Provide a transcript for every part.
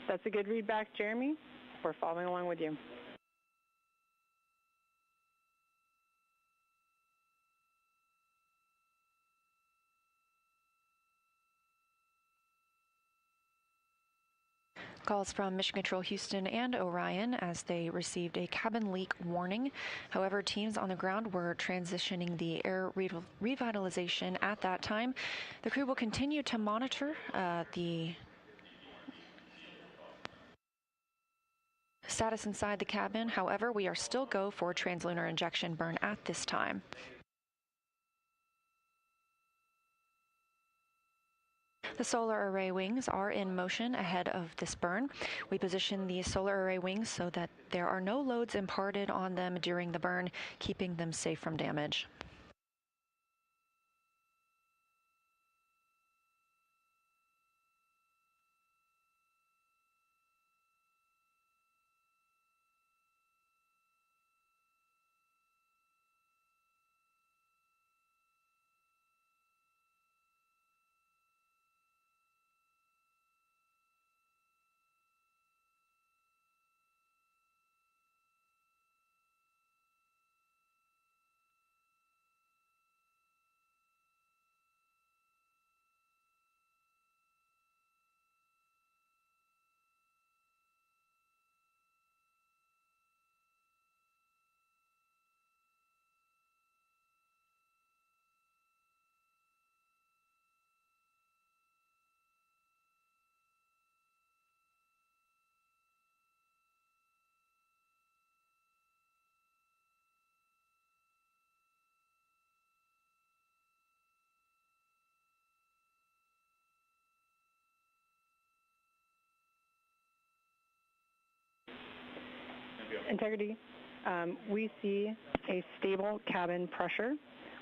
That's a good read back, Jeremy. We're following along with you. Calls from Mission Control Houston and Orion as they received a cabin leak warning. However, teams on the ground were transitioning the air revitalization at that time. The crew will continue to monitor the status inside the cabin. However, we are still go for translunar injection burn at this time. The solar array wings are in motion ahead of this burn. We position the solar array wings so that there are no loads imparted on them during the burn, keeping them safe from damage. Integrity, we see a stable cabin pressure.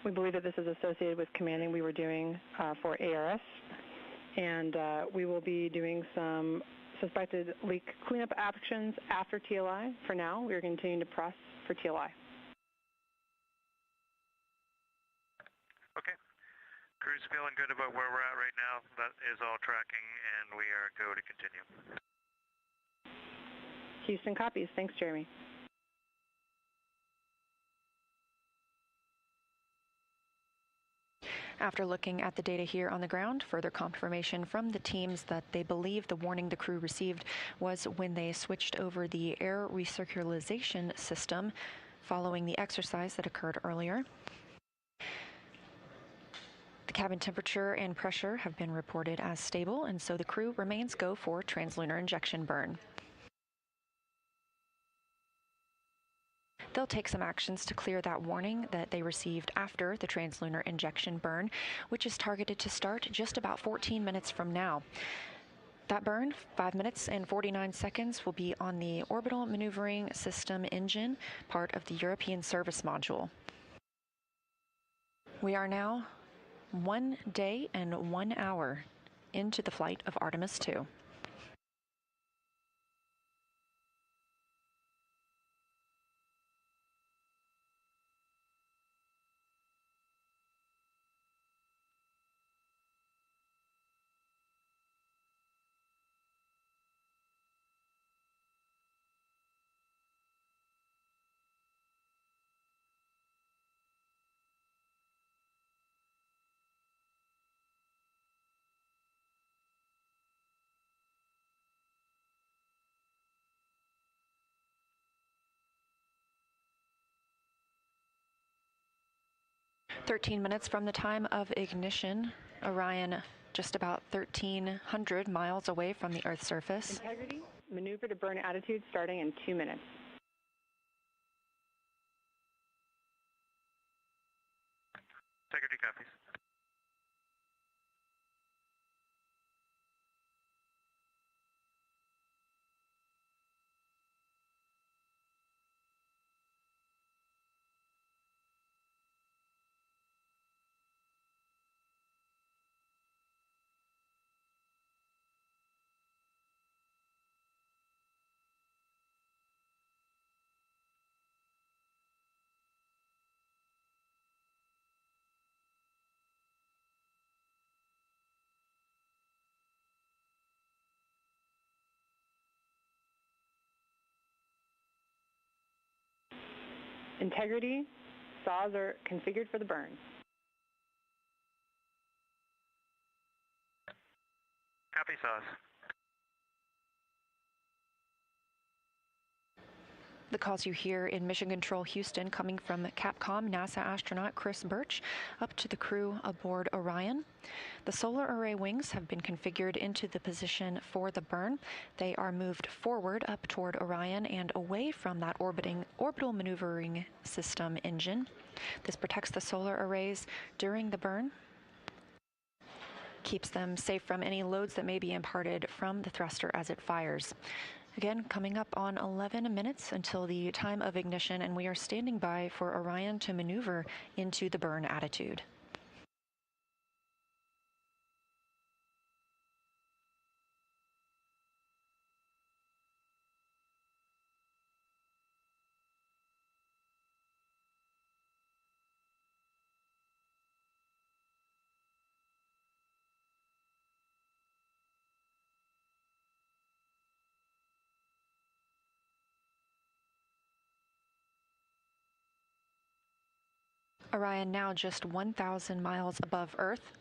We believe that this is associated with commanding we were doing for ARS, and we will be doing some suspected leak cleanup actions after TLI. For now, we are continuing to press for TLI. Okay. Crew's feeling good about where we're at right now. That is all tracking, and we are go to continue. Houston copies. Thanks, Jeremy. After looking at the data here on the ground, further confirmation from the teams that they believe the warning the crew received was when they switched over the air recirculation system following the exercise that occurred earlier. The cabin temperature and pressure have been reported as stable, and so the crew remains go for translunar injection burn. They'll take some actions to clear that warning that they received after the translunar injection burn, which is targeted to start just about 14 minutes from now. That burn, 5 minutes and 49 seconds, will be on the orbital maneuvering system engine, part of the European service module. We are now 1 day and 1 hour into the flight of Artemis II. "13 minutes from the time of ignition, Orion just about 1,300 miles away from the Earth's surface." Integrity, maneuver to burn attitude starting in 2 minutes. Integrity copies. Integrity, saws are configured for the burn. Copy saws. The calls you hear in Mission Control Houston coming from Capcom NASA astronaut Chris Birch up to the crew aboard Orion. The solar array wings have been configured into the position for the burn. They are moved forward up toward Orion and away from that orbital maneuvering system engine. This protects the solar arrays during the burn, keeps them safe from any loads that may be imparted from the thruster as it fires. Again, coming up on 11 minutes until the time of ignition, and we are standing by for Orion to maneuver into the burn attitude. Orion now just 1,000 miles above Earth.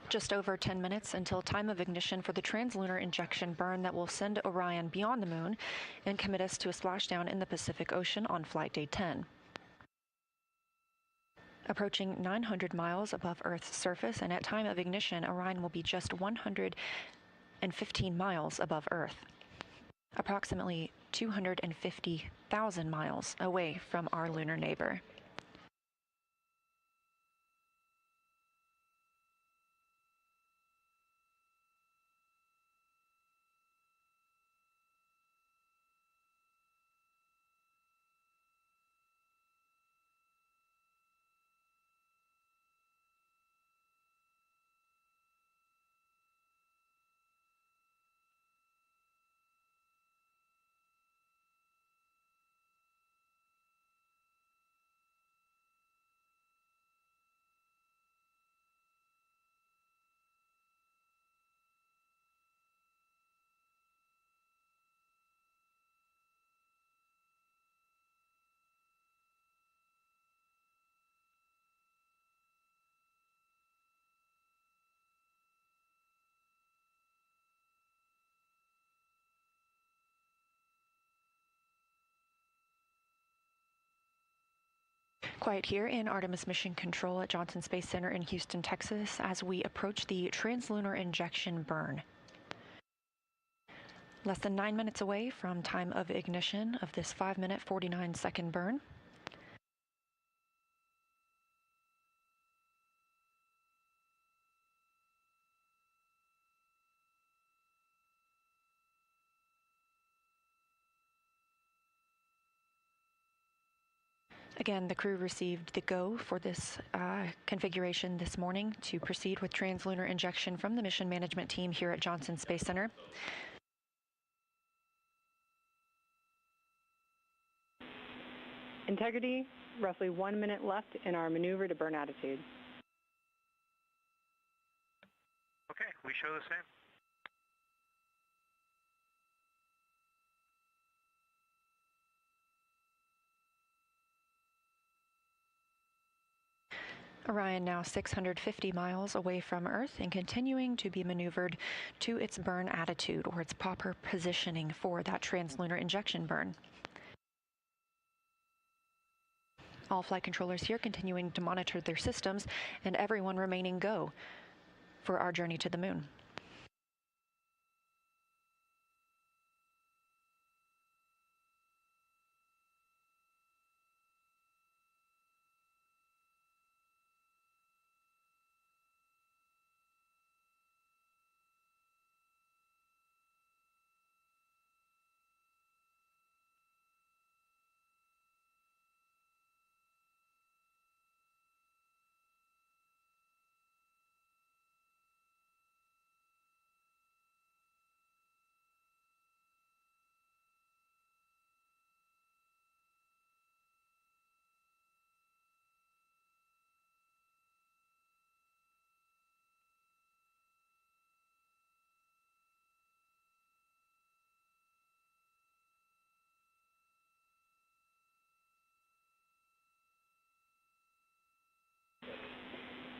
Just over 10 minutes until time of ignition for the translunar injection burn that will send Orion beyond the moon and commit us to a splashdown in the Pacific Ocean on flight day 10. Approaching 900 miles above Earth's surface, and at time of ignition, Orion will be just 115 miles above Earth, approximately 250,000 miles away from our lunar neighbor. Quiet here in Artemis Mission Control at Johnson Space Center in Houston, Texas, as we approach the translunar injection burn. Less than 9 minutes away from time of ignition of this 5-minute, 49-second burn. Again, the crew received the go for this configuration this morning to proceed with translunar injection from the mission management team here at Johnson Space Center. Integrity, roughly 1 minute left in our maneuver to burn attitude. Okay, we show the same. Orion now 650 miles away from Earth and continuing to be maneuvered to its burn attitude, or its proper positioning for that translunar injection burn. All flight controllers here continuing to monitor their systems, and everyone remaining go for our journey to the moon.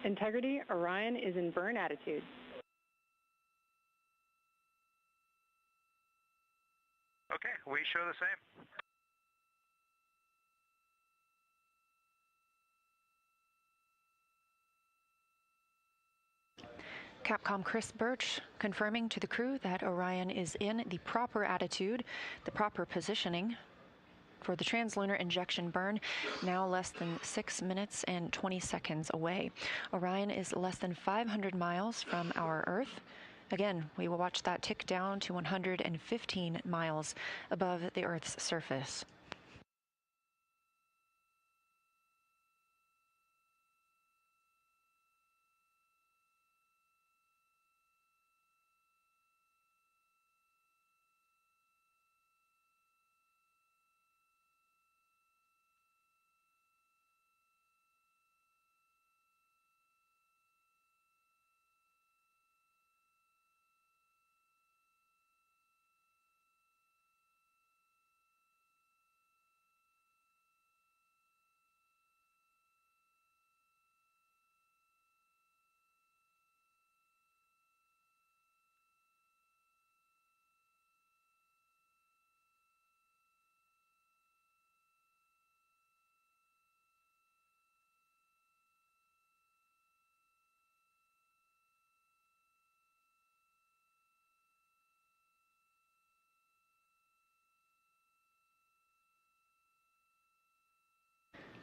Integrity, Orion is in burn attitude. Okay, we show the same. Capcom Chris Birch confirming to the crew that Orion is in the proper attitude, the proper positioning for the translunar injection burn, now less than 6 minutes and 20 seconds away. Orion is less than 500 miles from our Earth. Again, we will watch that tick down to 115 miles above the Earth's surface.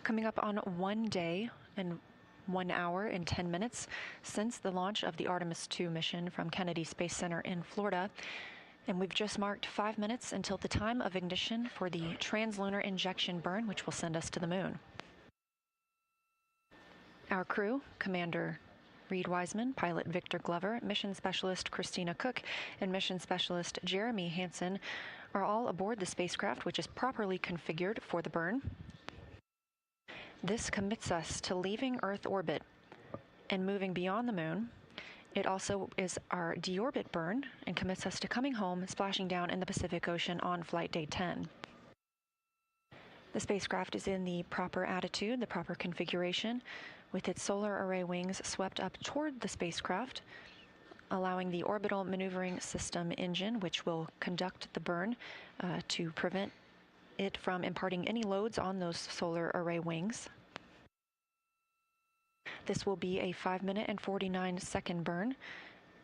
Coming up on 1 day and 1 hour and 10 minutes since the launch of the Artemis II mission from Kennedy Space Center in Florida. And we've just marked 5 minutes until the time of ignition for the translunar injection burn, which will send us to the moon. Our crew, Commander Reed Wiseman, Pilot Victor Glover, Mission Specialist Christina Cook, and Mission Specialist Jeremy Hansen are all aboard the spacecraft, which is properly configured for the burn. This commits us to leaving Earth orbit and moving beyond the moon. It also is our deorbit burn and commits us to coming home, splashing down in the Pacific Ocean on flight day 10. The spacecraft is in the proper attitude, the proper configuration, with its solar array wings swept up toward the spacecraft, allowing the orbital maneuvering system engine, which will conduct the burn to prevent it from imparting any loads on those solar array wings. This will be a 5 minute and 49 second burn,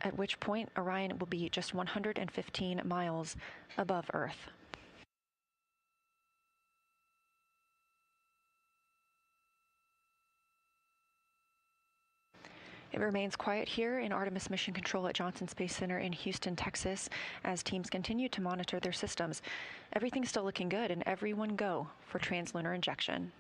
at which point Orion will be just 115 miles above Earth. It remains quiet here in Artemis Mission Control at Johnson Space Center in Houston, Texas, as teams continue to monitor their systems. Everything's still looking good, and everyone go for translunar injection.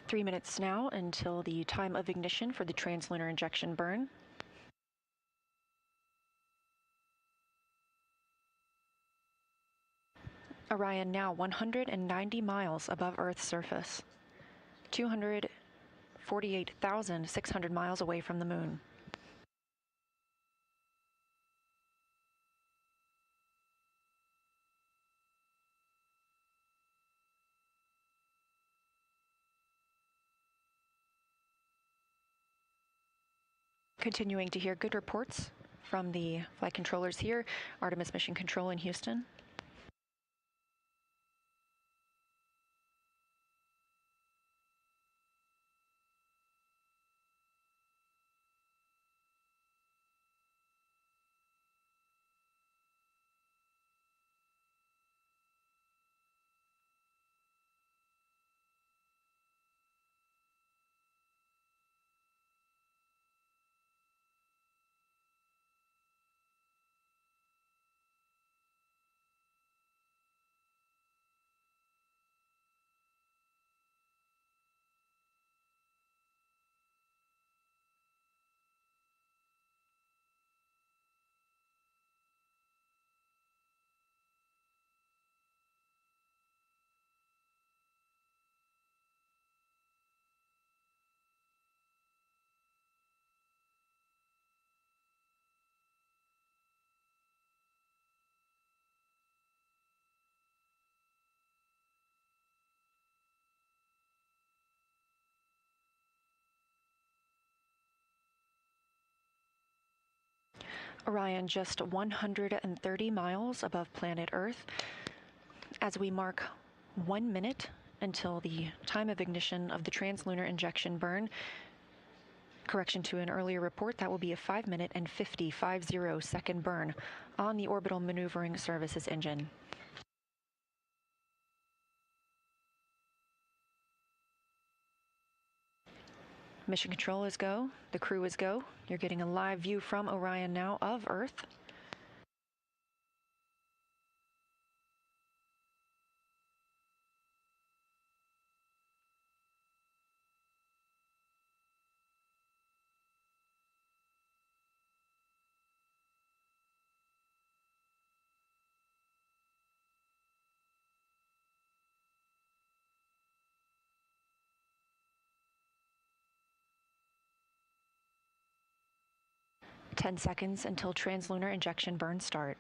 Three minutes now until the time of ignition for the translunar injection burn. Orion now 190 miles above Earth's surface, 248,600 miles away from the moon. Continuing to hear good reports from the flight controllers here, Artemis Mission Control in Houston. Orion just 130 miles above planet Earth. As we mark 1 minute until the time of ignition of the translunar injection burn, correction to an earlier report, that will be a 5 minute and 50 second burn on the orbital maneuvering services engine. Mission control is go. The crew is go. You're getting a live view from Orion now of Earth. Ten seconds until translunar injection burn start.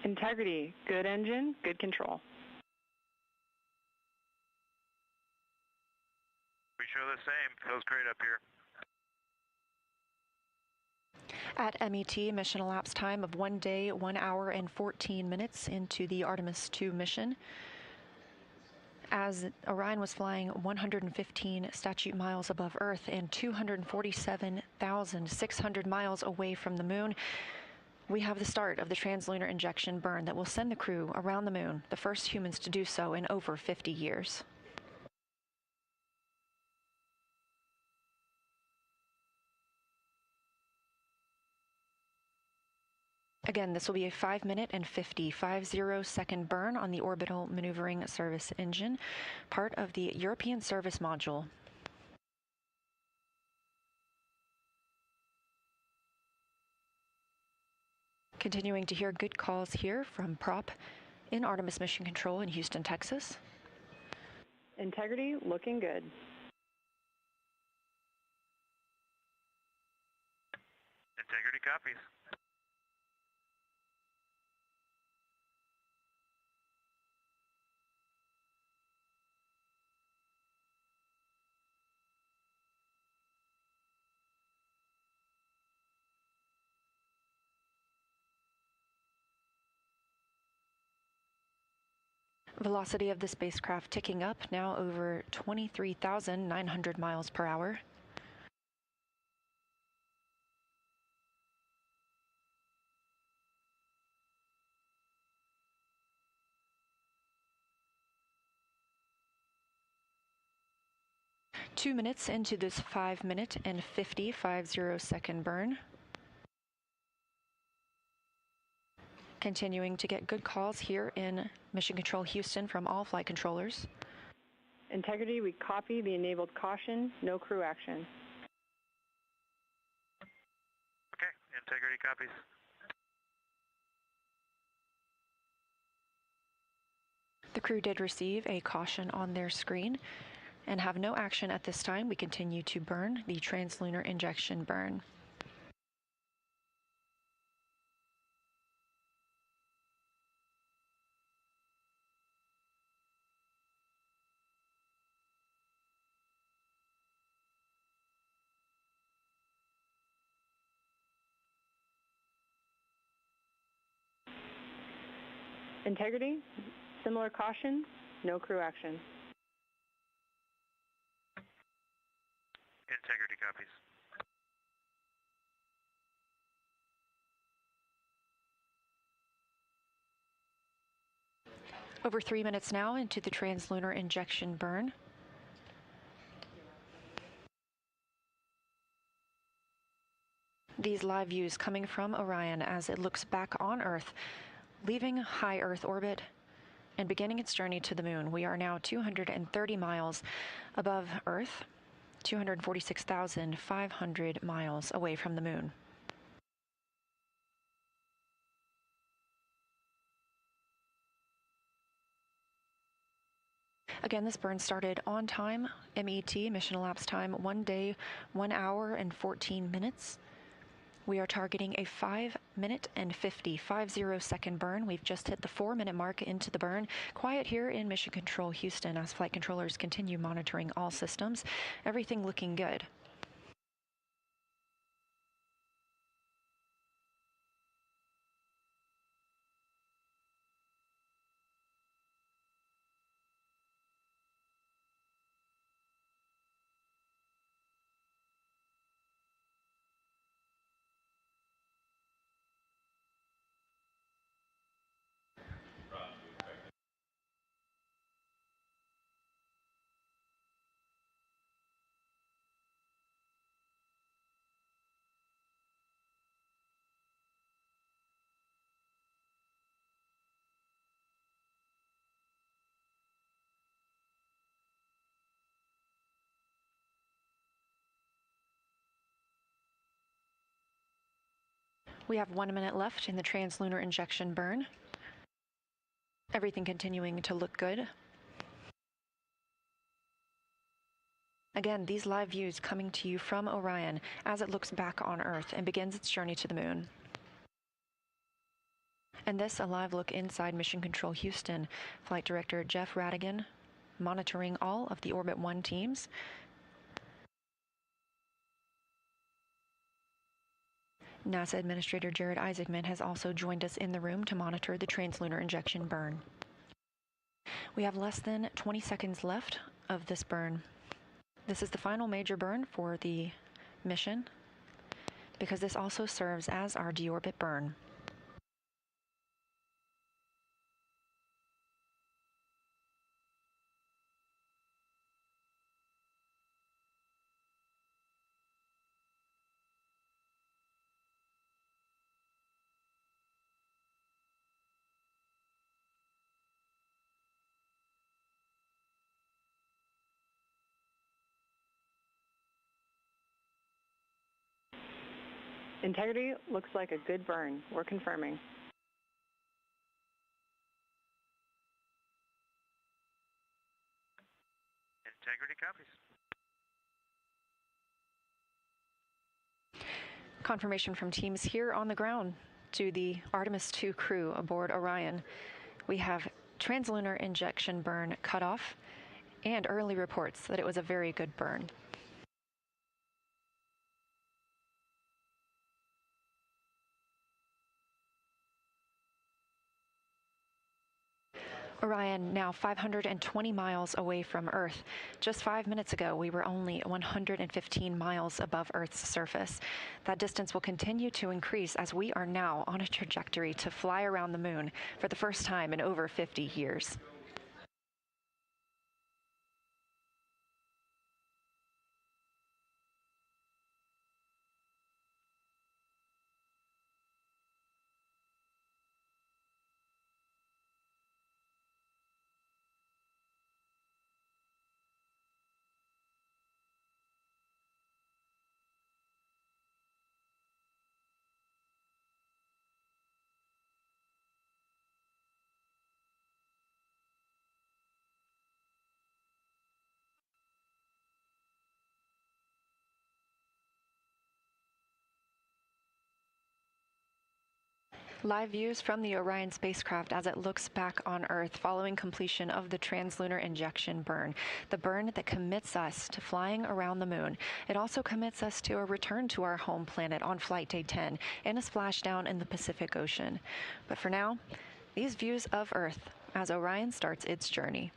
Integrity, good engine, good control. We show the same. Feels great up here. At MET, mission elapsed time of 1 day, 1 hour, and 14 minutes into the Artemis II mission. As Orion was flying 115 statute miles above Earth and 247,600 miles away from the moon, we have the start of the translunar injection burn that will send the crew around the moon, the first humans to do so in over 50 years. Again, this will be a 5 minute and 50 second burn on the orbital maneuvering service engine, part of the European service module. Continuing to hear good calls here from Prop in Artemis Mission Control in Houston, Texas. Integrity, looking good. Integrity copies. Velocity of the spacecraft ticking up, now over 23,900 miles per hour. Two minutes into this 5 minute and 50 second burn. Continuing to get good calls here in Mission Control Houston from all flight controllers. Integrity, we copy the enabled caution, no crew action. Okay, integrity copies. The crew did receive a caution on their screen and have no action at this time. We continue to burn the translunar injection burn. Integrity, similar caution, no crew action. Integrity copies. Over 3 minutes now into the translunar injection burn. These live views coming from Orion as it looks back on Earth, leaving high Earth orbit and beginning its journey to the moon. We are now 230 miles above Earth, 246,500 miles away from the moon. Again, this burn started on time, MET, mission elapsed time, 1 day, 1 hour, and 14 minutes. We are targeting a 5-minute and 50 second burn. We've just hit the 4-minute mark into the burn. Quiet here in Mission Control Houston as flight controllers continue monitoring all systems. Everything looking good. We have 1 minute left in the translunar injection burn. Everything continuing to look good. Again, these live views coming to you from Orion as it looks back on Earth and begins its journey to the moon. And this, a live look inside Mission Control Houston. Flight Director Jeff Radigan monitoring all of the Orbit 1 teams. NASA Administrator Jared Isaacman has also joined us in the room to monitor the translunar injection burn. We have less than 20 seconds left of this burn. This is the final major burn for the mission because this also serves as our deorbit burn. Integrity looks like a good burn. We're confirming. Integrity copies. Confirmation from teams here on the ground to the Artemis II crew aboard Orion. We have translunar injection burn cutoff and early reports that it was a very good burn. Orion now 520 miles away from Earth. Just 5 minutes ago, we were only 115 miles above Earth's surface. That distance will continue to increase as we are now on a trajectory to fly around the moon for the first time in over 50 years. Live views from the Orion spacecraft as it looks back on Earth following completion of the translunar injection burn, the burn that commits us to flying around the moon. It also commits us to a return to our home planet on Flight Day 10 and a splashdown in the Pacific Ocean. But for now, these views of Earth as Orion starts its journey.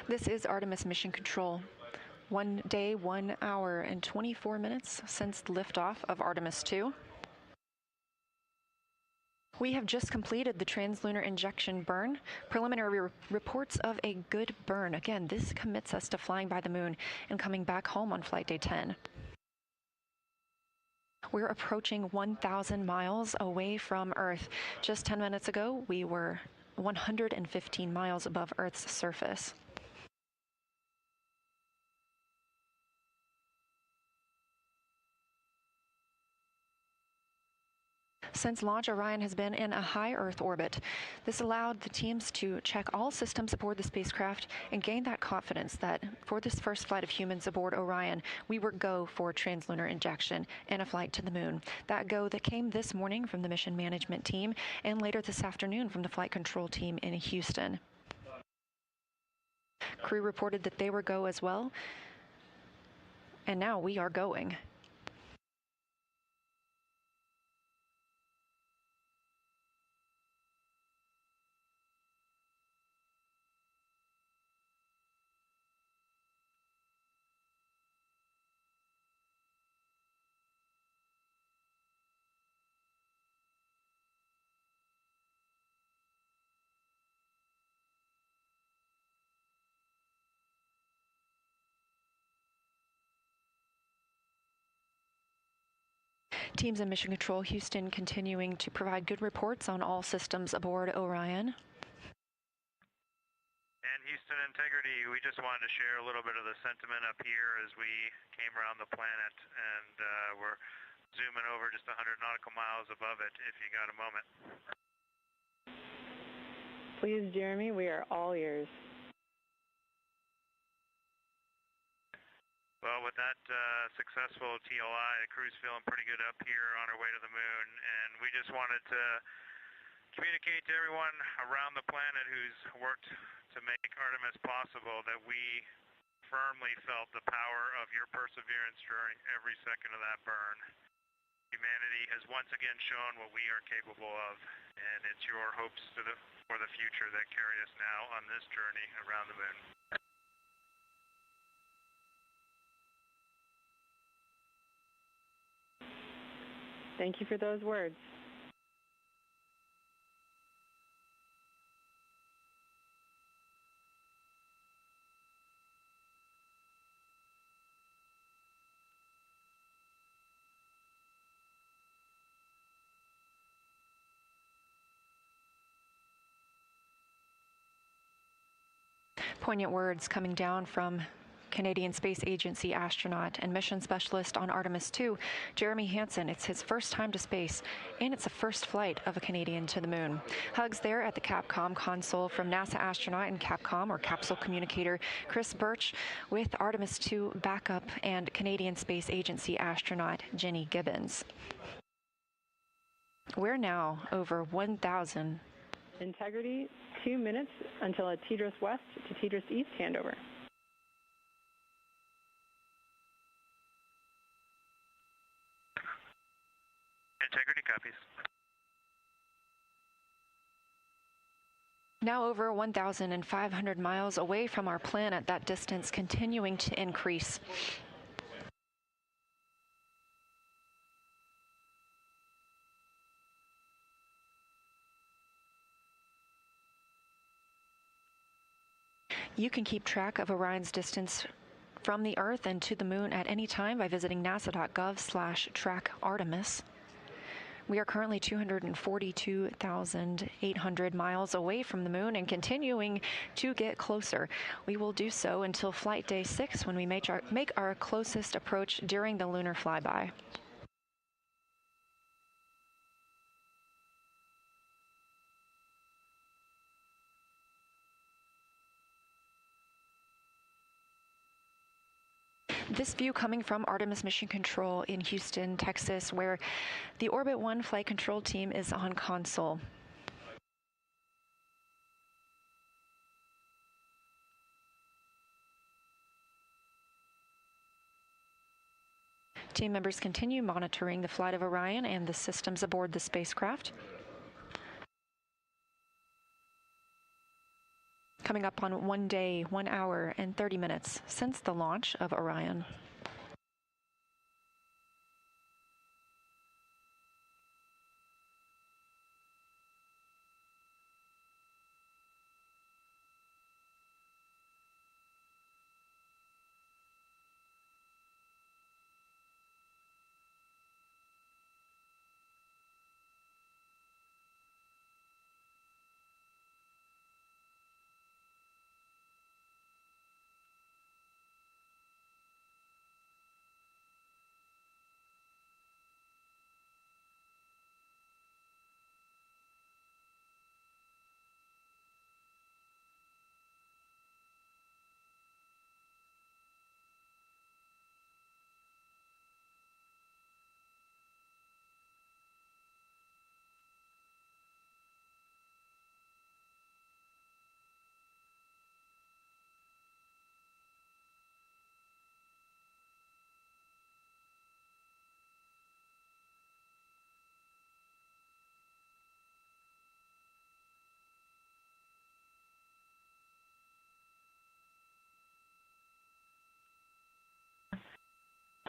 This is Artemis Mission Control. 1 day, 1 hour, and 24 minutes since liftoff of Artemis 2. We have just completed the translunar injection burn. Preliminary reports of a good burn. Again, this commits us to flying by the moon and coming back home on flight day 10. We're approaching 1,000 miles away from Earth. Just 10 minutes ago, we were 115 miles above Earth's surface. Since launch, Orion has been in a high Earth orbit. This allowed the teams to check all systems aboard the spacecraft and gain that confidence that for this first flight of humans aboard Orion, we were go for translunar injection and a flight to the moon. That go that came this morning from the mission management team and later this afternoon from the flight control team in Houston. Crew reported that they were go as well, and now we are going. Teams in Mission Control Houston continuing to provide good reports on all systems aboard Orion. And Houston Integrity, we just wanted to share a little bit of the sentiment up here as we came around the planet, and we're zooming over just 100 nautical miles above it if you got a moment. Please, Jeremy, we are all ears. Well, with that successful TLI, the crew's feeling pretty good up here on our way to the moon, and we just wanted to communicate to everyone around the planet who's worked to make Artemis possible that we firmly felt the power of your perseverance during every second of that burn. Humanity has once again shown what we are capable of, and it's your hopes for the future that carry us now on this journey around the moon. Thank you for those words. Poignant words coming down from Canadian Space Agency astronaut and mission specialist on Artemis 2, Jeremy Hansen. It's his first time to space, and it's the first flight of a Canadian to the moon. Hugs there at the Capcom console from NASA astronaut and Capcom, or capsule communicator, Chris Birch, with Artemis 2 backup and Canadian Space Agency astronaut Jenny Gibbons. We're now over 1,000. Integrity, 2 minutes until a TDRS West to TDRS East handover. Integrity copies. Now over 1,500 miles away from our planet, that distance continuing to increase. You can keep track of Orion's distance from the Earth and to the moon at any time by visiting nasa.gov/track-Artemis. We are currently 242,800 miles away from the moon and continuing to get closer. We will do so until flight day 6 when we make our closest approach during the lunar flyby. This view coming from Artemis Mission Control in Houston, Texas, where the Orbit 1 flight control team is on console. Team members continue monitoring the flight of Orion and the systems aboard the spacecraft. coming up on 1 day, 1 hour, and 30 minutes since the launch of Orion.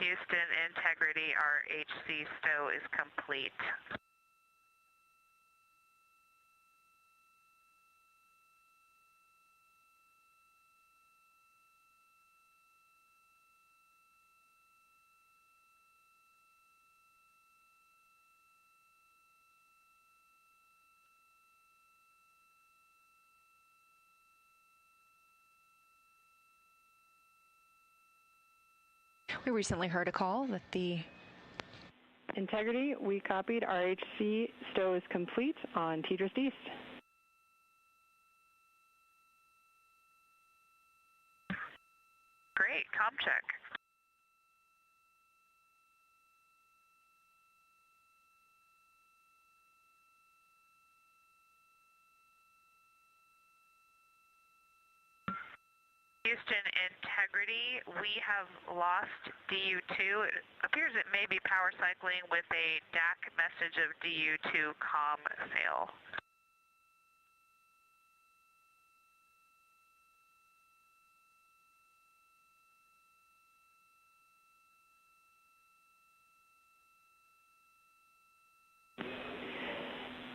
Houston, integrity, our HC stow is complete. We recently heard a call that the Integrity, we copied. RHC stow is complete on Tidris East. Great, comm check. Houston, integrity, we have lost DU2. It appears it may be power cycling with a DAC message of DU2 comm fail.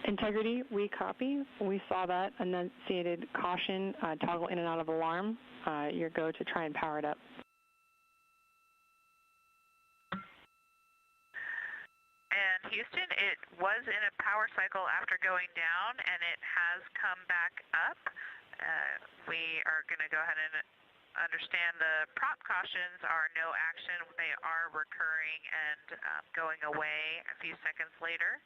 Integrity, we copy. We saw that enunciated caution, toggle in and out of alarm. Your go to try and power it up. And Houston, it was in a power cycle after going down, and it has come back up. We are going to go ahead and understand the prop cautions are no action. They are recurring and going away a few seconds later.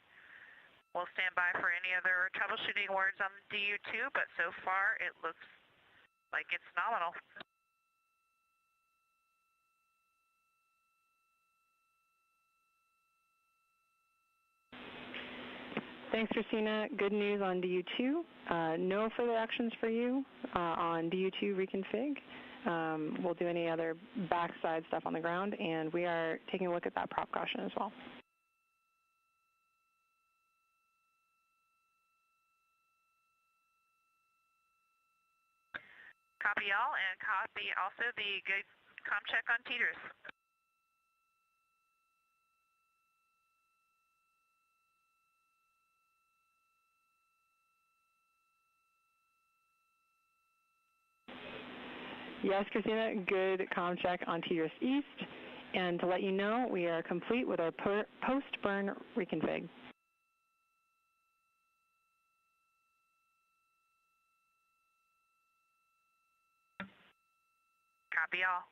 We'll stand by for any other troubleshooting words on DU2, but so far it looks like it's nominal. Thanks, Christina. Good news on DU2. No further actions for you on DU2 reconfig. We'll do any other backside stuff on the ground, and we are taking a look at that prop caution as well. Copy all, and copy also the good comm check on Tidris. Yes, Christina, good comm check on Tidris East. And to let you know, we are complete with our post-burn reconfig. Copy all.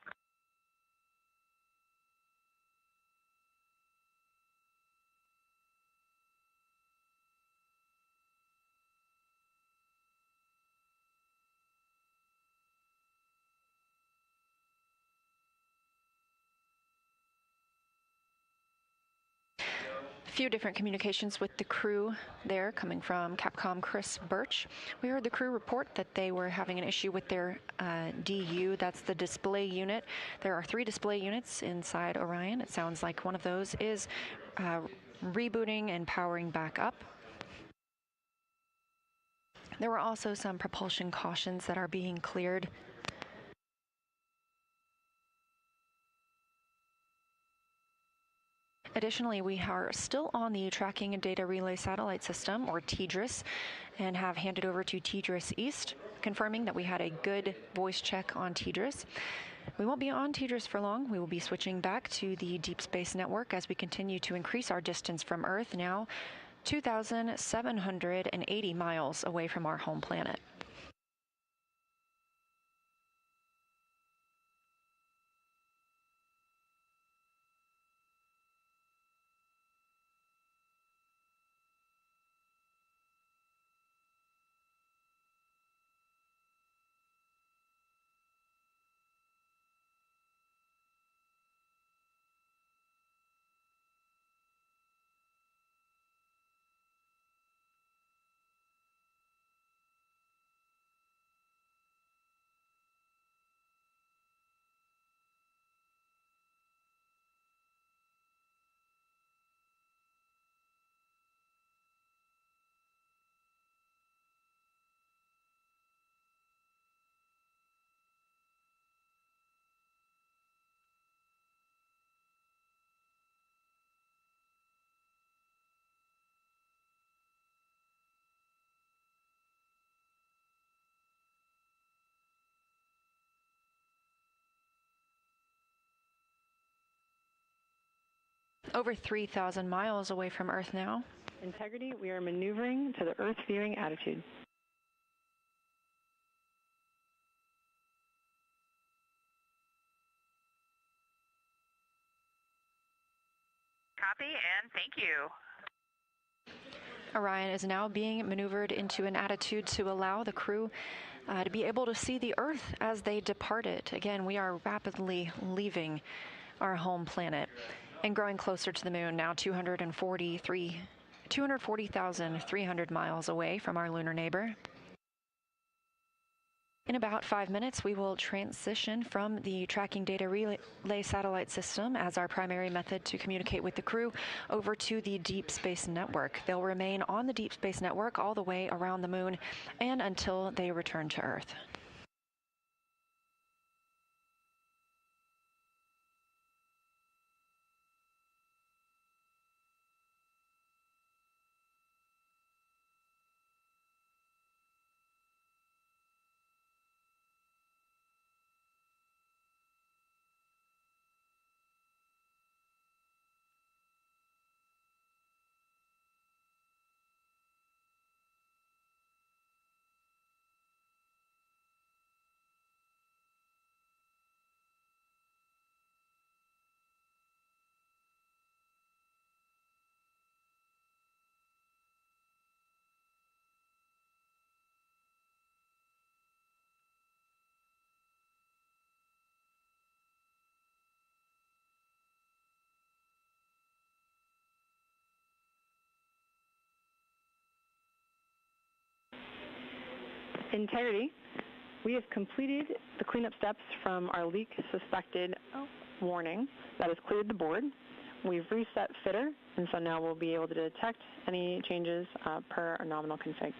A few different communications with the crew there coming from Capcom Chris Birch. We heard the crew report that they were having an issue with their DU. That's the display unit. There are 3 display units inside Orion. It sounds like one of those is rebooting and powering back up. There were also some propulsion cautions that are being cleared. Additionally, we are still on the Tracking and Data Relay Satellite System, or TDRS, and have handed over to TDRS East, confirming that we had a good voice check on TDRS. We won't be on TDRS for long. We will be switching back to the Deep Space Network as we continue to increase our distance from Earth, now 2,780 miles away from our home planet. Over 3,000 miles away from Earth now. Integrity, we are maneuvering to the Earth viewing attitude. Copy, and thank you. Orion is now being maneuvered into an attitude to allow the crew to be able to see the Earth as they depart it. Again, we are rapidly leaving our home planet and growing closer to the moon, now 240,300 miles away from our lunar neighbor. In about 5 minutes, we will transition from the Tracking Data Relay Satellite System as our primary method to communicate with the crew over to the Deep Space Network. They'll remain on the Deep Space Network all the way around the moon and until they return to Earth. Integrity, we have completed the cleanup steps from our leak suspected warning that has cleared the board. We've reset FITR, and so now we'll be able to detect any changes per our nominal config.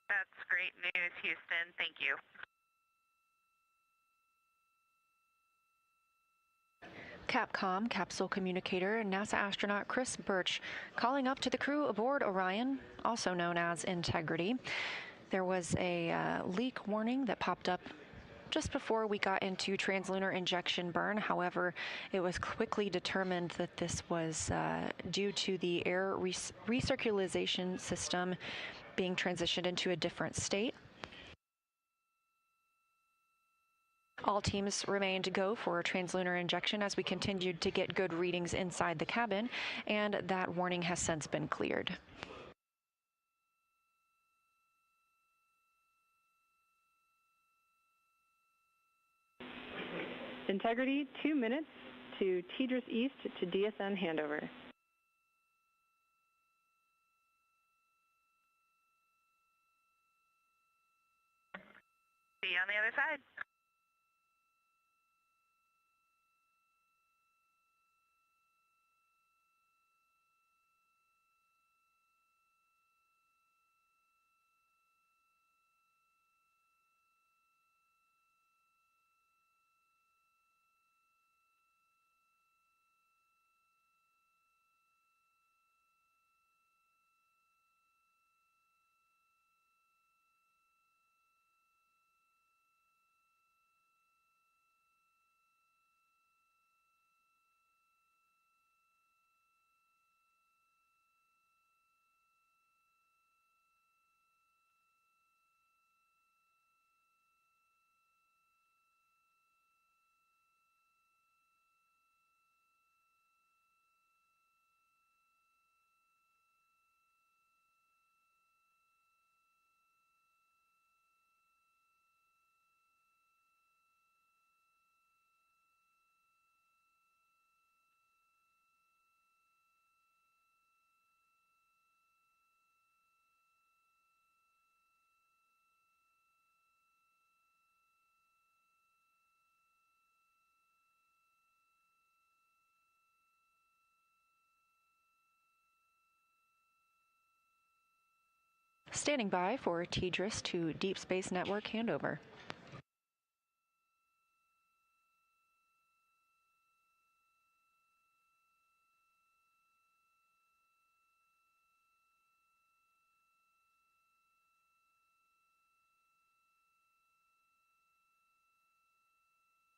That's great news, Houston. Thank you. Capcom capsule communicator NASA astronaut Chris Birch calling up to the crew aboard Orion, also known as Integrity. There was a leak warning that popped up just before we got into translunar injection burn. However, it was quickly determined that this was due to the air recirculation system being transitioned into a different state. All teams remained go for translunar injection as we continued to get good readings inside the cabin, and that warning has since been cleared. Integrity, 2 minutes to TDRS East to DSN handover. See you on the other side. Standing by for TDRS to Deep Space Network handover.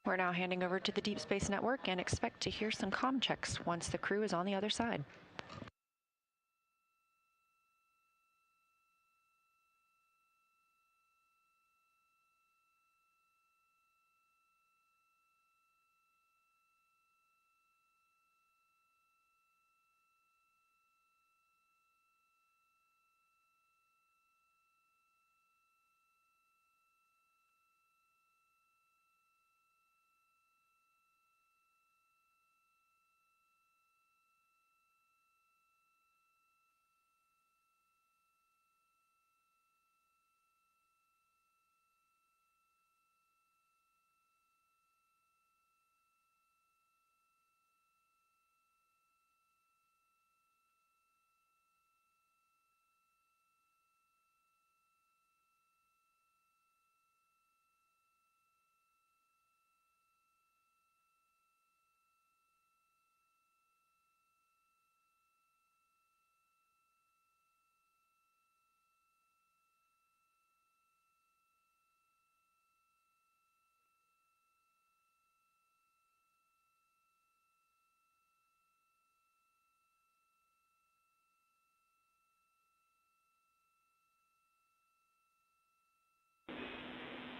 We're now handing over to the Deep Space Network and expect to hear some comm checks once the crew is on the other side.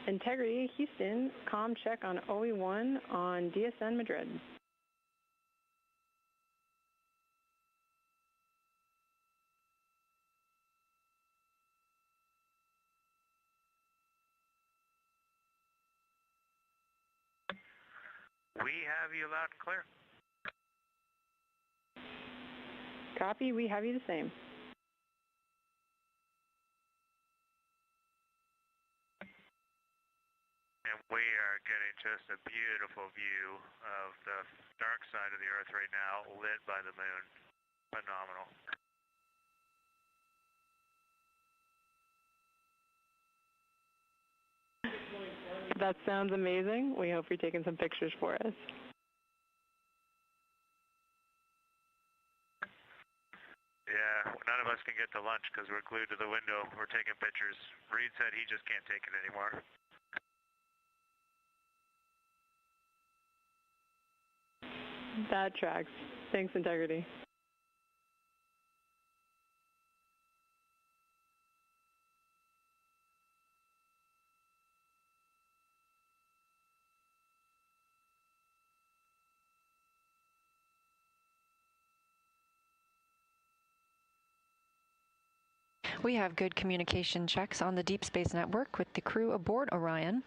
Integrity, Houston, comm check on OE1 on DSN Madrid. We have you loud and clear. Copy, we have you the same. And we are getting just a beautiful view of the dark side of the Earth right now, lit by the moon. Phenomenal. That sounds amazing. We hope you're taking some pictures for us. Yeah, none of us can get to lunch because we're glued to the window. We're taking pictures. Reed said he just can't take it anymore. That tracks. Thanks, Integrity. We have good communication checks on the Deep Space Network with the crew aboard Orion.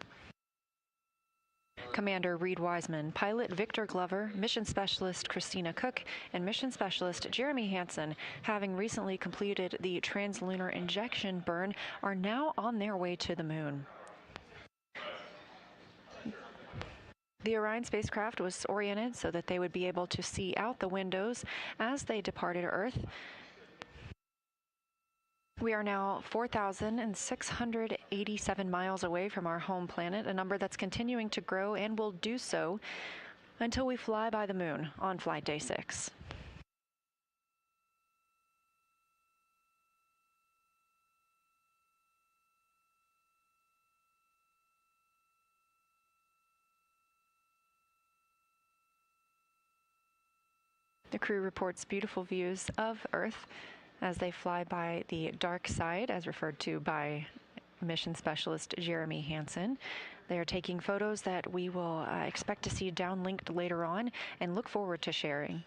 Commander Reed Wiseman, Pilot Victor Glover, Mission Specialist Christina Cook, and Mission Specialist Jeremy Hansen, having recently completed the translunar injection burn, are now on their way to the moon. The Orion spacecraft was oriented so that they would be able to see out the windows as they departed Earth. We are now 4,687 miles away from our home planet, a number that's continuing to grow and will do so until we fly by the moon on flight day 6. The crew reports beautiful views of Earth as they fly by the dark side, as referred to by Mission Specialist Jeremy Hansen. They are taking photos that we will expect to see downlinked later on and look forward to sharing.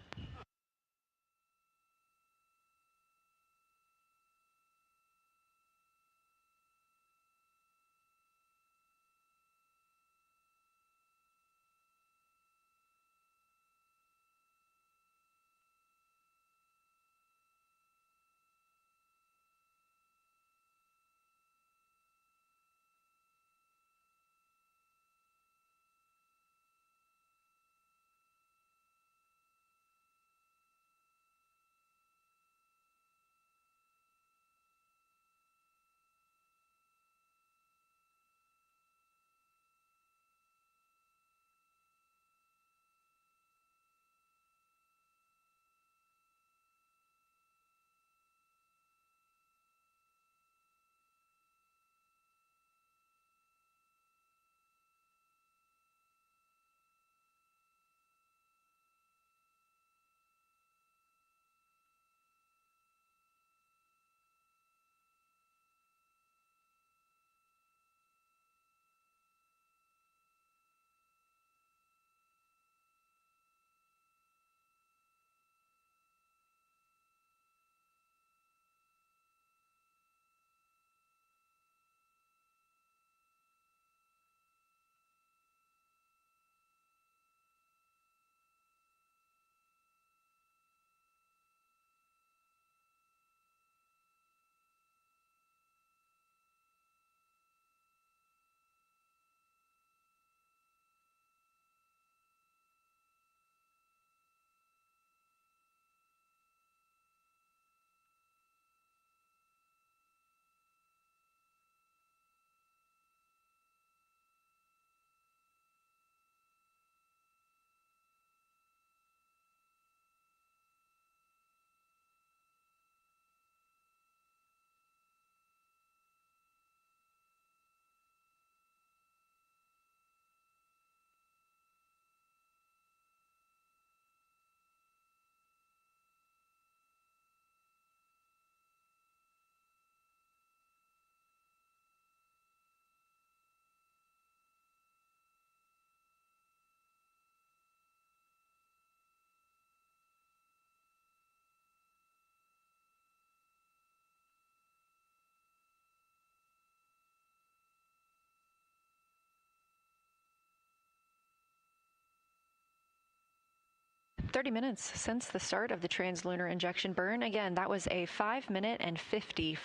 30 minutes since the start of the translunar injection burn. Again, that was a 5-minute and 50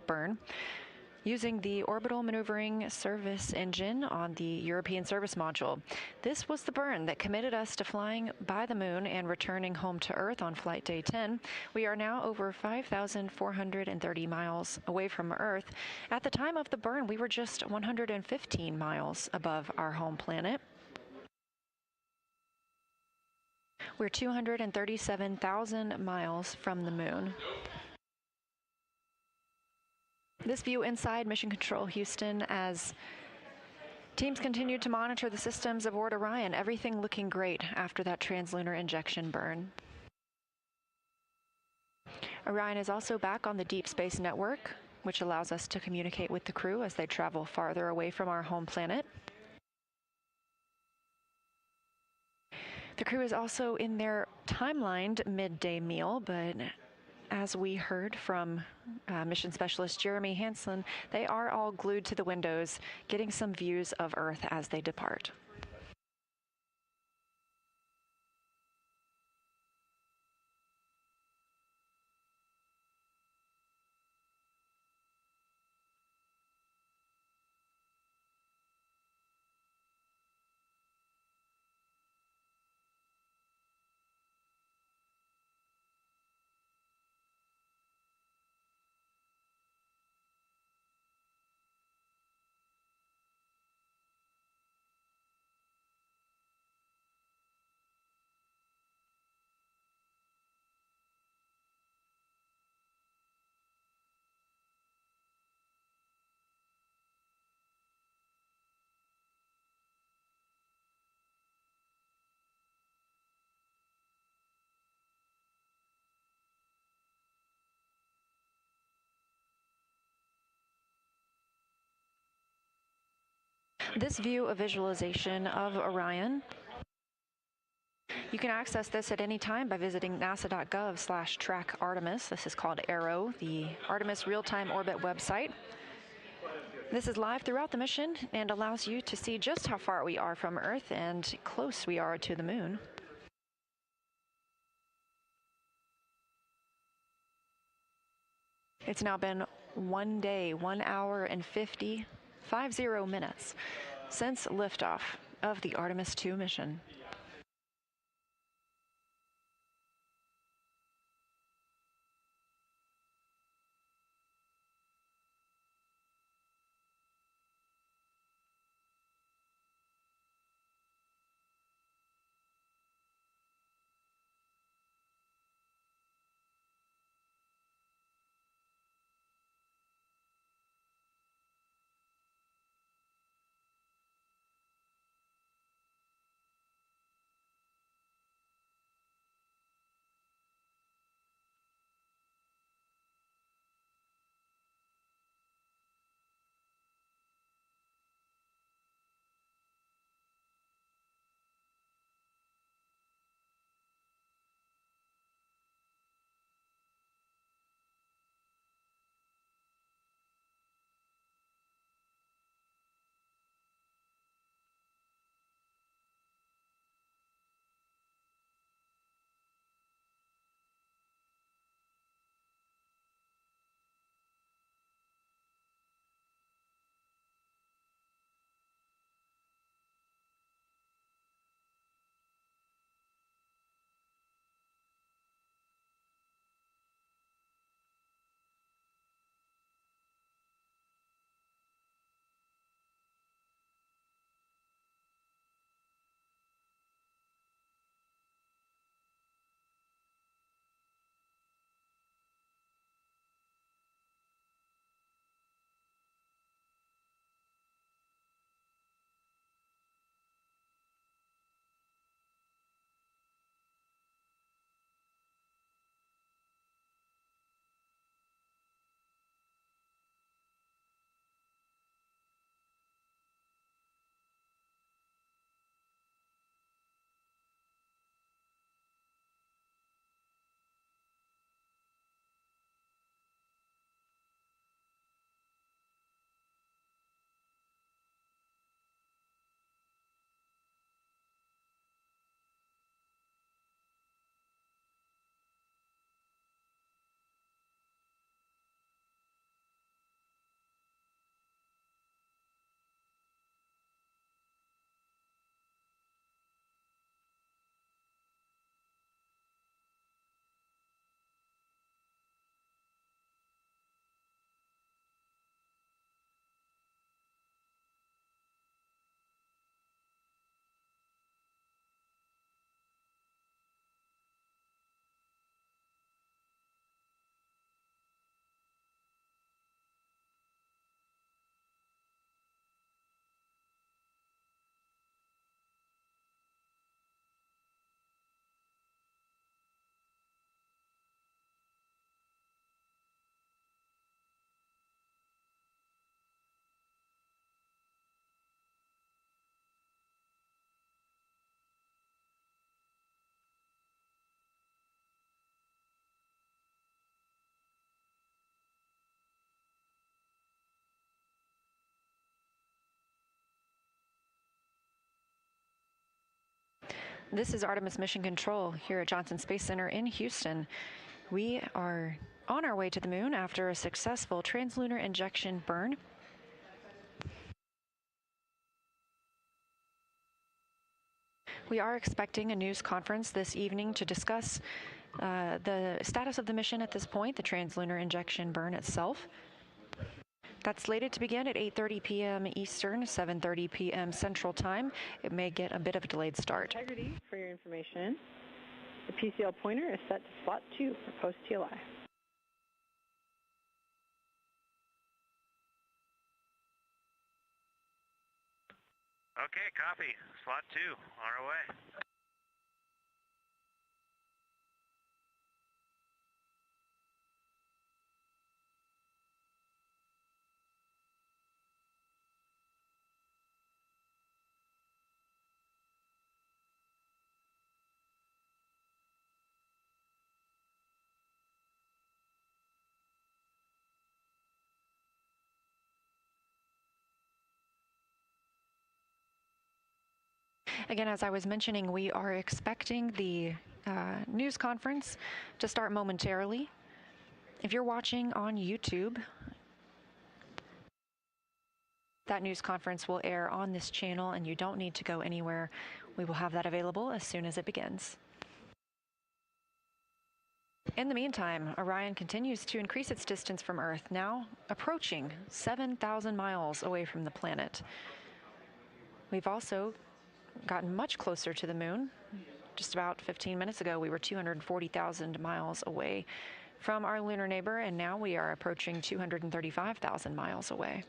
burn using the orbital maneuvering service engine on the European service module. This was the burn that committed us to flying by the moon and returning home to Earth on flight day 10. We are now over 5,430 miles away from Earth. At the time of the burn, we were just 115 miles above our home planet. We're 237,000 miles from the moon. This view inside Mission Control Houston as teams continue to monitor the systems aboard Orion. Everything looking great after that translunar injection burn. Orion is also back on the Deep Space Network, which allows us to communicate with the crew as they travel farther away from our home planet. The crew is also in their timelined midday meal, but as we heard from mission specialist Jeremy Hansen, they are all glued to the windows, getting some views of Earth as they depart. This view of visualization of Orion, you can access this at any time by visiting nasa.gov/track Artemis. This is called ARROW, the Artemis Real-Time Orbit website. This is live throughout the mission and allows you to see just how far we are from Earth and close we are to the moon. It's now been 1 day, 1 hour and 50 minutes since liftoff of the Artemis II mission. This is Artemis Mission Control here at Johnson Space Center in Houston. We are on our way to the moon after a successful translunar injection burn. We are expecting a news conference this evening to discuss the status of the mission at this point, the translunar injection burn itself. That's slated to begin at 8:30 p.m. Eastern, 7:30 p.m. Central Time. It may get a bit of a delayed start. Integrity, for your information, the PCL pointer is set to slot 2 for post-TLI. Okay, copy. Slot 2, on our way. Again, as I was mentioning, we are expecting the news conference to start momentarily. If you're watching on YouTube, that news conference will air on this channel and you don't need to go anywhere. We will have that available as soon as it begins. In the meantime, Orion continues to increase its distance from Earth, now approaching 7,000 miles away from the planet. We've also gotten much closer to the moon. Just about 15 minutes ago, we were 240,000 miles away from our lunar neighbor, and now we are approaching 235,000 miles away.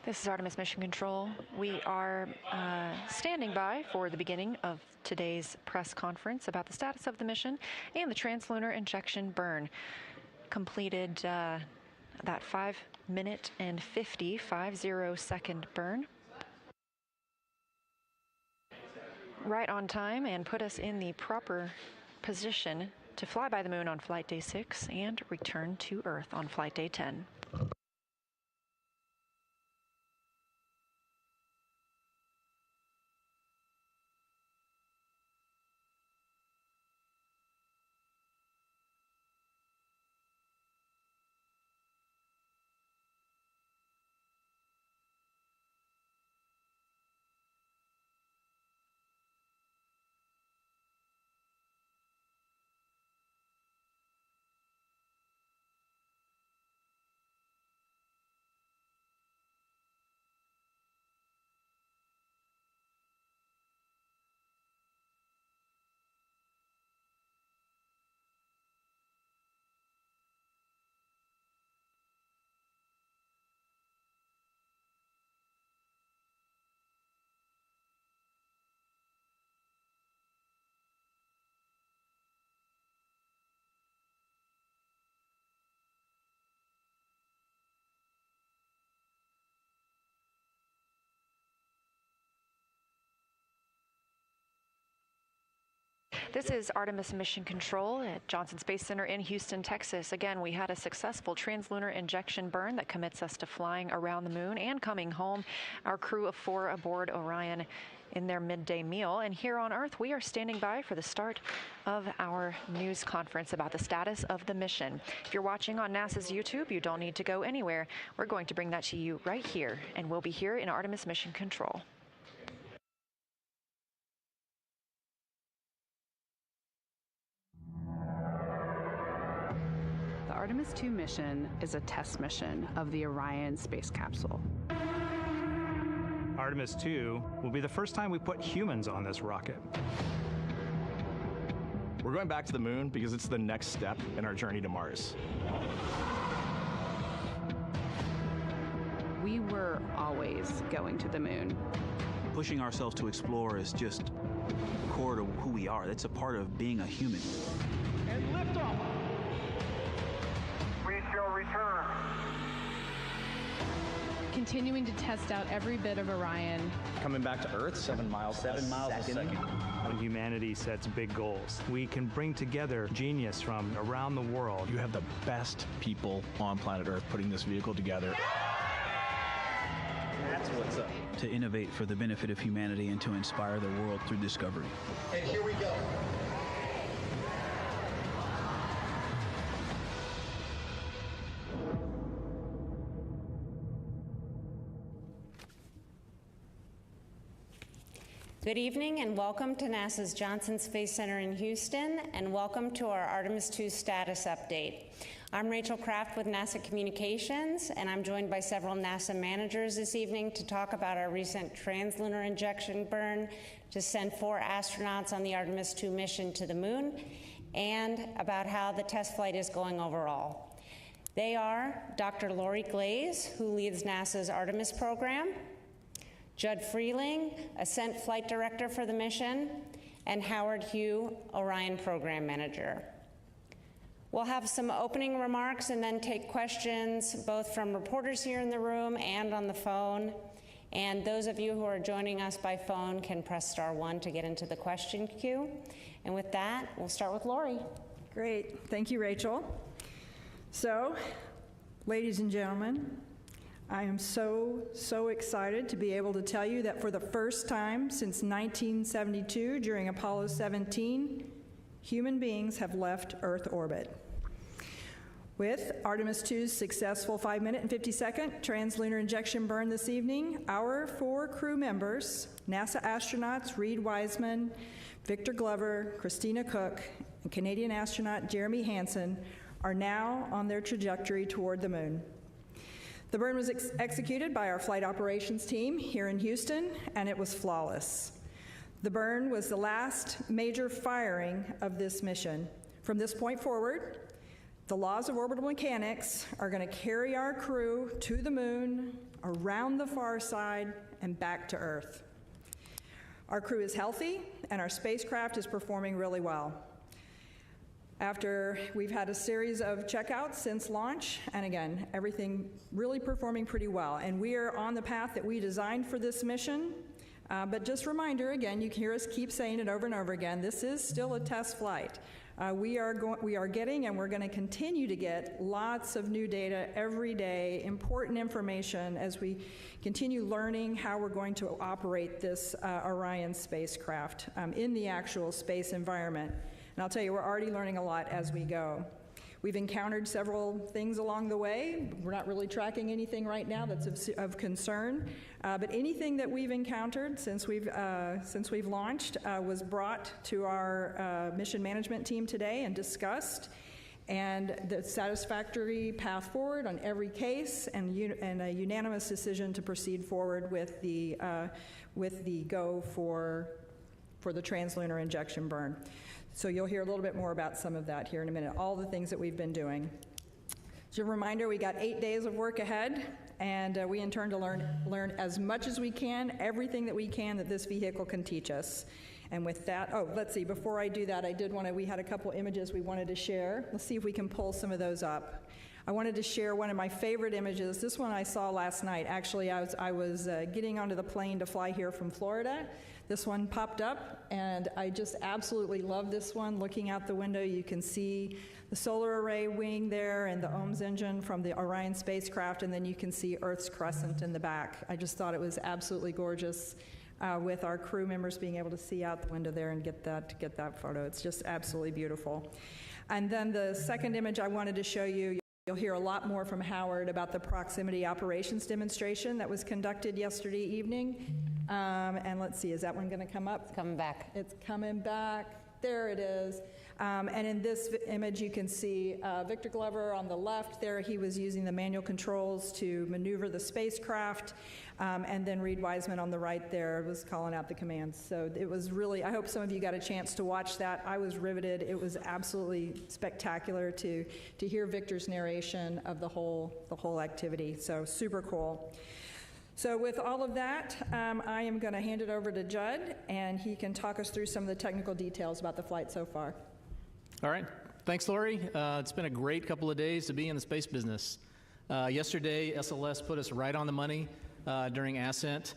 This is Artemis Mission Control. We are standing by for the beginning of today's press conference about the status of the mission and the translunar injection burn. Completed that 5-minute and 50-second burn. Right on time and put us in the proper position to fly by the moon on flight day 6 and return to Earth on flight day 10. This is Artemis Mission Control at Johnson Space Center in Houston, Texas. Again, we had a successful translunar injection burn that commits us to flying around the moon and coming home. Our crew of 4 aboard Orion in their midday meal. And here on Earth, we are standing by for the start of our news conference about the status of the mission. If you're watching on NASA's YouTube, you don't need to go anywhere. We're going to bring that to you right here, and we'll be here in Artemis Mission Control. The Artemis II mission is a test mission of the Orion space capsule. Artemis II will be the first time we put humans on this rocket. We're going back to the moon because it's the next step in our journey to Mars. We were always going to the moon. Pushing ourselves to explore is just core to who we are. That's a part of being a human. And liftoff. We shall return. Continuing to test out every bit of Orion. Coming back to Earth, 7 miles a second. When humanity sets big goals, we can bring together genius from around the world. You have the best people on planet Earth putting this vehicle together. That's what's up. To innovate for the benefit of humanity and to inspire the world through discovery. And here we go. Good evening and welcome to NASA's Johnson Space Center in Houston, and welcome to our Artemis II status update. I'm Rachel Kraft with NASA Communications, and I'm joined by several NASA managers this evening to talk about our recent translunar injection burn to send 4 astronauts on the Artemis II mission to the moon, and about how the test flight is going overall. They are Dr. Lori Glaze, who leads NASA's Artemis program, Judd Freeling, Ascent Flight Director for the mission, and Howard Hugh, Orion Program Manager. We'll have some opening remarks and then take questions both from reporters here in the room and on the phone. And those of you who are joining us by phone can press *1 to get into the question queue. And with that, we'll start with Lori. Great. Thank you, Rachel. So, ladies and gentlemen, I am so excited to be able to tell you that for the first time since 1972, during Apollo 17, human beings have left Earth orbit. With Artemis II's successful 5-minute and 50-second translunar injection burn this evening, our 4 crew members, NASA astronauts Reed Wiseman, Victor Glover, Christina Cook, and Canadian astronaut Jeremy Hansen, are now on their trajectory toward the moon. The burn was executed by our flight operations team here in Houston, and it was flawless. The burn was the last major firing of this mission. From this point forward, the laws of orbital mechanics are going to carry our crew to the moon, around the far side, and back to Earth. Our crew is healthy, and our spacecraft is performing really well. After we've had a series of checkouts since launch, and again, everything really performing pretty well. And we are on the path that we designed for this mission. But just a reminder, again, you can hear us keep saying it over and over again, this is still a test flight. We are getting, and we're going to continue to get, lots of new data every day, important information as we continue learning how we're going to operate this Orion spacecraft in the actual space environment. And I'll tell you, we're already learning a lot as we go. We've encountered several things along the way. We're not really tracking anything right now that's of concern, but anything that we've encountered since we've launched was brought to our mission management team today and discussed, and the satisfactory path forward on every case, and a unanimous decision to proceed forward with the go for the translunar injection burn. So you'll hear a little bit more about some of that here in a minute, all the things that we've been doing. Just a reminder, we got 8 days of work ahead, and we intend to learn as much as we can, everything that we can that this vehicle can teach us. And with that, let's see, before I do that, we had a couple images we wanted to share. Let's see if we can pull some of those up. I wanted to share one of my favorite images. This one I saw last night. Actually, I was getting onto the plane to fly here from Florida. this one popped up, and I just absolutely love this one. Looking out the window, you can see the solar array wing there and the OMS engine from the Orion spacecraft, and then you can see Earth's crescent in the back. I just thought it was absolutely gorgeous with our crew members being able to see out the window there and get that photo. It's just absolutely beautiful. And then the second image I wanted to show you, you'll hear a lot more from Howard about the proximity operations demonstration that was conducted yesterday evening. And let's see, is that one going to come up? It's coming back. It's coming back. There it is. And in this image, you can see Victor Glover on the left there. He was using the manual controls to maneuver the spacecraft. And then Reed Wiseman on the right there was calling out the commands. So it was really, I hope some of you got a chance to watch that. I was riveted. It was absolutely spectacular to hear Victor's narration of the whole activity. So super cool. So with all of that, I am going to hand it over to Judd, and he can talk us through some of the technical details about the flight so far. All right. Thanks, Lori. It's been a great couple of days to be in the space business. Yesterday, SLS put us right on the money during ascent.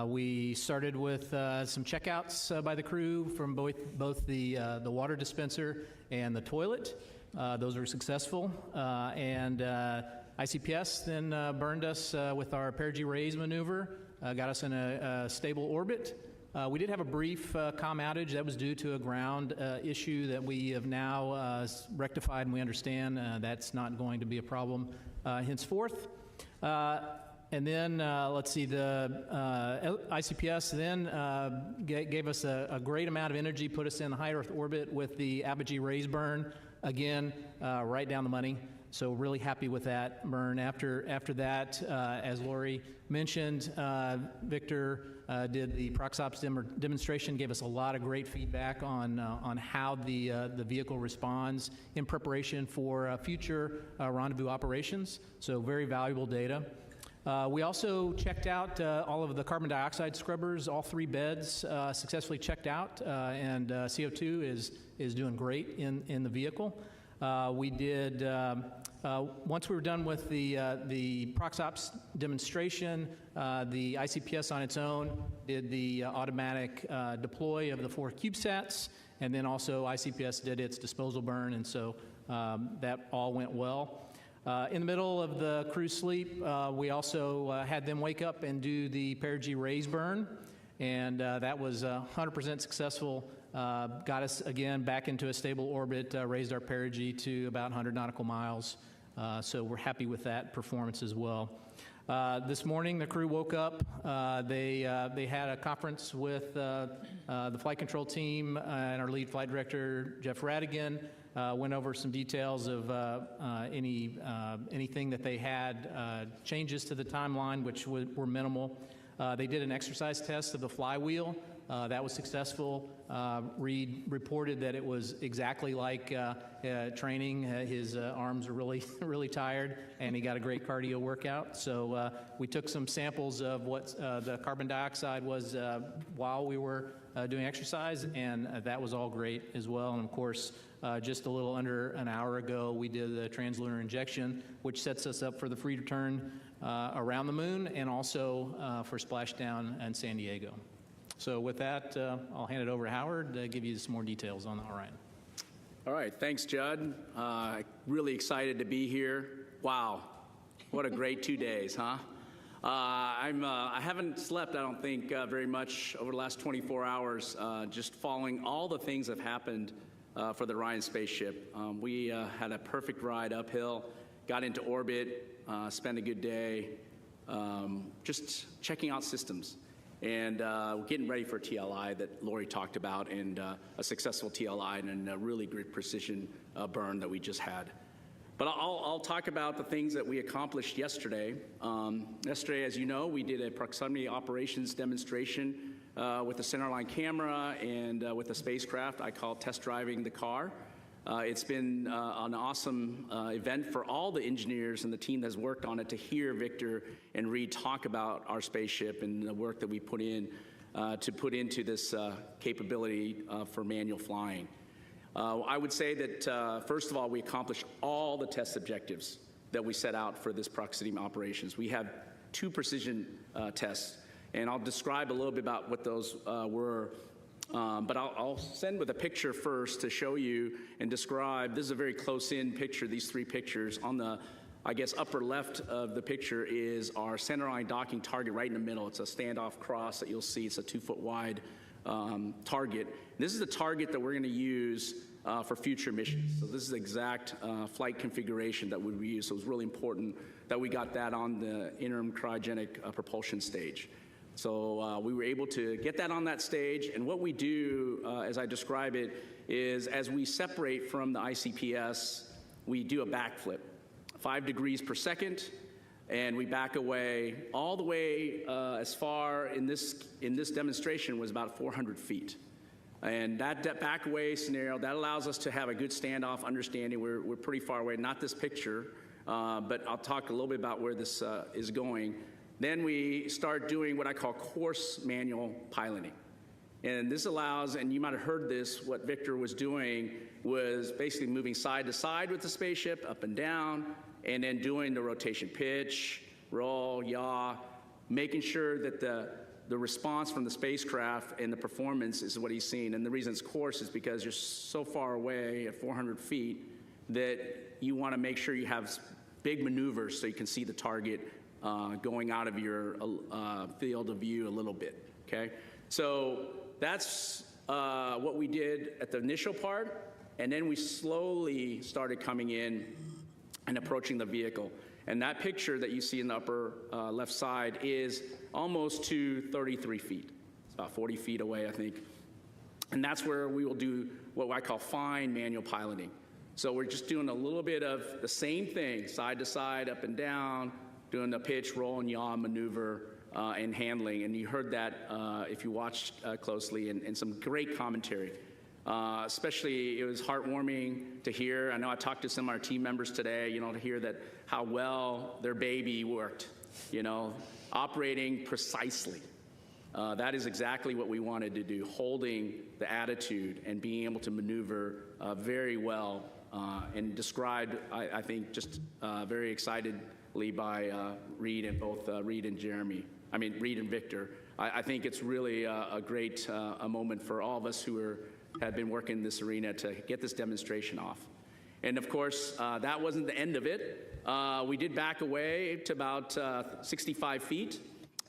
We started with some checkouts by the crew from both the water dispenser and the toilet. Those were successful. And ICPS then burned us with our perigee raise maneuver, got us in a stable orbit. We did have a brief comm outage that was due to a ground issue that we have now rectified, and we understand that's not going to be a problem henceforth. And then, let's see, the ICPS then gave us a great amount of energy, put us in high Earth orbit with the apogee raise burn, again, right down the money. So really happy with that burn. After that, as Lori mentioned, Victor did the ProxOps demonstration, gave us a lot of great feedback on how the vehicle responds in preparation for future rendezvous operations. So very valuable data. We also checked out all of the carbon dioxide scrubbers, all 3 beds successfully checked out, and CO2 is doing great in the vehicle. We did, once we were done with the ProxOps demonstration, the ICPS on its own did the automatic deploy of the 4 CubeSats, and then also ICPS did its disposal burn, and so that all went well. In the middle of the crew sleep, we also had them wake up and do the perigee raise burn, and that was 100% successful. Got us again back into a stable orbit, raised our perigee to about 100 nautical miles. So we're happy with that performance as well. This morning, the crew woke up. They had a conference with the flight control team and our lead flight director, Jeff Radigan. Went over some details of anything that they had, changes to the timeline, which were minimal. They did an exercise test of the flywheel. That was successful. Reed reported that it was exactly like training. His arms were really tired, and he got a great cardio workout. So we took some samples of what the carbon dioxide was while we were doing exercise, and that was all great as well. And of course, just a little under an hour ago, we did the translunar injection, which sets us up for the free return around the moon and also for splashdown in San Diego. So with that, I'll hand it over to Howard to give you some more details on the Orion. All right, thanks, Judd. Really excited to be here. Wow, what a great 2 days, huh? I haven't slept, I don't think, very much over the last 24 hours, just following all the things that have happened for the Orion spaceship. We had a perfect ride uphill, got into orbit, spent a good day, just checking out systems. And we're getting ready for TLI that Lori talked about, and a successful TLI and a really great precision burn that we just had. But I'll talk about the things that we accomplished yesterday. Yesterday, as you know, we did a proximity operations demonstration with a centerline camera and with a spacecraft. I call it test driving the car. It's been an awesome event for all the engineers and the team that's worked on it to hear Victor and Reed talk about our spaceship and the work that we put in to put into this capability for manual flying. I would say that, first of all, we accomplished all the test objectives that we set out for this proximity operations. We have 2 precision tests, and I'll describe a little bit about what those were. But I'll send with a picture first to show you and describe. This is a very close-in picture, these three pictures. On the, I guess, upper left of the picture is our centerline docking target right in the middle. It's a standoff cross that you'll see. It's a 2-foot wide target. This is the target that we're going to use for future missions. So this is the exact flight configuration that we would use. So it was really important that we got that on the interim cryogenic propulsion stage. So we were able to get that on that stage, and what we do, as I describe it, is as we separate from the ICPS, we do a backflip, 5 degrees per second, and we back away all the way as far in this demonstration was about 400 feet. And that back away scenario, that allows us to have a good standoff understanding. We're pretty far away, not this picture, but I'll talk a little bit about where this is going. Then we start doing what I call course manual piloting. And this allows, and you might have heard this, what Victor was doing was basically moving side to side with the spaceship, up and down, and then doing the rotation pitch, roll, yaw, making sure that the response from the spacecraft and the performance is what he's seeing. And the reason it's course is because you're so far away at 400 feet that you want to make sure you have big maneuvers so you can see the target going out of your field of view a little bit, okay? So that's what we did at the initial part, and then we slowly started coming in and approaching the vehicle. And that picture that you see in the upper left side is almost to 33 feet. It's about 40 feet away, I think. And that's where we will do what I call fine manual piloting. So we're just doing a little bit of the same thing, side to side, up and down, doing the pitch, roll, and yaw maneuver and handling. And you heard that if you watched closely, and some great commentary. Especially, it was heartwarming to hear. I know I talked to some of our team members today, you know, to hear that how well their baby worked, you know, operating precisely. That is exactly what we wanted to do, holding the attitude and being able to maneuver very well and described, I think, just very excitedly by Reed and both Reed and Reed and Victor. I think it's really a great a moment for all of us who had been working in this arena to get this demonstration off. And of course, that wasn't the end of it. We did back away to about 65 feet,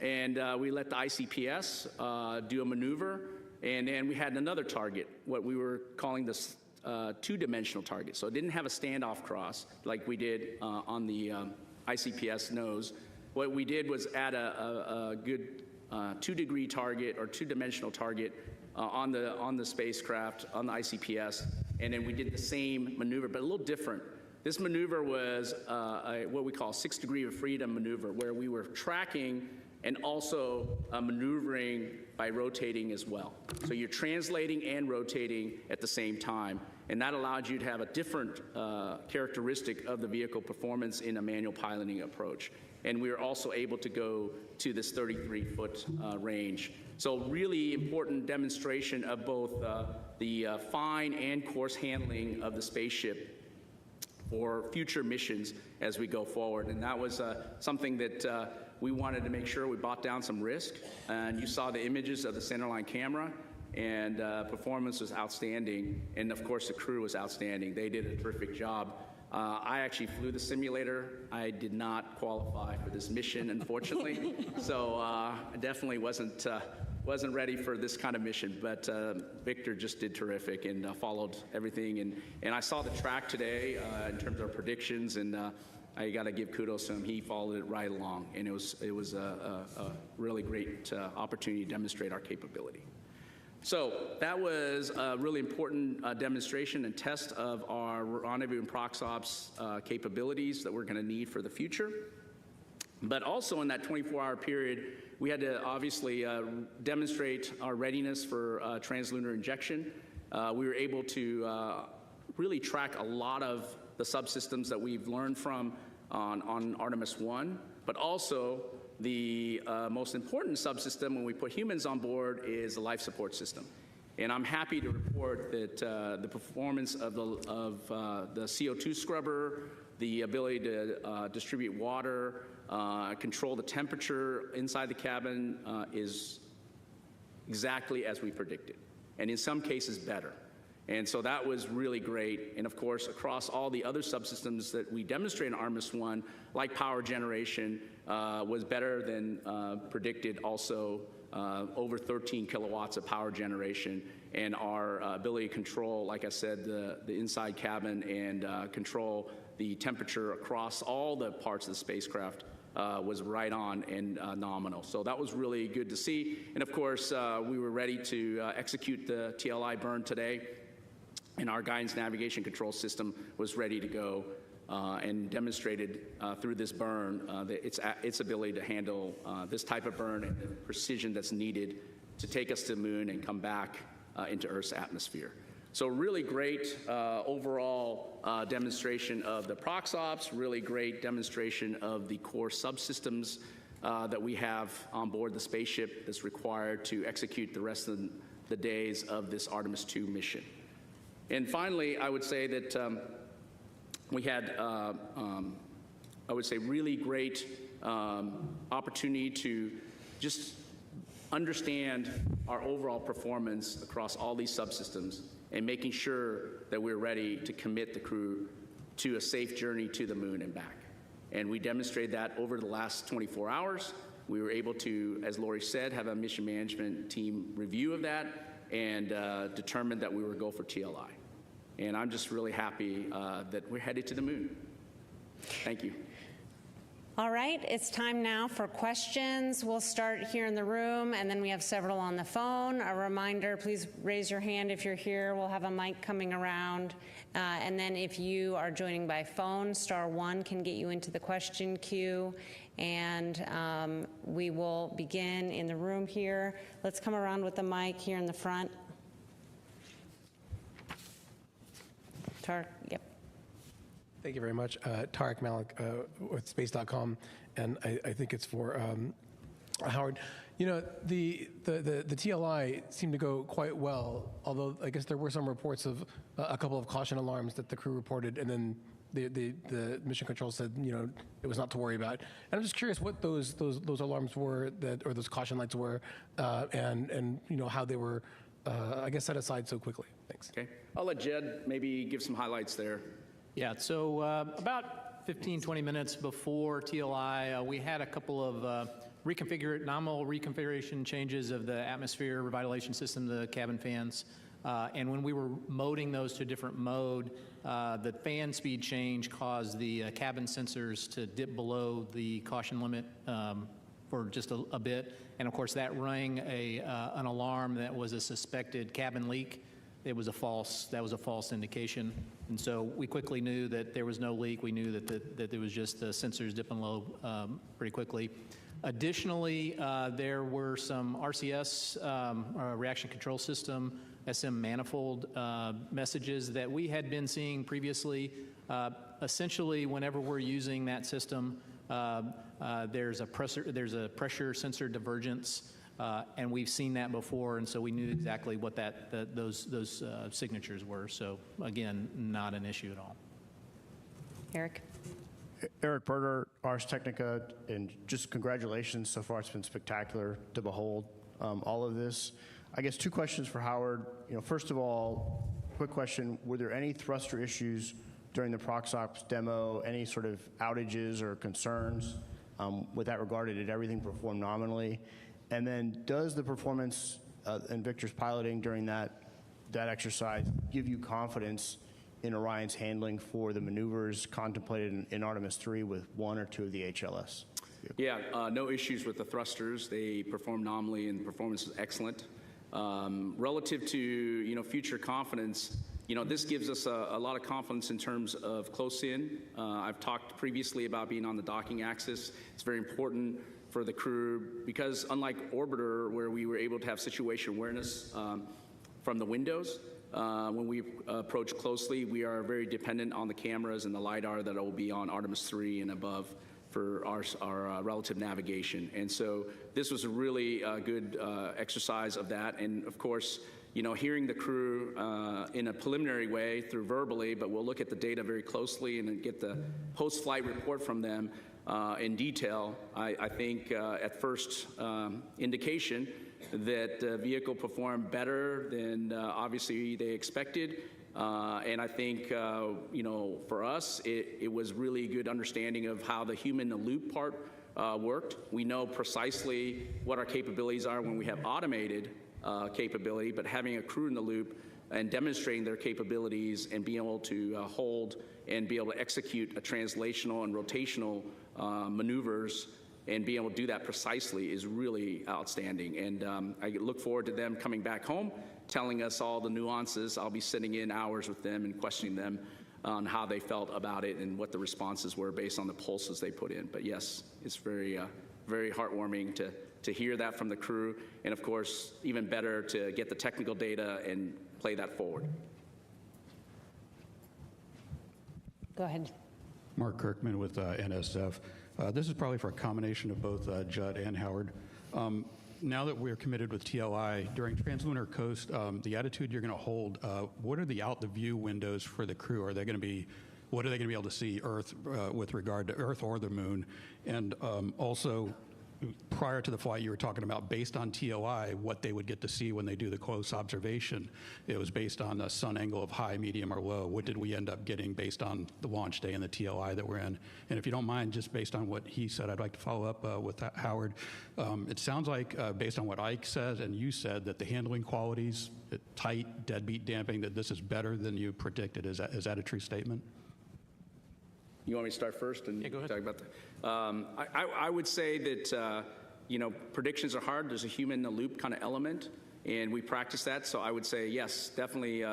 and we let the ICPS do a maneuver, and then we had another target, what we were calling this two-dimensional target. So it didn't have a standoff cross like we did on the ICPS nose. What we did was add a good 2-degree target or two-dimensional target on the spacecraft, on the ICPS, and then we did the same maneuver, but a little different. This maneuver was what we call 6-degree of freedom maneuver, where we were tracking and also maneuvering by rotating as well. So you're translating and rotating at the same time, and that allowed you to have a different characteristic of the vehicle performance in a manual piloting approach. And we were also able to go to this 33-foot range. So really important demonstration of both the fine and coarse handling of the spaceship for future missions as we go forward. And that was something that we wanted to make sure we brought down some risk. And you saw the images of the centerline camera, and performance was outstanding. And of course, the crew was outstanding. They did a terrific job. I actually flew the simulator. I did not qualify for this mission, unfortunately. So I definitely wasn't ready for this kind of mission, but Victor just did terrific and followed everything. And I saw the track today in terms of predictions, and I got to give kudos to him. He followed it right along, and it was a really great opportunity to demonstrate our capability. So that was a really important demonstration and test of our rendezvous and prox ops capabilities that we're going to need for the future. But also in that 24-hour period, we had to obviously demonstrate our readiness for translunar injection. We were able to really track a lot of the subsystems that we've learned from on Artemis 1, but also the most important subsystem when we put humans on board is the life support system. And I'm happy to report that the performance of the CO2 scrubber the ability to distribute water, control the temperature inside the cabin is exactly as we predicted, and in some cases better. And so that was really great. And of course, across all the other subsystems that we demonstrated in Artemis 1, like power generation, was better than predicted also. Over 13 kilowatts of power generation, and our ability to control, like I said, the inside cabin and control the temperature across all the parts of the spacecraft was right on and nominal. So that was really good to see. And of course, we were ready to execute the TLI burn today, and our guidance navigation control system was ready to go. And demonstrated through this burn its ability to handle this type of burn and the precision that's needed to take us to the moon and come back into Earth's atmosphere. So really great overall demonstration of the ProxOps, really great demonstration of the core subsystems that we have on board the spaceship that's required to execute the rest of the days of this Artemis 2 mission. And finally, I would say that we had, I would say, really great opportunity to just understand our overall performance across all these subsystems and making sure that we're ready to commit the crew to a safe journey to the moon and back. And we demonstrated that over the last 24 hours. We were able to, as Lori said, have a mission management team review of that and determined that we were go for TLI. And I'm just really happy that we're headed to the moon. Thank you. All right, it's time now for questions. We'll start here in the room, and then we have several on the phone. A reminder, please raise your hand if you're here. We'll have a mic coming around. And then if you are joining by phone, *1 can get you into the question queue. And we will begin in the room here. Let's come around with the mic here in the front. Tarek, yep. Thank you very much. Tarek Malik with Space.com, and I think it's for Howard. You know, the TLI seemed to go quite well, although I guess there were some reports of a couple of caution alarms that the crew reported, and then the mission control said, you know, it was not to worry about. And I'm just curious what those alarms were, or those caution lights were, and you know, how they were, I guess, set aside so quickly. Thanks. Okay. I'll let Jed maybe give some highlights there. Yeah, so about 15, 20 minutes before TLI, we had a couple of nominal reconfiguration changes of the atmosphere revitalization system, the cabin fans. And when we were moding those to a different mode, the fan speed change caused the cabin sensors to dip below the caution limit for just a bit. And of course, that rang an alarm that was a suspected cabin leak. That was a false indication. And so we quickly knew that there was no leak. We knew that there was just the sensors dipping low pretty quickly. Additionally, there were some RCS, reaction control system, SM manifold messages that we had been seeing previously. Essentially, whenever we're using that system, there's a pressure sensor divergence. And we've seen that before, and so we knew exactly what those signatures were. So again, not an issue at all. Eric. Eric Berger, Ars Technica, and just congratulations. So far, it's been spectacular to behold all of this. I guess two questions for Howard. You know, first of all, quick question: were there any thruster issues during the ProxOps demo? Any sort of outages or concerns with that regard? Did everything perform nominally? And then does the performance and Victor's piloting during that exercise give you confidence in Orion's handling for the maneuvers contemplated in Artemis 3 with one or two of the HLS? Yeah, no issues with the thrusters. They perform nominally and the performance is excellent. Relative to future confidence, this gives us a lot of confidence in terms of close in. I've talked previously about being on the docking axis. It's very important for the crew because unlike Orbiter, where we were able to have situation awareness from the windows, when we approach closely, we are very dependent on the cameras and the LiDAR that will be on Artemis 3 and above for our relative navigation. And so this was a really good exercise of that. And of course, hearing the crew in a preliminary way through verbally, but we'll look at the data very closely and then get the post-flight report from them in detail. I think at first indication that the vehicle performed better than obviously they expected. And I think, for us, it was really good understanding of how the human-in-the-loop part worked. We know precisely what our capabilities are when we have automated capability, but having a crew in the loop and demonstrating their capabilities and being able to hold and be able to execute a translational and rotational maneuvers and being able to do that precisely is really outstanding. And I look forward to them coming back home, telling us all the nuances. I'll be sitting in hours with them and questioning them on how they felt about it and what the responses were based on the pulses they put in. But yes, it's very, very heartwarming to hear that from the crew, and of course, even better to get the technical data and play that forward. Go ahead. Mark Kirkman with NSF. This is probably for a combination of both Judd and Howard. Now that we're committed with TLI, during Translunar Coast, the attitude you're going to hold, what are the out-the-view windows for the crew? Are they going to be, what are they going to be able to see Earth with regard to Earth or the Moon? And also, prior to the flight, you were talking about, based on TLI, what they would get to see when they do the close observation. It was based on the sun angle of high, medium, or low. What did we end up getting based on the launch day and the TLI that we're in? And if you don't mind, just based on what he said, I'd like to follow up with Howard. It sounds like, based on what Ike said and you said, that the handling qualities, tight, deadbeat damping, that this is better than you predicted. Is that a true statement? You want me to start first and go ahead. Talk about that? I would say that, predictions are hard. There's a human-in-the-loop kind of element, and we practice that. So I would say, yes, definitely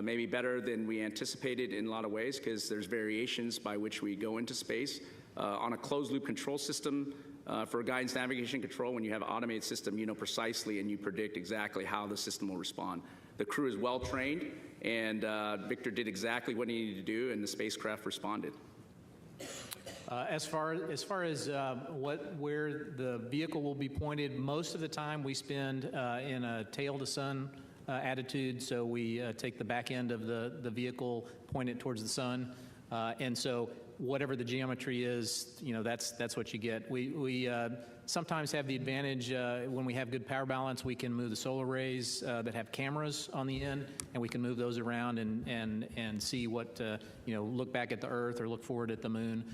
maybe better than we anticipated in a lot of ways, because there's variations by which we go into space. On a closed-loop control system, for guidance navigation control, when you have an automated system, you know precisely and you predict exactly how the system will respond. The crew is well-trained, and Victor did exactly what he needed to do, and the spacecraft responded. As far as where the vehicle will be pointed, most of the time we spend in a tail to sun attitude. So we take the back end of the vehicle, point it towards the sun, and so whatever the geometry is, that's what you get. We sometimes have the advantage when we have good power balance. We can move the solar arrays that have cameras on the end, and we can move those around and see what look back at the Earth or look forward at the Moon.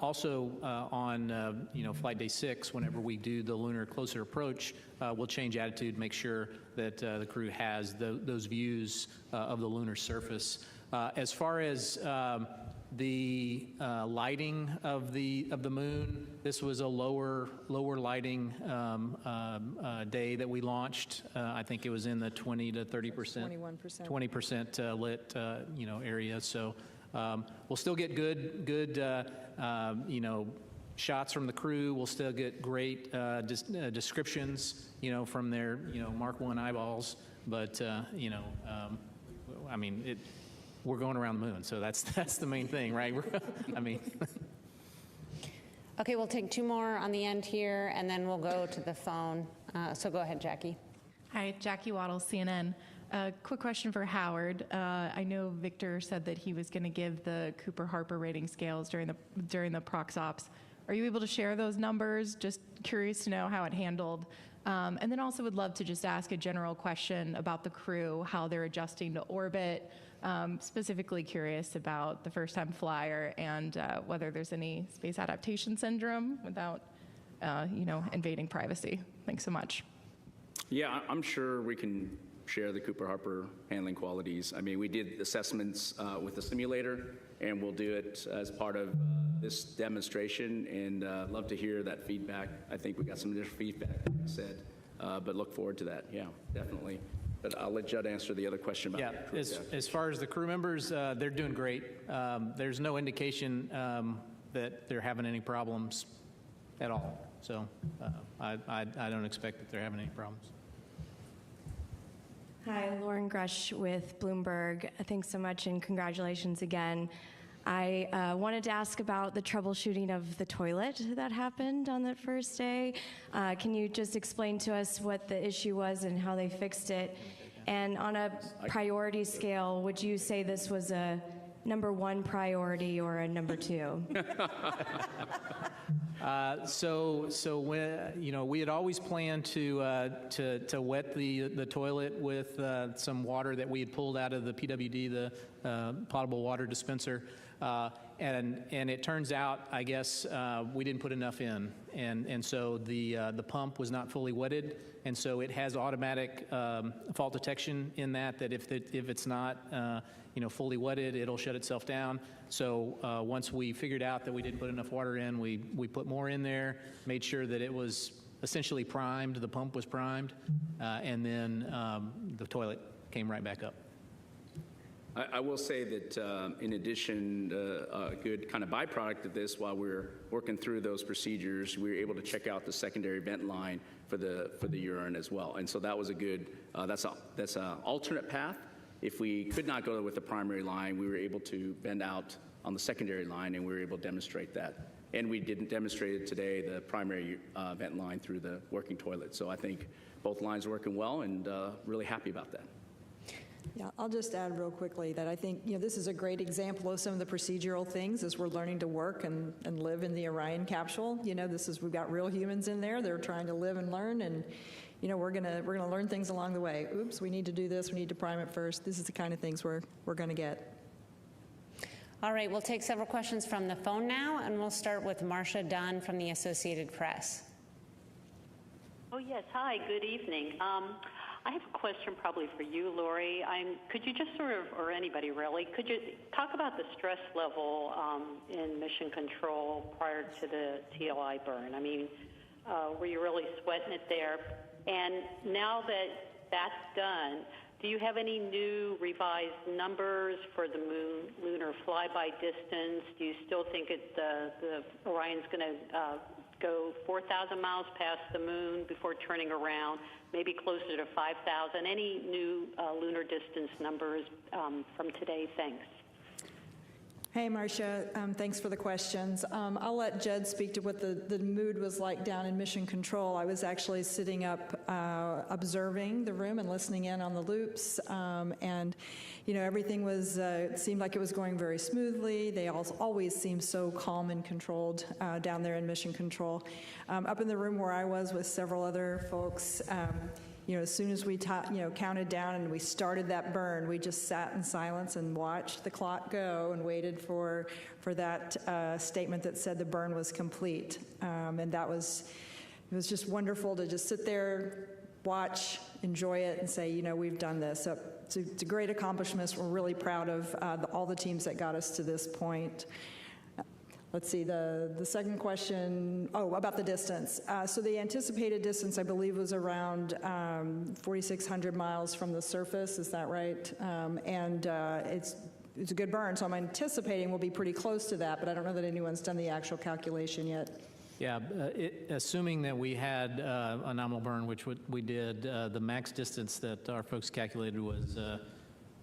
Also on flight day 6, whenever we do the lunar closer approach, we'll change attitude, make sure that the crew has those views of the lunar surface. As far as the lighting of the Moon, this was a lower lighting day that we launched. I think it was in the 20 to 30%, 20% lit area. So we'll still get good shots from the crew. We'll still get great descriptions from their Mark I eyeballs. But we're going around the Moon, so that's the main thing, right? Okay, we'll take 2 more on the end here, and then we'll go to the phone. So go ahead, Jackie. Hi, Jackie Waddle, CNN. Quick question for Howard. I know Victor said that he was going to give the Cooper-Harper rating scales during the prox ops. Are you able to share those numbers? Just curious to know how it handled. And then also would love to just ask a general question about the crew, how they're adjusting to orbit. Specifically curious about the first-time flyer and whether there's any space adaptation syndrome without, invading privacy. Thanks so much. Yeah, I'm sure we can share the Cooper-Harper handling qualities. We did assessments with the simulator, and we'll do it as part of this demonstration, and love to hear that feedback. I think we got some additional feedback, like I said, but look forward to that. Yeah, definitely. But I'll let Judd answer the other question about as far as the crew members, they're doing great. There's no indication that they're having any problems at all. So I don't expect that they're having any problems. Hi, Lauren Grush with Bloomberg. Thanks so much and congratulations again. I wanted to ask about the troubleshooting of the toilet that happened on that first day. Can you just explain to us what the issue was and how they fixed it? And on a priority scale, would you say this was a #1 priority or a #2? So when, we had always planned to wet the toilet with some water that we had pulled out of the PWD, the potable water dispenser, and it turns out, I guess, we didn't put enough in, and so the pump was not fully wetted, and so it has automatic fault detection in that if it's not fully wetted, it'll shut itself down. So once we figured out that we didn't put enough water in, we put more in there, made sure that it was essentially primed, the pump was primed, and then the toilet came right back up. I will say that in addition, a good kind of byproduct of this, while we're working through those procedures, we were able to check out the secondary vent line for the urine as well, and so that was a good. That's an alternate path. If we could not go with the primary line, we were able to bend out on the secondary line, and we were able to demonstrate that. And we didn't demonstrate it today, the primary vent line through the working toilet. So I think both lines are working well, and really happy about that. Yeah, I'll just add real quickly that I think this is a great example of some of the procedural things as we're learning to work and live in the Orion capsule. We've got real humans in there. They're trying to live and learn, and we're gonna learn things along the way. Oops, we need to do this. We need to prime it first. This is the kind of things we're gonna get. All right, we'll take several questions from the phone now, and we'll start with Marcia Dunn from the Associated Press. Oh yes, hi. Good evening. I have a question probably for you, Lori. Could you just or anybody really, could you talk about the stress level in mission control prior to the TLI burn? I mean, were you really sweating it there? And now that that's done, do you have any new revised numbers for the lunar flyby distance? Do you still think the Orion's going to go 4,000 miles past the moon before turning around, maybe closer to 5,000? Any new lunar distance numbers from today? Thanks. Hey, Marcia, thanks for the questions. I'll let Judd speak to what the mood was like down in Mission Control. I was actually sitting up observing the room and listening in on the loops, and everything was seemed like it was going very smoothly. They always seem so calm and controlled down there in Mission Control. Up in the room where I was with several other folks, as soon as we counted down and we started that burn, we just sat in silence and watched the clock go and waited for that statement that said the burn was complete. And it was just wonderful to just sit there, watch, enjoy it, and say, we've done this. So it's a great accomplishment. We're really proud of all the teams that got us to this point. Let's see, the second question, about the distance. So the anticipated distance, I believe, was around 4,600 miles from the surface, is that right? And it's a good burn, so I'm anticipating we'll be pretty close to that, but I don't know that anyone's done the actual calculation yet. Yeah, assuming that we had a nominal burn, which we did, the max distance that our folks calculated was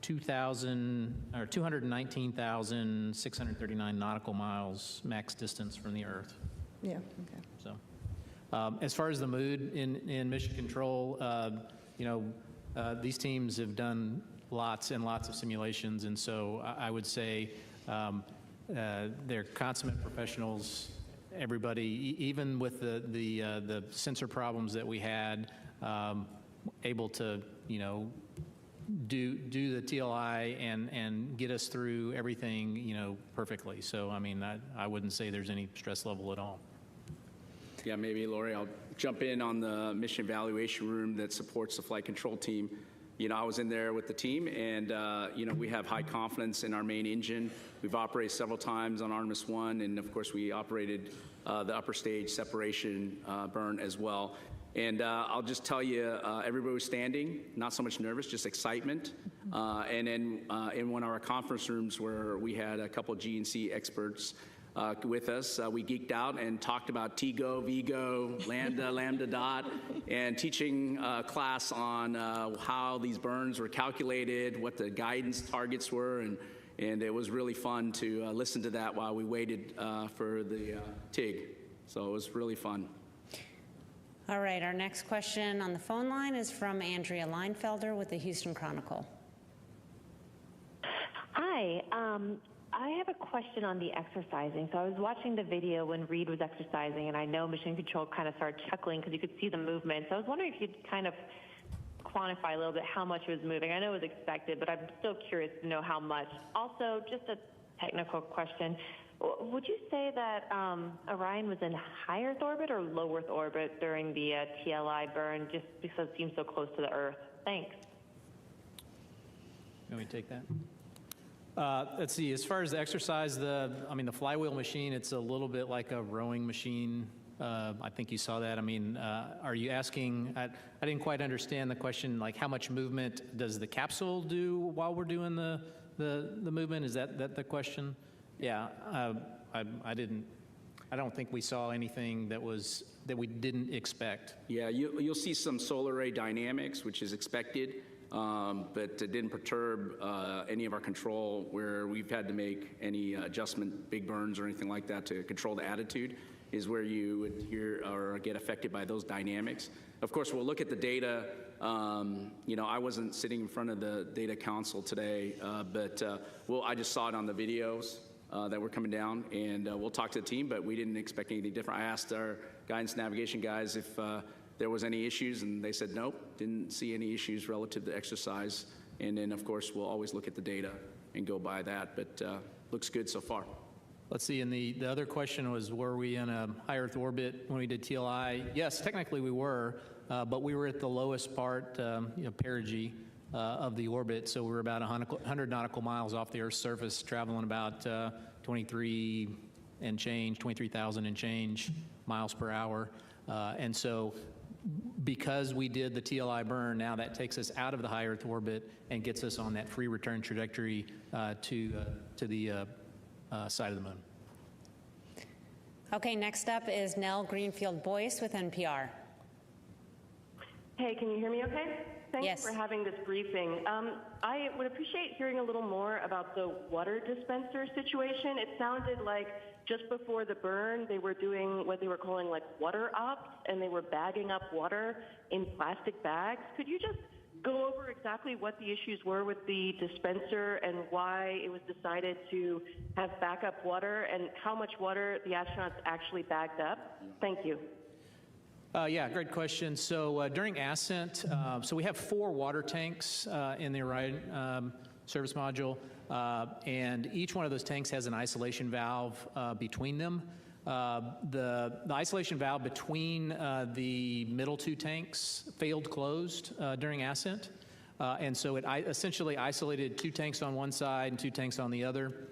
219,639 nautical miles max distance from the Earth. Yeah, okay. So, as far as the mood in Mission Control, these teams have done lots and lots of simulations, and so I would say they're consummate professionals. Everybody, even with the sensor problems that we had, able to do the TLI and get us through everything, perfectly. So, I mean, I wouldn't say there's any stress level at all. Yeah, maybe, Lori, I'll jump in on the mission evaluation room that supports the flight control team. I was in there with the team, and, we have high confidence in our main engine. We've operated several times on Artemis 1, and, of course, we operated the upper stage separation burn as well. And I'll just tell you, everybody was standing, not so much nervous, just excitement. And then in one of our conference rooms where we had a couple of G&C experts with us, we geeked out and talked about TGO, VGO, Lambda, Lambda dot, and teaching class on how these burns were calculated, what the guidance targets were, and it was really fun to listen to that while we waited for the TIG. So it was really fun. All right, our next question on the phone line is from Andrea Leinfelder with the Houston Chronicle. Hi, I have a question on the exercising. So I was watching the video when Reed was exercising, and I know Mission Control kind of started chuckling because you could see the movement. So I was wondering if you'd kind of quantify a little bit how much it was moving. I know it was expected, but I'm still curious to know how much. Also, just a technical question. Would you say that Orion was in high Earth orbit or low Earth orbit during the TLI burn, just because it seems so close to the Earth? Thanks. Can we take that? Let's see, as far as the exercise, the flywheel machine, it's a little bit like a rowing machine. I think you saw that. I mean, are you asking, I didn't quite understand the question, like how much movement does the capsule do while we're doing the movement? Is that the question? Yeah, I don't think we saw anything that we didn't expect. Yeah, you'll see some solar ray dynamics, which is expected. But it didn't perturb any of our control where we've had to make any adjustment, big burns or anything like that to control the attitude is where you would hear or get affected by those dynamics. Of course, we'll look at the data. I wasn't sitting in front of the data console today, but I just saw it on the videos that were coming down, and we'll talk to the team, but we didn't expect anything different. I asked our guidance navigation guys if there was any issues, and they said nope, didn't see any issues relative to exercise. And then, of course, we'll always look at the data and go by that, but looks good so far. Let's see, and the other question was, were we in a high Earth orbit when we did TLI? Yes, technically we were, but we were at the lowest part, perigee of the orbit, so we were about 100 nautical miles off the Earth's surface, traveling about 23,000 and change miles per hour. And so because we did the TLI burn, now that takes us out of the high Earth orbit and gets us on that free return trajectory to the side of the moon. Okay, next up is Nell Greenfield-Boyce with NPR. Hey, can you hear me okay? Thanks for having this briefing. I would appreciate hearing a little more about the water dispenser situation. It sounded like just before the burn, they were doing what they were calling like water ops, and they were bagging up water in plastic bags. Could you just go over exactly what the issues were with the dispenser and why it was decided to have backup water and how much water the astronauts actually bagged up? Thank you. Yeah, great question. So during ascent, so we have 4 water tanks in the Orion service module, and each one of those tanks has an isolation valve between them. The isolation valve between the middle 2 tanks failed closed during ascent, and so it essentially isolated 2 tanks on one side and 2 tanks on the other.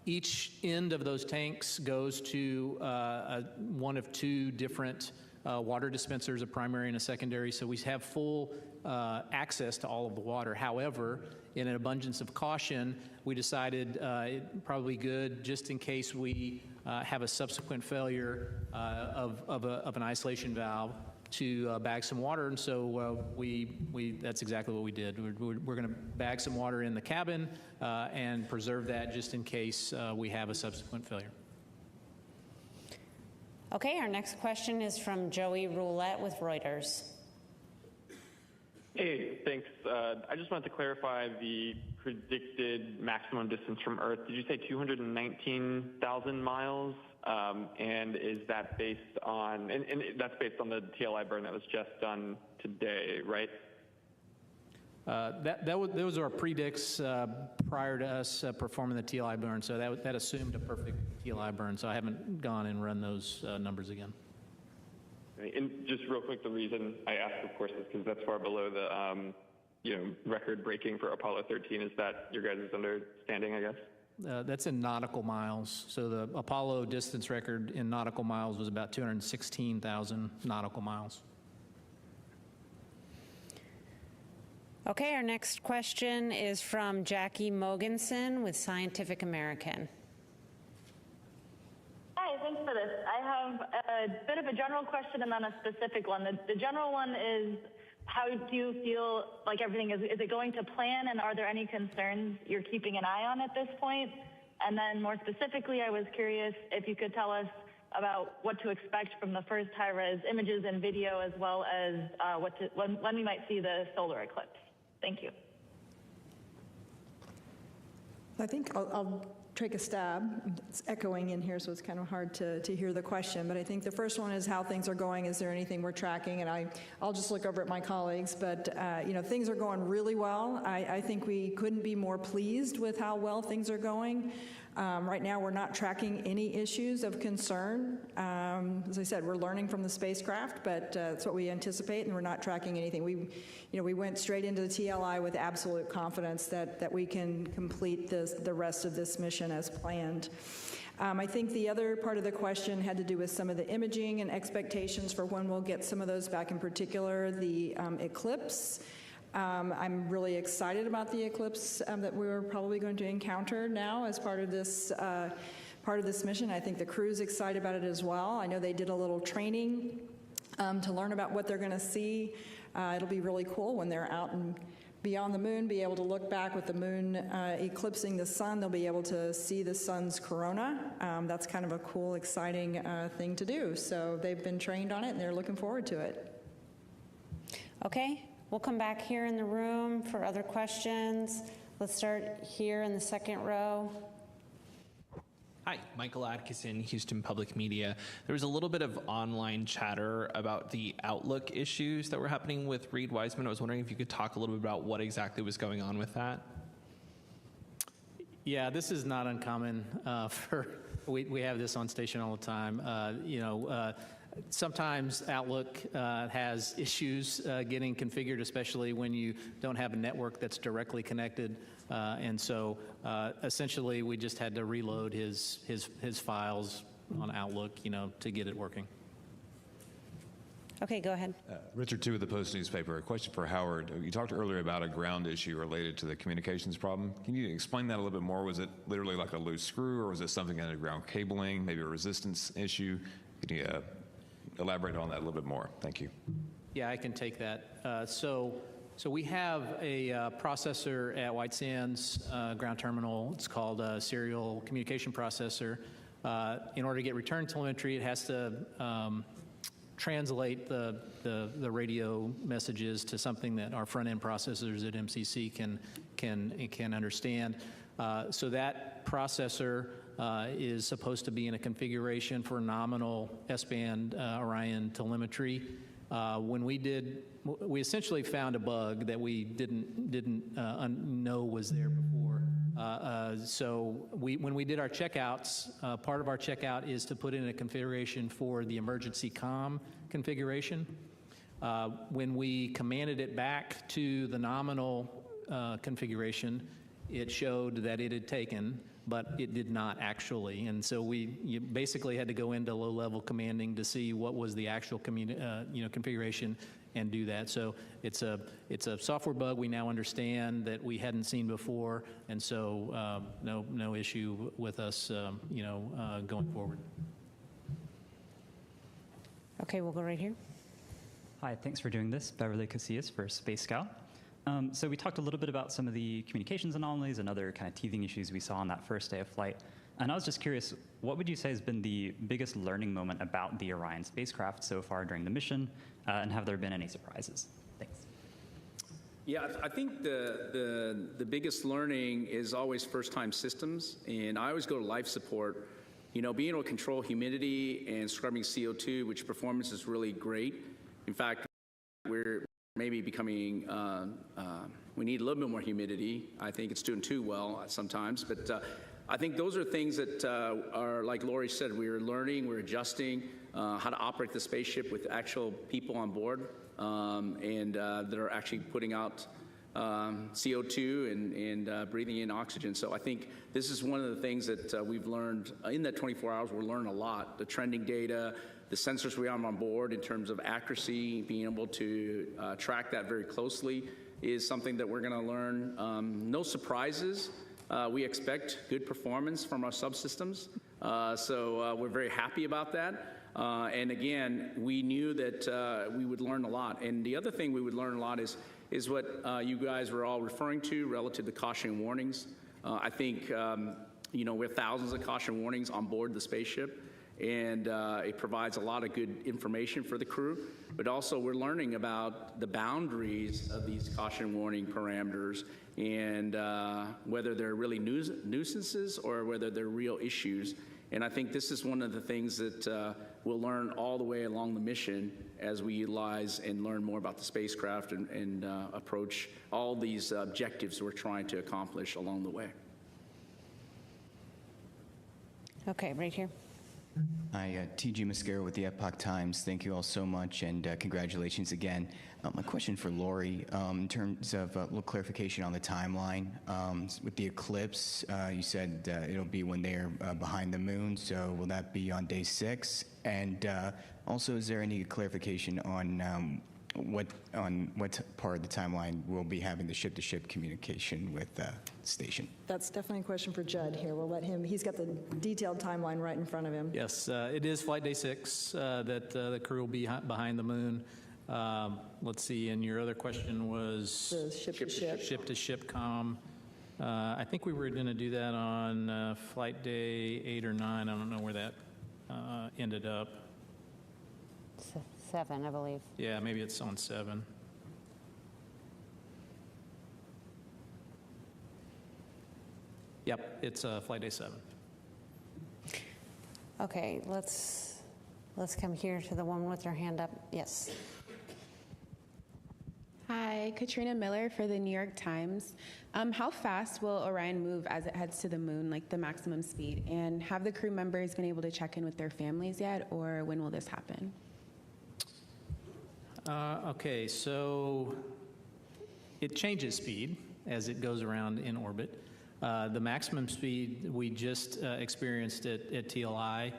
Each end of those tanks goes to one of 2 different water dispensers, a primary and a secondary, so we have full access to all of the water. However, in an abundance of caution, we decided it probably good, just in case we have a subsequent failure of an isolation valve, to bag some water, and so that's exactly what we did. We're going to bag some water in the cabin and preserve that just in case we have a subsequent failure. Okay, our next question is from Joey Roulette with Reuters. Hey, thanks. I just wanted to clarify the predicted maximum distance from Earth. Did you say 219,000 miles? And is that based on, and that's based on the TLI burn that was just done today, right? Those are predicts prior to us performing the TLI burn, so that assumed a perfect TLI burn, so I haven't gone and run those numbers again. And just real quick, the reason I asked, of course, is because that's far below the record breaking for Apollo 13. Is that your guys' understanding, I guess? That's in nautical miles. So the Apollo distance record in nautical miles was about 216,000 nautical miles. Okay, our next question is from Jackie Mogensen with Scientific American. Hi, thanks for this. I have a bit of a general question and then a specific one. The general one is, how do you feel like everything is it going to plan, and are there any concerns you're keeping an eye on at this point? And then more specifically, I was curious if you could tell us about what to expect from the first high-res images and video, as well as when we might see the solar eclipse? Thank you. I think I'll take a stab. It's echoing in here, so it's kind of hard to hear the question. But I think the first one is how things are going. Is there anything we're tracking? And I'll just look over at my colleagues. But, things are going really well. I think we couldn't be more pleased with how well things are going. Right now, we're not tracking any issues of concern. As I said, we're learning from the spacecraft, but that's what we anticipate, and we're not tracking anything. We went straight into the TLI with absolute confidence that we can complete the rest of this mission as planned. I think the other part of the question had to do with some of the imaging and expectations for when we'll get some of those back, in particular the eclipse. I'm really excited about the eclipse that we're probably going to encounter now as part of this mission. I think the crew's excited about it as well. I know they did a little training to learn about what they're going to see. It'll be really cool when they're out and beyond the moon, be able to look back with the moon eclipsing the sun. They'll be able to see the sun's corona. That's kind of a cool, exciting thing to do. So they've been trained on it, and they're looking forward to it. Okay. We'll come back here in the room for other questions. Let's start here in the second row. Hi, Michael Atkinson, Houston Public Media. There was a little bit of online chatter about the Outlook issues that were happening with Reed Wiseman. I was wondering if you could talk a little bit about what exactly was going on with that. Yeah, this is not uncommon. We have this on station all the time. Sometimes Outlook has issues getting configured, especially when you don't have a network that's directly connected. And so essentially we just had to reload his files on Outlook, to get it working. Okay, go ahead. Richard Tu with the Post newspaper. A question for Howard. You talked earlier about a ground issue related to the communications problem. Can you explain that a little bit more? Was it literally like a loose screw, or was it something underground cabling, maybe a resistance issue? Can you elaborate on that a little bit more? Thank you. Yeah, I can take that. So we have a processor at White Sands ground terminal. It's called a serial communication processor. In order to get return telemetry, it has to translate the radio messages to something that our front-end processors at MCC can understand. So that processor is supposed to be in a configuration for nominal S-band Orion telemetry. When we essentially found a bug that we didn't know was there before. So when we did our checkouts, part of our checkout is to put in a configuration for the emergency comm configuration. When we commanded it back to the nominal configuration, it showed that it had taken, but it did not actually. And so you basically had to go into low-level commanding to see what was the actual configuration and do that. So it's a software bug we now understand that we hadn't seen before, and so no issue with us going forward. Okay, we'll go right here. Hi, thanks for doing this. Beverly Casillas for Space Scout. So we talked a little bit about some of the communications anomalies and other kind of teething issues we saw on that first day of flight. And I was just curious, what would you say has been the biggest learning moment about the Orion spacecraft so far during the mission, and have there been any surprises? Thanks. Yeah, I think the biggest learning is always first-time systems, and I always go to life support. Being able to control humidity and scrubbing CO2, which performance is really great. In fact, we're maybe becoming, we need a little bit more humidity. I think it's doing too well sometimes, but I think those are things that are, like Lori said, we're learning, we're adjusting how to operate the spaceship with actual people on board and that are actually putting out CO2 and breathing in oxygen. So I think this is one of the things that we've learned in that 24 hours. We're learning a lot. The trending data, the sensors we have on board in terms of accuracy, being able to track that very closely is something that we're going to learn. No surprises. We expect good performance from our subsystems. So we're very happy about that. And again, we knew that we would learn a lot. And the other thing we would learn a lot is what you guys were all referring to relative to caution warnings. I think, we have thousands of caution warnings on board the spaceship. And it provides a lot of good information for the crew, but also we're learning about the boundaries of these caution warning parameters and whether they're really nuisances or whether they're real issues. And I think this is one of the things that we'll learn all the way along the mission as we utilize and learn more about the spacecraft and approach all these objectives we're trying to accomplish along the way. Okay, right here. Hi, T.G. Mascaro with the Epoch Times. Thank you all so much, and congratulations again. My question for Lori, in terms of a little clarification on the timeline. With the eclipse, you said it'll be when they're behind the moon, so will that be on day 6? And also, is there any clarification on what part of the timeline we'll be having the ship-to-ship communication with the station? That's definitely a question for Judd here. We'll let him, he's got the detailed timeline right in front of him. Yes, it is flight day 6 that the crew will be behind the moon. Let's see, and your other question was? The ship-to-ship. Ship-to-ship comm. I think we were going to do that on flight day 8 or 9. I don't know where that ended up. 7, I believe. Yeah, maybe it's on 7. Yep, it's flight day 7. Okay, let's come here to the one with their hand up. Yes. Hi, Katrina Miller for the New York Times. How fast will Orion move as it heads to the moon, like the maximum speed? And have the crew members been able to check in with their families yet, or when will this happen? Okay, so it changes speed as it goes around in orbit. The maximum speed we just experienced at TLI,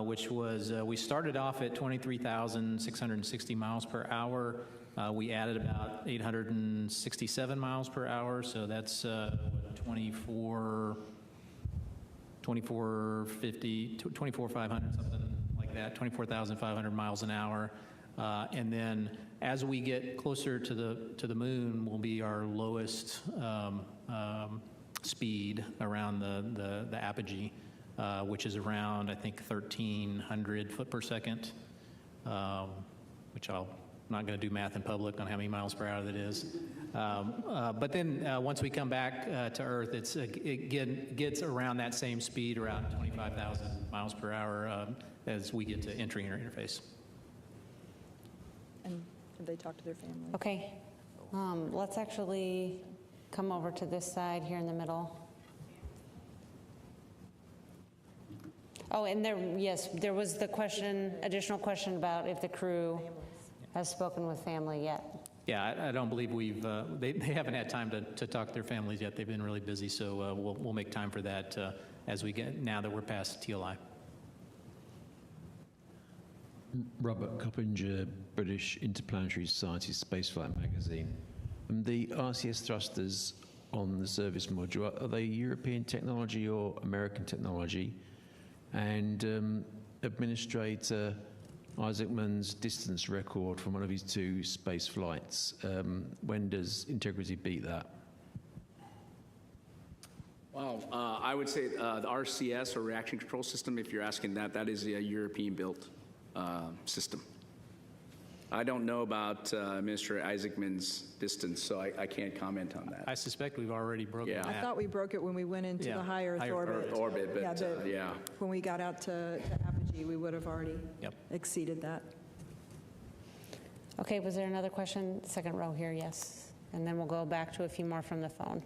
which was, we started off at 23,660 miles per hour. We added about 867 miles per hour, so that's 24,500, something like that, 24,500 miles an hour. And then as we get closer to the moon will be our lowest speed around the apogee, which is around, I think, 1,300 foot per second, which I'm not going to do math in public on how many miles per hour that is. But then once we come back to Earth, it gets around that same speed, around 25,000 miles per hour as we get to entering our interface. And have they talked to their family? Okay. Let's actually come over to this side here in the middle. Oh, and there was the additional question about if the crew has spoken with family yet. Yeah, I don't believe they haven't had time to talk to their families yet. They've been really busy, so we'll make time for that as we get, now that we're past TLI. Robert Coppinger, British Interplanetary Society Spaceflight Magazine. The RCS thrusters on the service module, are they European technology or American technology? And Administrator Isaacman's distance record from one of his 2 space flights, when does Integrity beat that? Wow, I would say the RCS, or Reaction Control System, if you're asking that is a European-built system. I don't know about Administrator Isaacman's distance, so I can't comment on that. I suspect we've already broken that. I thought we broke it when we went into the high Earth orbit. But yeah. When we got out to apogee, we would have already exceeded that. Okay, was there another question? Second row here, yes. And then we'll go back to a few more from the phone.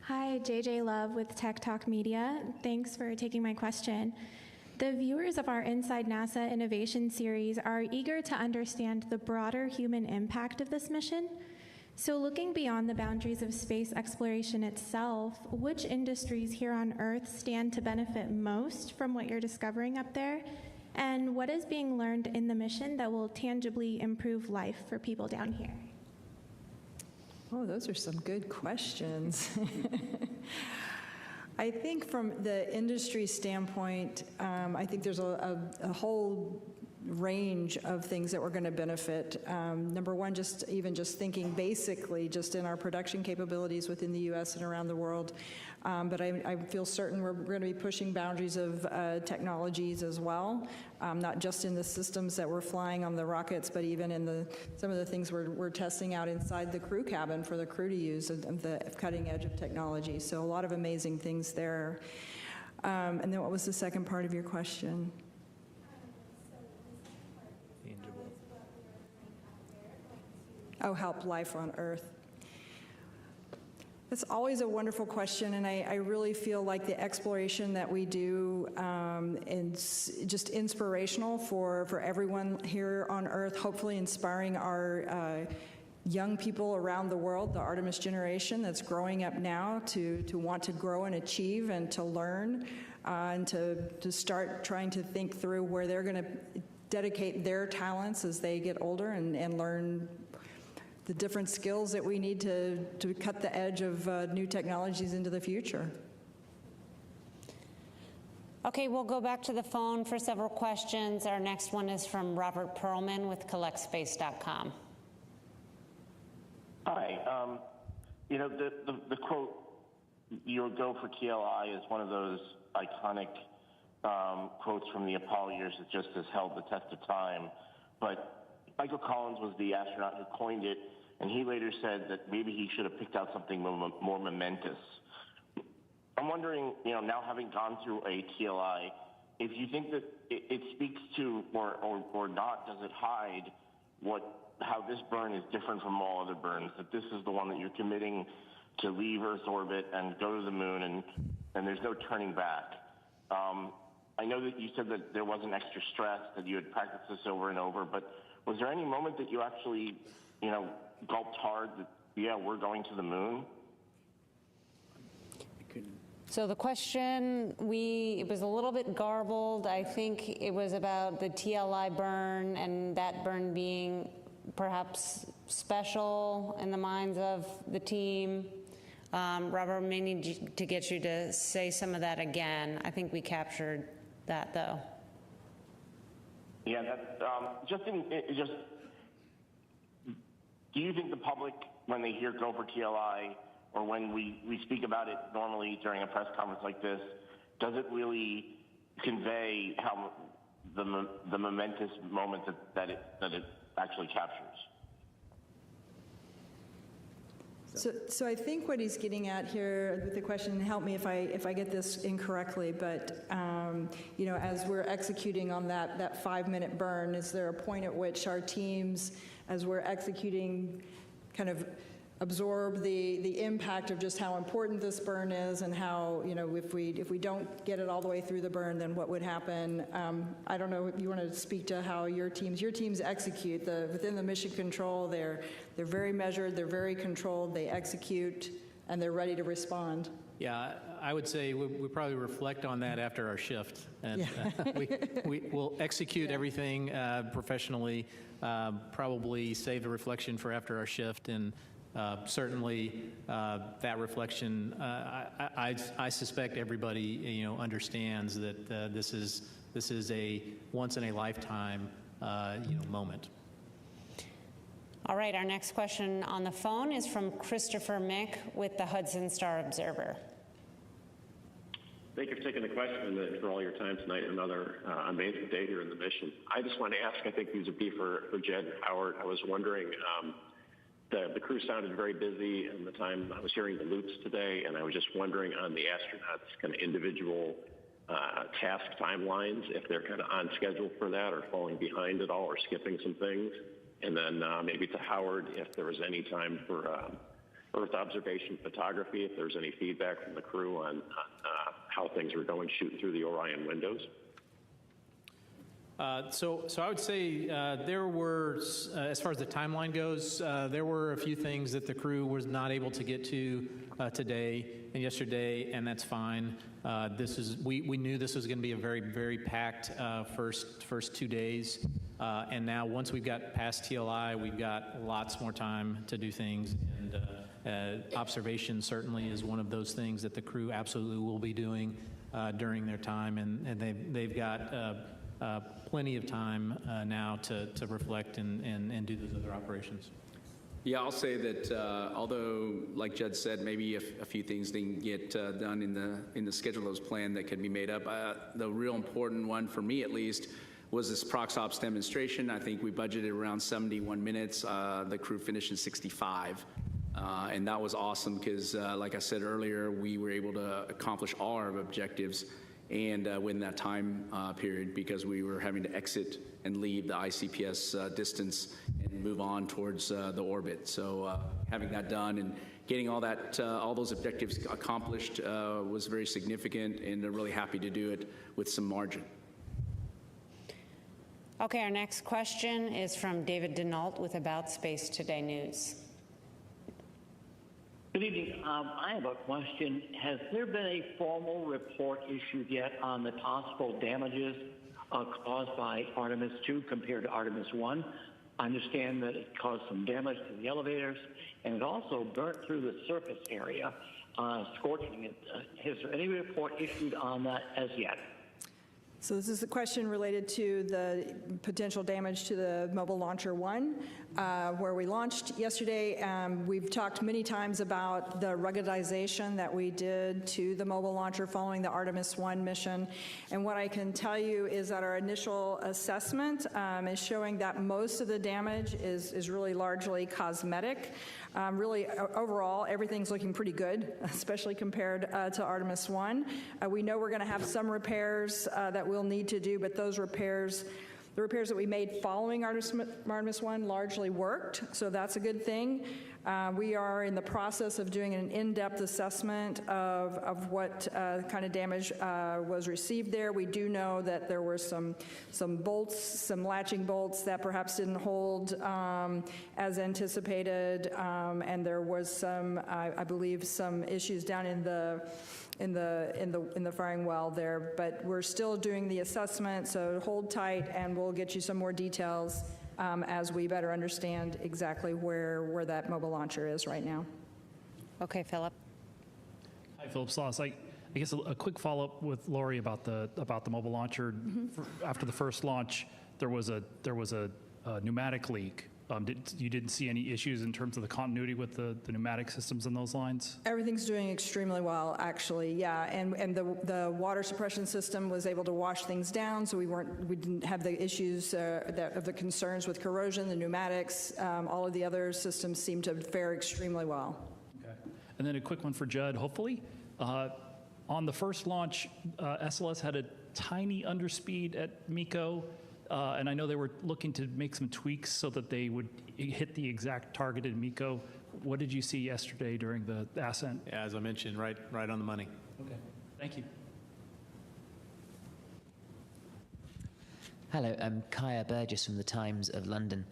Hi, JJ Love with Tech Talk Media. Thanks for taking my question. The viewers of our Inside NASA Innovation series are eager to understand the broader human impact of this mission. So looking beyond the boundaries of space exploration itself, which industries here on Earth stand to benefit most from what you're discovering up there? And what is being learned in the mission that will tangibly improve life for people down here? Oh, those are some good questions. I think from the industry standpoint, I think there's a whole range of things that we're going to benefit. Number one, just thinking basically just in our production capabilities within the U.S. and around the world. But I feel certain we're going to be pushing boundaries of technologies as well, not just in the systems that we're flying on the rockets, but even in some of the things we're testing out inside the crew cabin for the crew to use, and the cutting edge of technology. So a lot of amazing things there. And then what was the second part of your question? Oh, help life on Earth. It's always a wonderful question, and I really feel like the exploration that we do is just inspirational for everyone here on Earth, hopefully inspiring our young people around the world, the Artemis generation that's growing up now to want to grow and achieve and to learn and to start trying to think through where they're going to dedicate their talents as they get older and learn the different skills that we need to cut the edge of new technologies into the future. Okay, we'll go back to the phone for several questions. Our next one is from Robert Perlman with collectspace.com. Hi. You know, the quote, "Your go for TLI," is one of those iconic quotes from the Apollo years that just has held the test of time. But Michael Collins was the astronaut who coined it, and he later said that maybe he should have picked out something more momentous. I'm wondering, you know, now having gone through a TLI, if you think that it speaks to, or not, does it hide how this burn is different from all other burns, that this is the one that you're committing to leave Earth's orbit and go to the moon, and there's no turning back. I know that you said that there wasn't extra stress, that you had practiced this over and over, but was there any moment that you actually, you know, gulped hard that, yeah, we're going to the moon? So the question, it was a little bit garbled. I think it was about the TLI burn and that burn being perhaps special in the minds of the team. Robert, may need to get you to say some of that again. I think we captured that, though. Yeah, that, do you think the public, when they hear go for TLI, or when we speak about it normally during a press conference like this, does it really convey how the momentous moment that it actually captures? So I think what he's getting at here with the question, and help me if I get this incorrectly, but you know, as we're executing on that 5-minute burn, is there a point at which our teams, as we're executing, kind of absorb the impact of just how important this burn is, and how, you know, if we don't get it all the way through the burn, then what would happen? I don't know if you want to speak to how your teams execute within the mission control. They're very measured, they're very controlled, they execute, and they're ready to respond. Yeah, I would say we probably reflect on that after our shift, and we'll execute everything professionally. Probably save the reflection for after our shift, and certainly that reflection, I suspect everybody, you know, understands that this is a once in a lifetime moment. All right, our next question on the phone is from Christopher Mick with the Hudson Star Observer. Thank you for taking the question and for all your time tonight. Another amazing day here in the mission. I just want to ask, I think these would be for Jed and Howard. I was wondering, the crew sounded very busy in the time I was hearing the loops today, and I was just wondering on the astronauts' kind of individual task timelines, if they're kind of on schedule for that or falling behind at all or skipping some things. And then maybe to Howard, if there was any time for Earth observation photography, if there's any feedback from the crew on how things were going shooting through the Orion windows. So I would say there were, as far as the timeline goes, there were a few things that the crew was not able to get to today and yesterday, and that's fine. We knew this was going to be a very, very packed first 2 days, and now once we've got past TLI, we've got lots more time to do things. And observation certainly is one of those things that the crew absolutely will be doing during their time, and they've got plenty of time now to reflect and do those other operations. Yeah, I'll say that although, like Judd said, maybe a few things didn't get done in the schedule that was planned that could be made up, the real important one for me at least was this ProxOps demonstration. I think we budgeted around 71 minutes. The crew finished in 65. And that was awesome because, like I said earlier, we were able to accomplish all our objectives and within that time period because we were having to exit and leave the ICPS distance and move on towards the orbit. So having that done and getting all those objectives accomplished was very significant, and I'm really happy to do it with some margin. Okay, our next question is from David Denault with About Space Today News. Good evening. I have a question. Has there been a formal report issued yet on the possible damages caused by Artemis 2 compared to Artemis 1? I understand that it caused some damage to the elevators, and it also burnt through the surface area, scorching it. Has there any report issued on that as yet? So this is a question related to the potential damage to the Mobile Launcher 1, where we launched yesterday. We've talked many times about the ruggedization that we did to the Mobile Launcher following the Artemis 1 mission. And what I can tell you is that our initial assessment is showing that most of the damage is really largely cosmetic. Really, overall, everything's looking pretty good, especially compared to Artemis 1. We know we're going to have some repairs that we'll need to do, but those repairs, the repairs that we made following Artemis 1 largely worked, so that's a good thing. We are in the process of doing an in-depth assessment of what kind of damage was received there. We do know that there were some bolts, some latching bolts that perhaps didn't hold as anticipated, and there was some, I believe, some issues down in the firing well there. But we're still doing the assessment, so hold tight, and we'll get you some more details as we better understand exactly where that mobile launcher is right now. Okay, Philip. Hi, Philip Sloss. I guess a quick follow-up with Lori about the mobile launcher. After the first launch, there was a pneumatic leak. You didn't see any issues in terms of the continuity with the pneumatic systems in those lines? Everything's doing extremely well, actually, yeah. And the water suppression system was able to wash things down, so we didn't have the issues of the concerns with corrosion, the pneumatics. All of the other systems seem to fare extremely well. Okay. And then a quick one for Judd, hopefully. On the first launch, SLS had a tiny underspeed at MECO. And I know they were looking to make some tweaks so that they would hit the exact targeted MECO. What did you see yesterday during the ascent? Yeah, as I mentioned, right on the money. Okay, thank you. Hello, I'm Kaya Burgess from the Times of London.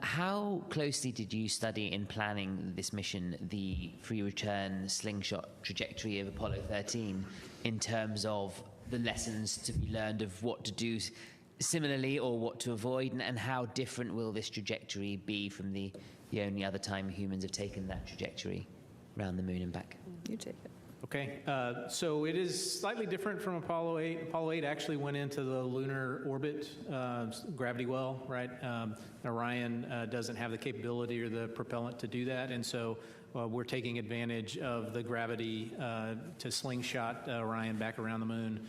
How closely did you study in planning this mission the free return slingshot trajectory of Apollo 13 in terms of the lessons to be learned of what to do similarly or what to avoid, and how different will this trajectory be from the only other time humans have taken that trajectory around the moon and back? You take it. Okay, so it is slightly different from Apollo 8. Apollo 8 actually went into the lunar orbit, gravity well, right? Orion doesn't have the capability or the propellant to do that, and so we're taking advantage of the gravity to slingshot Orion back around the moon.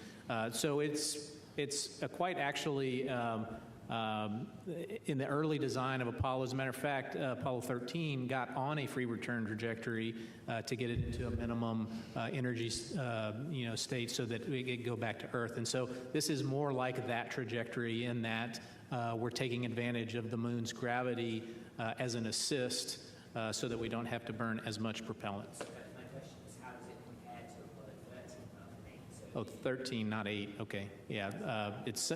So it's quite actually in the early design of Apollo. As a matter of fact, Apollo 13 got on a free return trajectory to get it into a minimum energy state so that it could go back to Earth. And so this is more like that trajectory in that we're taking advantage of the moon's gravity as an assist so that we don't have to burn as much propellant. My question is, how does it compare to Apollo 13 rather than 8? Oh, 13, not 8. Okay, yeah, it's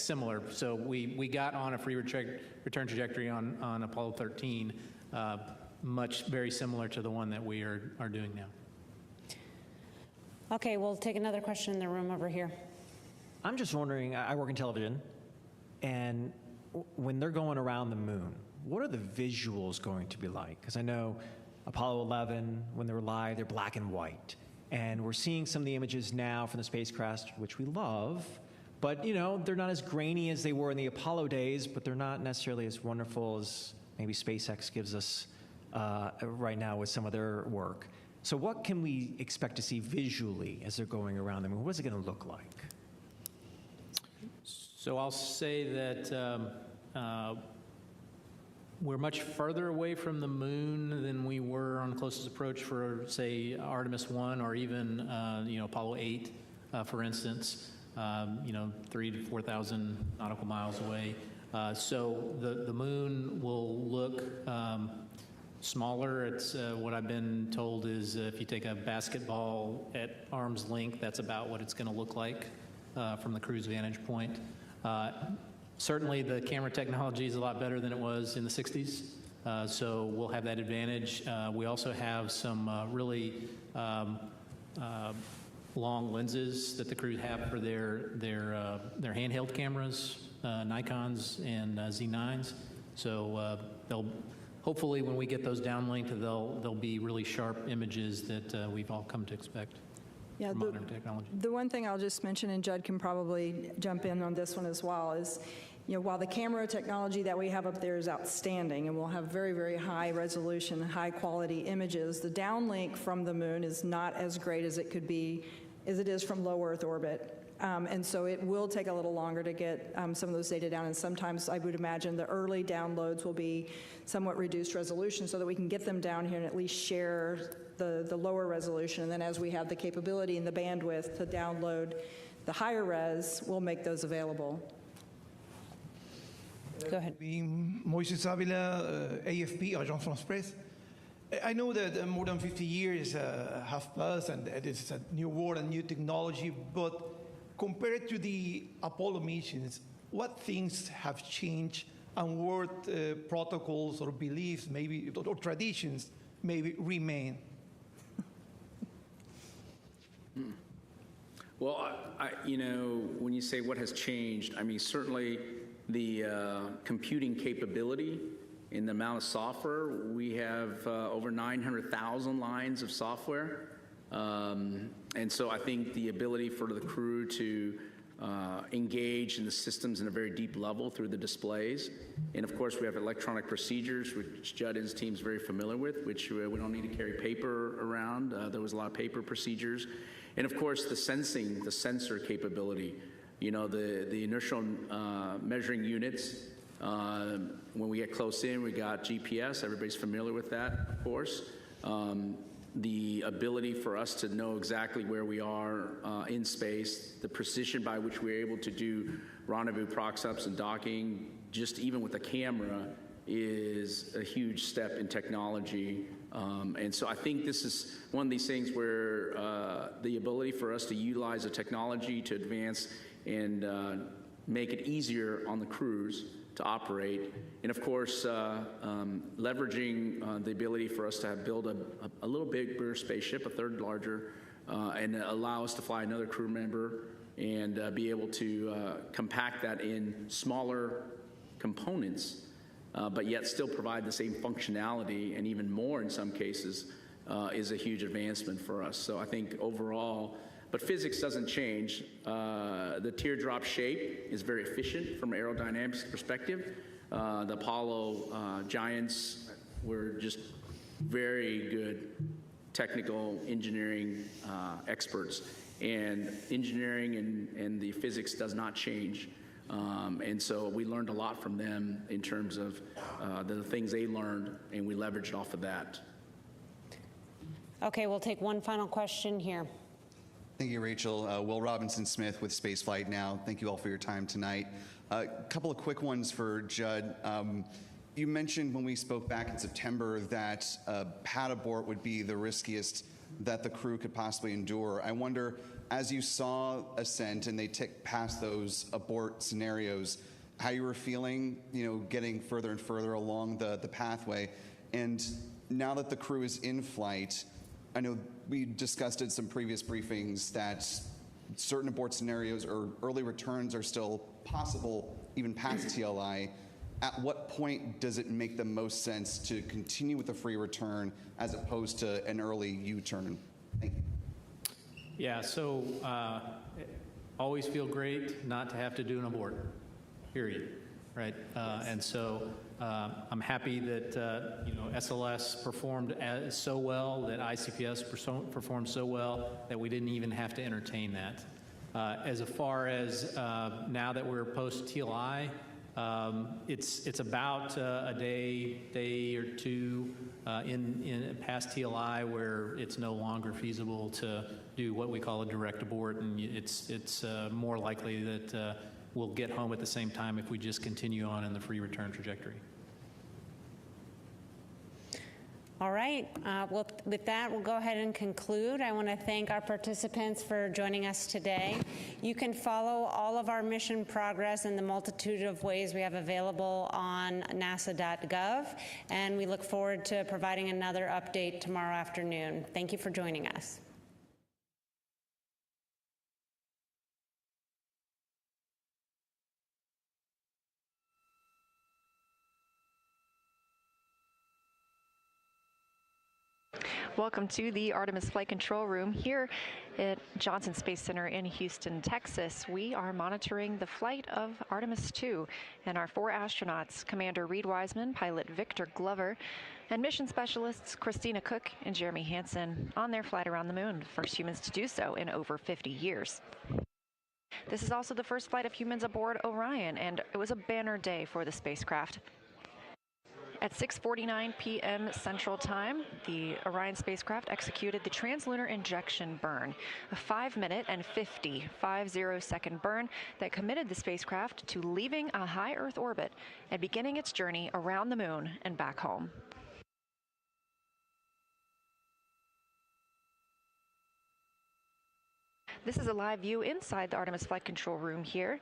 similar. So we got on a free return trajectory on Apollo 13, very similar to the one that we are doing now. Okay, we'll take another question in the room over here. I'm just wondering, I work in television, and when they're going around the moon, what are the visuals going to be like? Because I know Apollo 11, when they were live, they're black and white. And we're seeing some of the images now from the spacecraft, which we love, But, you know, they're not as grainy as they were in the Apollo days, but they're not necessarily as wonderful as maybe SpaceX gives us right now with some of their work. So what can we expect to see visually as they're going around the moon? What's it going to look like? So I'll say that we're much further away from the moon than we were on closest approach for, say, Artemis 1 or even, you know, Apollo 8, for instance, you know, 3,000 to 4,000 nautical miles away. So the moon will look smaller. It's what I've been told is if you take a basketball at arm's length, that's about what it's going to look like from the crew's vantage point. Certainly the camera technology is a lot better than it was in the 60s, so we'll have that advantage. We also have some really long lenses that the crew have for their handheld cameras, Nikons and Z9s. So they'll hopefully when we get those downlinked, they'll be really sharp images that we've all come to expect. Yeah, modern technology. The one thing I'll just mention, and Judd can probably jump in on this one as well, is, you know, while the camera technology that we have up there is outstanding and we'll have very, very high resolution, high quality images, the downlink from the moon is not as great as it could be, as it is from low Earth orbit. And so it will take a little longer to get some of those data down, and sometimes I would imagine the early downloads will be somewhat reduced resolution so that we can get them down here and at least share the lower resolution, and then as we have the capability and the bandwidth to download the higher res, we'll make those available. Go ahead. Moises Avila, AFP, Agence France Presse. I know that more than 50 years have passed and it's a new world and new technology, but compared to the Apollo missions, what things have changed and what protocols or beliefs maybe, or traditions maybe remain? Well, you know, when you say what has changed, I mean, certainly the computing capability in the amount of software. We have over 900,000 lines of software. And so I think the ability for the crew to engage in the systems in a very deep level through the displays. And of course, we have electronic procedures, which Judd and his team is very familiar with, which we don't need to carry paper around. There was a lot of paper procedures. And of course, the sensor capability. You know, the inertial measuring units. When we get close in, we got GPS. Everybody's familiar with that, of course. The ability for us to know exactly where we are in space, the precision by which we're able to do rendezvous prox-ups and docking, just even with a camera, is a huge step in technology. And so I think this is one of these things where the ability for us to utilize the technology to advance and make it easier on the crews to operate, and of course leveraging the ability for us to build a little bigger spaceship, a third larger, and allow us to fly another crew member and be able to compact that in smaller components, but yet still provide the same functionality and even more in some cases, is a huge advancement for us. So I think overall, but physics doesn't change. The teardrop shape is very efficient from an aerodynamics perspective. The Apollo giants were just very good technical engineering experts. And engineering and the physics does not change. And so we learned a lot from them in terms of the things they learned, and we leveraged off of that. Okay, we'll take one final question here. Thank you, Rachel. Will Robinson-Smith with Spaceflight Now. Thank you all for your time tonight. A couple of quick ones for Judd. You mentioned when we spoke back in September that pad abort would be the riskiest that the crew could possibly endure. I wonder, as you saw Ascent and they ticked past those abort scenarios, how you were feeling, you know, getting further and further along the pathway. And now that the crew is in flight, I know we discussed in some previous briefings that certain abort scenarios or early returns are still possible even past TLI. At what point does it make the most sense to continue with a free return as opposed to an early U-turn? Thank you. Yeah, so always feel great not to have to do an abort, period, right? And so I'm happy that SLS performed so well, that ICPS performed so well that we didn't even have to entertain that. As far as now that we're post TLI, it's about a day or two in past TLI where it's no longer feasible to do what we call a direct abort, and it's more likely that we'll get home at the same time if we just continue on in the free return trajectory. All right. Well, with that, we'll go ahead and conclude. I want to thank our participants for joining us today. You can follow all of our mission progress in the multitude of ways we have available on nasa.gov, and we look forward to providing another update tomorrow afternoon. Thank you for joining us. Welcome to the Artemis Flight Control Room here at Johnson Space Center in Houston, Texas. We are monitoring the flight of Artemis II and our 4 astronauts, Commander Reed Wiseman, pilot Victor Glover, and mission specialists Christina Cook and Jeremy Hansen on their flight around the moon, first humans to do so in over 50 years. This is also the first flight of humans aboard Orion, and it was a banner day for the spacecraft. At 6:49 p.m. Central Time, the Orion spacecraft executed the translunar injection burn, a 5-minute and 50-second burn that committed the spacecraft to leaving a high Earth orbit and beginning its journey around the moon and back home. This is a live view inside the Artemis Flight Control Room here,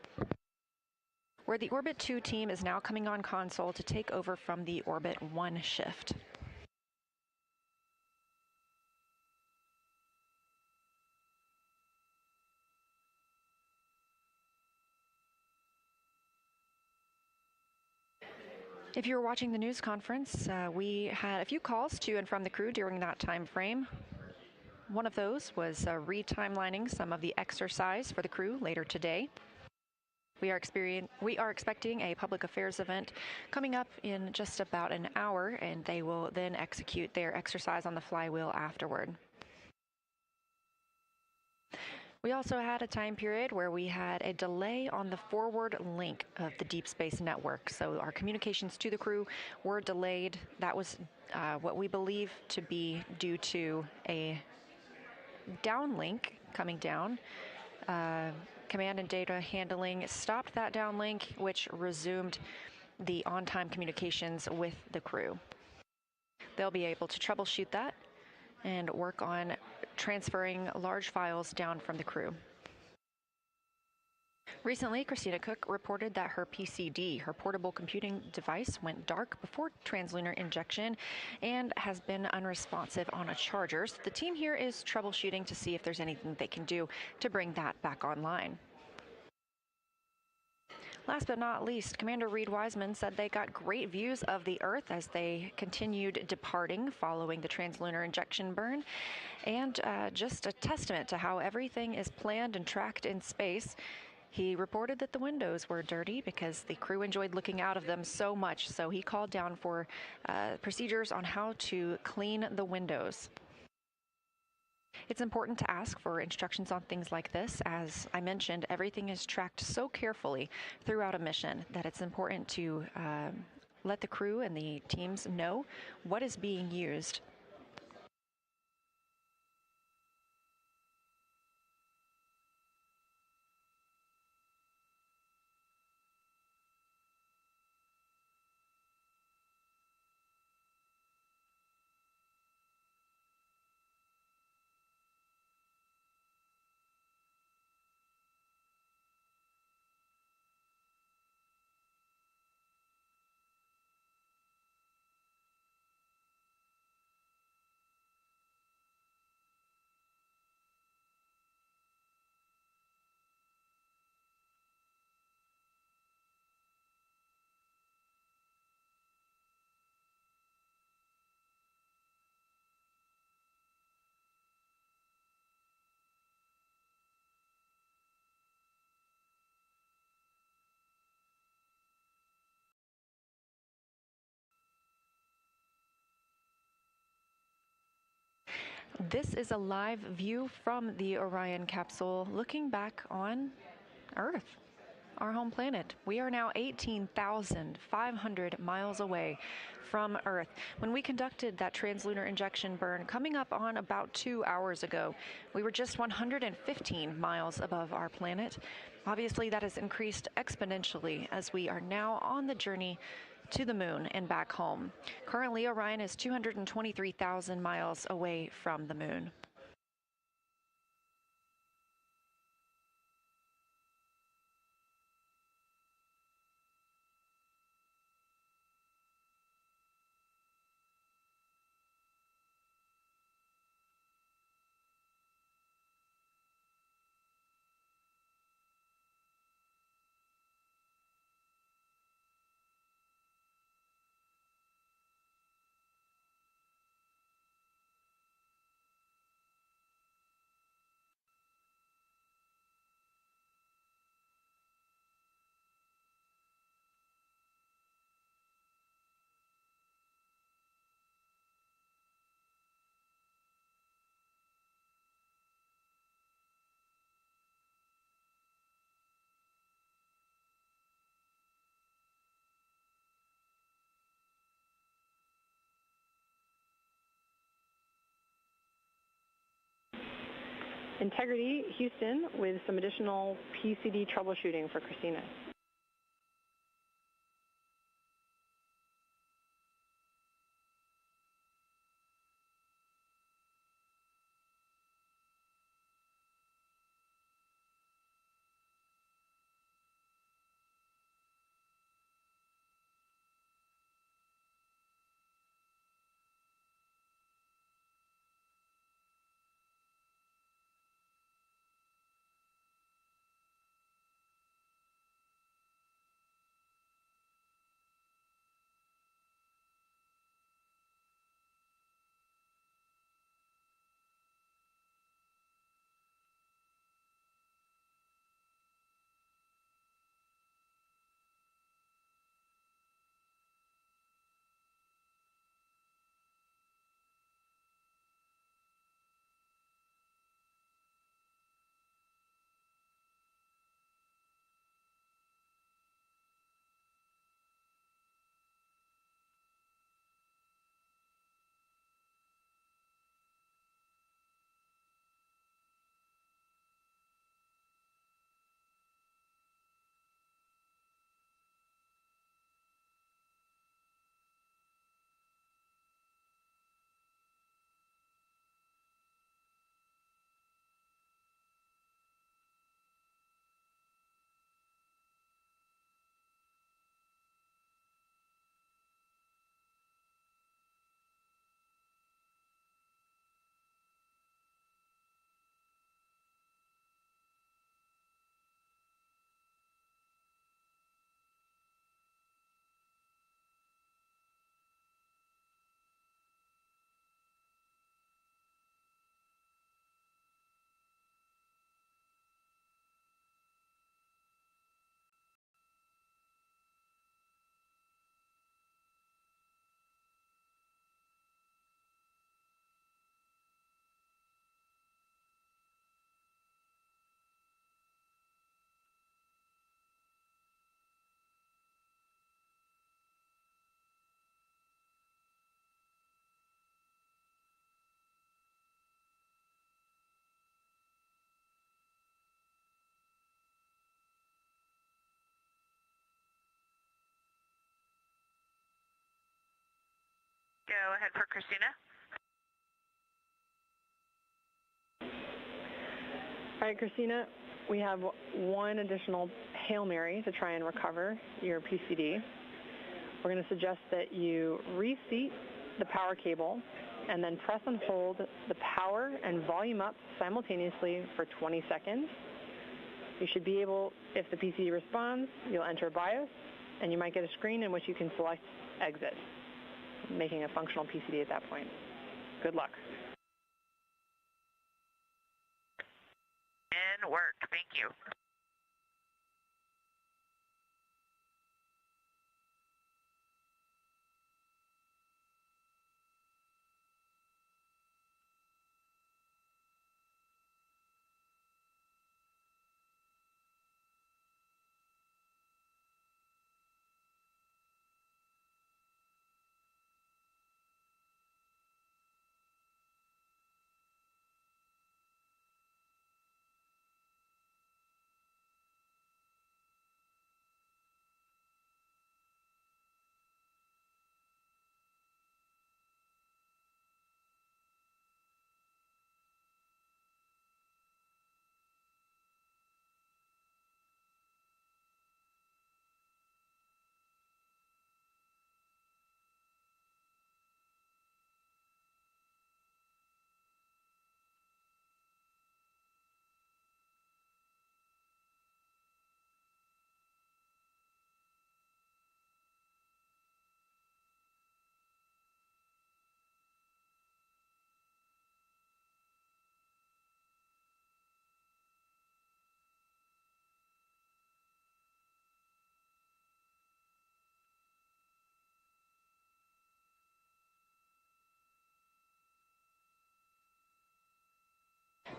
where the Orbit 2 team is now coming on console to take over from the Orbit 1 shift. If you were watching the news conference, we had a few calls to and from the crew during that time frame. One of those was re-timelining some of the exercise for the crew later today. We are expecting a public affairs event coming up in just about an hour, and they will then execute their exercise on the flywheel afterward. We also had a time period where we had a delay on the forward link of the Deep Space Network. So our communications to the crew were delayed. That was what we believe to be due to a downlink coming down. Command and data handling stopped that downlink, which resumed the on-time communications with the crew. They'll be able to troubleshoot that and work on transferring large files down from the crew. Recently, Christina Cook reported that her PCD, her portable computing device, went dark before translunar injection and has been unresponsive on a charger. So the team here is troubleshooting to see if there's anything they can do to bring that back online. Last but not least, Commander Reed Wiseman said they got great views of the Earth as they continued departing following the translunar injection burn, and just a testament to how everything is planned and tracked in space. He reported that the windows were dirty because the crew enjoyed looking out of them so much, so he called down for procedures on how to clean the windows. It's important to ask for instructions on things like this. As I mentioned, everything is tracked so carefully throughout a mission that it's important to let the crew and the teams know what is being used. This is a live view from the Orion capsule looking back on Earth, our home planet. We are now 18,500 miles away from Earth. When we conducted that translunar injection burn coming up on about 2 hours ago, we were just 115 miles above our planet. Obviously, that has increased exponentially as we are now on the journey to the moon and back home. Currently, Orion is 223,000 miles away from the moon. Integrity, Houston, with some additional PCD troubleshooting for Christina. Go ahead for Christina. All right, Christina, we have one additional Hail Mary to try and recover your PCD. We're going to suggest that you reseat the power cable and then press and hold the power and volume up simultaneously for 20 seconds. You should be able, if the PCD responds, you'll enter BIOS, and you might get a screen in which you can select exit, making a functional PCD at that point. Good luck. And work. Thank you.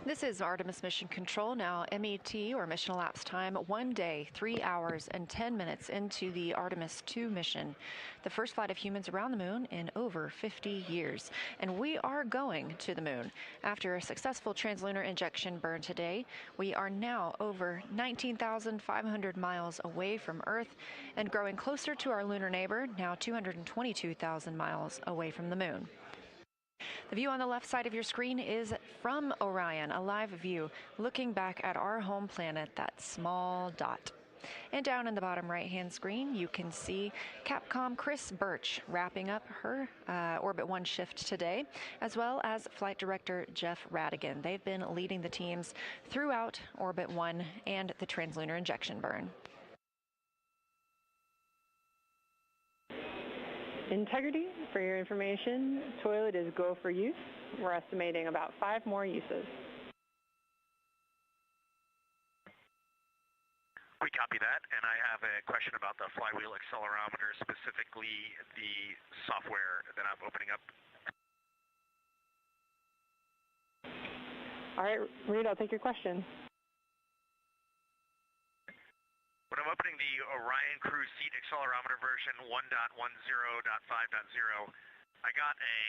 This is Artemis Mission Control now, MET or mission elapsed time, 1 day, 3 hours and 10 minutes into the Artemis 2 mission, the first flight of humans around the moon in over 50 years. And we are going to the moon. After a successful translunar injection burn today, we are now over 19,500 miles away from Earth and growing closer to our lunar neighbor, now 222,000 miles away from the moon. The view on the left side of your screen is from Orion, a live view looking back at our home planet, that small dot. And down in the bottom right-hand screen, you can see Capcom Chris Birch wrapping up her Orbit 1 shift today, as well as Flight Director Jeff Radigan. They've been leading the teams throughout Orbit 1 and the translunar injection burn. Integrity, for your information, toilet is go for use. We're estimating about 5 more uses. We copy that, and I have a question about the flywheel accelerometer, specifically the software that I'm opening up. All right, Reed, I'll take your question. When I'm opening the Orion Crew Seat Accelerometer version 1.10.5.0, I got a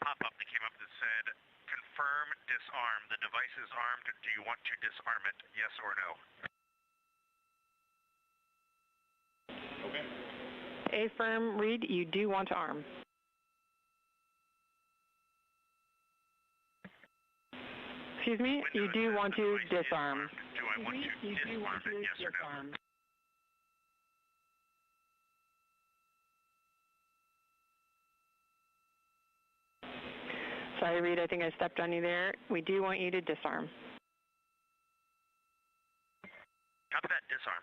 pop-up that came up that said, confirm disarm. The device is armed. Do you want to disarm it? Yes or no? Okay. Affirm, Reed, you do want to arm. Excuse me, you do want to disarm. Do I want to disarm it? Yes or no? Sorry, Reed, I think I stepped on you there. We do want you to disarm. Copy that, disarm.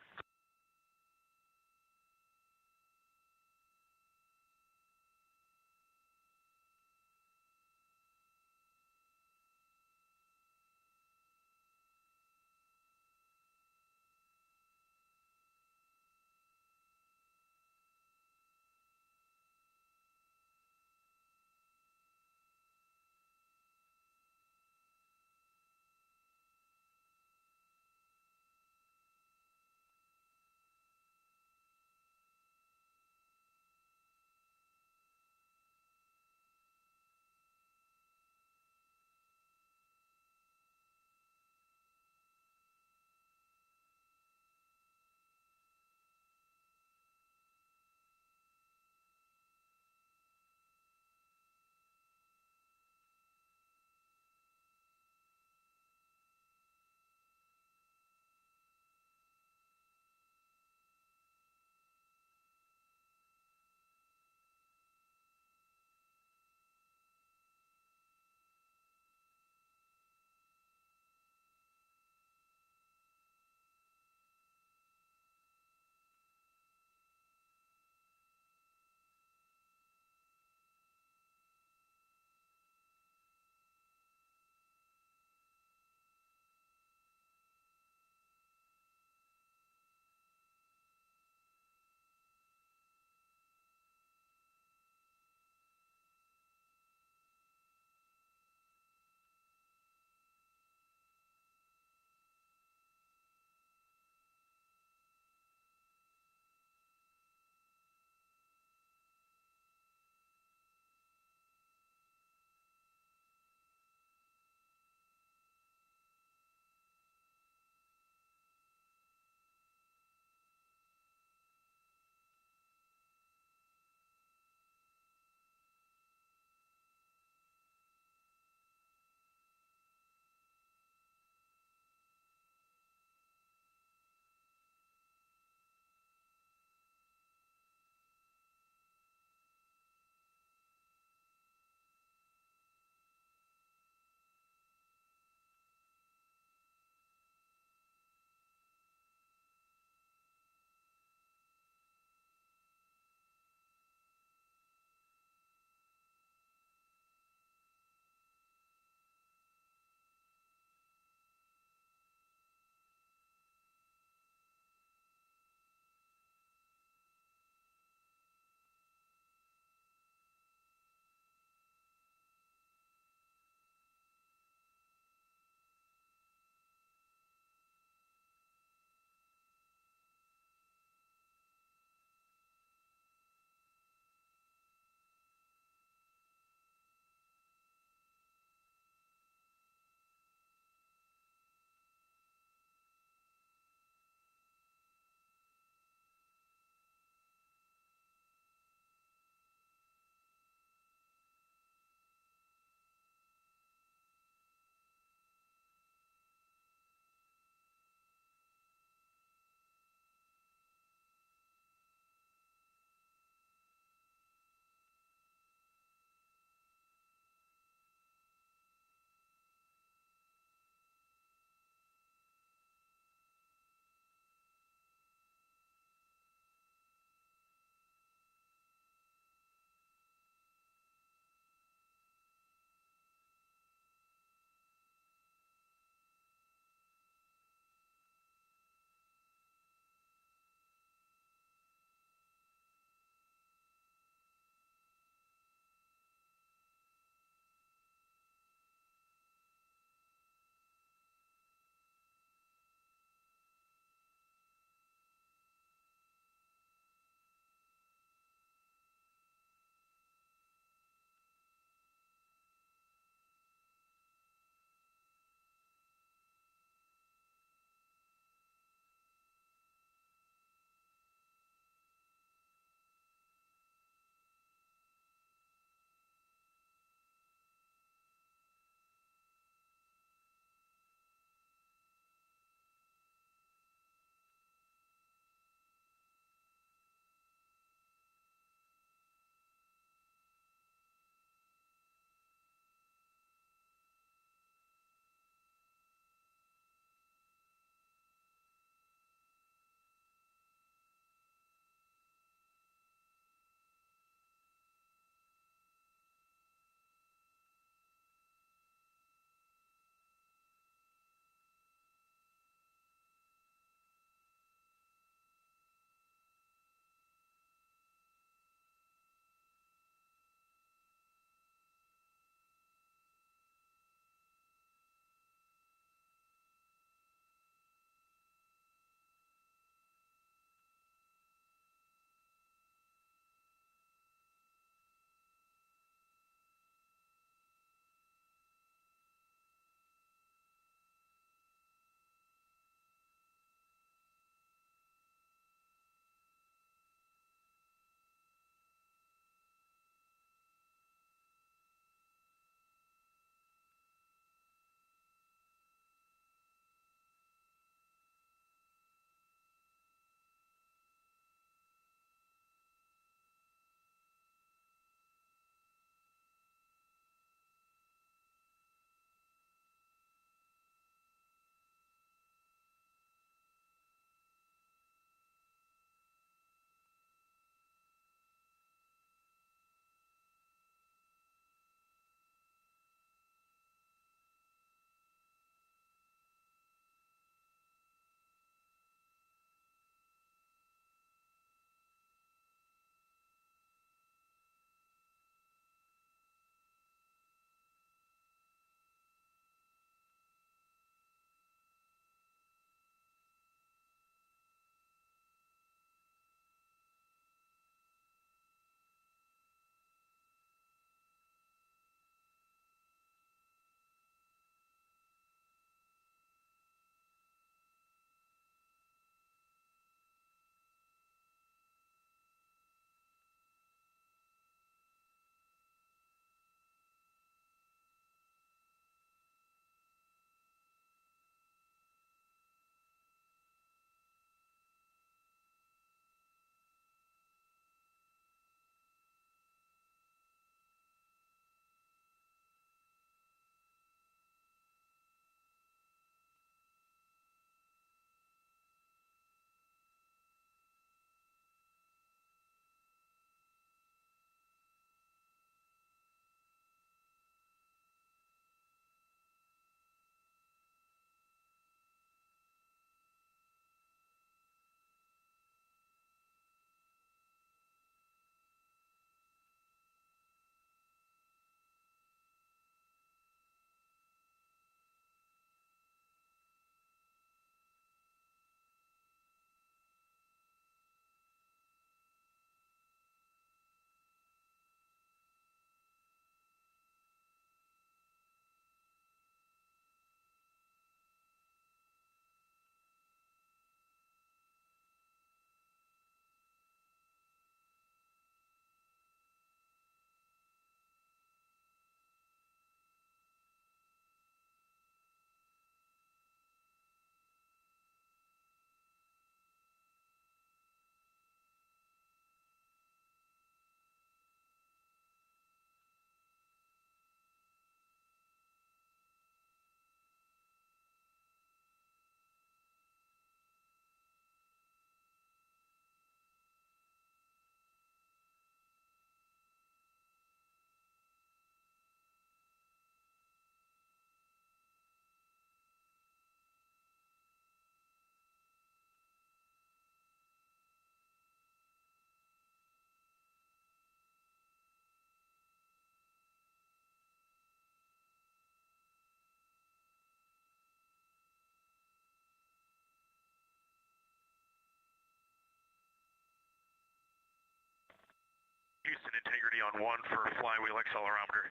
integrity on 1 for flywheel accelerometer.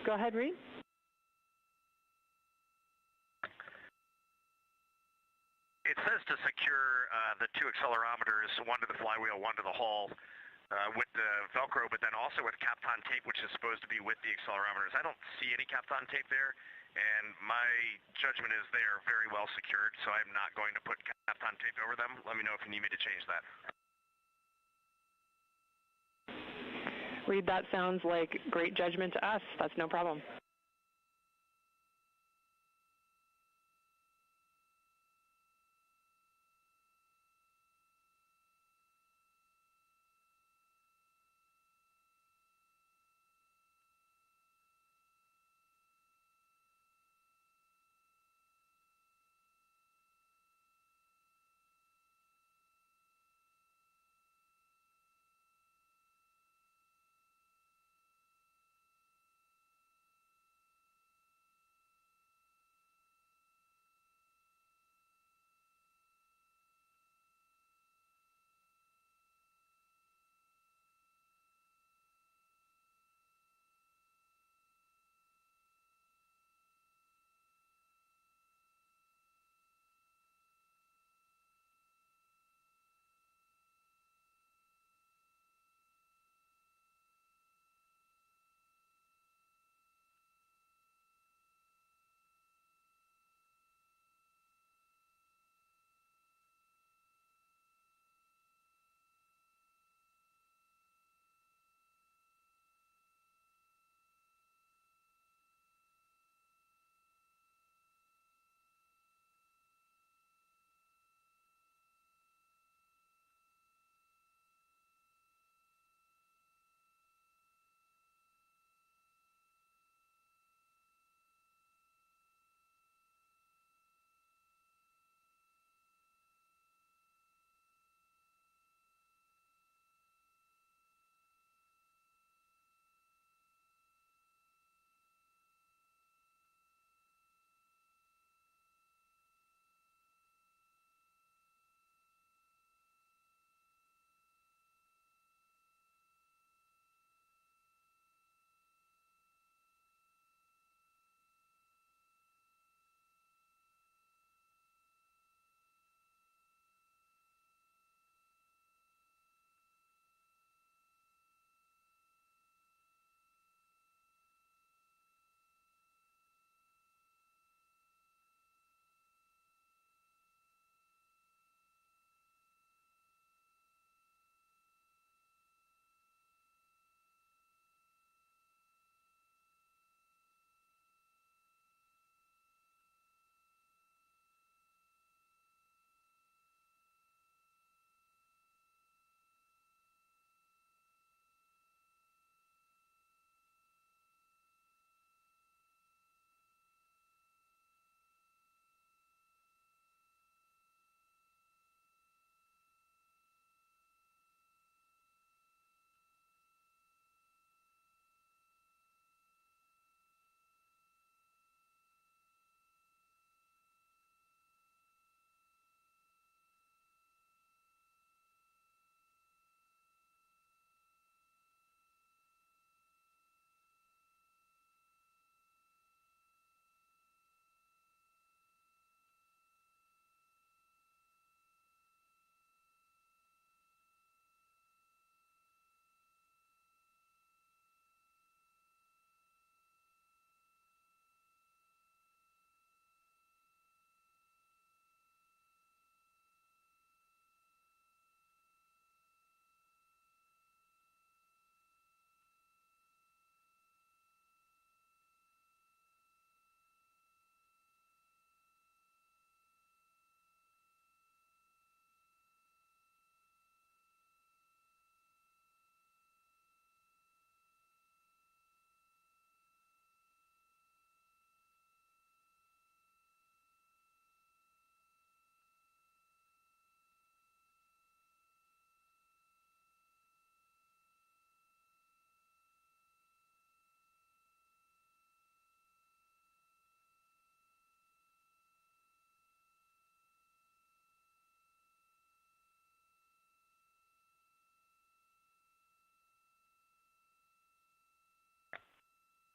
Go ahead, Reed. It says to secure the 2 accelerometers, 1 to the flywheel, 1 to the hull, with the Velcro, but then also with Kapton tape, which is supposed to be with the accelerometers. I don't see any Kapton tape there, and my judgment is they are very well secured, so I'm not going to put Kapton tape over them. Let me know if you need me to change that. Reed, that sounds like great judgment to us. That's no problem.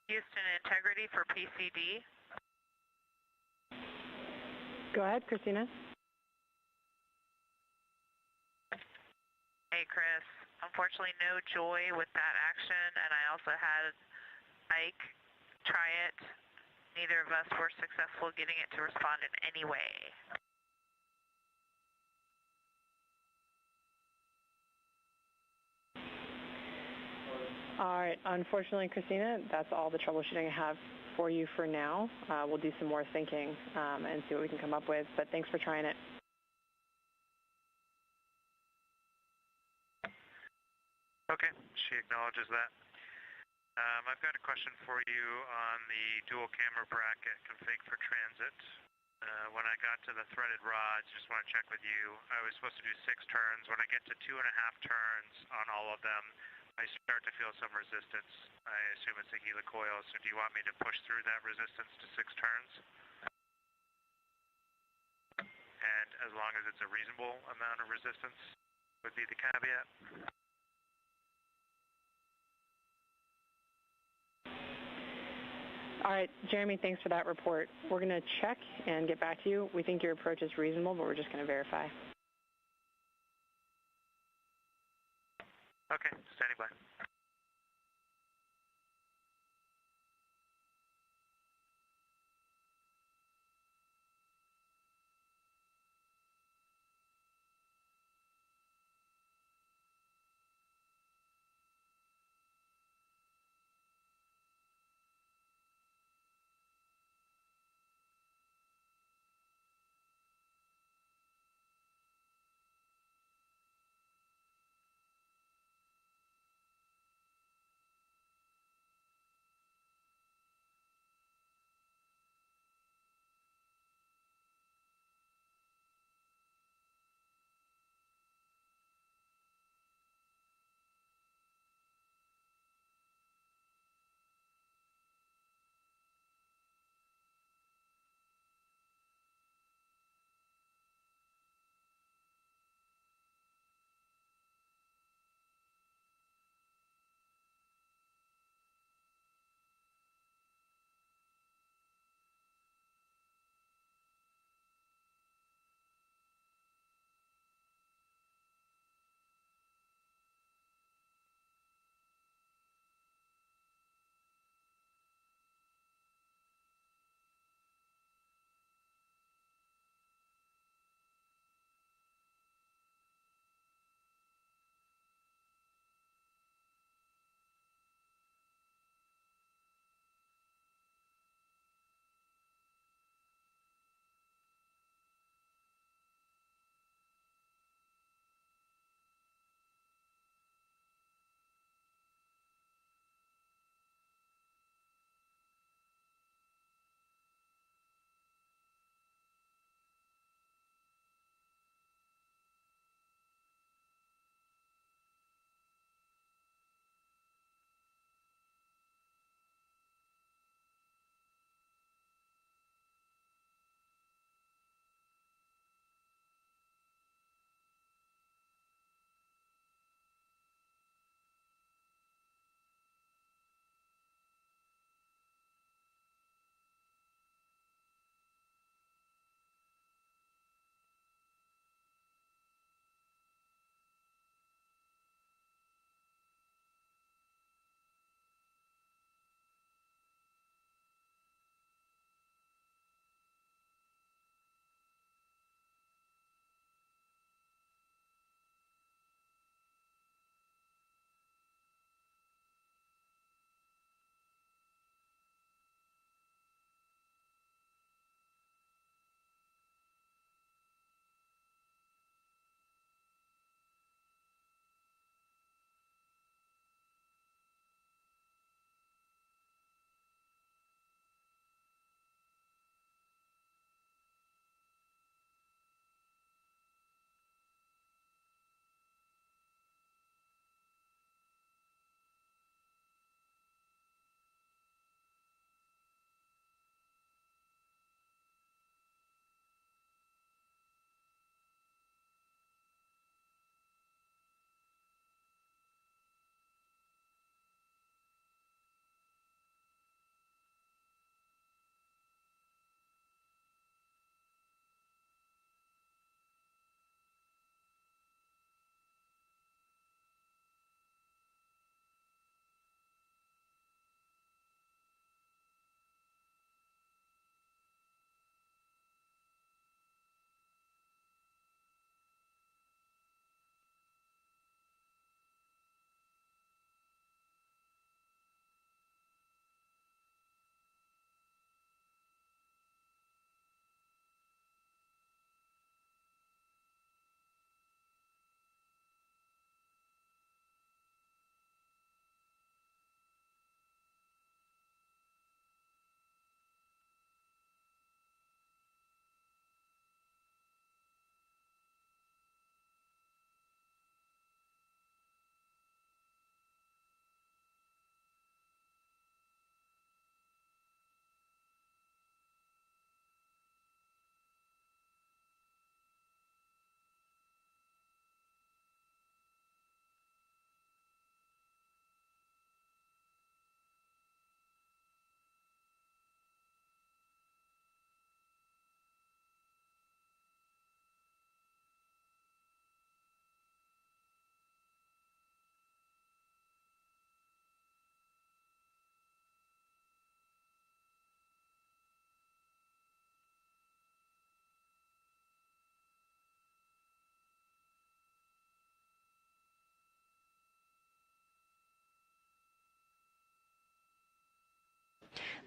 Houston integrity for PCD. Go ahead, Christina. Hey, Chris. Unfortunately, no joy with that action, and I also had Ike try it. Neither of us were successful getting it to respond in any way. All right. Unfortunately, Christina, that's all the troubleshooting I have for you for now. We'll do some more thinking and see what we can come up with, but thanks for trying it. Okay, she acknowledges that. I've got a question for you on the dual camera bracket config for transit. When I got to the threaded rods, just want to check with you. I was supposed to do 6 turns. When I get to 2.5 turns on all of them, I start to feel some resistance. I assume it's a helicoil, so do you want me to push through that resistance to 6 turns? And as long as it's a reasonable amount of resistance would be the caveat. All right, Jeremy, thanks for that report. We're going to check and get back to you. We think your approach is reasonable, but we're just going to verify. Okay, standing by.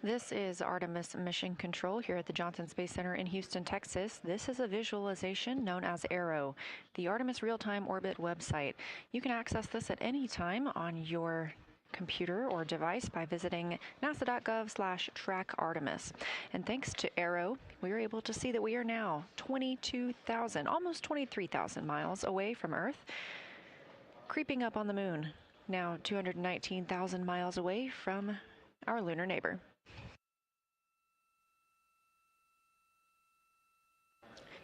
This is Artemis Mission Control here at the Johnson Space Center in Houston, Texas. This is a visualization known as ARROW, the Artemis Real-Time Orbit website. You can access this at any time on your computer or device by visiting nasa.gov/trackartemis. And thanks to ARROW, we were able to see that we are now 22,000, almost 23,000 miles away from Earth, creeping up on the moon, now 219,000 miles away from our lunar neighbor.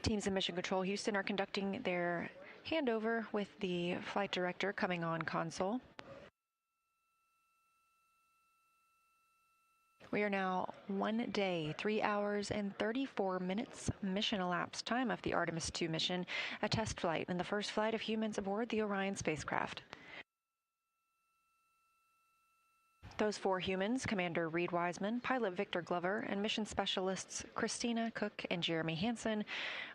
Teams in Mission Control Houston are conducting their handover with the flight director coming on console. We are now 1 day, 3 hours, and 34 minutes mission elapsed time of the Artemis II mission, a test flight and the first flight of humans aboard the Orion spacecraft. Those 4 humans, Commander Reed Wiseman, Pilot Victor Glover, and mission specialists Christina Cook and Jeremy Hansen,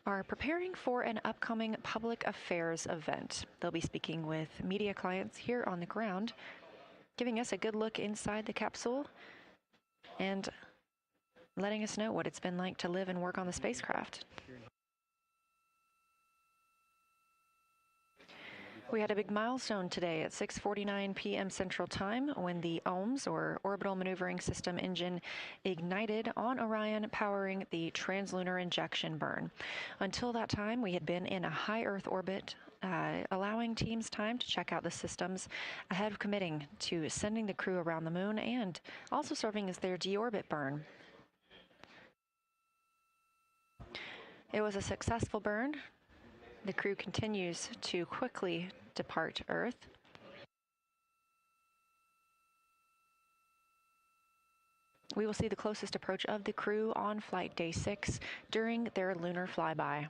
are preparing for an upcoming public affairs event. They'll be speaking with media clients here on the ground, giving us a good look inside the capsule and letting us know what it's been like to live and work on the spacecraft. We had a big milestone today at 6:49 p.m. Central Time when the OMS, or Orbital Maneuvering System engine, ignited on Orion, powering the translunar injection burn. Until that time, we had been in a high Earth orbit, allowing teams time to check out the systems ahead of committing to sending the crew around the moon and also serving as their deorbit burn. It was a successful burn. The crew continues to quickly depart Earth. We will see the closest approach of the crew on flight day 6 during their lunar flyby.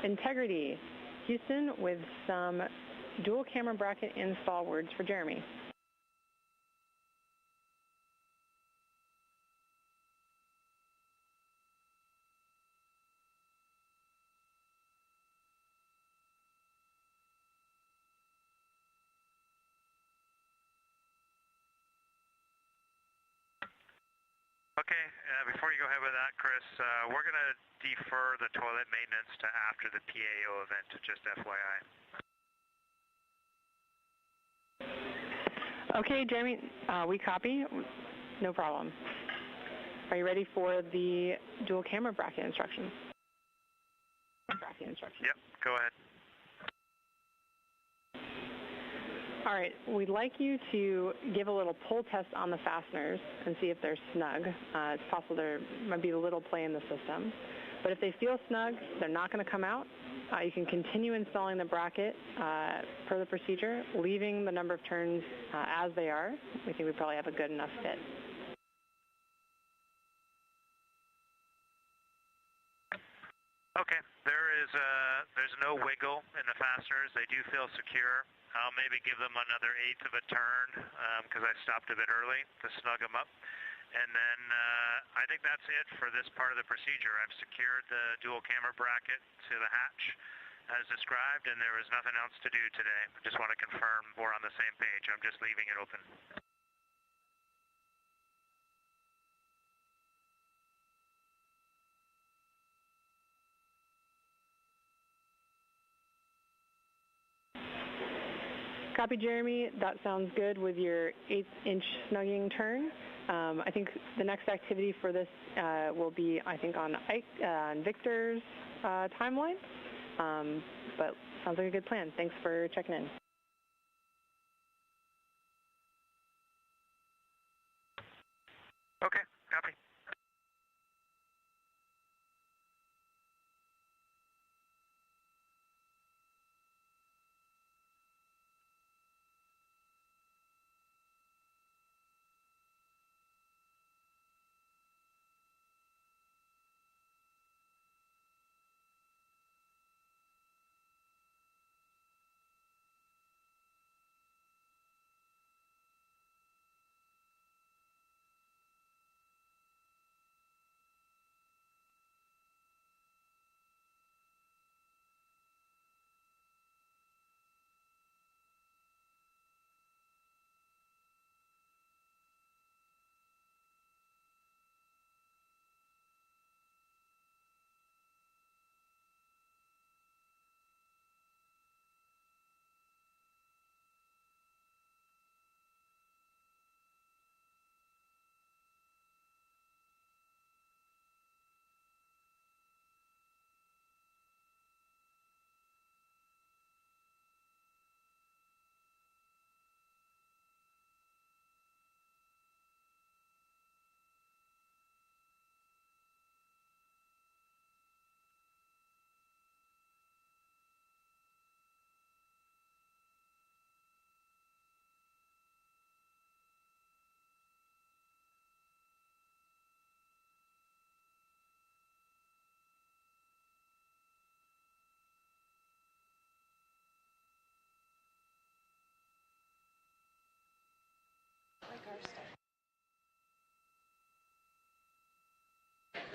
Integrity, Houston, with some dual camera bracket install words for Jeremy. Okay, before you go ahead with that, Chris, we're going to defer the toilet maintenance to after the PAO event, just FYI. Okay, Jeremy, we copy. No problem. Are you ready for the dual camera bracket instructions? Yep, go ahead. All right, we'd like you to give a little pull test on the fasteners and see if they're snug. It's possible there might be a little play in the system. But if they feel snug, they're not going to come out. You can continue installing the bracket per the procedure, leaving the number of turns as they are. We think we probably have a good enough fit. Okay, there's no wiggle in the fasteners. They do feel secure. I'll maybe give them another eighth of a turn because I stopped a bit early to snug them up. And then I think that's it for this part of the procedure. I've secured the dual camera bracket to the hatch as described, and there was nothing else to do today. I just want to confirm we're on the same page. I'm just leaving it open. Copy, Jeremy. That sounds good with your 1/8-inch snugging turn. I think the next activity for this will be, I think, on Victor's timeline. But sounds like a good plan. Thanks for checking in. Okay, copy.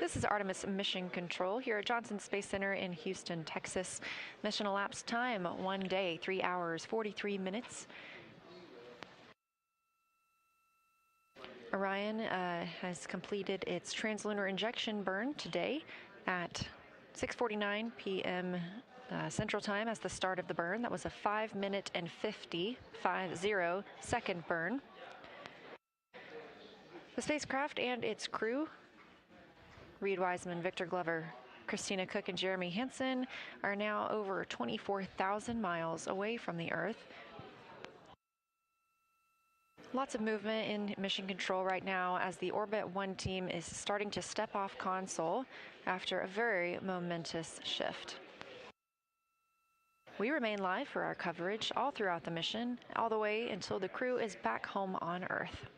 This is Artemis Mission Control here at Johnson Space Center in Houston, Texas. Mission elapsed time, 1 day, 3 hours, 43 minutes. Orion has completed its translunar injection burn today at 6:49 p.m. Central Time as the start of the burn. That was a 5-minute and 50-second burn. The spacecraft and its crew, Reed Wiseman, Victor Glover, Christina Cook, and Jeremy Hansen, are now over 24,000 miles away from the Earth. Lots of movement in mission control right now as the Orbit 1 team is starting to step off console after a very momentous shift. We remain live for our coverage all throughout the mission, all the way until the crew is back home on Earth.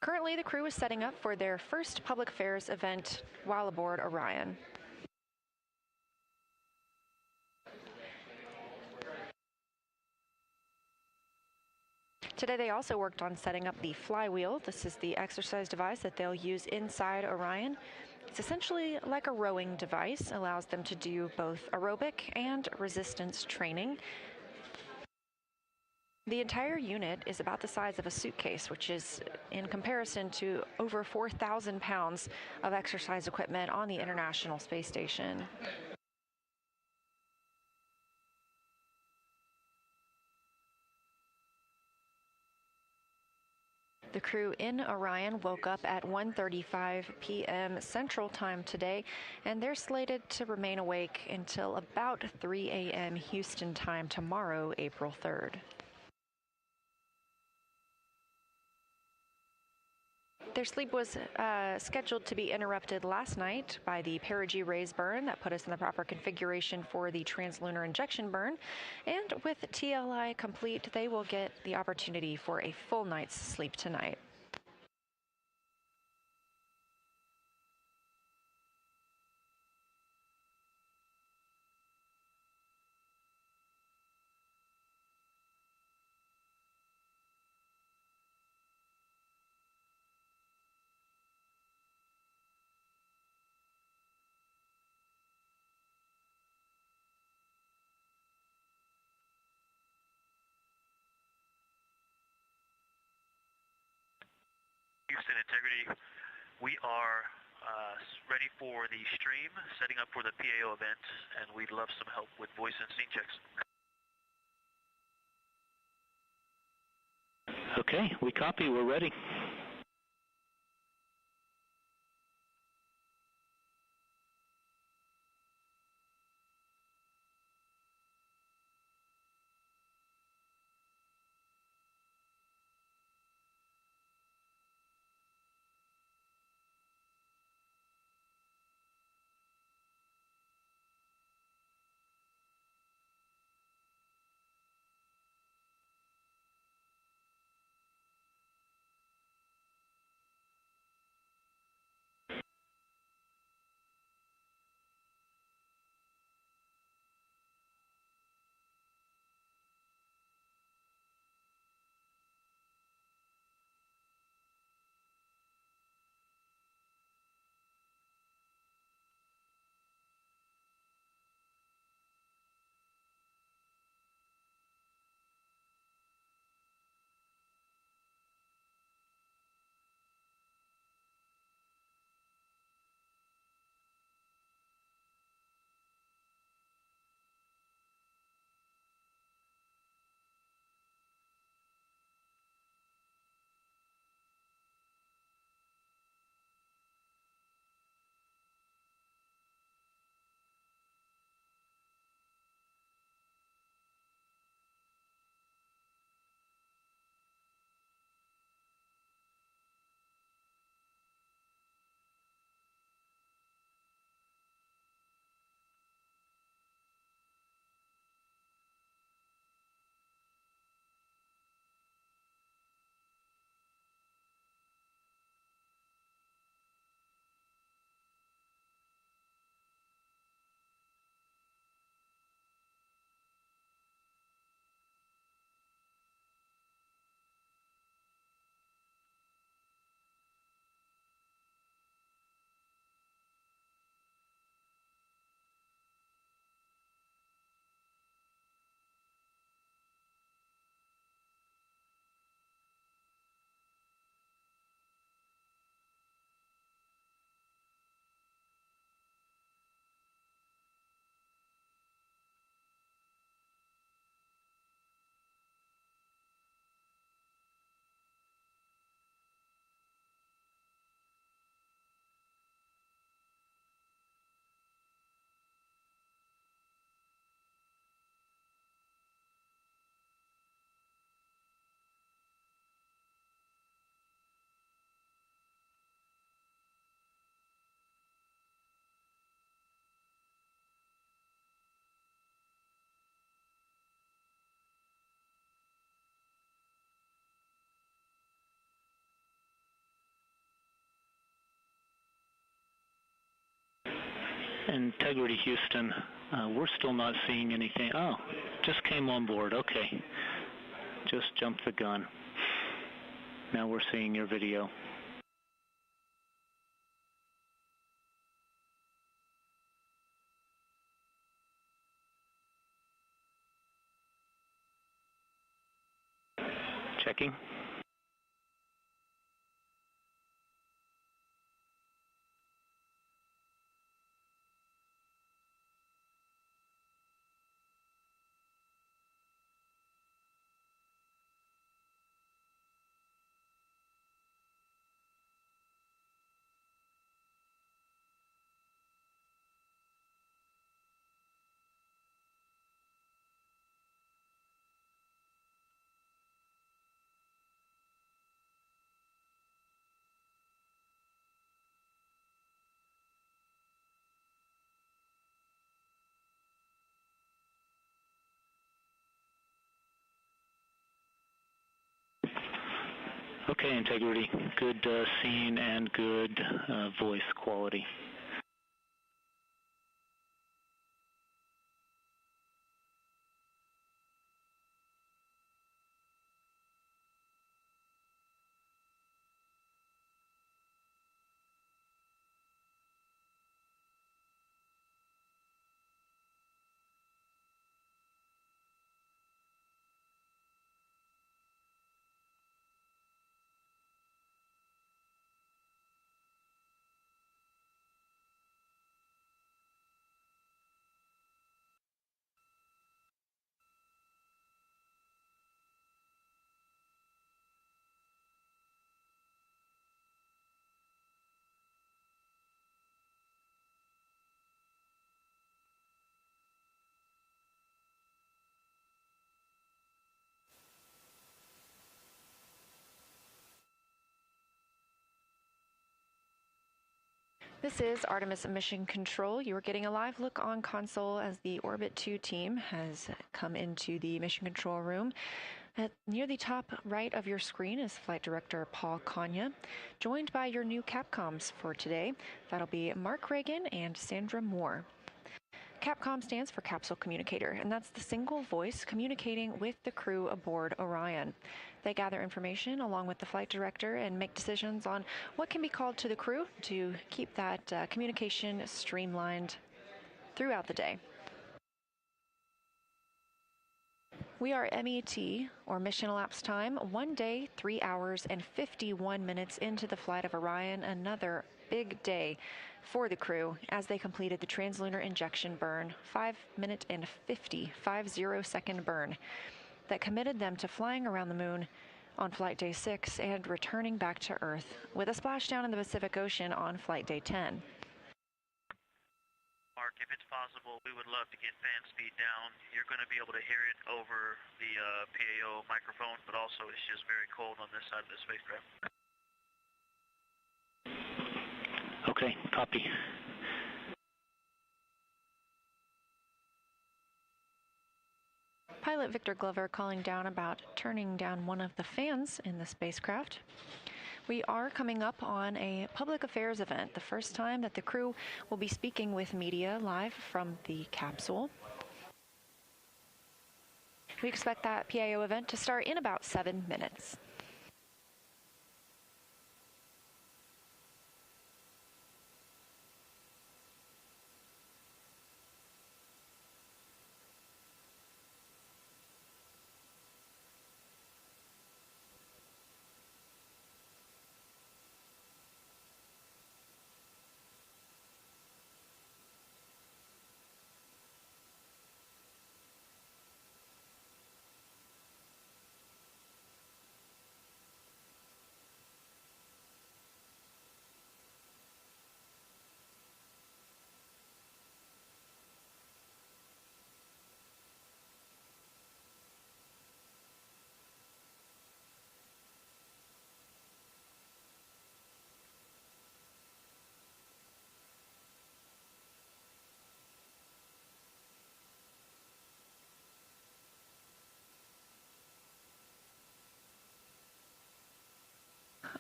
Currently, the crew is setting up for their first public affairs event while aboard Orion. Today they also worked on setting up the flywheel. This is the exercise device that they'll use inside Orion. It's essentially like a rowing device, allows them to do both aerobic and resistance training. The entire unit is about the size of a suitcase, which is in comparison to over 4,000 pounds of exercise equipment on the International Space Station. The crew in Orion woke up at 1:35 p.m. Central Time today, and they're slated to remain awake until about 3 a.m. Houston time tomorrow, April 3rd. Their sleep was scheduled to be interrupted last night by the perigee raise burn that put us in the proper configuration for the translunar injection burn. And with TLI complete, they will get the opportunity for a full night's sleep tonight. Houston Integrity, we are ready for the stream, setting up for the PAO event, and we'd love some help with voice and scene checks. Okay, we copy, we're ready. Integrity Houston, we're still not seeing anything. Oh, just came on board. Okay. Just jumped the gun. Now we're seeing your video. Checking. Okay, Integrity. Good scene and good voice quality. This is Artemis Mission Control. You're getting a live look on console as the Orbit 2 team has come into the mission control room. Near the top right of your screen is Flight Director Paul Kanya, joined by your new Capcoms for today. That'll be Mark Reagan and Sandra Moore. Capcom stands for Capsule Communicator, and that's the single voice communicating with the crew aboard Orion. They gather information along with the flight director and make decisions on what can be called to the crew to keep that communication streamlined throughout the day. We are MET, or Mission Elapsed Time, 1 day, 3 hours, and 51 minutes into the flight of Orion, another big day for the crew as they completed the translunar injection burn, 5-minute and 50-second burn that committed them to flying around the moon on flight day 6 and returning back to Earth with a splashdown in the Pacific Ocean on flight day 10. Mark, if it's possible, we would love to get fan speed down. You're going to be able to hear it over the PAO microphone, but also it's just very cold on this side of the spacecraft. Okay, copy. Pilot Victor Glover calling down about turning down one of the fans in the spacecraft. We are coming up on a public affairs event, the first time that the crew will be speaking with media live from the capsule. We expect that PAO event to start in about 7 minutes.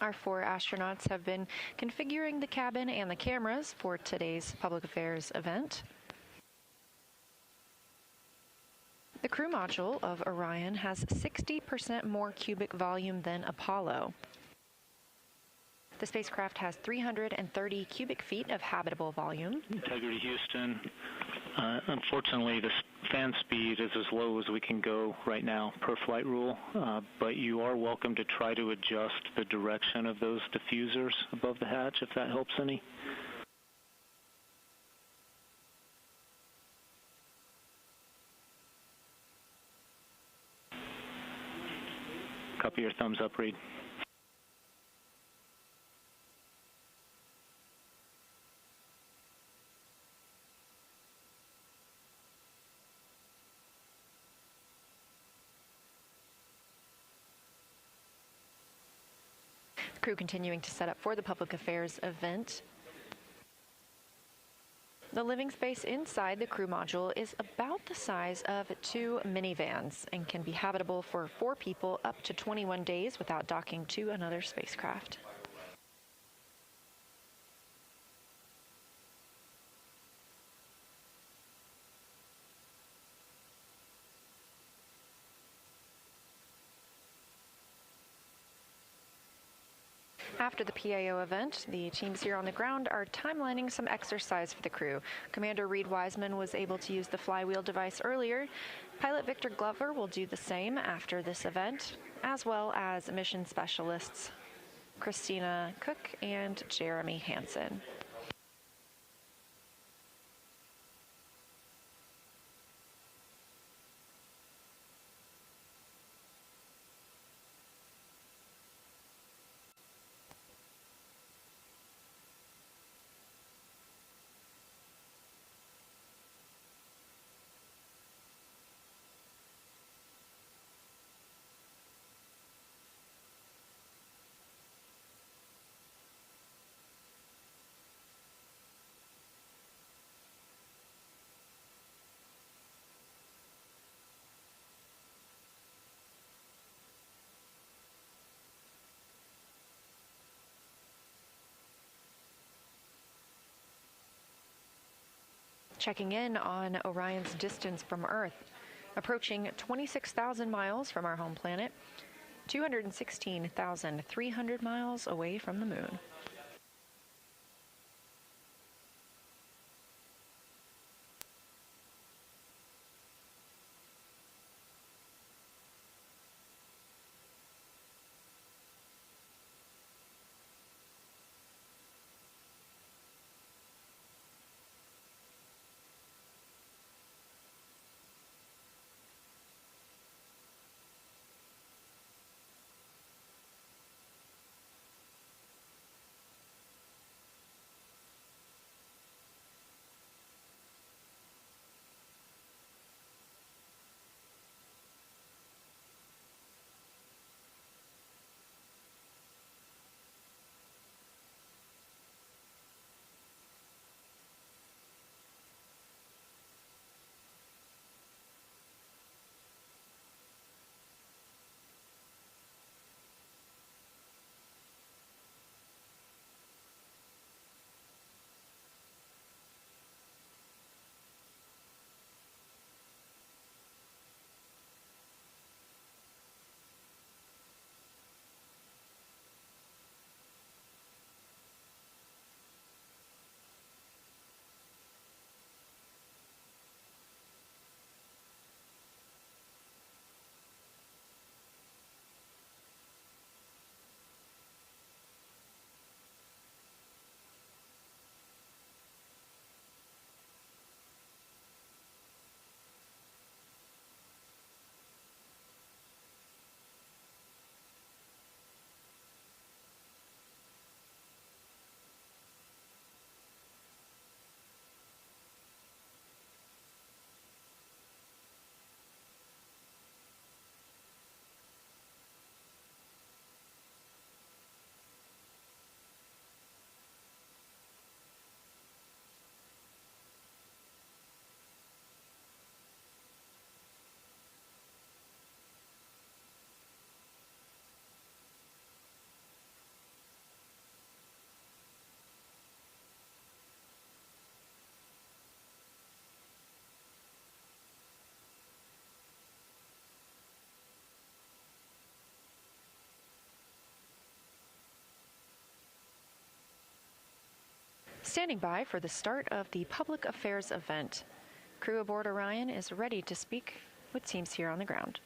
Our 4 astronauts have been configuring the cabin and the cameras for today's public affairs event. The crew module of Orion has 60% more cubic volume than Apollo. The spacecraft has 330 cubic feet of habitable volume. Integrity Houston. Unfortunately, the fan speed is as low as we can go right now per flight rule, but you are welcome to try to adjust the direction of those diffusers above the hatch if that helps any. Copy your thumbs up, Reed. Crew continuing to set up for the public affairs event. The living space inside the crew module is about the size of 2 minivans and can be habitable for 4 people up to 21 days without docking to another spacecraft. After the PAO event, the teams here on the ground are timelining some exercise for the crew. Commander Reed Wiseman was able to use the flywheel device earlier. Pilot Victor Glover will do the same after this event, as well as mission specialists Christina Cook and Jeremy Hansen. Checking in on Orion's distance from Earth, approaching 26,000 miles from our home planet, 216,300 miles away from the moon. Standing by for the start of the public affairs event. Crew aboard Orion is ready to speak with teams here on the ground.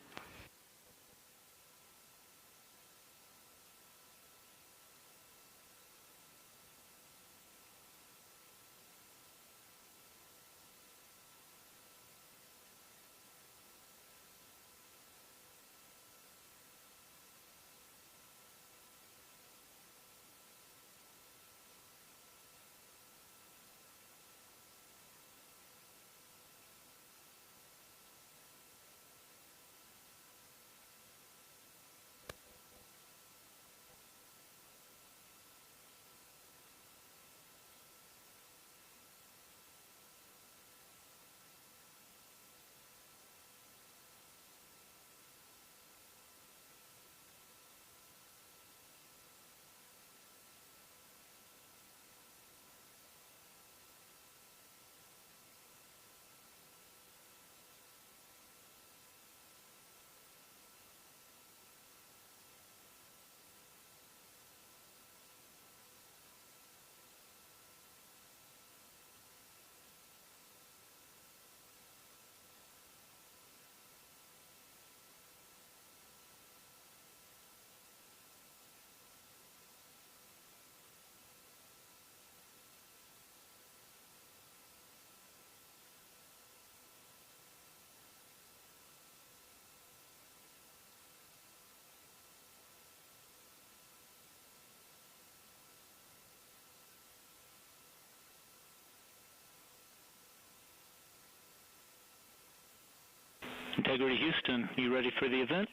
Integrity Houston, you ready for the event?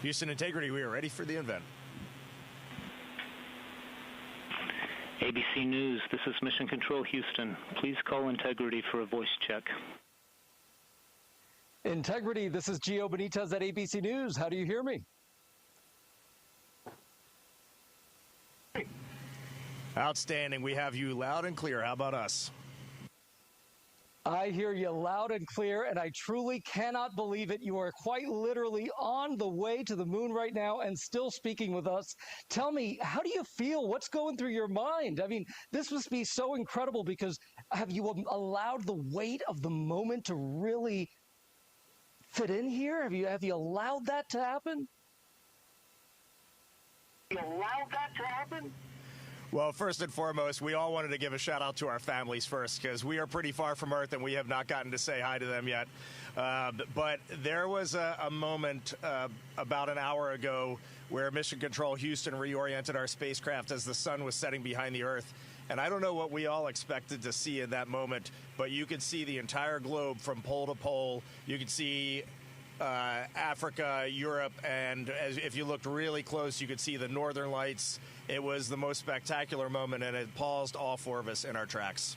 Houston Integrity, we are ready for the event. ABC News, this is Mission Control Houston. Please call Integrity for a voice check. Integrity, this is Gio Benitez at ABC News. How do you hear me? Outstanding. We have you loud and clear. How about us? I hear you loud and clear, and I truly cannot believe it. You are quite literally on the way to the moon right now and still speaking with us. Tell me, how do you feel? What's going through your mind? I mean, this must be so incredible because have you allowed the weight of the moment to really fit in here? Have you allowed that to happen? Well, first and foremost, we all wanted to give a shout out to our families first because we are pretty far from Earth and we have not gotten to say hi to them yet. But there was a moment about an hour ago where Mission Control Houston reoriented our spacecraft as the sun was setting behind the Earth. And I don't know what we all expected to see in that moment, but you could see the entire globe from pole to pole. You could see Africa, Europe, and if you looked really close, you could see the northern lights. It was the most spectacular moment, and it paused all four of us in our tracks.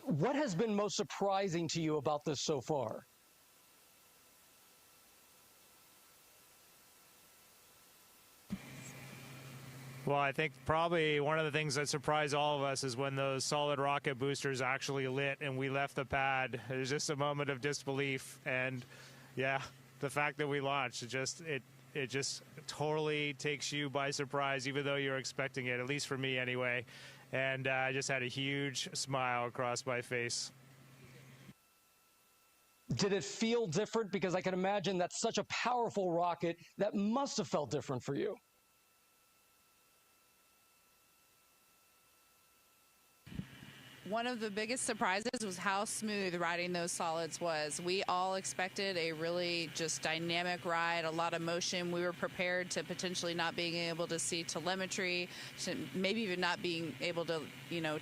What has been most surprising to you about this so far? Well, I think probably one of the things that surprised all of us is when those solid rocket boosters actually lit and we left the pad. It was just a moment of disbelief, and yeah, the fact that we launched, it just totally takes you by surprise, even though you're expecting it, at least for me anyway. And I just had a huge smile across my face. Did it feel different? Because I can imagine that's such a powerful rocket that must have felt different for you. One of the biggest surprises was how smooth riding those solids was. We all expected a really just dynamic ride, a lot of motion. We were prepared to potentially not being able to see telemetry, maybe even not being able to,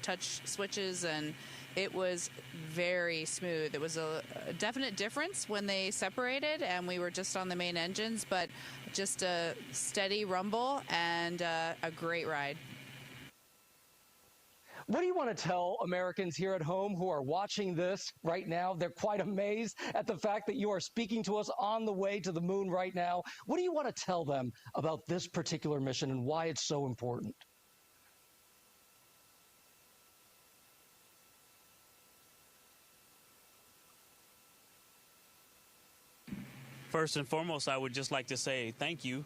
touch switches, and it was very smooth. It was a definite difference when they separated and we were just on the main engines, but just a steady rumble and a great ride. What do you want to tell Americans here at home who are watching this right now? They're quite amazed at the fact that you are speaking to us on the way to the moon right now. What do you want to tell them about this particular mission and why it's so important? First and foremost, I would just like to say thank you.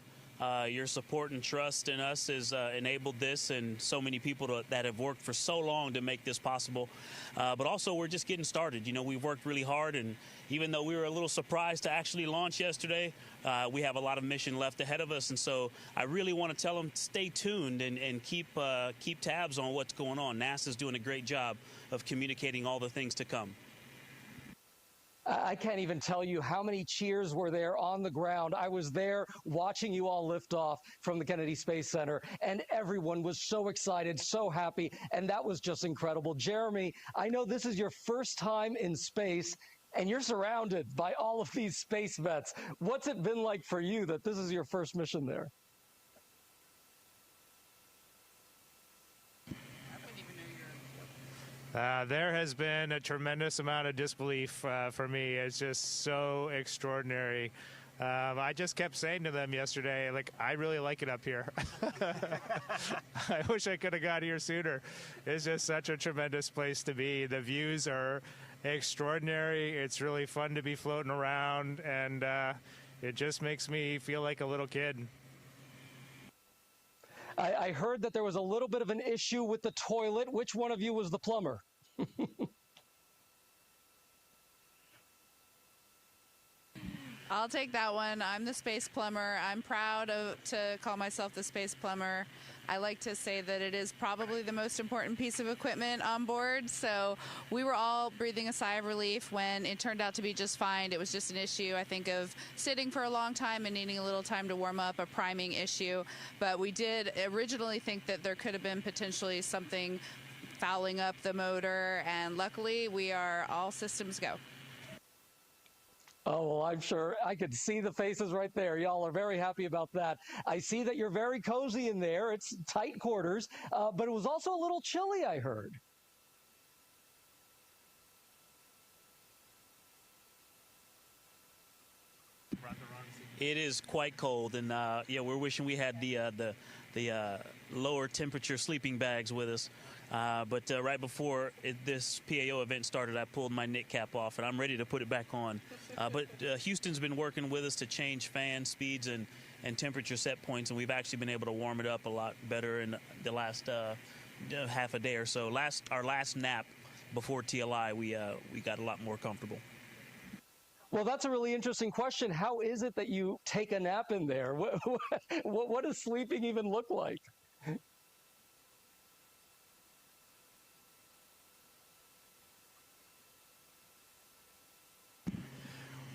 Your support and trust in us has enabled this, and so many people that have worked for so long to make this possible. But also, we're just getting started. You know, we've worked really hard, and even though we were a little surprised to actually launch yesterday, we have a lot of mission left ahead of us. And so I really want to tell them, stay tuned and keep tabs on what's going on. NASA's doing a great job of communicating all the things to come. I can't even tell you how many cheers were there on the ground. I was there watching you all lift off from the Kennedy Space Center, and everyone was so excited, so happy, and that was just incredible. Jeremy, I know this is your first time in space, and you're surrounded by all of these space vets. What's it been like for you that this is your first mission there? There has been a tremendous amount of disbelief for me. It's just so extraordinary. I just kept saying to them yesterday, like, I really like it up here. I wish I could have got here sooner. It's just such a tremendous place to be. The views are extraordinary. It's really fun to be floating around, and it just makes me feel like a little kid. I heard that there was a little bit of an issue with the toilet. Which one of you was the plumber? I'll take that one. I'm the space plumber. I'm proud to call myself the space plumber. I like to say that it is probably the most important piece of equipment on board. So we were all breathing a sigh of relief when it turned out to be just fine. It was just an issue, I think, of sitting for a long time and needing a little time to warm up, a priming issue. But we did originally think that there could have been potentially something fouling up the motor, and luckily we are all systems go. Oh, well, I'm sure I could see the faces right there. Y'all are very happy about that. I see that you're very cozy in there. It's tight quarters, but it was also a little chilly, I heard. It is quite cold, and yeah, we're wishing we had the lower temperature sleeping bags with us. But right before this PAO event started, I pulled my knit cap off, and I'm ready to put it back on. But Houston's been working with us to change fan speeds and temperature set points, and we've actually been able to warm it up a lot better in the last half a day or so. Our last nap before TLI, we got a lot more comfortable. Well, that's a really interesting question. How is it that you take a nap in there? What does sleeping even look like?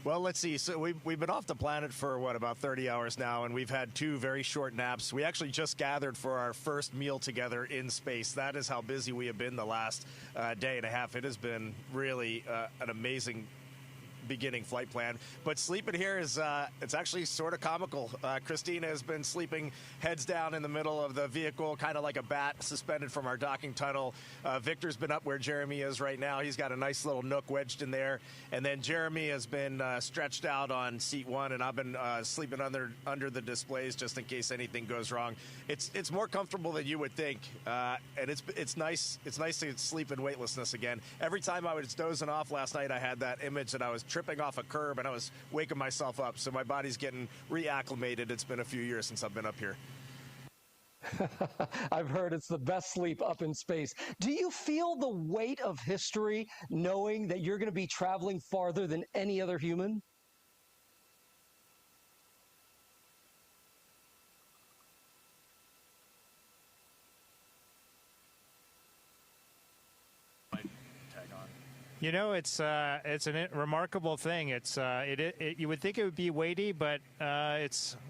Well, let's see. So we've been off the planet for, what, about 30 hours now, and we've had 2 very short naps. We actually just gathered for our first meal together in space. That is how busy we have been the last day and a half. It has been really an amazing beginning flight plan. But sleeping here is it's actually sort of comical. Christina has been sleeping heads down in the middle of the vehicle, kind of like a bat suspended from our docking tunnel. Victor's been up where Jeremy is right now. He's got a nice little nook wedged in there. And then Jeremy has been stretched out on seat 1, and I've been sleeping under the displays just in case anything goes wrong. It's more comfortable than you would think, and it's nice. It's nice to sleep in weightlessness again. Every time I was dozing off last night, I had that image that I was tripping off a curb and I was waking myself up. So my body's getting reacclimated. It's been a few years since I've been up here. I've heard it's the best sleep up in space. Do you feel the weight of history knowing that you're going to be traveling farther than any other human? You know, it's a remarkable thing. You would think it would be weighty, but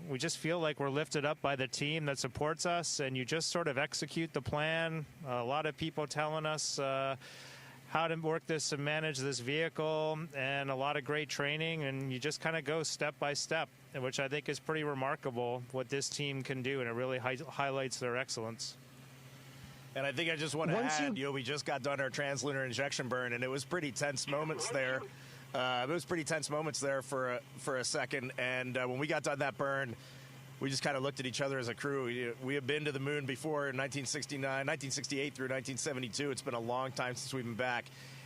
we just feel like we're lifted up by the team that supports us, and you just sort of execute the plan. A lot of people telling us how to work this and manage this vehicle, and a lot of great training, and you just kind of go step by step, which I think is pretty remarkable what this team can do, and it really highlights their excellence. And I think I just want to add, we just got done our translunar injection burn, and it was pretty tense moments there. For a second, and when we got done that burn, we just kind of looked at each other as a crew. We have been to the moon before in 1968 through 1972. It's been a long time since we've been back.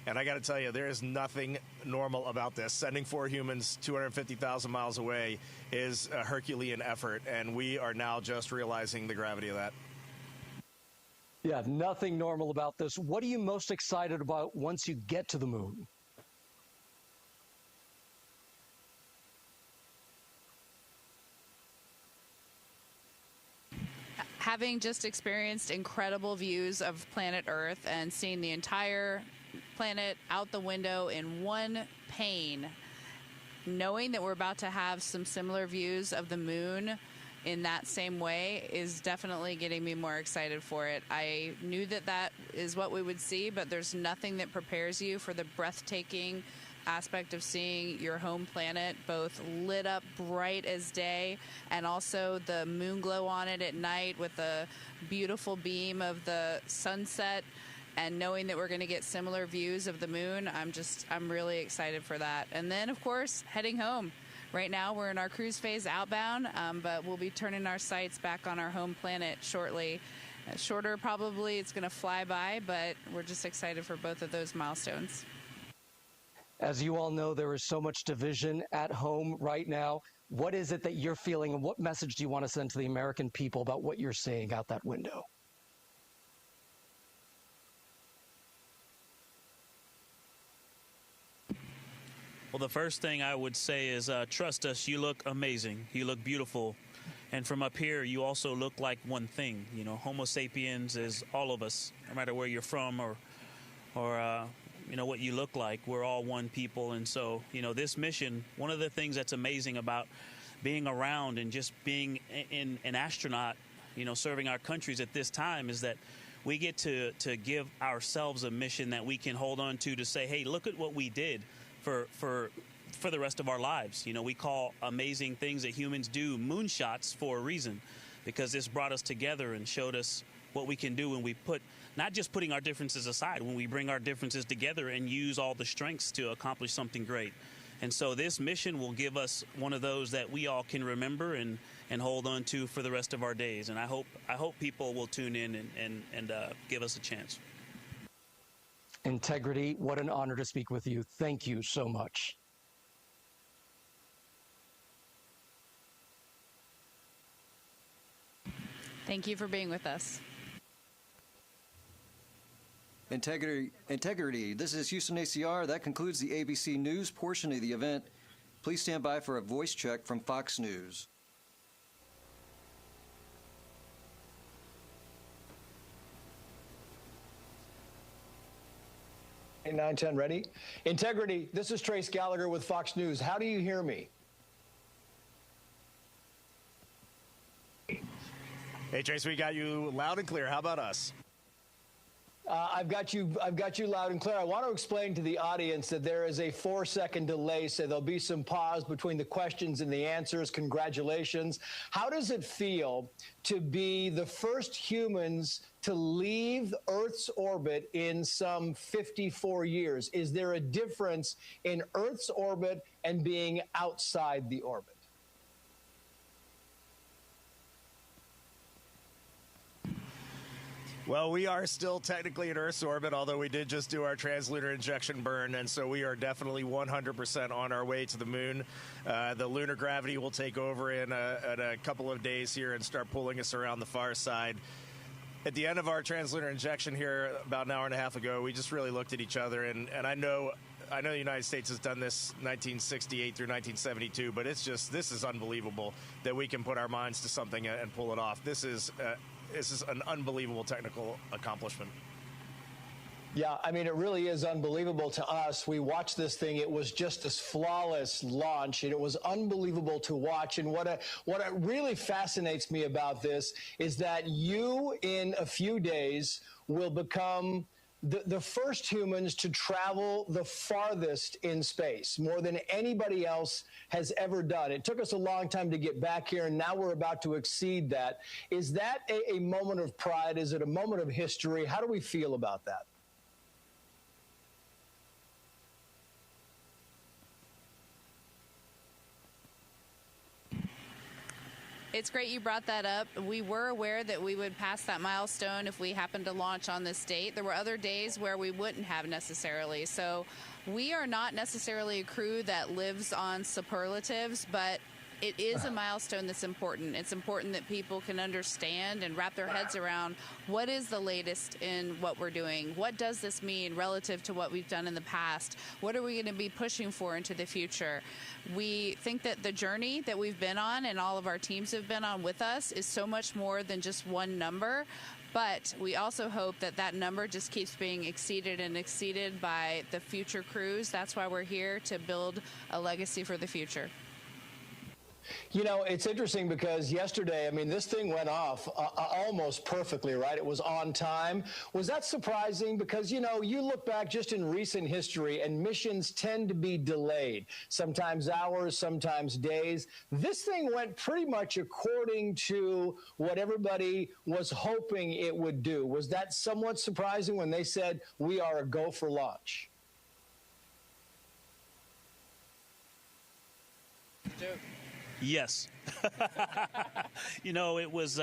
And I got to tell you, there is nothing normal about this. Sending 4 humans 250,000 miles away is a Herculean effort, and we are now just realizing the gravity of that. Yeah, nothing normal about this. What are you most excited about once you get to the moon? Having just experienced incredible views of planet Earth and seeing the entire planet out the window in one pane, knowing that we're about to have some similar views of the moon in that same way is definitely getting me more excited for it. I knew that that is what we would see, but there's nothing that prepares you for the breathtaking aspect of seeing your home planet both lit up bright as day and also the moon glow on it at night with the beautiful beam of the sunset, and knowing that we're going to get similar views of the moon. I'm really excited for that. And then of course heading home. Right now we're in our cruise phase outbound, but we'll be turning our sights back on our home planet shortly. Shorter probably, it's going to fly by, but we're just excited for both of those milestones. As you all know, there is so much division at home right now. What is it that you're feeling, and what message do you want to send to the American people about what you're seeing out that window? Well, the first thing I would say is trust us. You look amazing. You look beautiful. And from up here, you also look like one thing. You know, Homo sapiens is all of us, no matter where you're from or you know, what you look like. We're all one people. And so, you know, this mission, one of the things that's amazing about being around and just being an astronaut, you know, serving our countries at this time is that we get to give ourselves a mission that we can hold on to say, hey, look at what we did for the rest of our lives. You know, we call amazing things that humans do moonshots for a reason, because this brought us together and showed us what we can do when we put, not just putting our differences aside, when we bring our differences together and use all the strengths to accomplish something great. And so this mission will give us one of those that we all can remember and hold on to for the rest of our days. And I hope people will tune in and give us a chance. Integrity, what an honor to speak with you. Thank you so much. Thank you for being with us. Integrity. This is Houston ACR. That concludes the ABC News portion of the event. Please stand by for a voice check from Fox News. 910 ready. Integrity, this is Trace Gallagher with Fox News. How do you hear me? Hey, Trace, we got you loud and clear. How about us? I've got you loud and clear. I want to explain to the audience that there is a 4-second delay, so there'll be some pause between the questions and the answers. Congratulations. How does it feel to be the first humans to leave Earth's orbit in some 54 years? Is there a difference in Earth's orbit and being outside the orbit? Well, we are still technically in Earth's orbit, although we did just do our translunar injection burn, and so we are definitely 100% on our way to the moon. The lunar gravity will take over in a couple of days here and start pulling us around the far side. At the end of our translunar injection here about an hour and a half ago, we just really looked at each other, and I know the United States has done this 1968 through 1972, but this is unbelievable that we can put our minds to something and pull it off. This is an unbelievable technical accomplishment. Yeah, I mean, it really is unbelievable to us. We watched this thing. It was just this flawless launch, and it was unbelievable to watch. And what really fascinates me about this is that you, in a few days, will become the first humans to travel the farthest in space, more than anybody else has ever done. It took us a long time to get back here, and now we're about to exceed that. Is that a moment of pride? Is it a moment of history? How do we feel about that? It's great you brought that up. We were aware that we would pass that milestone if we happened to launch on this date. There were other days where we wouldn't have necessarily. So we are not necessarily a crew that lives on superlatives, but it is a milestone that's important. It's important that people can understand and wrap their heads around what is the latest in what we're doing. What does this mean relative to what we've done in the past? What are we going to be pushing for into the future? We think that the journey that we've been on and all of our teams have been on with us is so much more than just one number. But we also hope that that number just keeps being exceeded and exceeded by the future crews. That's why we're here, to build a legacy for the future. You know, it's interesting because yesterday, I mean, this thing went off almost perfectly, right? It was on time. Was that surprising? Because, you know, you look back just in recent history and missions tend to be delayed, sometimes hours, sometimes days. This thing went pretty much according to what everybody was hoping it would do. Was that somewhat surprising when they said we are a go for launch? Yes. You know, it was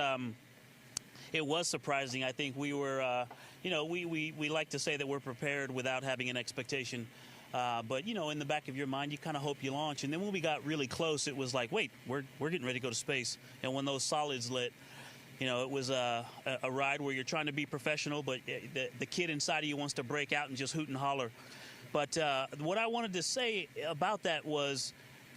surprising. I think we were, you know, we like to say that we're prepared without having an expectation. But, you know, in the back of your mind, you kind of hope you launch. And then when we got really close, it was like, wait, we're getting ready to go to space. And when those solids lit, you know, it was a ride where you're trying to be professional, but the kid inside of you wants to break out and just hoot and holler. But what I wanted to say about that was,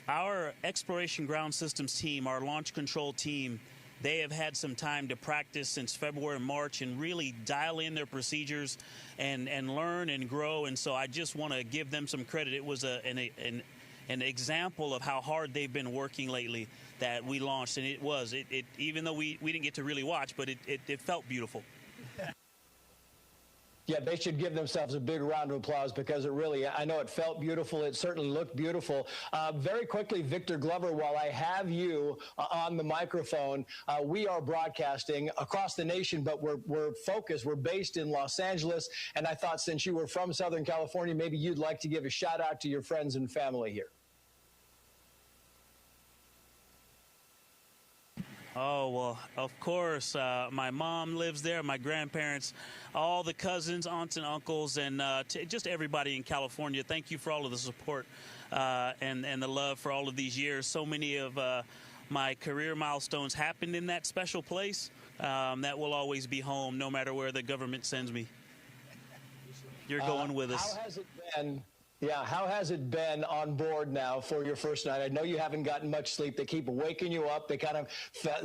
our Exploration Ground Systems team, our launch control team, they have had some time to practice since February and March and really dial in their procedures and learn and grow. And so I just want to give them some credit. It was an example of how hard they've been working lately that we launched. And it was, even though we didn't get to really watch, but it felt beautiful. Yeah, they should give themselves a big round of applause because it really, I know it felt beautiful. It certainly looked beautiful. Very quickly, Victor Glover, while I have you on the microphone, we are broadcasting across the nation, but we're focused. We're based in Los Angeles. And I thought since you were from Southern California, maybe you'd like to give a shout out to your friends and family here. Oh, well, of course, my mom lives there, my grandparents, all the cousins, aunts and uncles, and just everybody in California. Thank you for all of the support and the love for all of these years. So many of my career milestones happened in that special place. That will always be home, no matter where the government sends me. You're going with us. How has it been? Yeah, how has it been on board now for your first night? I know you haven't gotten much sleep. They keep waking you up. They kind of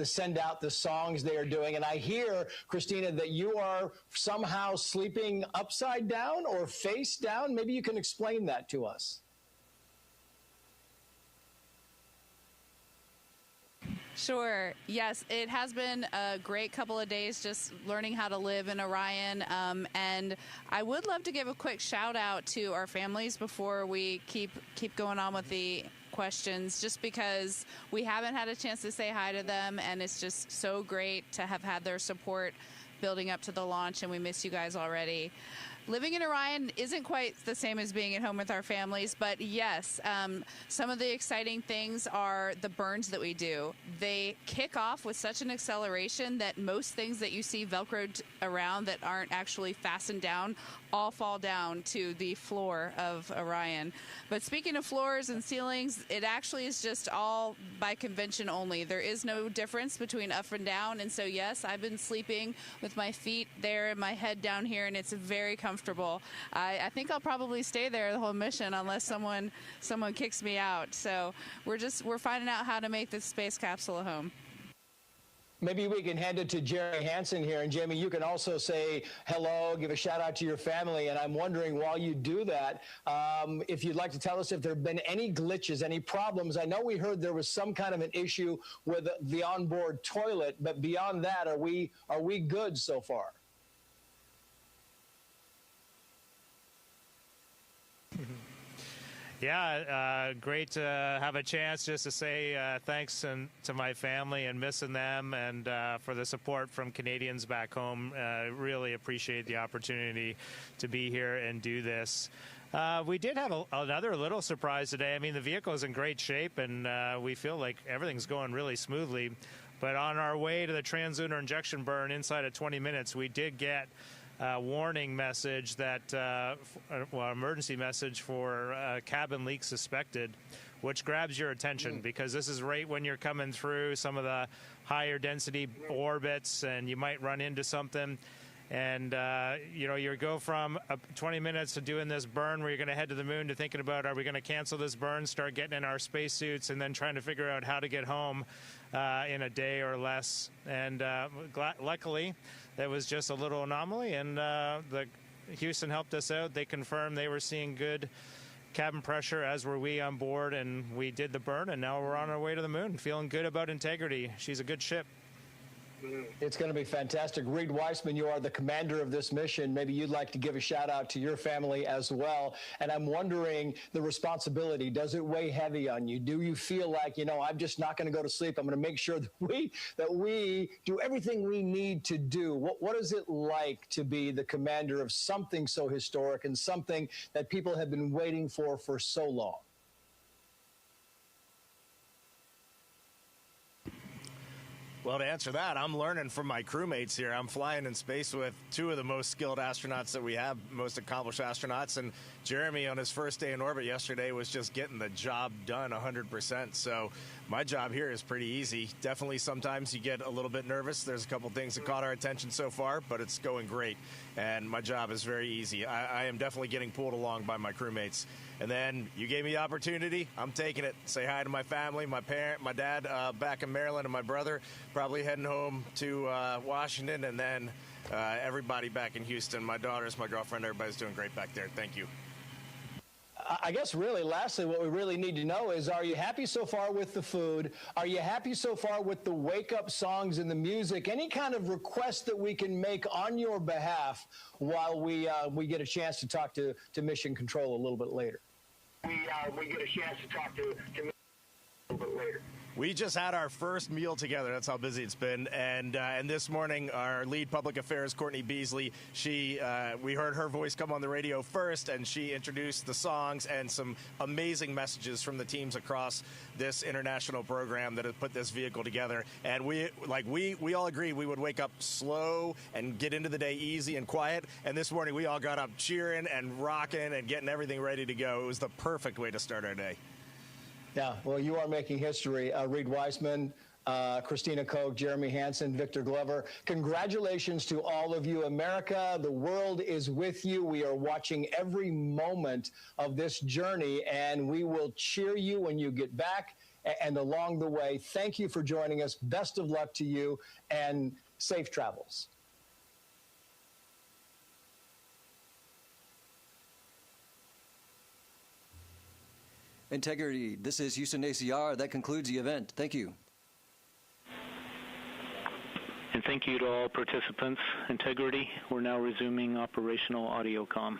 send out the songs they are doing. And I hear, Christina, that you are somehow sleeping upside down or face down. Maybe you can explain that to us. Sure. Yes, it has been a great couple of days just learning how to live in Orion. And I would love to give a quick shout out to our families before we keep going on with the questions, just because we haven't had a chance to say hi to them, and it's just so great to have had their support building up to the launch, and we miss you guys already. Living in Orion isn't quite the same as being at home with our families, but yes, some of the exciting things are the burns that we do. They kick off with such an acceleration that most things that you see Velcroed around that aren't actually fastened down all fall down to the floor of Orion. But speaking of floors and ceilings, it actually is just all by convention only. There is no difference between up and down, and so yes, I've been sleeping with my feet there and my head down here, and it's very comfortable. I think I'll probably stay there the whole mission unless someone kicks me out. So we're finding out how to make this space capsule a home. Maybe we can hand it to Jerry Hansen here. And Jamie, you can also say hello, give a shout out to your family. And I'm wondering, while you do that, if you'd like to tell us if there have been any glitches, any problems. I know we heard there was some kind of an issue with the onboard toilet, but beyond that, are we good so far? Yeah, great to have a chance just to say thanks to my family and missing them, and for the support from Canadians back home. Really appreciate the opportunity to be here and do this. We did have another little surprise today. I mean, the vehicle is in great shape, and we feel like everything's going really smoothly. But on our way to the translunar injection burn inside of 20 minutes, we did get a warning message that, emergency message for cabin leak suspected, which grabs your attention because this is right when you're coming through some of the higher density orbits and you might run into something. And, you go from 20 minutes to doing this burn where you're going to head to the moon to thinking about, are we going to cancel this burn, start getting in our spacesuits, and then trying to figure out how to get home in a day or less. And luckily, that was just a little anomaly, and the Houston helped us out. They confirmed they were seeing good cabin pressure, as were we on board, and we did the burn, and now we're on our way to the moon. Feeling good about Integrity. She's a good ship. It's going to be fantastic. Reed Weissman, you are the commander of this mission. Maybe you'd like to give a shout out to your family as well. And I'm wondering, the responsibility, does it weigh heavy on you? Do you feel like, I'm just not going to go to sleep. I'm going to make sure that we do everything we need to do. What is it like to be the commander of something so historic and something that people have been waiting for so long? Well, to answer that, I'm learning from my crewmates here. I'm flying in space with two of the most skilled astronauts that we have, most accomplished astronauts. And Jeremy, on his first day in orbit yesterday, was just getting the job done 100%. So my job here is pretty easy. Definitely sometimes you get a little bit nervous. There's a couple things that caught our attention so far, but it's going great. And my job is very easy. I am definitely getting pulled along by my crewmates. And then you gave me the opportunity. I'm taking it. Say hi to my family, my dad back in Maryland, and my brother probably heading home to Washington, and then everybody back in Houston. My daughters, my girlfriend, everybody's doing great back there. Thank you. I guess really, lastly, what we really need to know is, are you happy so far with the food? Are you happy so far with the wake-up songs and the music? Any kind of request that we can make on your behalf while we get a chance to talk to Mission Control a little bit later? We get a chance to talk to a little bit later. We just had our first meal together. That's how busy it's been. And this morning, our lead public affairs, Courtney Beasley, we heard her voice come on the radio first, and she introduced the songs and some amazing messages from the teams across this international program that have put this vehicle together. And we all agreed we would wake up slow and get into the day easy and quiet. And this morning, we all got up cheering and rocking and getting everything ready to go. It was the perfect way to start our day. Yeah, well, you are making history. Reed Weissman, Christina Koch, Jeremy Hansen, Victor Glover. Congratulations to all of you. America, the world is with you. We are watching every moment of this journey, and we will cheer you when you get back and along the way. Thank you for joining us. Best of luck to you, and safe travels. Integrity, this is Houston ACR. That concludes the event. Thank you. And thank you to all participants. Integrity, we're now resuming operational audio comm.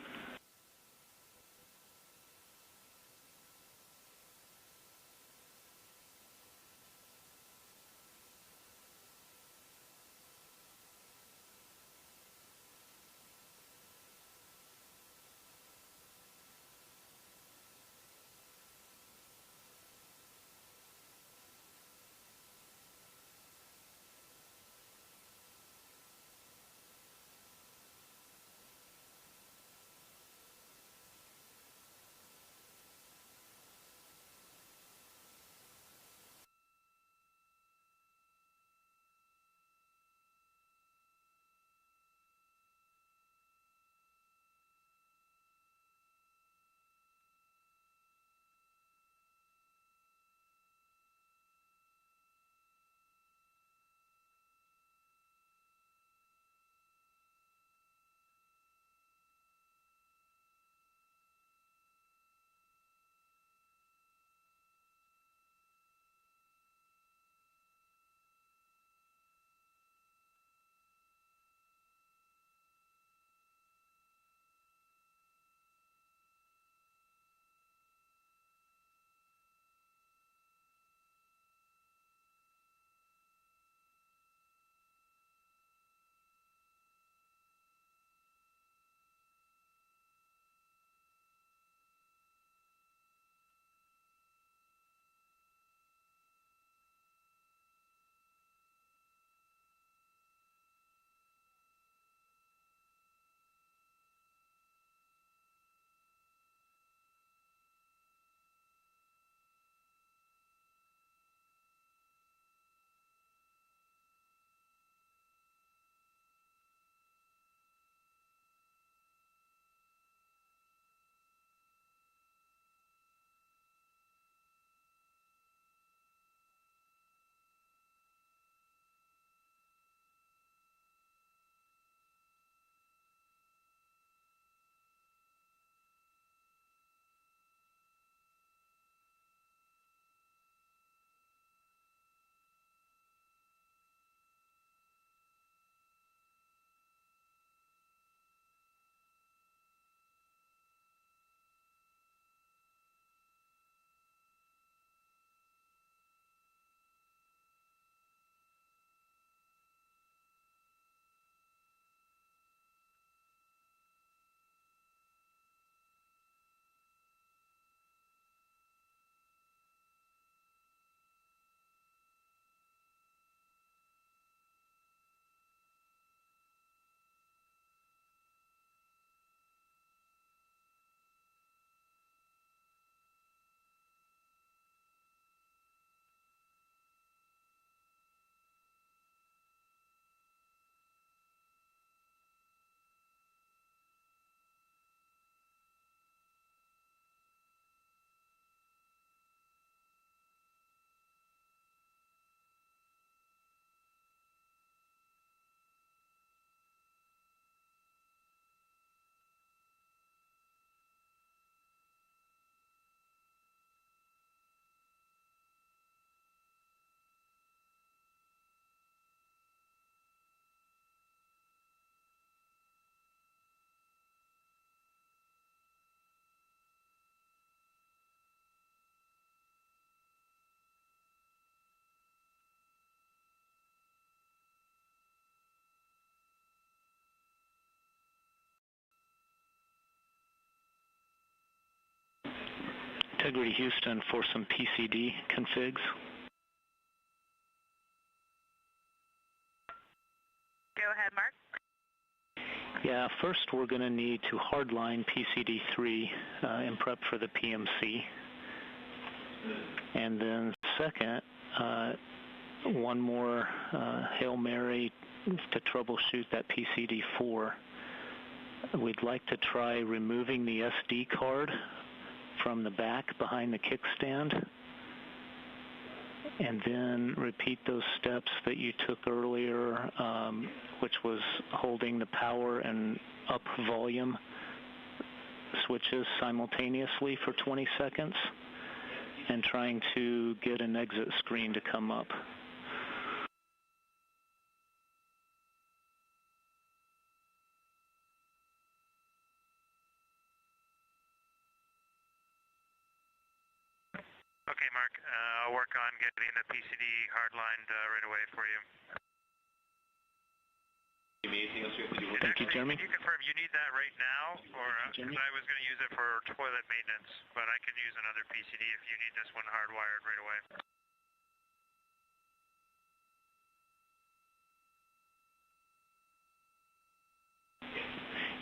Integrity Houston for some PCD configs. Go ahead, Mark. Yeah, first we're going to need to hardline PCD3 in prep for the PMC. And then second, one more Hail Mary to troubleshoot that PCD4. We'd like to try removing the SD card from the back behind the kickstand, and then repeat those steps that you took earlier, which was holding the power and up volume switches simultaneously for 20 seconds and trying to get an exit screen to come up. Okay, Mark, I'll work on getting the PCD hardlined right away for you. Thank you, Jeremy. Can you confirm you need that right now, or because I was going to use it for toilet maintenance, but I can use another PCD if you need this one hardwired right away.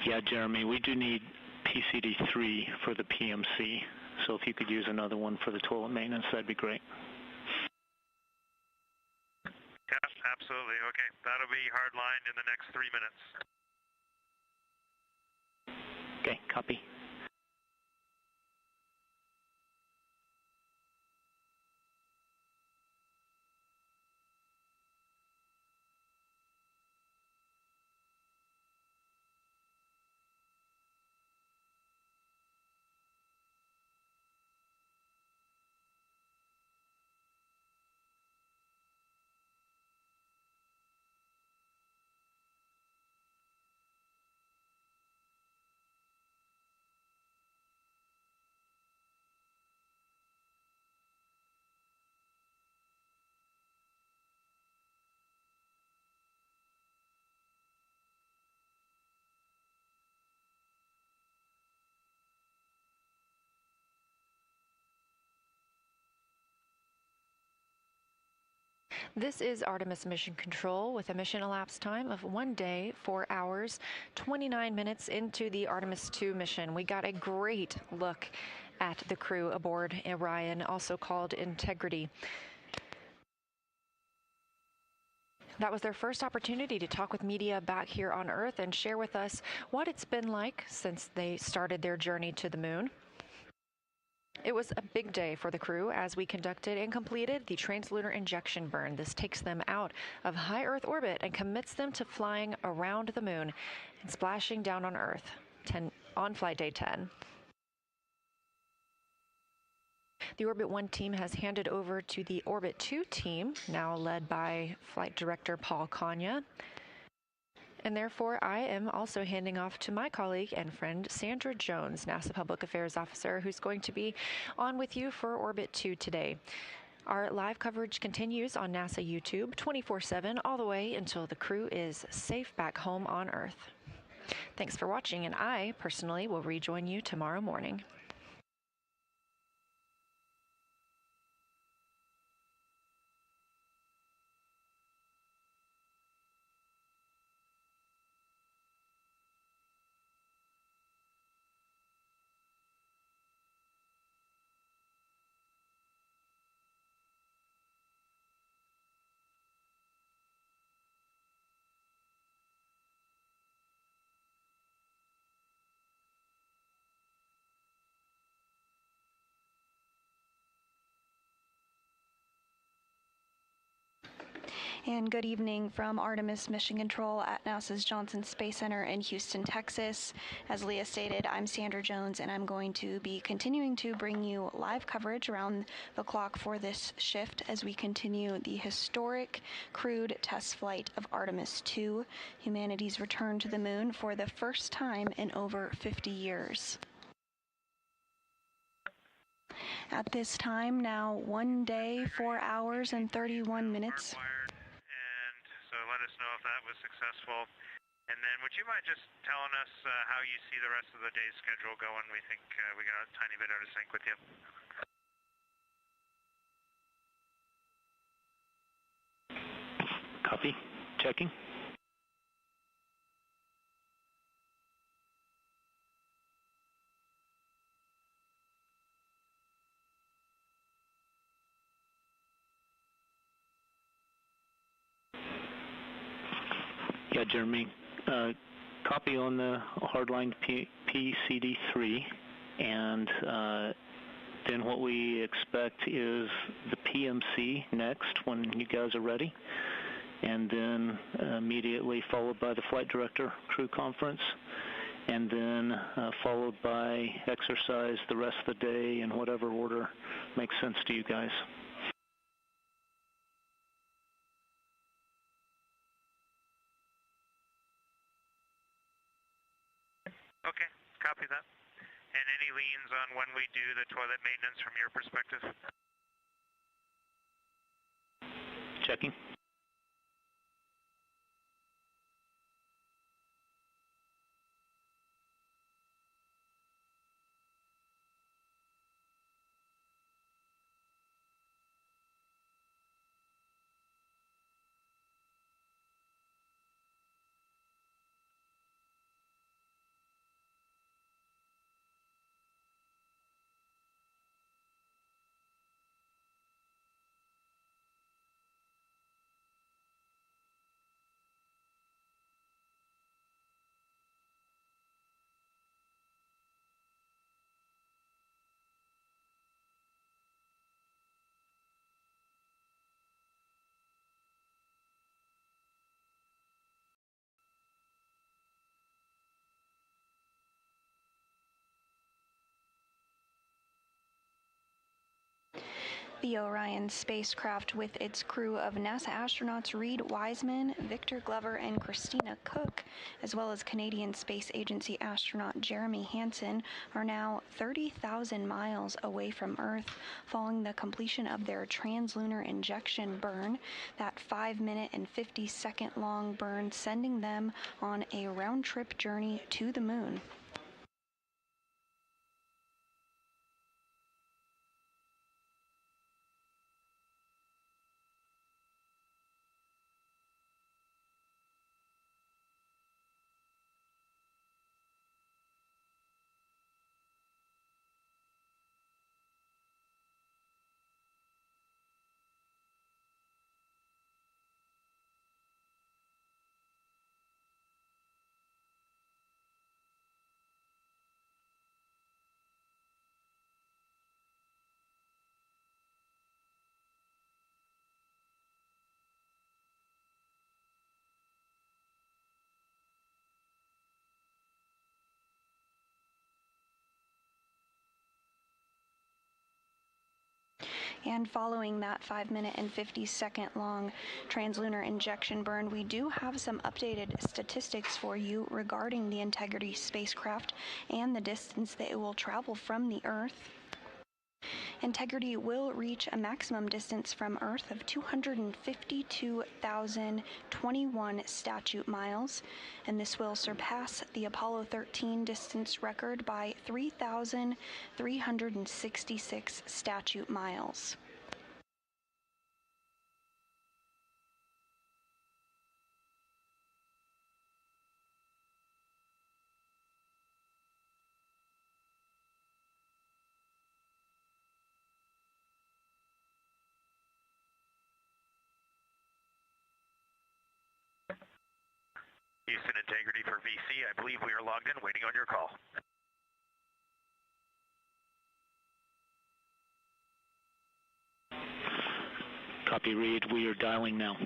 Yeah, Jeremy, we do need PCD3 for the PMC, so if you could use another one for the toilet maintenance, that'd be great. Yeah, absolutely. Okay, that'll be hardlined in the next 3 minutes. Okay, copy. This is Artemis Mission Control with a mission elapsed time of 1 day, 4 hours, 29 minutes into the Artemis II mission. We got a great look at the crew aboard Orion, also called Integrity. That was their first opportunity to talk with media back here on Earth and share with us what it's been like since they started their journey to the moon. It was a big day for the crew as we conducted and completed the translunar injection burn. This takes them out of high Earth orbit and commits them to flying around the moon and splashing down on Earth on flight day 10. The Orbit 1 team has handed over to the Orbit 2 team, now led by Flight Director Paul Kanya. And therefore, I am also handing off to my colleague and friend, Sandra Jones, NASA Public Affairs Officer, who's going to be on with you for Orbit 2 today. Our live coverage continues on NASA YouTube 24/7 all the way until the crew is safe back home on Earth. Thanks for watching, and I personally will rejoin you tomorrow morning. And good evening from Artemis Mission Control at NASA's Johnson Space Center in Houston, Texas. As Leah stated, I'm Sandra Jones, and I'm going to be continuing to bring you live coverage around the clock for this shift as we continue the historic crewed test flight of Artemis II, humanity's return to the moon for the first time in over 50 years. At this time, now 1 day, 4 hours, and 31 minutes. So let us know if that was successful. And then would you mind just telling us how you see the rest of the day's schedule going? We think we got a tiny bit out of sync with you. Copy. Checking. Yeah, Jeremy. Copy on the hardline PCD3, and then what we expect is the PMC next when you guys are ready, and then immediately followed by the flight director crew conference, and then followed by exercise the rest of the day in whatever order makes sense to you guys. Okay, copy that. And any leans on when we do the toilet maintenance from your perspective? Checking. The Orion spacecraft, with its crew of NASA astronauts Reed Wiseman, Victor Glover, and Christina Cook, as well as Canadian Space Agency astronaut Jeremy Hansen, are now 30,000 miles away from Earth following the completion of their translunar injection burn, that 5-minute and 50-second long burn sending them on a round-trip journey to the Moon. And following that 5-minute and 50-second long translunar injection burn, we do have some updated statistics for you regarding the Integrity spacecraft and the distance that it will travel from the Earth. Integrity will reach a maximum distance from Earth of 252,021 statute miles, and this will surpass the Apollo 13 distance record by 3,366 statute miles. Houston Integrity for VC. I believe we are logged in, waiting on your call. Copy, Reed. We are dialing now.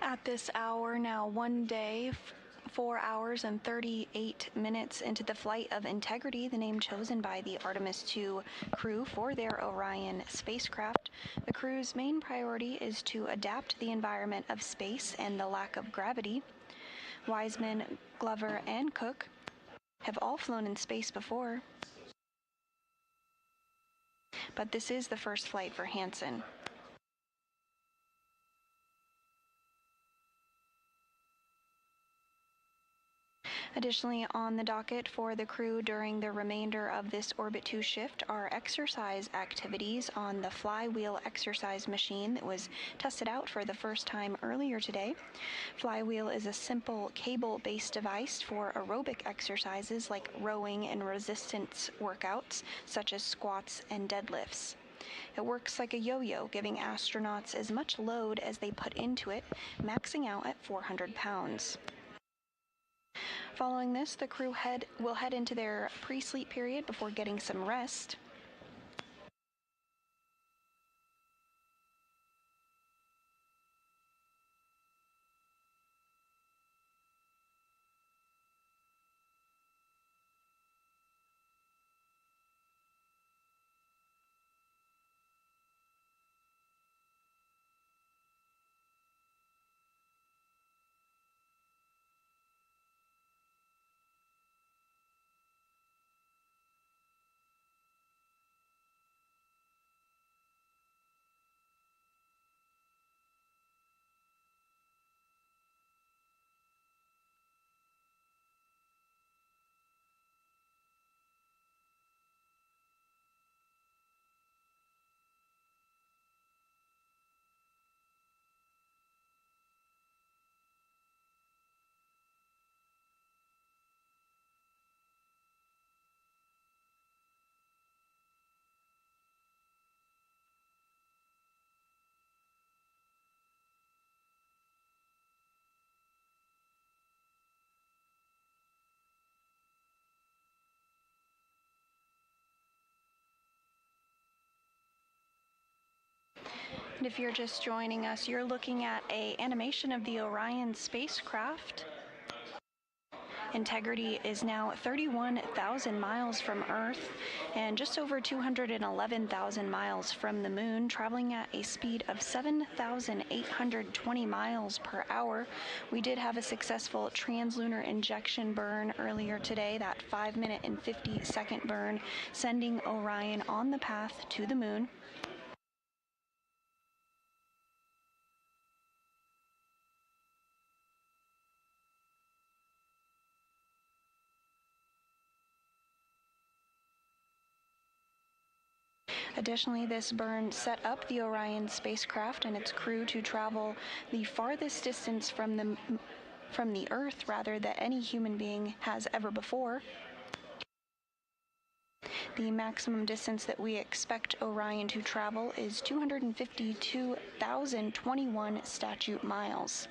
At this hour, now 1 day, 4 hours and 38 minutes into the flight of Integrity, the name chosen by the Artemis II crew for their Orion spacecraft, the crew's main priority is to adapt the environment of space and the lack of gravity. Wiseman, Glover, and Cook have all flown in space before, but this is the first flight for Hansen. Additionally, on the docket for the crew during the remainder of this Orbit 2 shift are exercise activities on the Flywheel exercise machine that was tested out for the first time earlier today. Flywheel is a simple cable-based device for aerobic exercises like rowing and resistance workouts, such as squats and deadlifts. It works like a yo-yo, giving astronauts as much load as they put into it, maxing out at 400 pounds. Following this, the crew will head into their pre-sleep period before getting some rest. And if you're just joining us, you're looking at an animation of the Orion spacecraft. Integrity is now 31,000 miles from Earth and just over 211,000 miles from the Moon, traveling at a speed of 7,820 miles per hour. We did have a successful translunar injection burn earlier today, that 5-minute and 50-second burn, sending Orion on the path to the Moon. Additionally, this burn set up the Orion spacecraft and its crew to travel the farthest distance from the Earth, rather, that any human being has ever before. The maximum distance that we expect Orion to travel is 252,021 statute miles.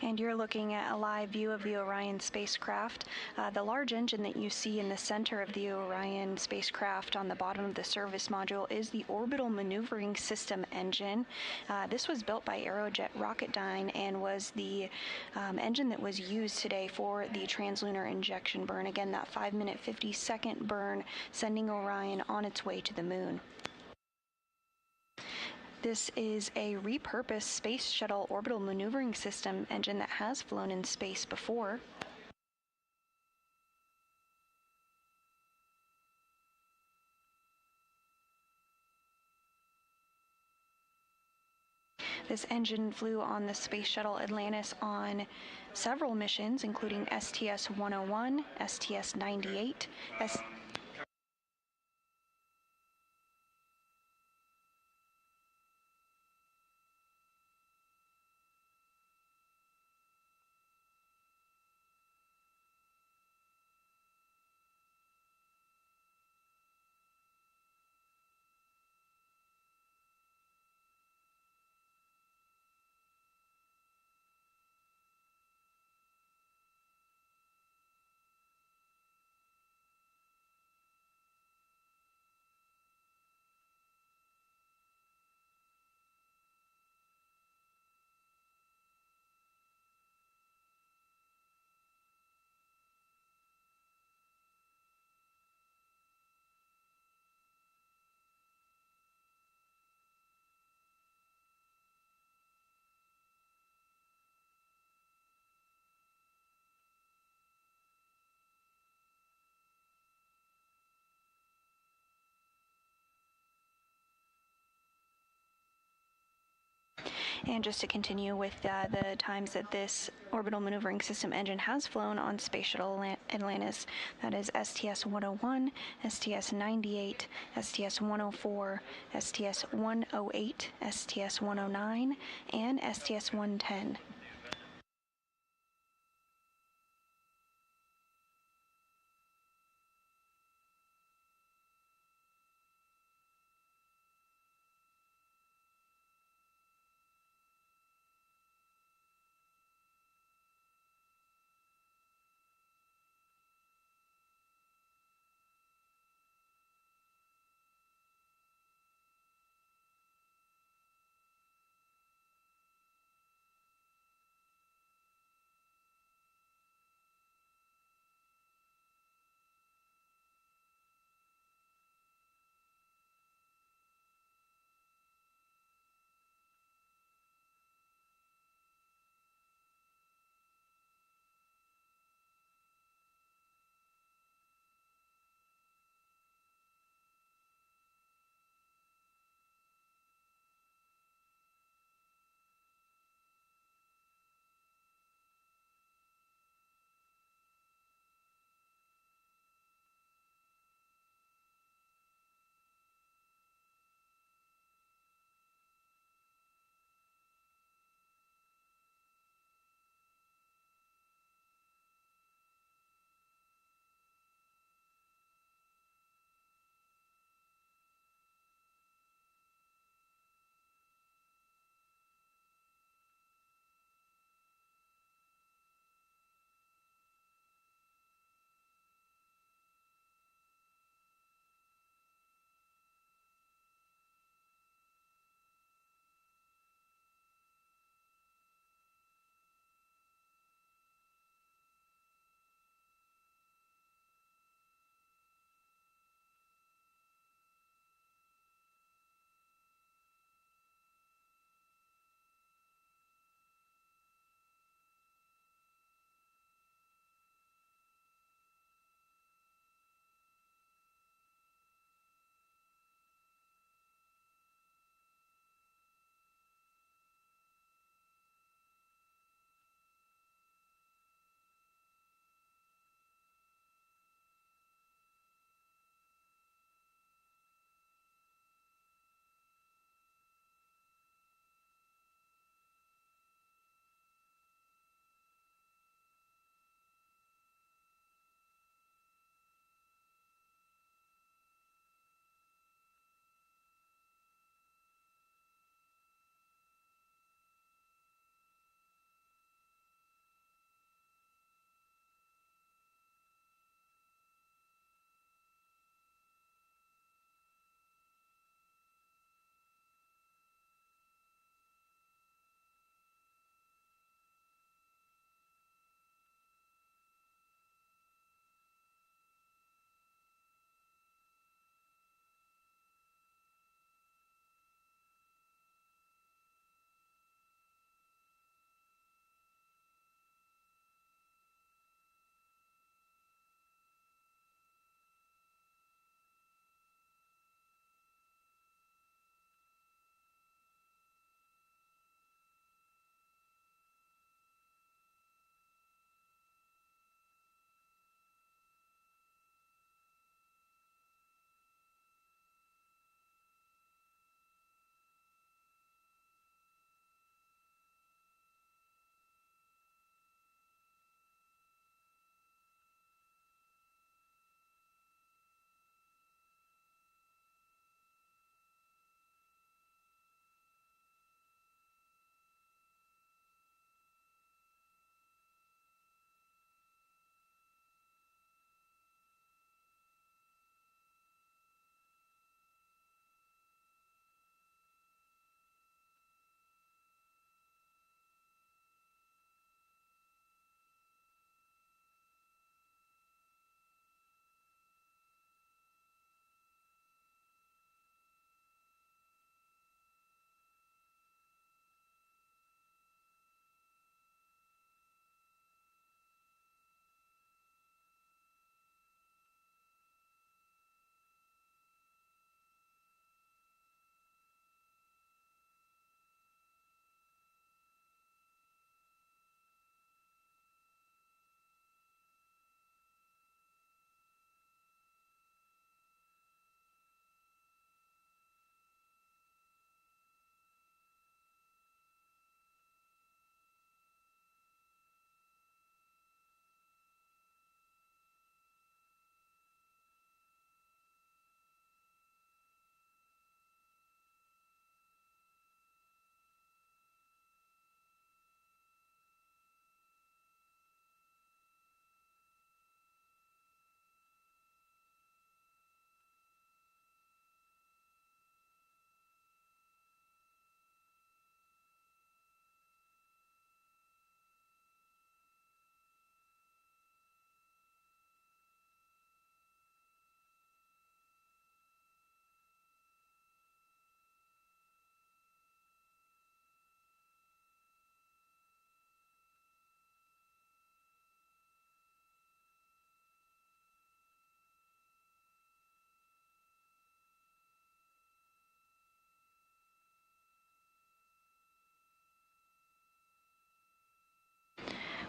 And you're looking at a live view of the Orion spacecraft. The large engine that you see in the center of the Orion spacecraft on the bottom of the service module is the Orbital Maneuvering System engine. This was built by Aerojet Rocketdyne and was the engine that was used today for the translunar injection burn. Again, that 5-minute 50-second burn, sending Orion on its way to the moon. This is a repurposed Space Shuttle Orbital Maneuvering System engine that has flown in space before. This engine flew on the Space Shuttle Atlantis on several missions, including STS-101, STS-98, And just to continue with the times that this Orbital Maneuvering System engine has flown on Space Shuttle Atlantis, that is STS-101, STS-98, STS-104, STS-108, STS-109, and STS-110.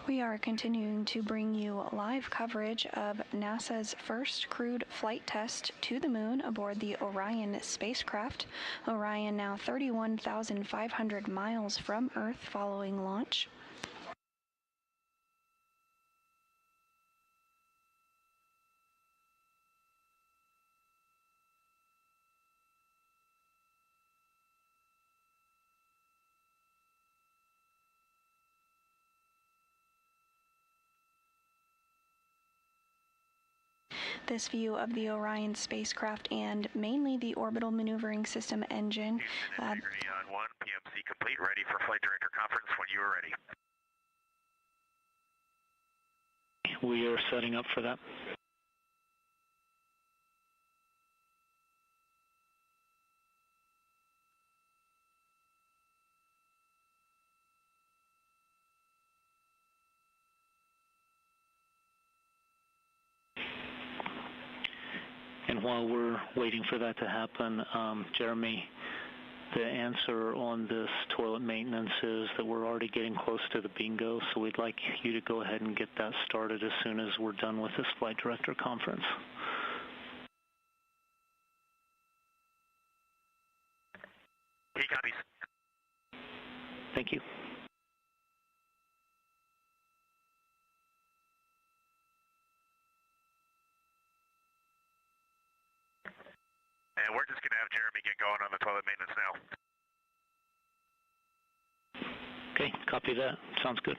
We are continuing to bring you live coverage of NASA's first crewed flight test to the moon aboard the Orion spacecraft. Orion now 31,500 miles from Earth following launch. This view of the Orion spacecraft and mainly the orbital maneuvering system engine. Integrity on 1, PMC complete, ready for flight director conference when you are ready. We are setting up for that. And while we're waiting for that to happen, Jeremy, the answer on this toilet maintenance is that we're already getting close to the bingo, so we'd like you to go ahead and get that started as soon as we're done with this flight director conference. He copies. Thank you. And we're just going to have Jeremy get going on the toilet maintenance now. Okay, copy that. Sounds good.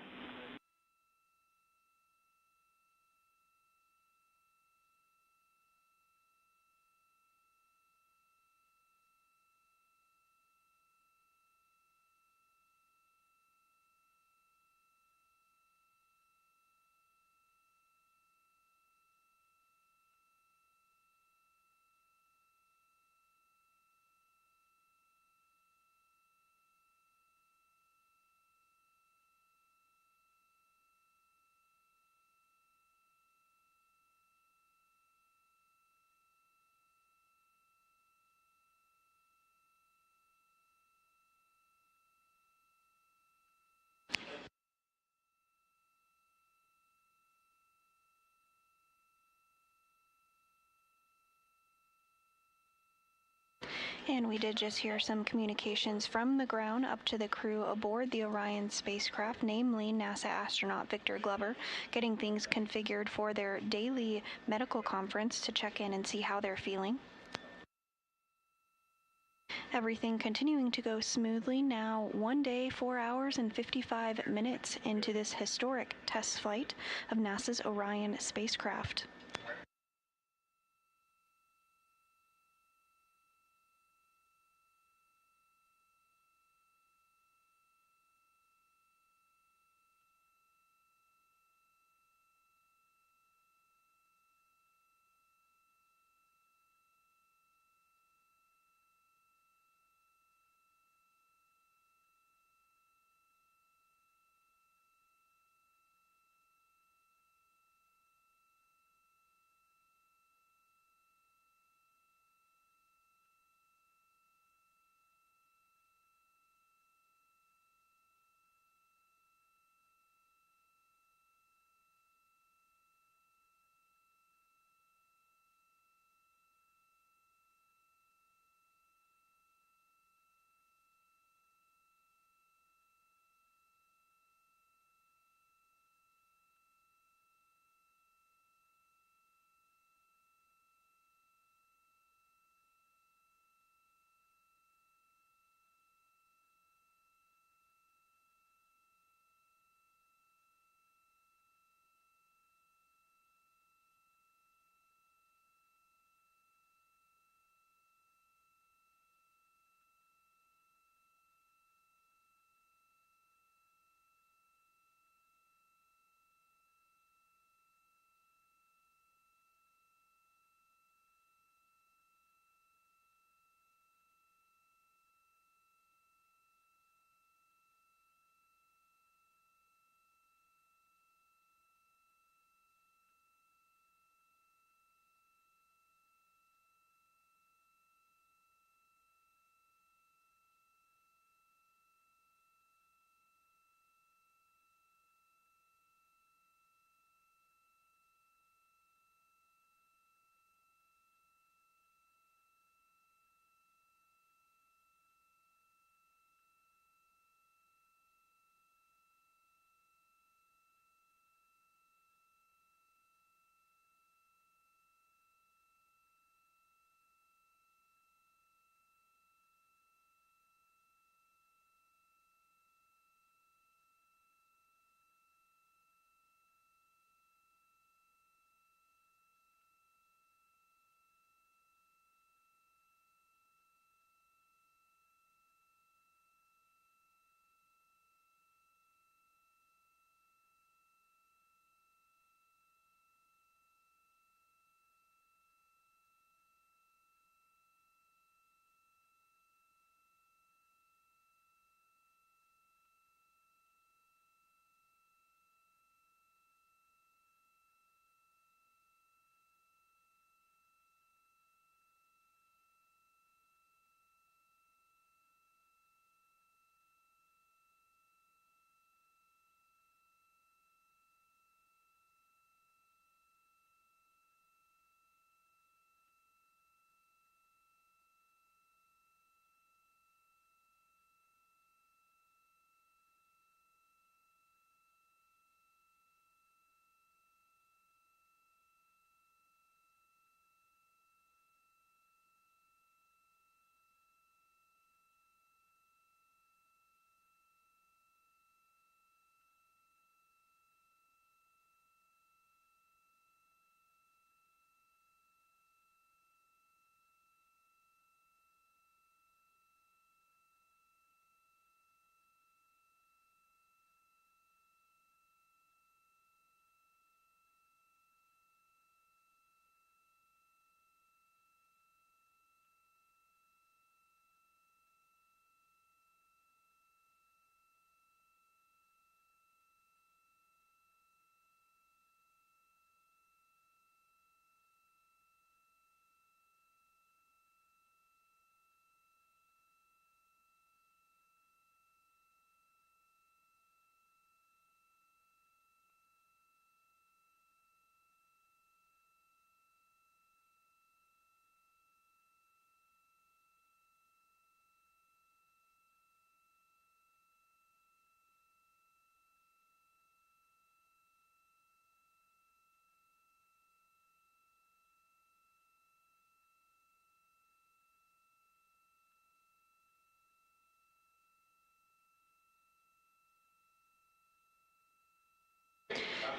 And we did just hear some communications from the ground up to the crew aboard the Orion spacecraft, namely NASA astronaut Victor Glover, getting things configured for their daily medical conference to check in and see how they're feeling. Everything continuing to go smoothly now, 1 day, 4 hours, and 55 minutes into this historic test flight of NASA's Orion spacecraft.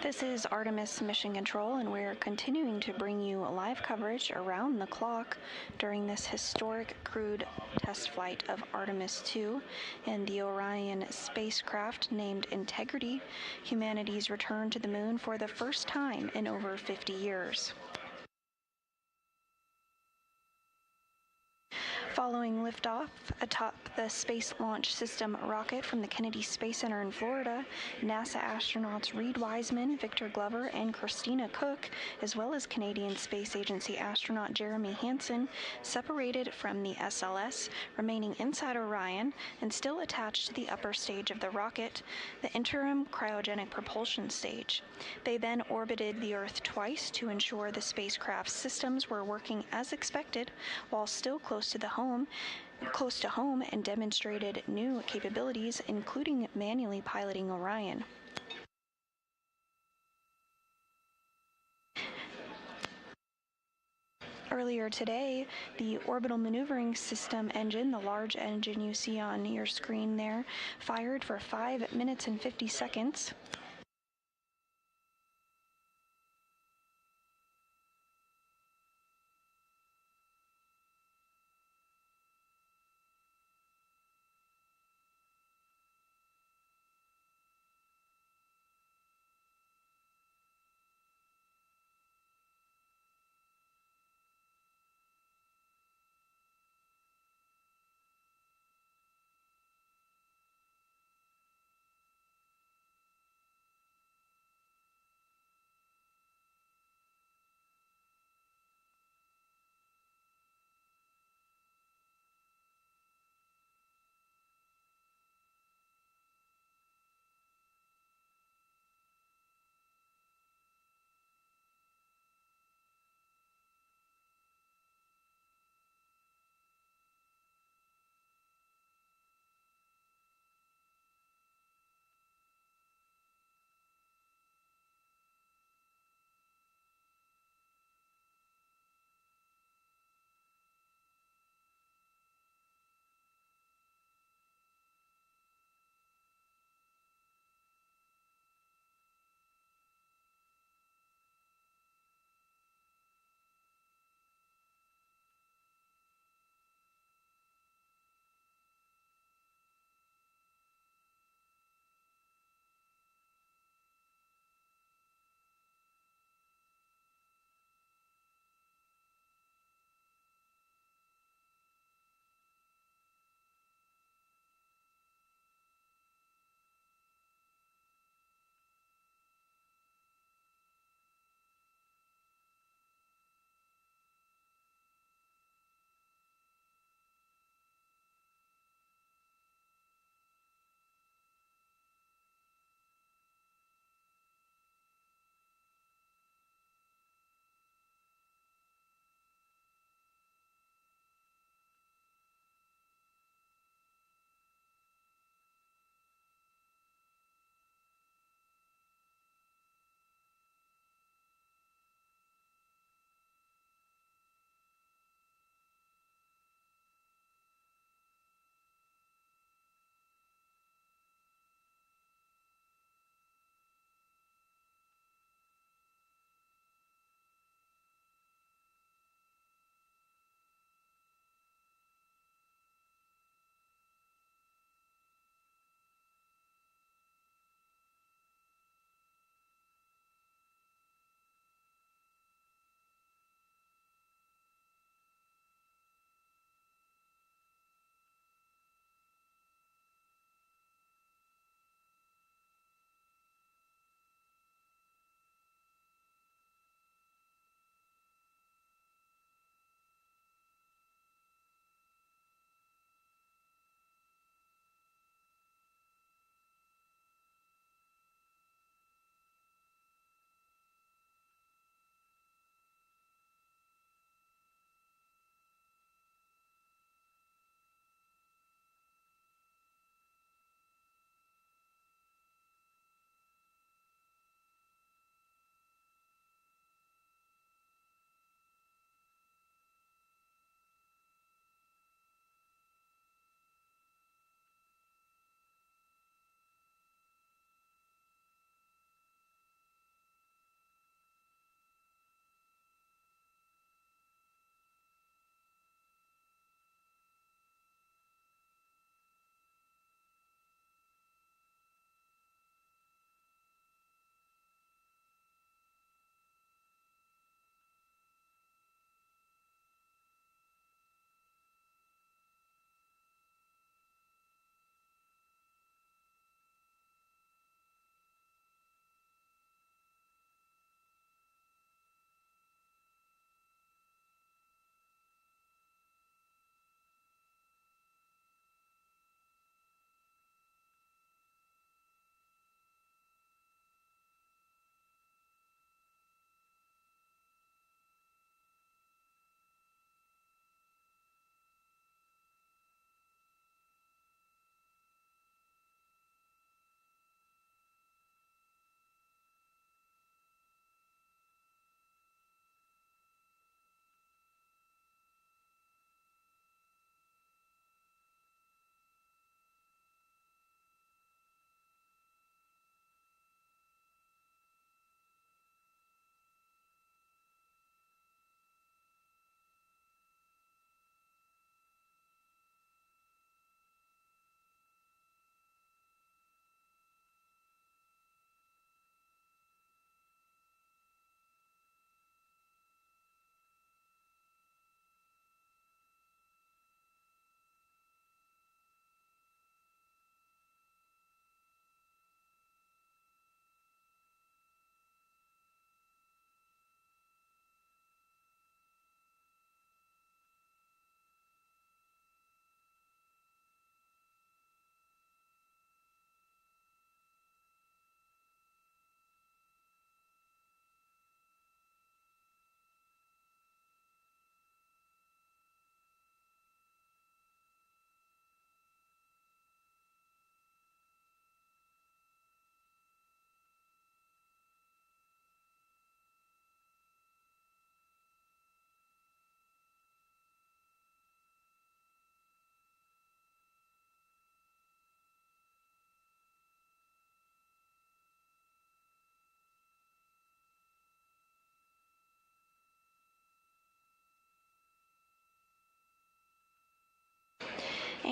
This is Artemis Mission Control, and we're continuing to bring you live coverage around the clock during this historic crewed test flight of Artemis 2 and the Orion spacecraft named Integrity, humanity's return to the moon for the first time in over 50 years. Following liftoff atop the Space Launch System rocket from the Kennedy Space Center in Florida, NASA astronauts Reed Wiseman, Victor Glover, and Christina Cook, as well as Canadian Space Agency astronaut Jeremy Hansen, separated from the SLS, remaining inside Orion and still attached to the upper stage of the rocket, the interim cryogenic propulsion stage. They then orbited the Earth twice to ensure the spacecraft's systems were working as expected, while still close to home, and demonstrated new capabilities, including manually piloting Orion. Earlier today, the orbital maneuvering system engine, the large engine you see on your screen there, fired for 5 minutes and 50 seconds.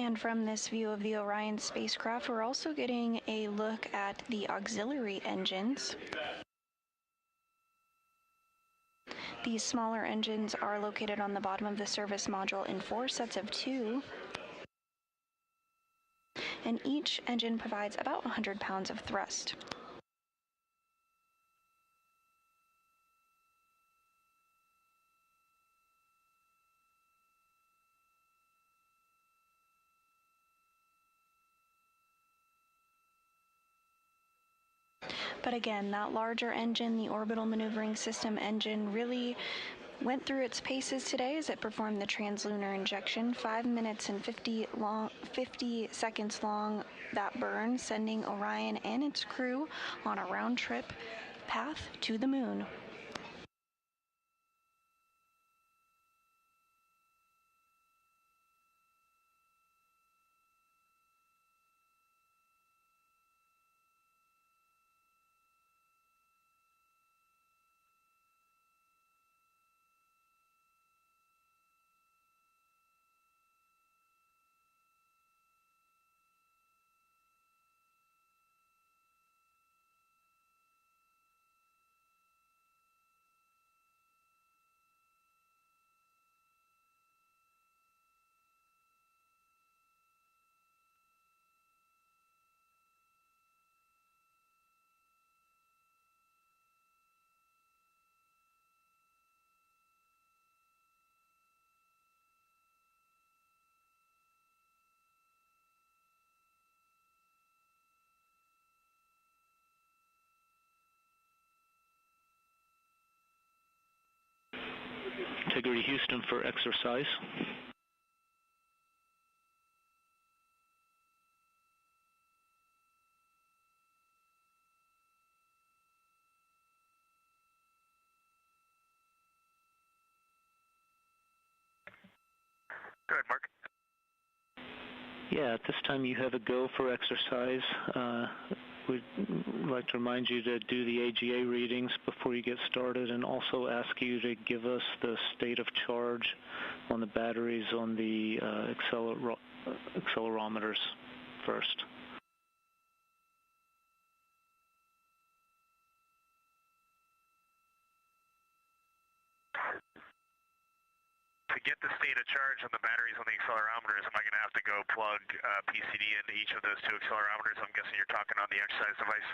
And from this view of the Orion spacecraft, we're also getting a look at the auxiliary engines. These smaller engines are located on the bottom of the service module in 4 sets of 2. And each engine provides about 100 pounds of thrust. But again, that larger engine, the orbital maneuvering system engine, really went through its paces today as it performed the translunar injection. 5 minutes and 50 seconds long, that burn, sending Orion and its crew on a round trip path to the moon. Integrity Houston for exercise. Go ahead, Mark. Yeah, at this time you have a go for exercise. We'd like to remind you to do the AGA readings before you get started, and also ask you to give us the state of charge on the batteries on the accelerometers first. To get the state of charge on the batteries on the accelerometers, am I going to have to go plug PCD into each of those 2 accelerometers? I'm guessing you're talking on the exercise device.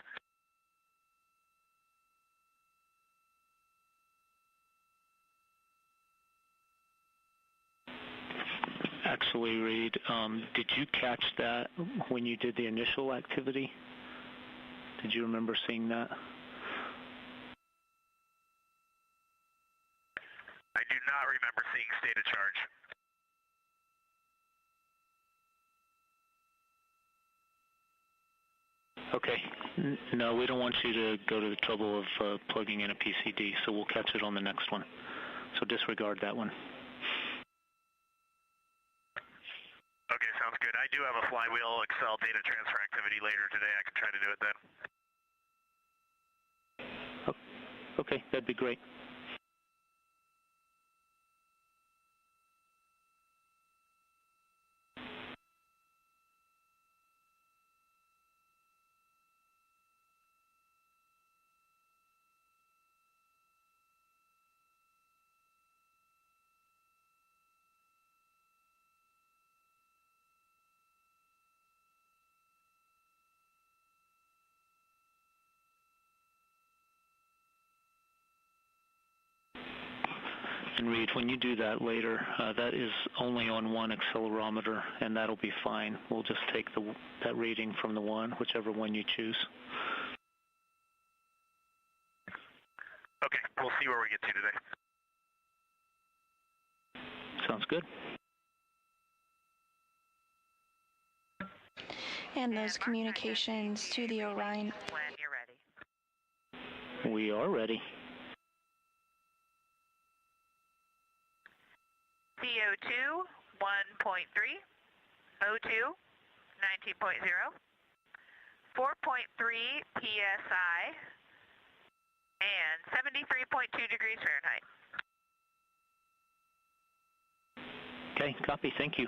Actually, Reed, did you catch that when you did the initial activity? Did you remember seeing that? I do not remember seeing state of charge. Okay. No, we don't want you to go to the trouble of plugging in a PCD, so we'll catch it on the next one. So disregard that one. Okay, sounds good. I do have a flywheel Excel data transfer activity later today. I can try to do it then. Oh, okay, that'd be great. And Reed, when you do that later, that is only on one accelerometer, and that'll be fine. We'll just take that reading from the one, whichever one you choose. Okay, we'll see where we get to today. Sounds good. And those communications to the Orion. When you're ready. We are ready. CO2, 1.3, O2, 19.0, 4.3 PSI, and 73.2 degrees Fahrenheit. Okay, copy. Thank you.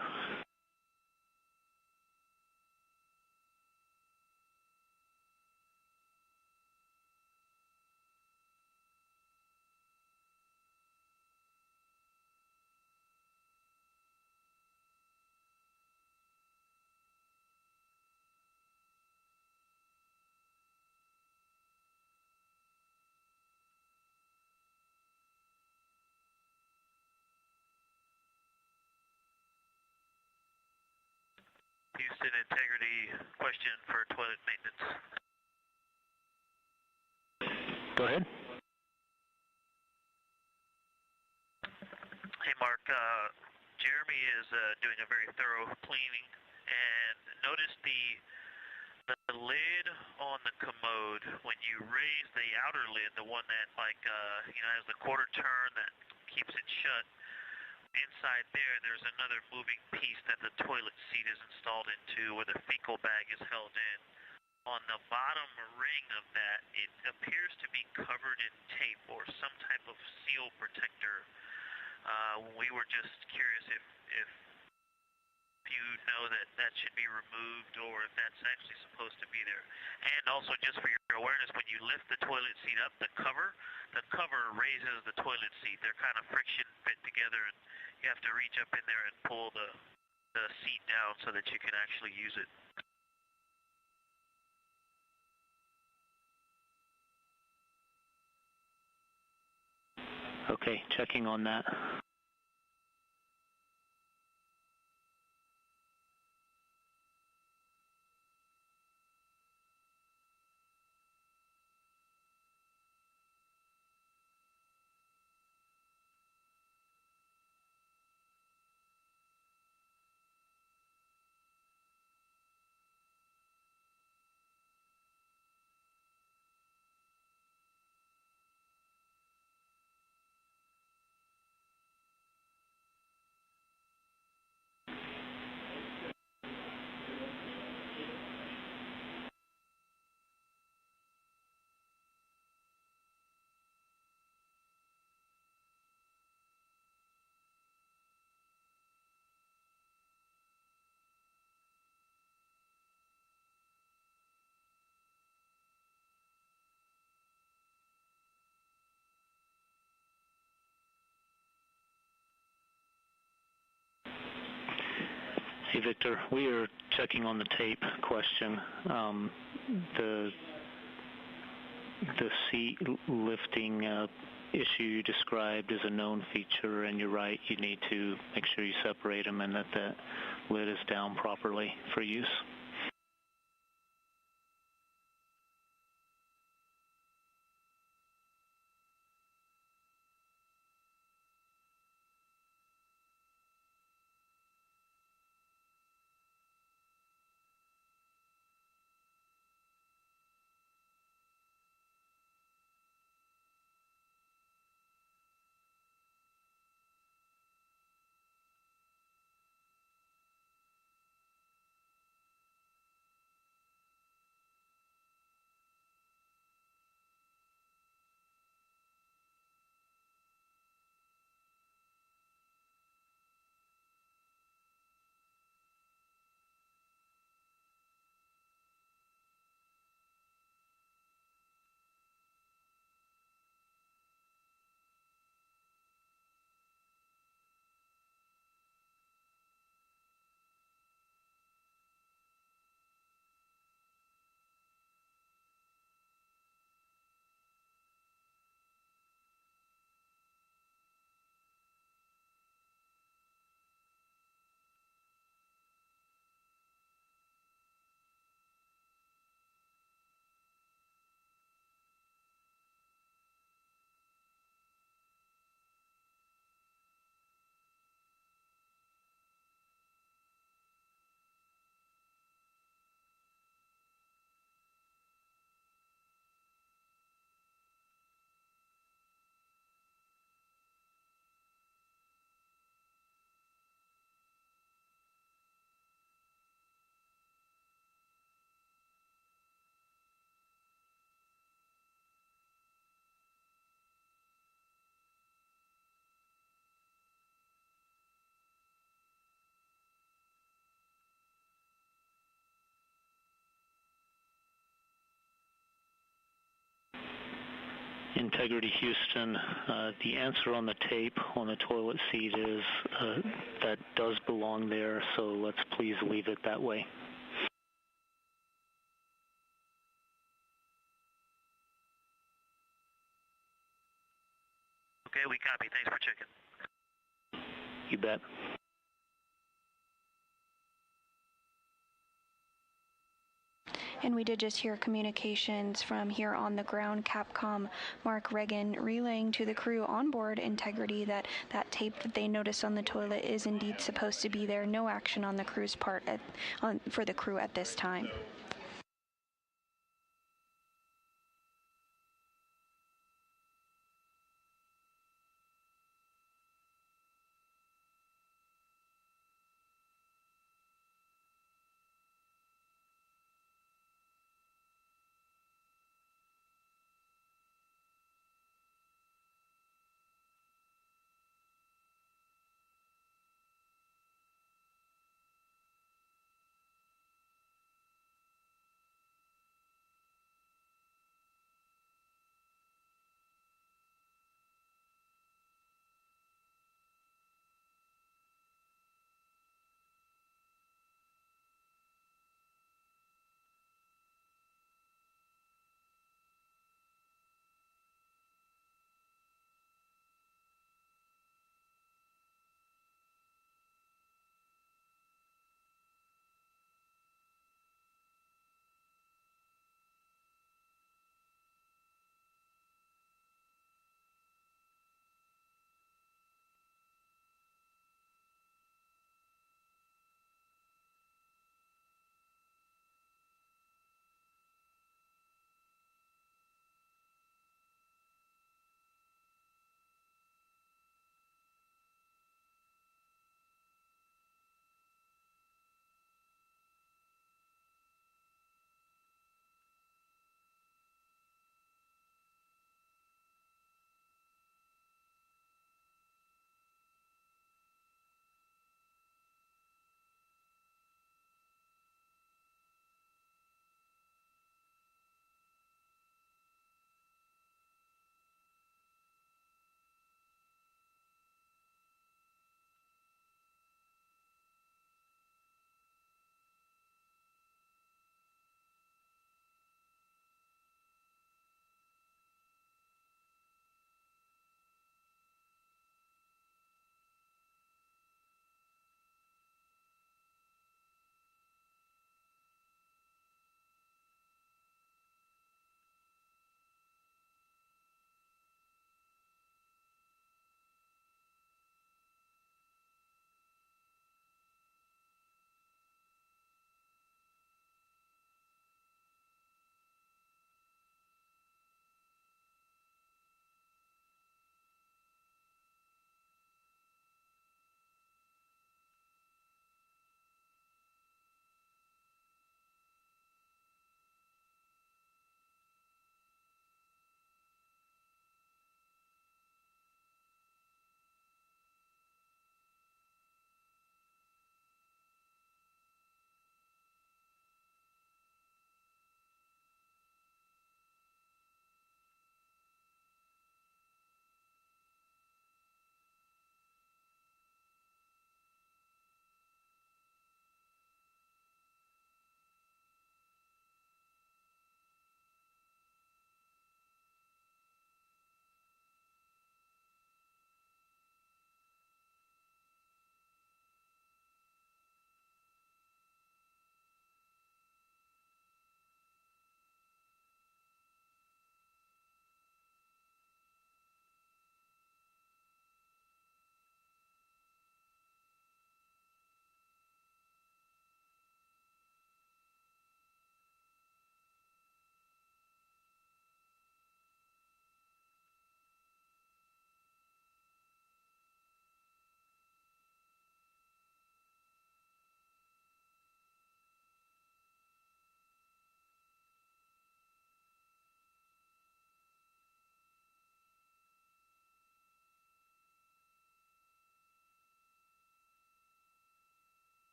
an integrity question for toilet maintenance. Go ahead. Hey, Mark. Jeremy is doing a very thorough cleaning, and notice the lid on the commode. When you raise the outer lid, the one that has the quarter turn that keeps it shut, inside there's another moving piece that the toilet seat is installed into, where the fecal bag is held in. On the bottom ring of that, it appears to be covered in tape or some type of seal protector. We were just curious if you know that should be removed, or if that's actually supposed to be there. And also, just for your awareness, when you lift the toilet seat up, the cover raises the toilet seat. They're kind of friction fit together, and you have to reach up in there and pull the seat down so that you can actually use it. Okay, checking on that. Hey, Victor, we are checking on the tape question. The seat lifting issue you described is a known feature, and you're right, you need to make sure you separate them and that the lid is down properly for use. Integrity Houston, the answer on the tape on the toilet seat is that does belong there, so let's please leave it that way. Okay, we copy. Thanks for checking. You bet. And we did just hear communications from here on the ground, Capcom Mark Reagan relaying to the crew on board Integrity that that tape that they noticed on the toilet is indeed supposed to be there. No action on the crew's part for the crew at this time.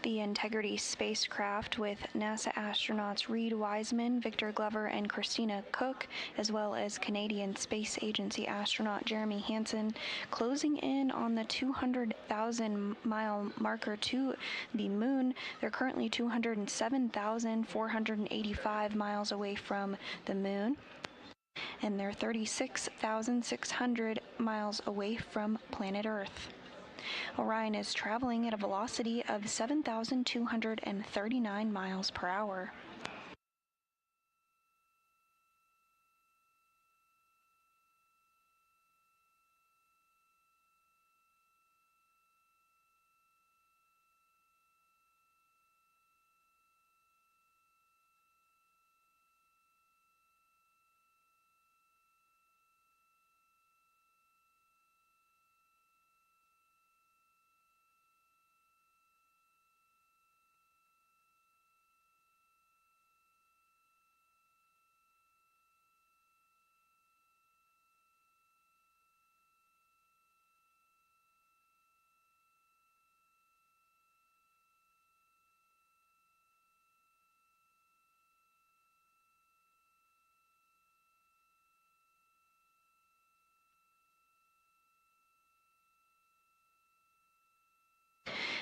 the Integrity spacecraft with NASA astronauts Reed Wiseman, Victor Glover, and Christina Cook, as well as Canadian Space Agency astronaut Jeremy Hansen, closing in on the 200,000-mile marker to the moon. They're currently 207,485 miles away from the moon, and they're 36,600 miles away from planet Earth. Orion is traveling at a velocity of 7,239 miles per hour.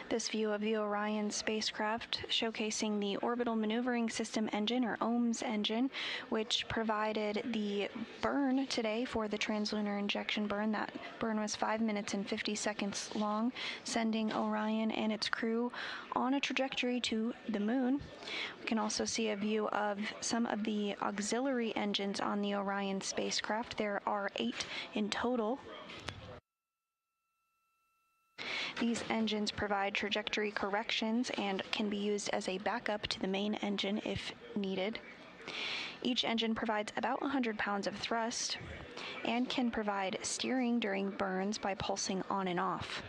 This view of the Orion spacecraft showcasing the Orbital Maneuvering System engine, or OMS engine, which provided the burn today for the translunar injection burn. That burn was 5 minutes and 50 seconds long, sending Orion and its crew on a trajectory to the moon. We can also see a view of some of the auxiliary engines on the Orion spacecraft. There are 8 in total. These engines provide trajectory corrections and can be used as a backup to the main engine if needed. Each engine provides about 100 pounds of thrust and can provide steering during burns by pulsing on and off.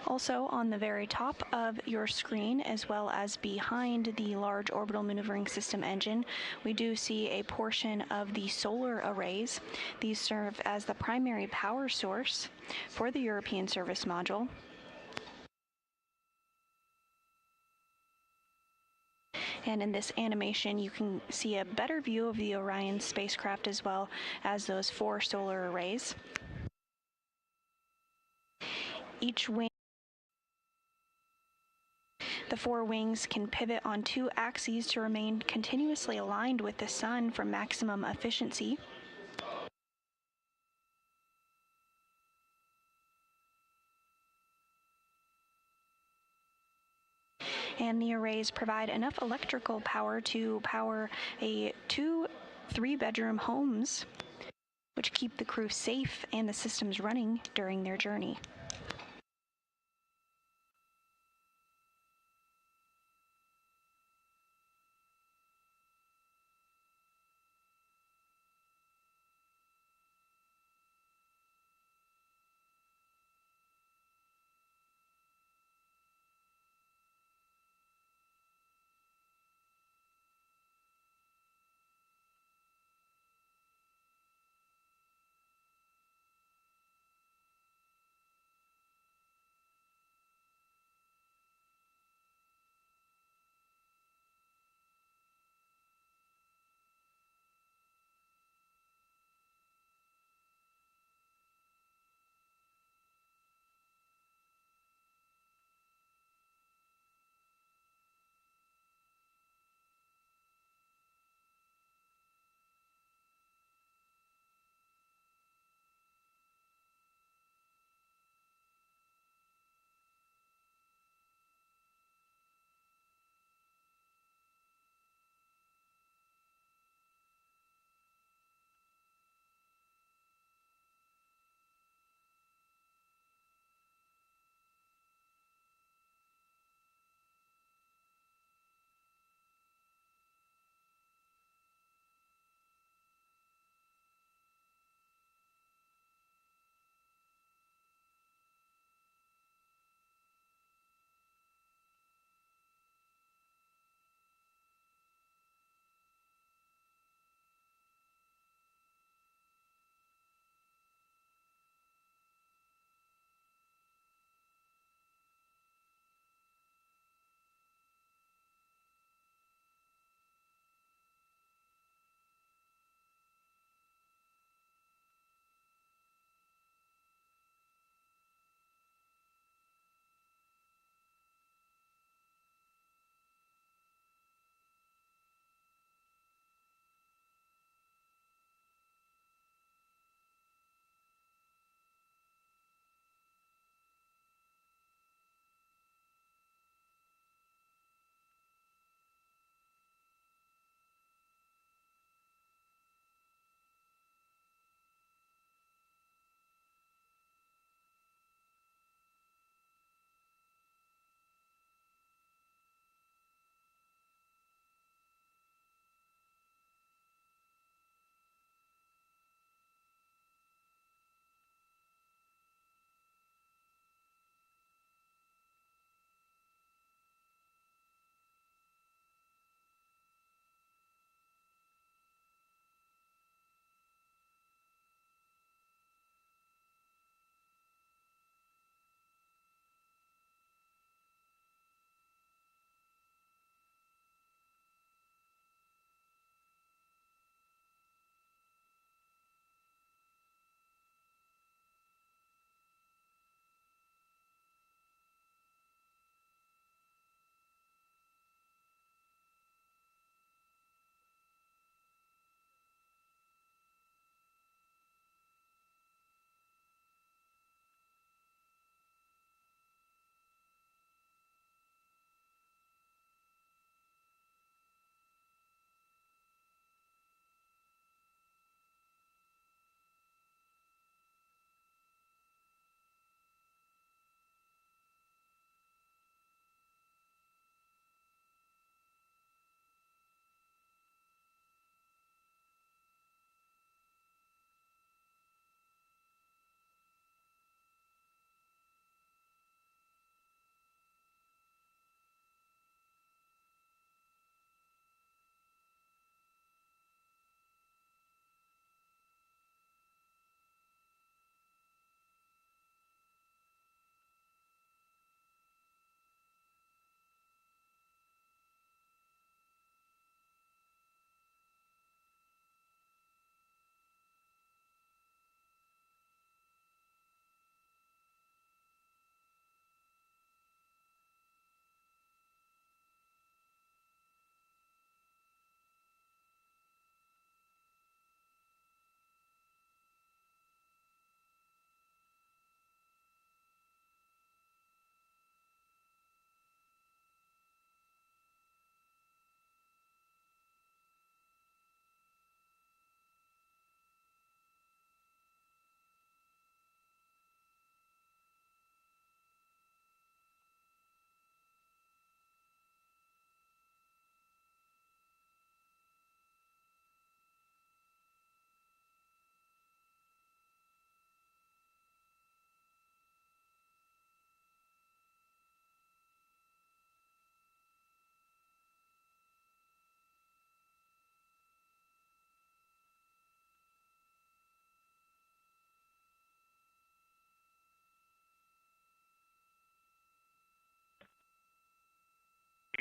Also, on the very top of your screen, as well as behind the large orbital maneuvering system engine, we do see a portion of the solar arrays. These serve as the primary power source for the European Service Module. And in this animation, you can see a better view of the Orion spacecraft as well as those 4 solar arrays. Each wing The 4 wings can pivot on 2 axes to remain continuously aligned with the sun for maximum efficiency. And the arrays provide enough electrical power to power 2 3-bedroom homes, which keep the crew safe and the systems running during their journey.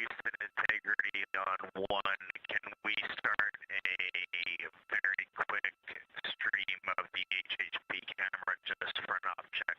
Houston integrity on one. Can we start a very quick stream of the HHP camera just for an off check?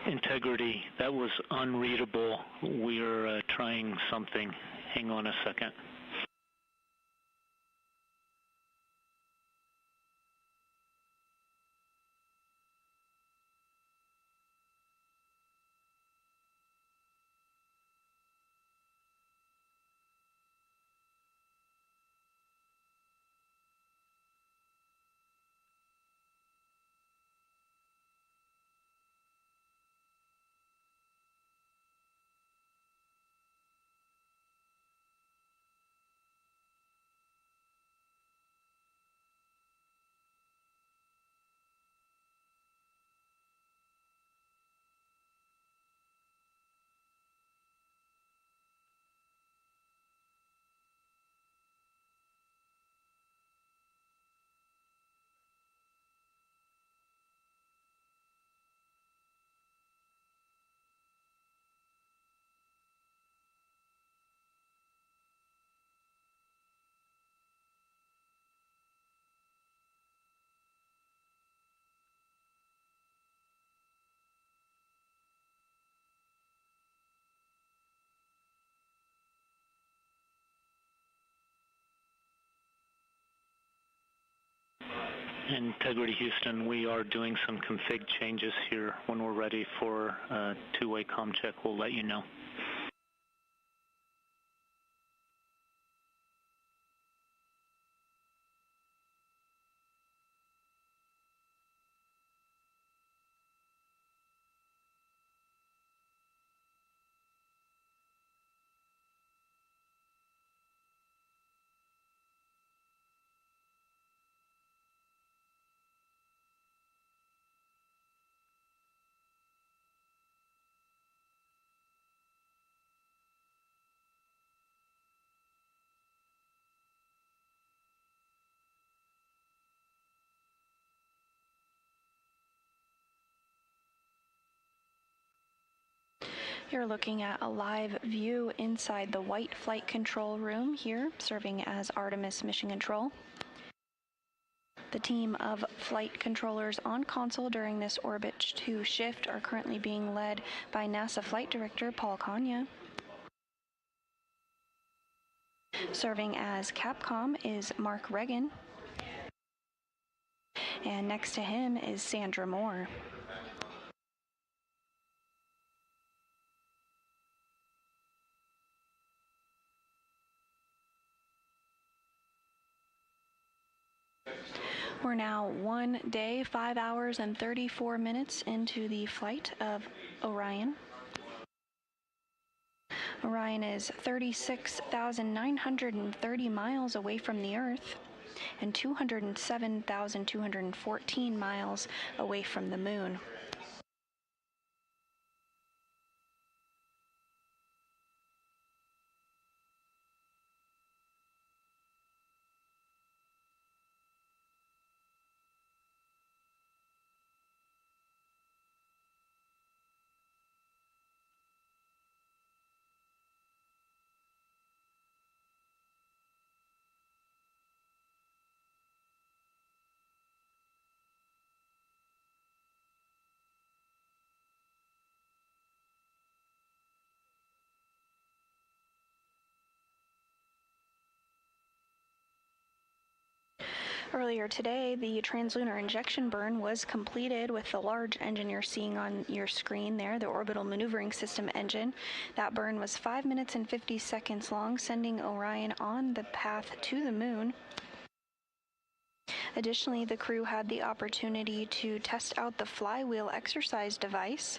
Integrity, that was unreadable. We're trying something. Hang on a second. Integrity Houston, we are doing some config changes here. When we're ready for a two-way comm check, we'll let you know. You're looking at a live view inside the white flight control room here, serving as Artemis Mission Control. The team of flight controllers on console during this Orbit 2 shift are currently being led by NASA Flight Director Paul Kanya. Serving as Capcom is Mark Regan. And next to him is Sandra Moore. We're now 1 day, 5 hours, and 34 minutes into the flight of Orion. Orion is 36,930 miles away from the Earth and 207,214 miles away from the Moon. Earlier today, the translunar injection burn was completed with the large engine you're seeing on your screen there, the Orbital Maneuvering System engine. That burn was 5 minutes and 50 seconds long, sending Orion on the path to the Moon. Additionally, the crew had the opportunity to test out the flywheel exercise device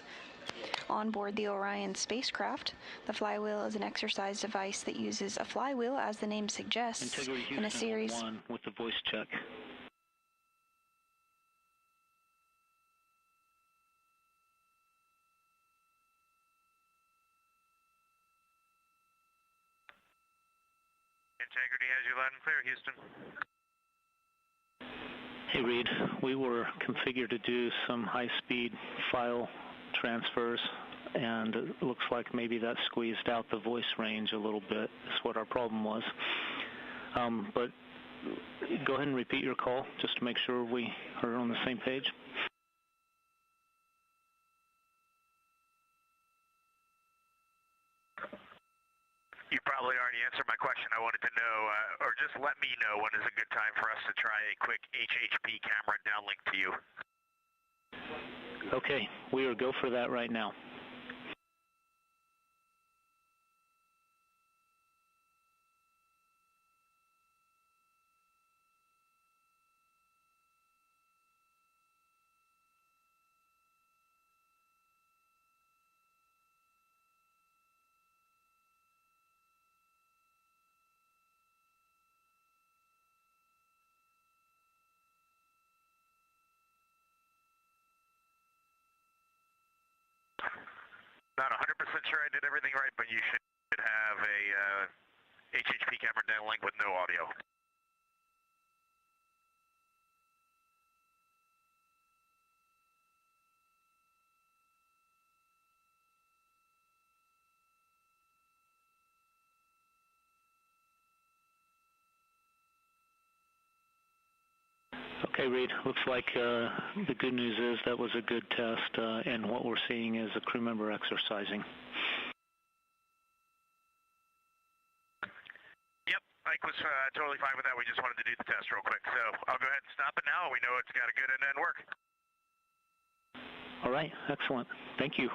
on board the Orion spacecraft. The flywheel is an exercise device that uses a flywheel, as the name suggests, Integrity in a Houston series. 1 with the voice check. Integrity has you loud and clear, Houston. Hey, Reed. We were configured to do some high-speed file transfers, and it looks like maybe that squeezed out the voice range a little bit, is what our problem was. But go ahead and repeat your call, just to make sure we are on the same page. You probably already answered my question. I wanted to know, or just let me know when is a good time for us to try a quick HHP camera downlink to you. Okay, we will go for that right now. Not 100% sure I did everything right, but you should have a HHP camera downlink with no audio. Okay, Reed, looks like the good news is that was a good test, and what we're seeing is a crew member exercising. Yep, Ike was totally fine with that. We just wanted to do the test real quick. So I'll go ahead and stop it now. We know it's got a good end-to-end work. All right, excellent. Thank you.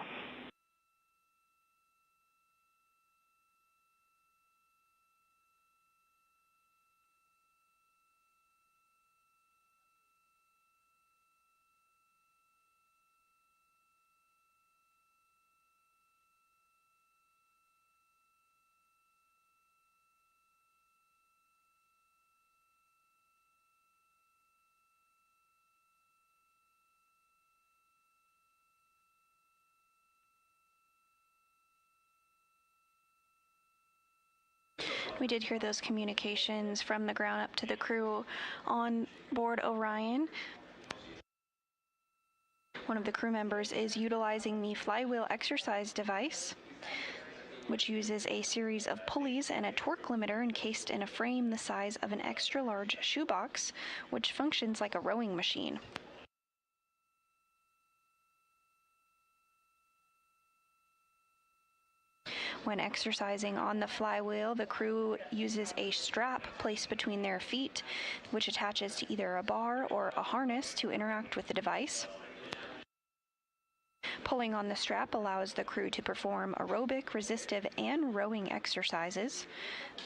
We did hear those communications from the ground up to the crew on board Orion. One of the crew members is utilizing the flywheel exercise device, which uses a series of pulleys and a torque limiter encased in a frame the size of an extra large shoebox, which functions like a rowing machine. When exercising on the flywheel, the crew uses a strap placed between their feet, which attaches to either a bar or a harness to interact with the device. Pulling on the strap allows the crew to perform aerobic, resistive, and rowing exercises.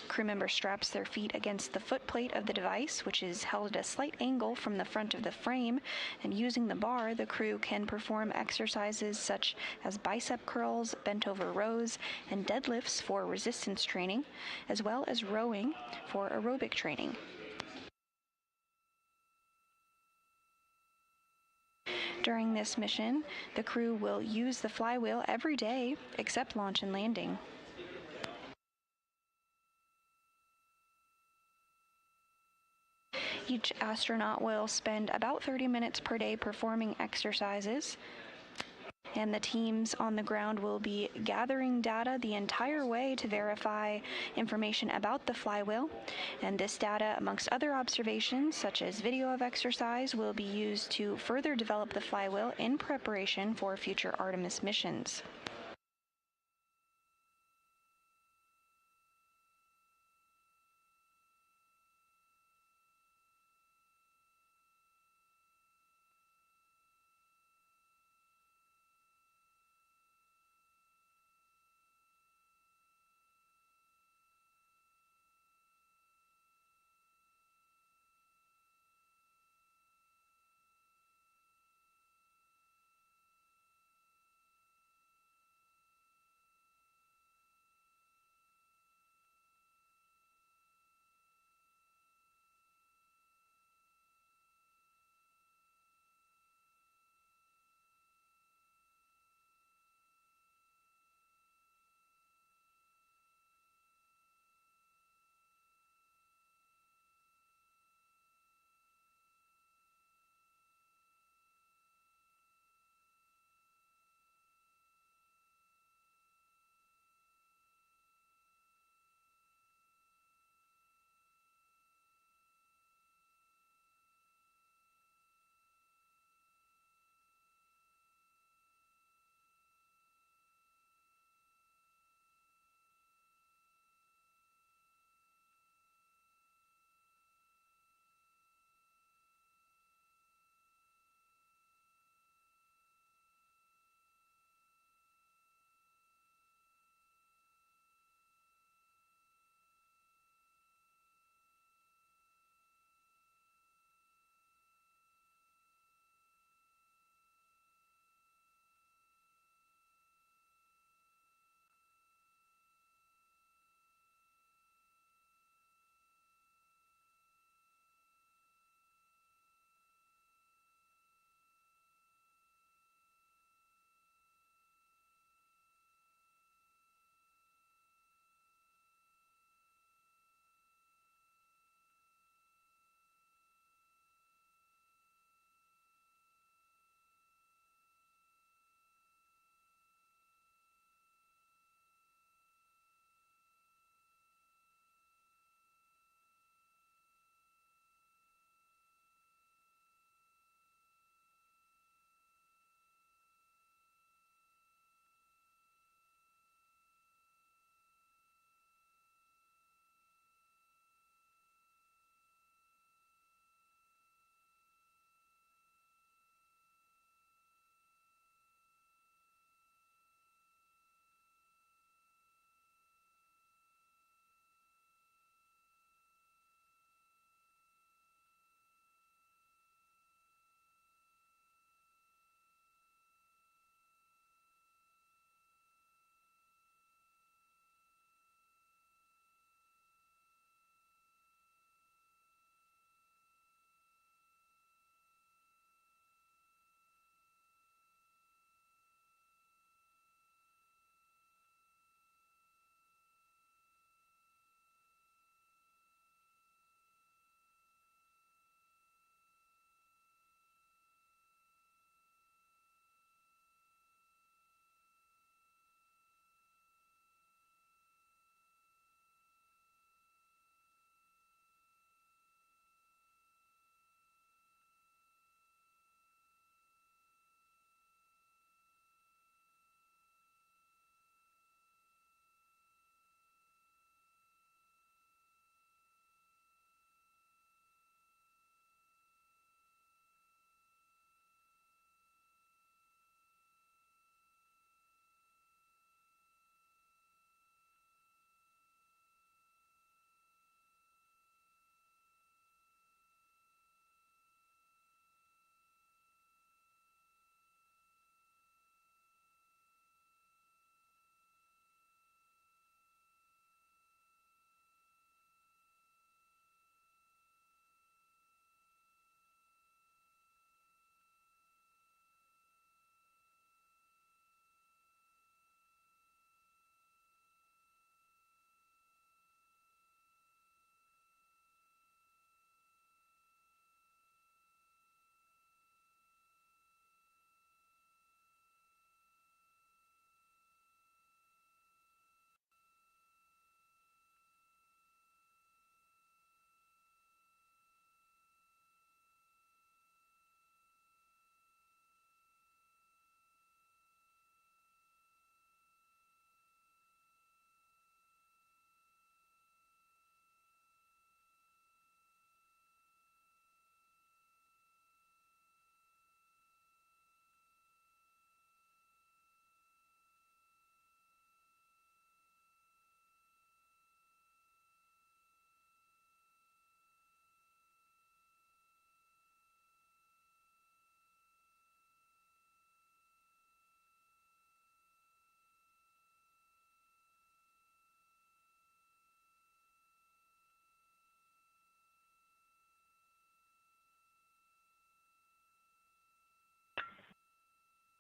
Crew member straps their feet against the footplate of the device, which is held at a slight angle from the front of the frame, and using the bar, the crew can perform exercises such as bicep curls, bent over rows, and deadlifts for resistance training, as well as rowing for aerobic training. During this mission, the crew will use the flywheel every day except launch and landing. Each astronaut will spend about 30 minutes per day performing exercises, and the teams on the ground will be gathering data the entire way to verify information about the flywheel. And this data, amongst other observations, such as video of exercise, will be used to further develop the flywheel in preparation for future Artemis missions.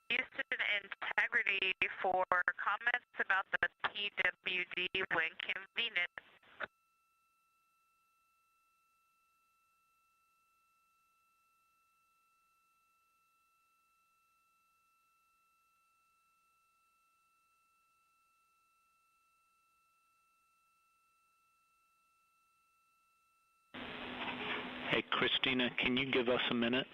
Houston Integrity for comments about the PWD when convenient. Hey, Christina, can you give us a minute?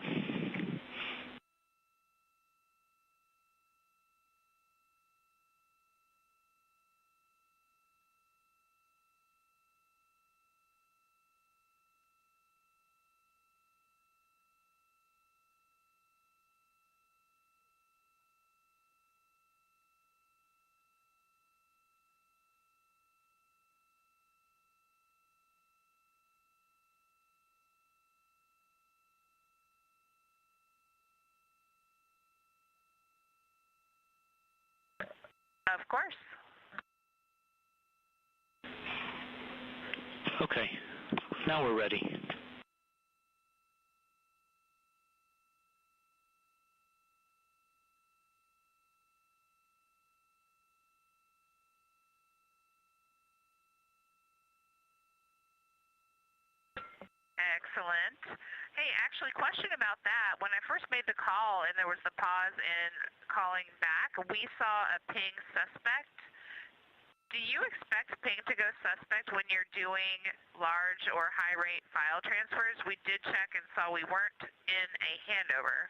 Of course. Okay, now we're ready. Excellent. Hey, actually, question about that. When I first made the call and there was the pause in calling back, we saw a ping suspect. Do you expect ping to go suspect when you're doing large or high rate file transfers? We did check and saw we weren't in a handover.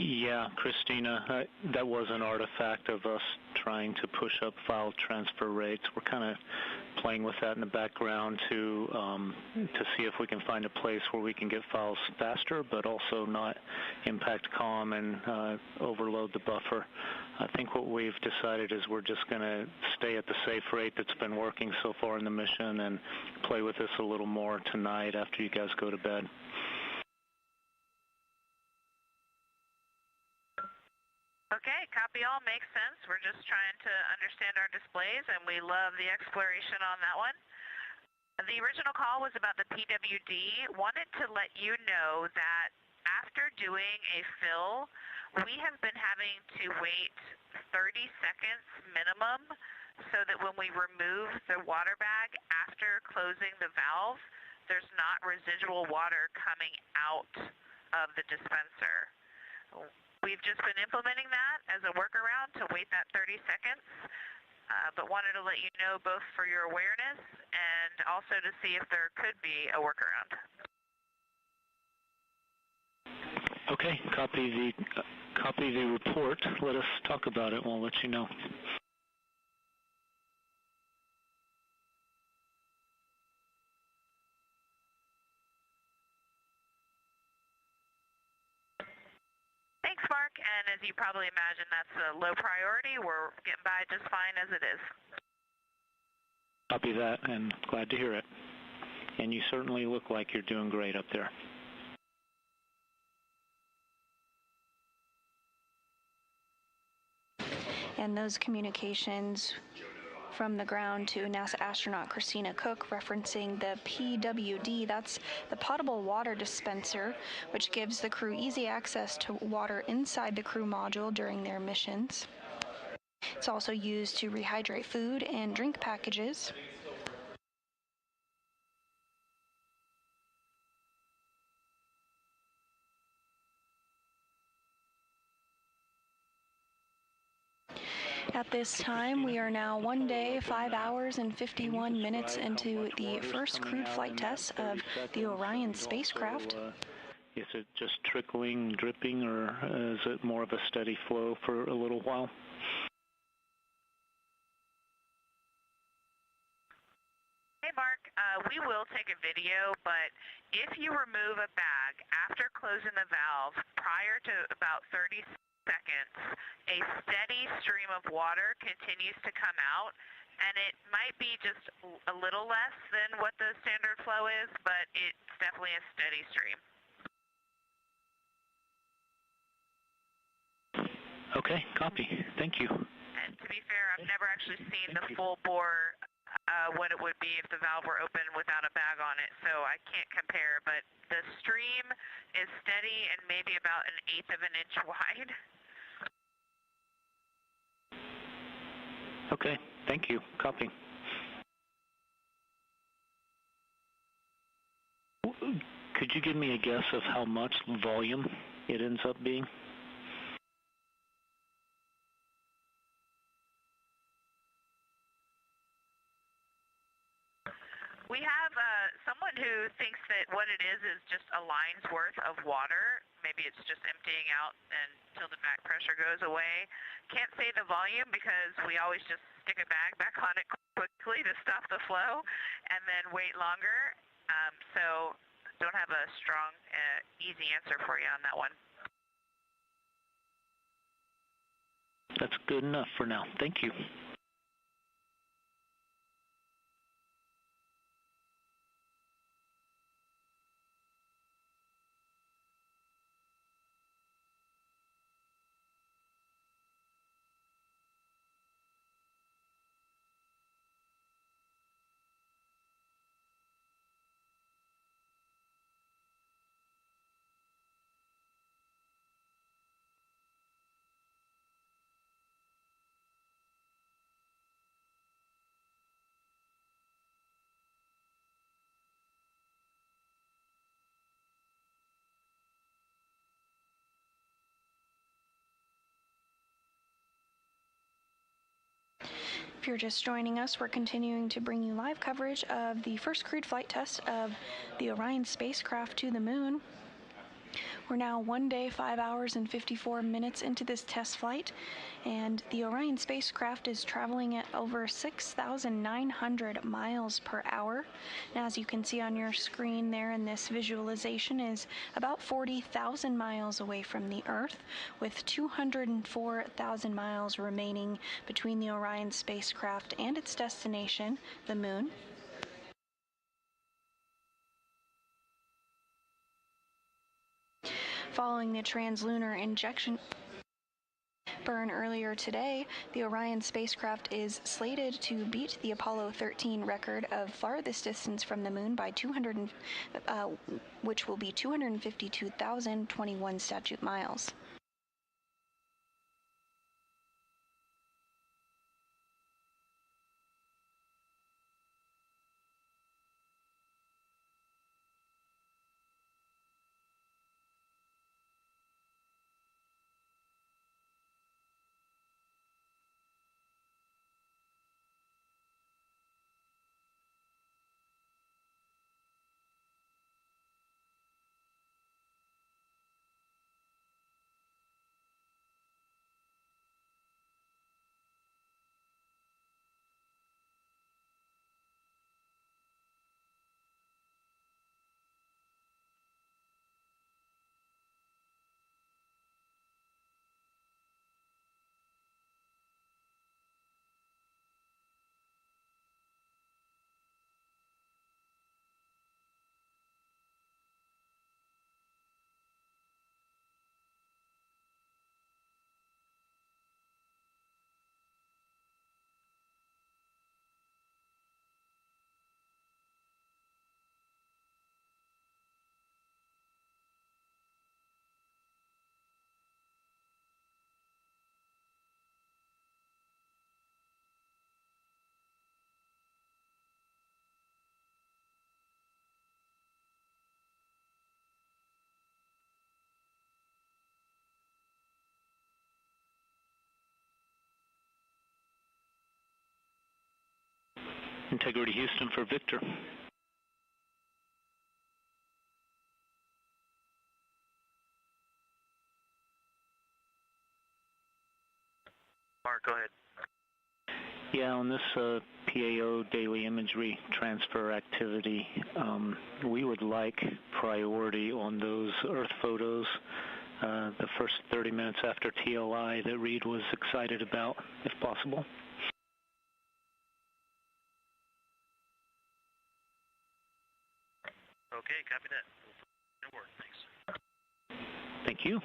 Yeah, Christina, that was an artifact of us trying to push up file transfer rates. We're kind of playing with that in the background to see if we can find a place where we can get files faster, but also not impact COM and overload the buffer. I think what we've decided is we're just going to stay at the safe rate that's been working so far in the mission and play with this a little more tonight after you guys go to bed. Okay, copy all, makes sense. We're just trying to understand our displays, and we love the exploration on that one. The original call was about the PWD. Wanted to let you know that after doing a fill, we have been having to wait 30 seconds minimum so that when we remove the water bag after closing the valve, there's not residual water coming out of the dispenser. We've just been implementing that as a workaround to wait that 30 seconds, but wanted to let you know both for your awareness and also to see if there could be a workaround. Okay, copy the report. Let us talk about it. We'll let you know. Thanks, Mark, and as you probably imagine, that's a low priority. We're getting by just fine as it is. Copy that, and glad to hear it. And you certainly look like you're doing great up there. And those communications from the ground to NASA astronaut Christina Cook referencing the PWD, that's the potable water dispenser, which gives the crew easy access to water inside the crew module during their missions. It's also used to rehydrate food and drink packages. At this time, we are now 1 day, 5 hours, and 51 minutes into the first crewed flight test of the Orion spacecraft. Is it just trickling, dripping, or is it more of a steady flow for a little while? Hey, Mark, we will take a video, but if you remove a bag after closing the valve prior to about 30 seconds, a steady stream of water continues to come out, and it might be just a little less than what the standard flow is, but it's definitely a steady stream. Okay, copy. Thank you. And to be fair, I've never actually seen the full bore what it would be if the valve were open without a bag on it, so I can't compare, but the stream is steady and maybe about 1/8 of an inch wide. Okay, thank you. Copy. Could you give me a guess of how much volume it ends up being? We have someone who thinks that what it is just a line's worth of water. Maybe it's just emptying out until the back pressure goes away. Can't say the volume because we always just stick a bag back on it quickly to stop the flow and then wait longer. So don't have a strong, easy answer for you on that one. That's good enough for now. Thank you. If you're just joining us, we're continuing to bring you live coverage of the first crewed flight test of the Orion spacecraft to the moon. We're now 1 day, 5 hours, and 54 minutes into this test flight, and the Orion spacecraft is traveling at over 6,900 miles per hour. And as you can see on your screen there in this visualization, is about 40,000 miles away from the Earth, with 204,000 miles remaining between the Orion spacecraft and its destination, the moon. Following the translunar injection burn earlier today, the Orion spacecraft is slated to beat the Apollo 13 record of farthest distance from the moon by which will be 252,021 statute miles. Integrity Houston for Victor. Mark, go ahead. Yeah, on this PAO daily imagery transfer activity, we would like priority on those Earth photos the first 30 minutes after TLI that Reed was excited about, if possible. Okay, copy that. Good work, thanks. Thank you.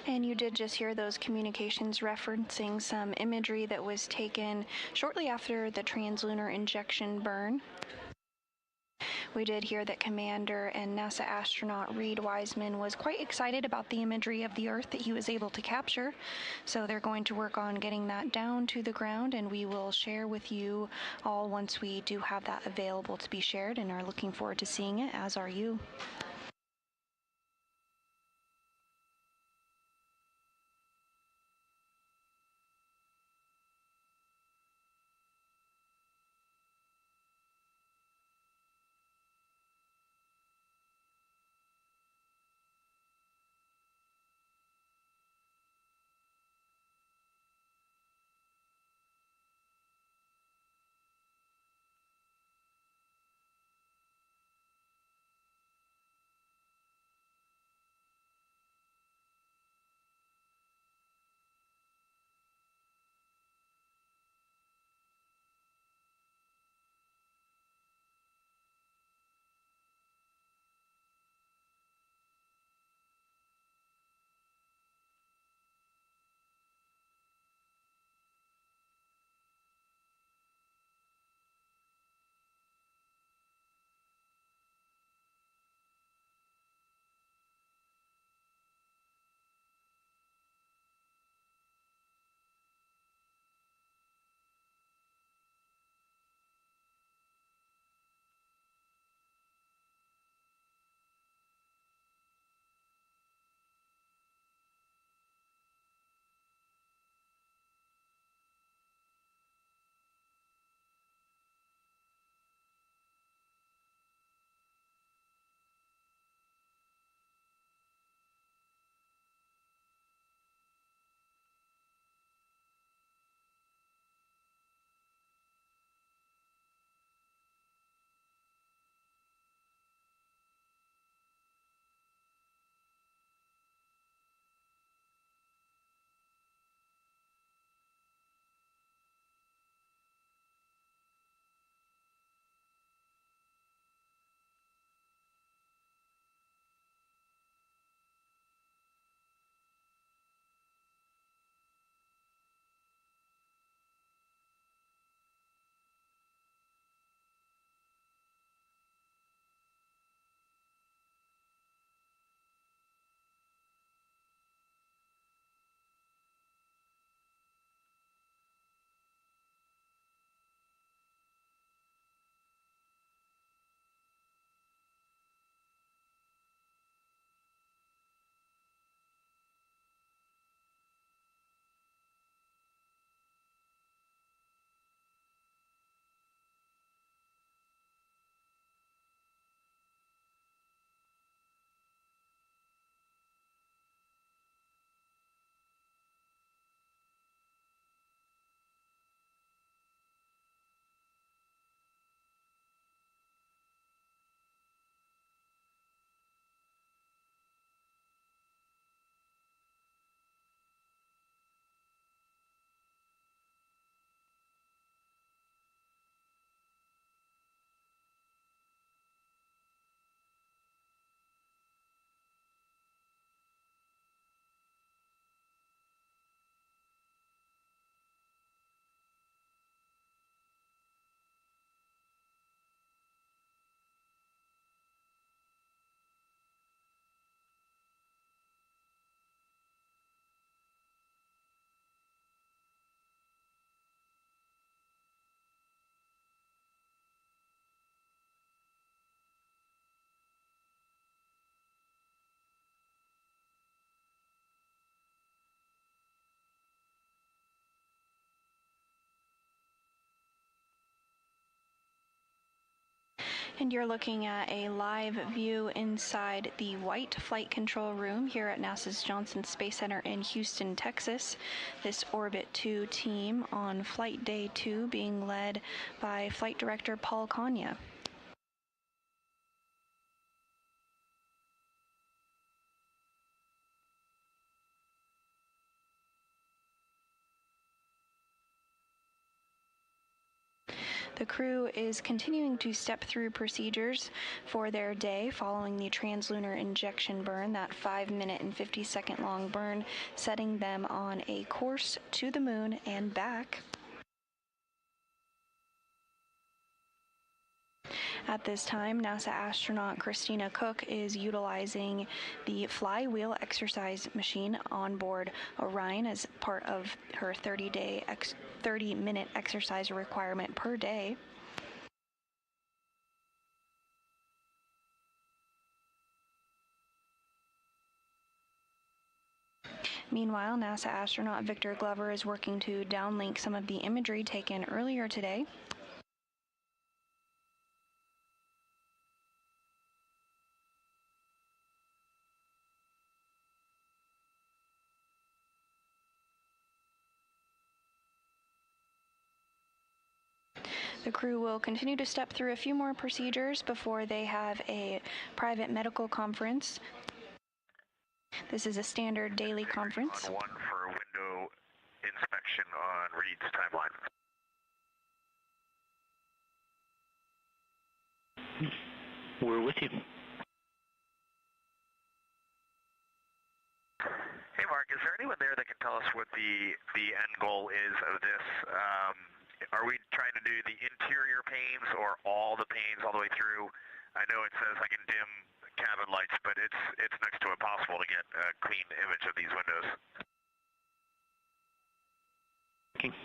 And you did just hear those communications referencing some imagery that was taken shortly after the translunar injection burn. We did hear that Commander and NASA astronaut Reed Wiseman was quite excited about the imagery of the Earth that he was able to capture. So they're going to work on getting that down to the ground, and we will share with you all once we do have that available to be shared, and are looking forward to seeing it, as are you. And you're looking at a live view inside the White Flight Control Room here at NASA's Johnson Space Center in Houston, Texas. This Orbit 2 team on Flight Day 2 being led by Flight Director Paul Kanya. The crew is continuing to step through procedures for their day following the translunar injection burn, that 5-minute and 50-second long burn, setting them on a course to the moon and back. At this time, NASA astronaut Christina Cook is utilizing the flywheel exercise machine on board Orion as part of her 30-minute exercise requirement per day. Meanwhile, NASA astronaut Victor Glover is working to downlink some of the imagery taken earlier today. The crew will continue to step through a few more procedures before they have a private medical conference. This is a standard daily conference. On one for window inspection on Reed's timeline. We're with you. Hey, Mark, is there anyone there that can tell us what the end goal is of this? Are we trying to do the interior panes or all the panes all the way through? I know it says I can dim cabin lights, but it's next to impossible to get a clean image of these windows. Okay.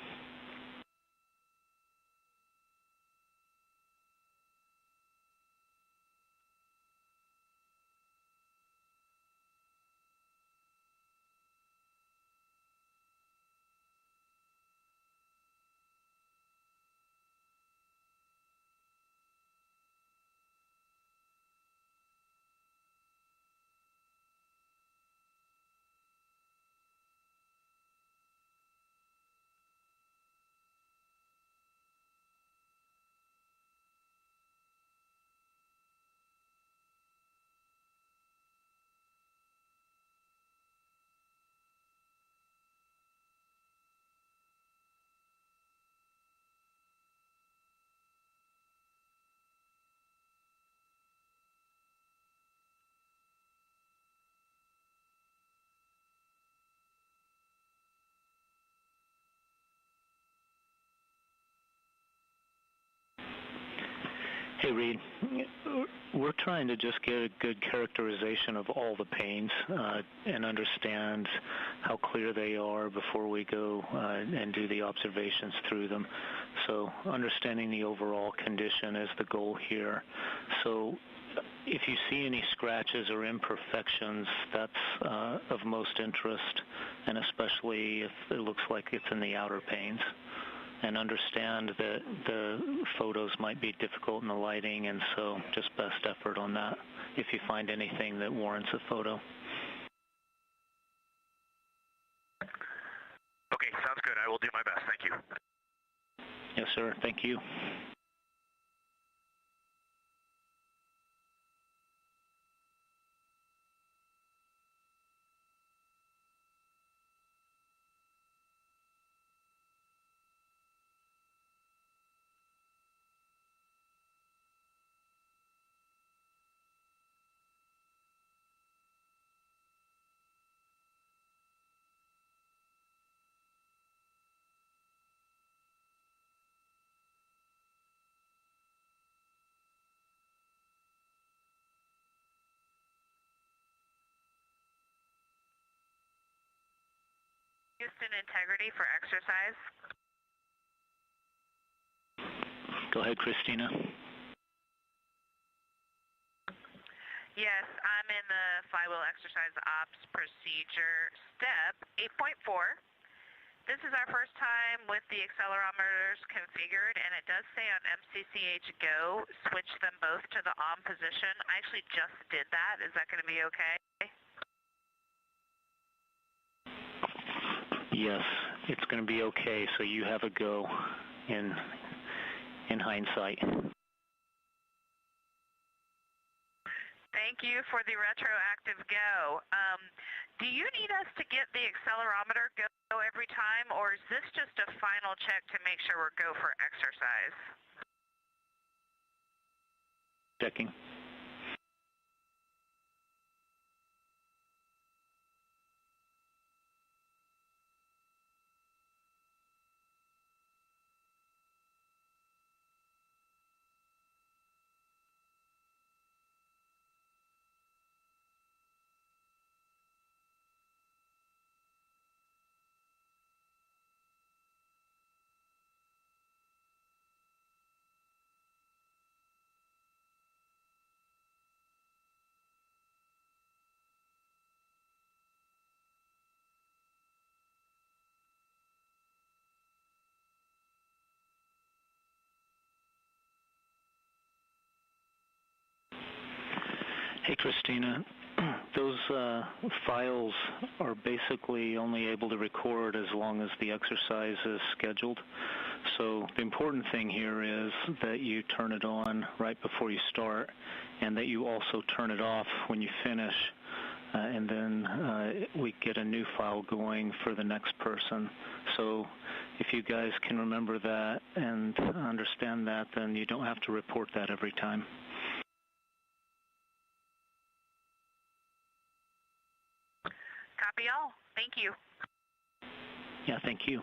Hey, Reed, we're trying to just get a good characterization of all the panes and understand how clear they are before we go and do the observations through them. So understanding the overall condition is the goal here. So if you see any scratches or imperfections, that's of most interest, and especially if it looks like it's in the outer panes. And understand that the photos might be difficult in the lighting, and so just best effort on that if you find anything that warrants a photo. Okay, sounds good. I will do my best. Thank you. Yes, sir. Thank you. Houston integrity for exercise. Go ahead, Christina. Yes, I'm in the flywheel exercise ops procedure step 8.4. This is our first time with the accelerometers configured, and it does say on MCCH Go, switch them both to the on position. I actually just did that. Is that going to be okay? Yes, it's going to be okay, so you have a go in hindsight. Thank Thank you for the retroactive go. Do you need us to get the accelerometer go every time, or is this just a final check to make sure we're go for exercise? Checking. Hey, Christina. Those files are basically only able to record as long as the exercise is scheduled. So the important thing here is that you turn it on right before you start, and that you also turn it off when you finish, and then we get a new file going for the next person. So if you guys can remember that and understand that, then you don't have to report that every time. Copy all. Thank you. Yeah, thank you.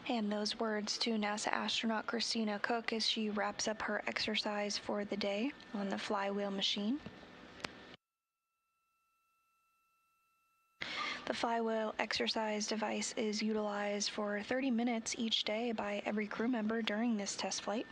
And those words to NASA astronaut Christina Cook as she wraps up her exercise for the day on the flywheel machine. The flywheel exercise device is utilized for 30 minutes each day by every crew member during this test flight.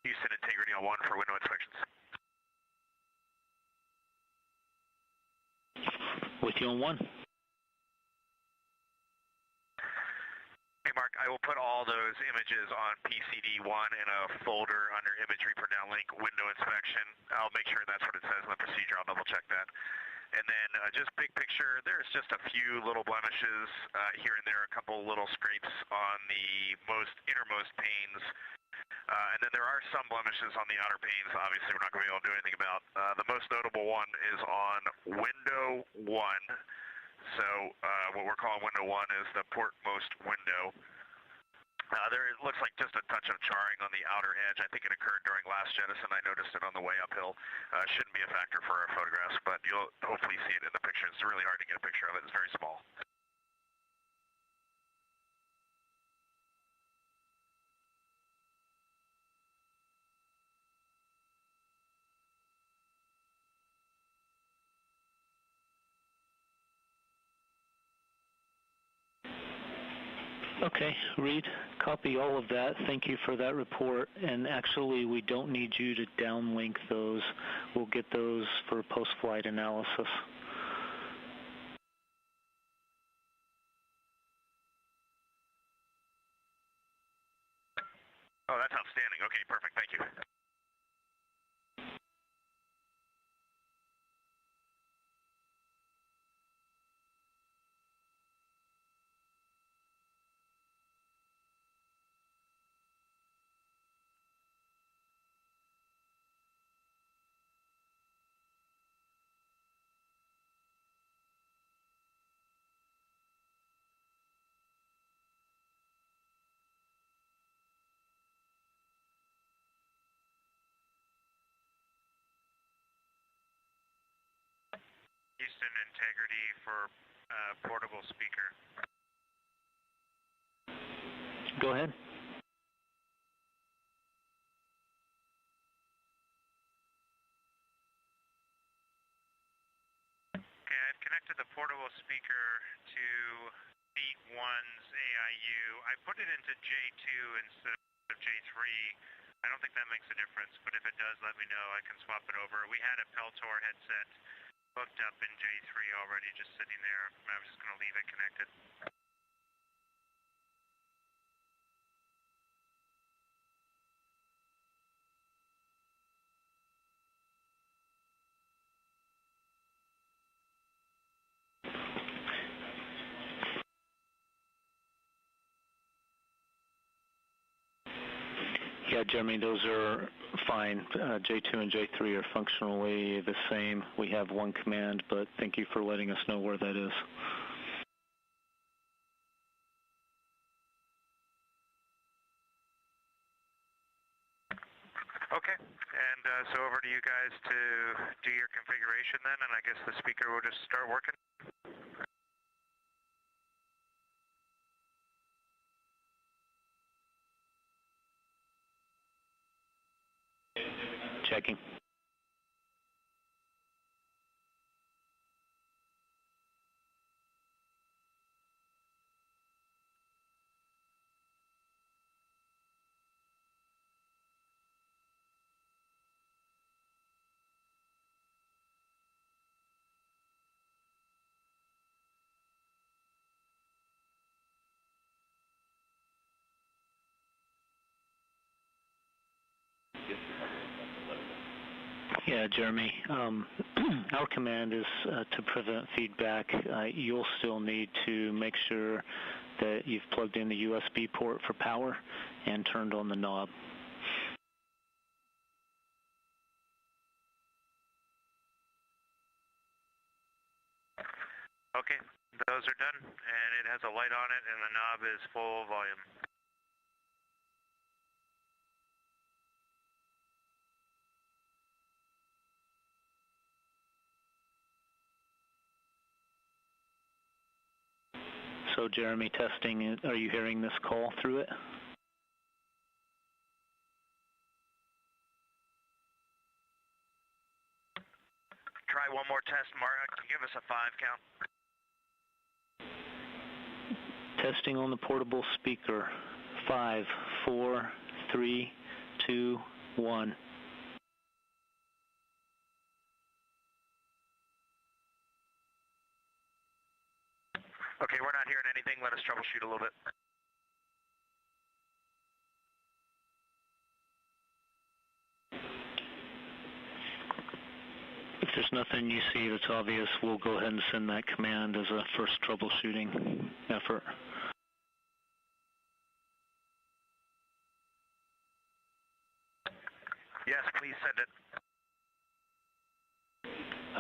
Houston integrity on 1 for window inspections. With you on 1. Hey, Mark, I will put all those images on PCD1 in a folder under imagery for downlink window inspection. I'll make sure that's what it says in the procedure. I'll double check that. And then just big picture, there's just a few little blemishes here and there, a couple little scrapes on the innermost panes. And then there are some blemishes on the outer panes. Obviously, we're not going to be able to do anything about. The most notable one is on window 1. So what we're calling window 1 is the portmost window. There it looks like just a touch of charring on the outer edge. I think it occurred during last jettison. I noticed it on the way uphill. Shouldn't be a factor for our photographs, but you'll hopefully see it in the picture. It's really hard to get a picture of it. It's very small. Okay, Reed, copy all of that. Thank you for that report. And actually, we don't need you to downlink those. We'll get those for post-flight analysis. Oh, that's outstanding. Okay, perfect. Thank you. Houston integrity for portable speaker. Go ahead. Okay, I've connected the portable speaker to Beat 1's AIU. I put it into J2 instead of J3. I don't think that makes a difference, but if it does, let me know. I can swap it over. We had a Peltor headset hooked up in J3 already, just sitting there. I was just going to leave it connected. Yeah, Jeremy, those are fine. J2 and J3 are functionally the same. We have one command, but thank you for letting us know where that is. Okay, and so over to you guys to do your configuration then, and I guess the speaker will just start working. Checking. Yeah, Jeremy, our command is to prevent feedback. You'll still need to make sure that you've plugged in the USB port for power and turned on the knob. Okay, those are done, and it has a light on it, and the knob is full volume. So, Jeremy, testing, are you hearing this call through it? Try one more test, Mark. Can you give us a 5 count? Testing on the portable speaker. 5, 4, 3, 2, 1. Okay, we're not hearing anything. Let us troubleshoot a little bit. If there's nothing you see that's obvious, we'll go ahead and send that command as a first troubleshooting effort. Yes, please send it.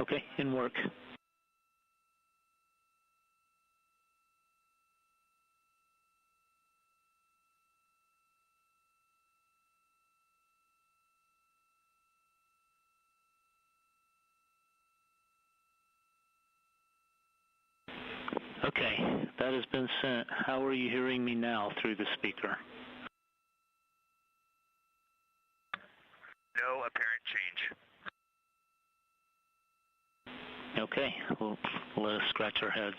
Okay, in work. Okay, that has been sent. How are you hearing me now through the speaker? No apparent change. Okay, well, let us scratch our heads.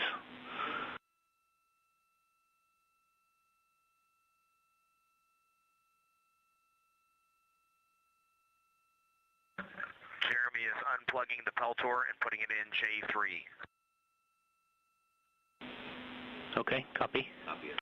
Jeremy is unplugging the Peltor and putting it in J3. Okay, copy. Copy it.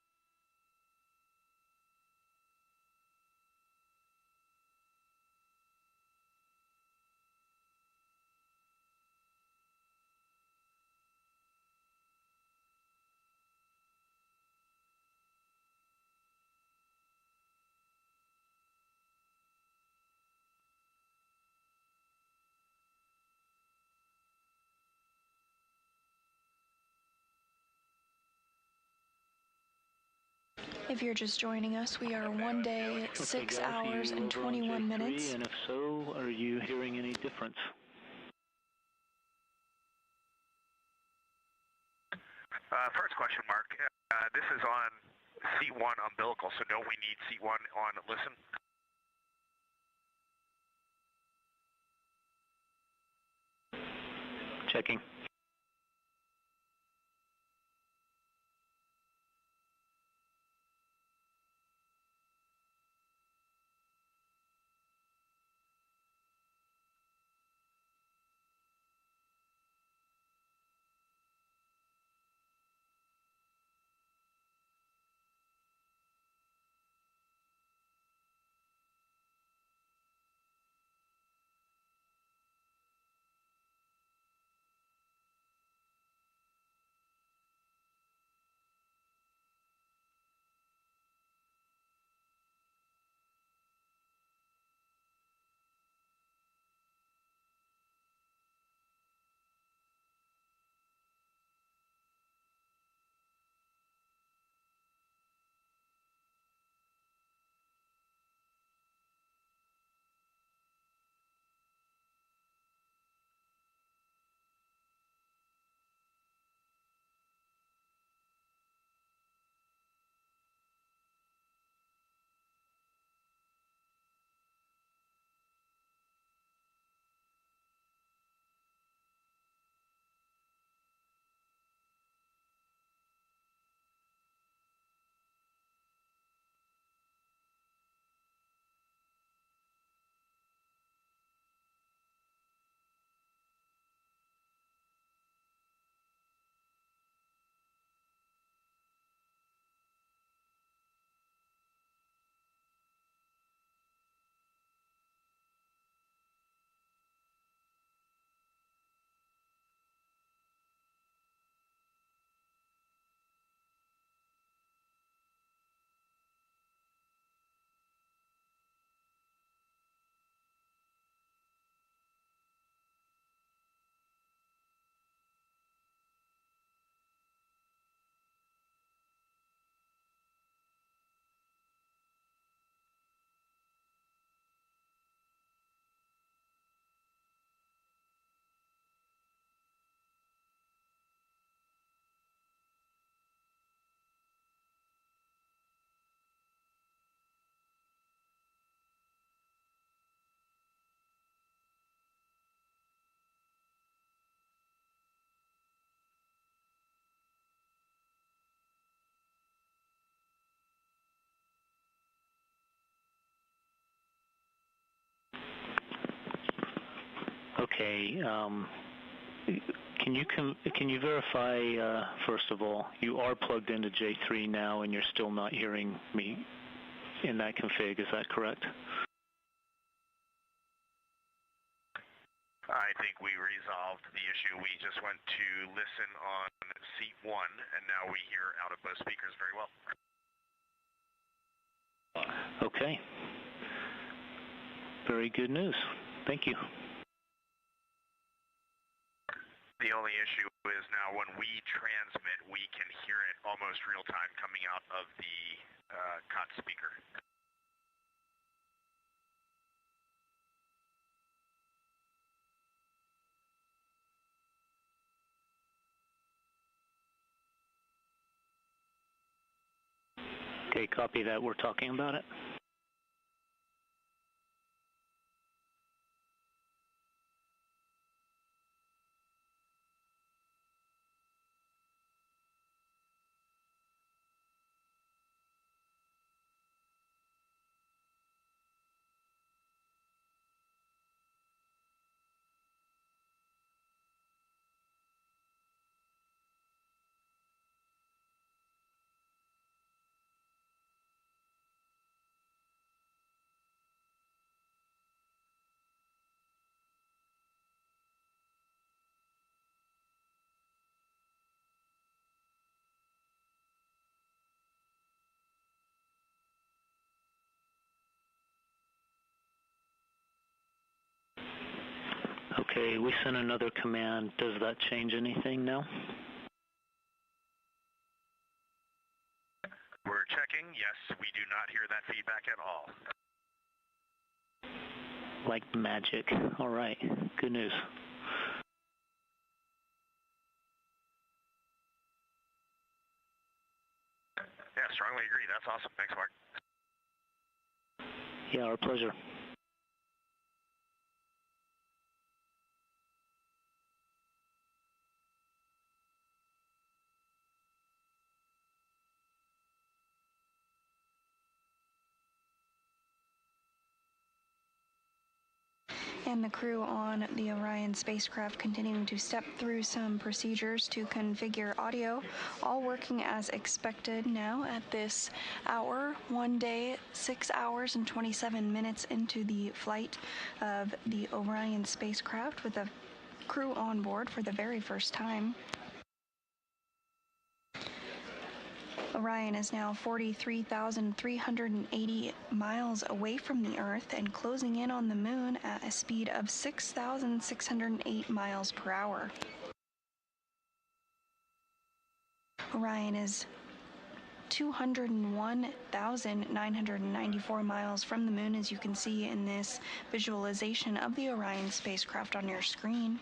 If you're just joining us, we are 1 day, 6 hours, and 21 minutes. And if so, are you hearing any difference? First question, Mark. This is on C1 umbilical, so don't we need C1 on listen? Checking. Okay. Can you verify, first of all, you are plugged into J3 now and you're still not hearing me in that config, is that correct? I think we resolved the issue. We just went to listen on seat 1, and now we hear out of both speakers very well. Okay. Very good news. Thank you. The only issue is now when we transmit, we can hear it almost real time coming out of the COT speaker. Okay, copy that. We're talking about it. Okay, we sent another command. Does that change anything now? We're checking. Yes, we do not hear that feedback at all. Like magic. All right, good news. Yeah, strongly agree. That's awesome. Thanks, Mark. Yeah, our pleasure. And the crew on the Orion spacecraft continuing to step through some procedures to configure audio, all working as expected now at this hour, 1 day, 6 hours and 27 minutes into the flight of the Orion spacecraft with the crew on board for the very first time. Orion is now 43,380 miles away from the Earth and closing in on the Moon at a speed of 6,608 miles per hour. Orion is 201,994 miles from the Moon, as you can see in this visualization of the Orion spacecraft on your screen.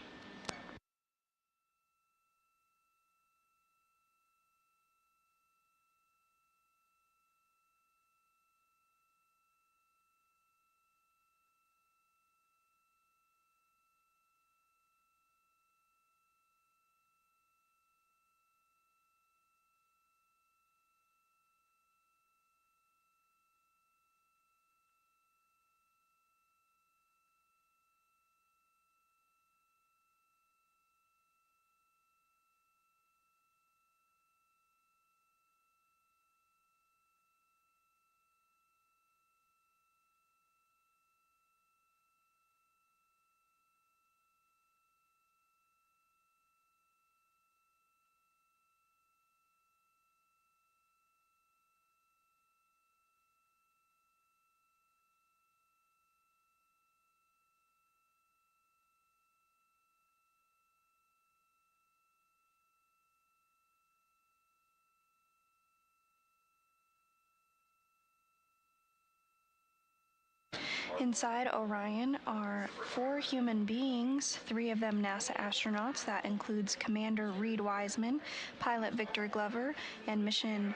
Inside Orion are 4 human beings, 3 of them NASA astronauts. That includes Commander Reed Wiseman, pilot Victor Glover, and mission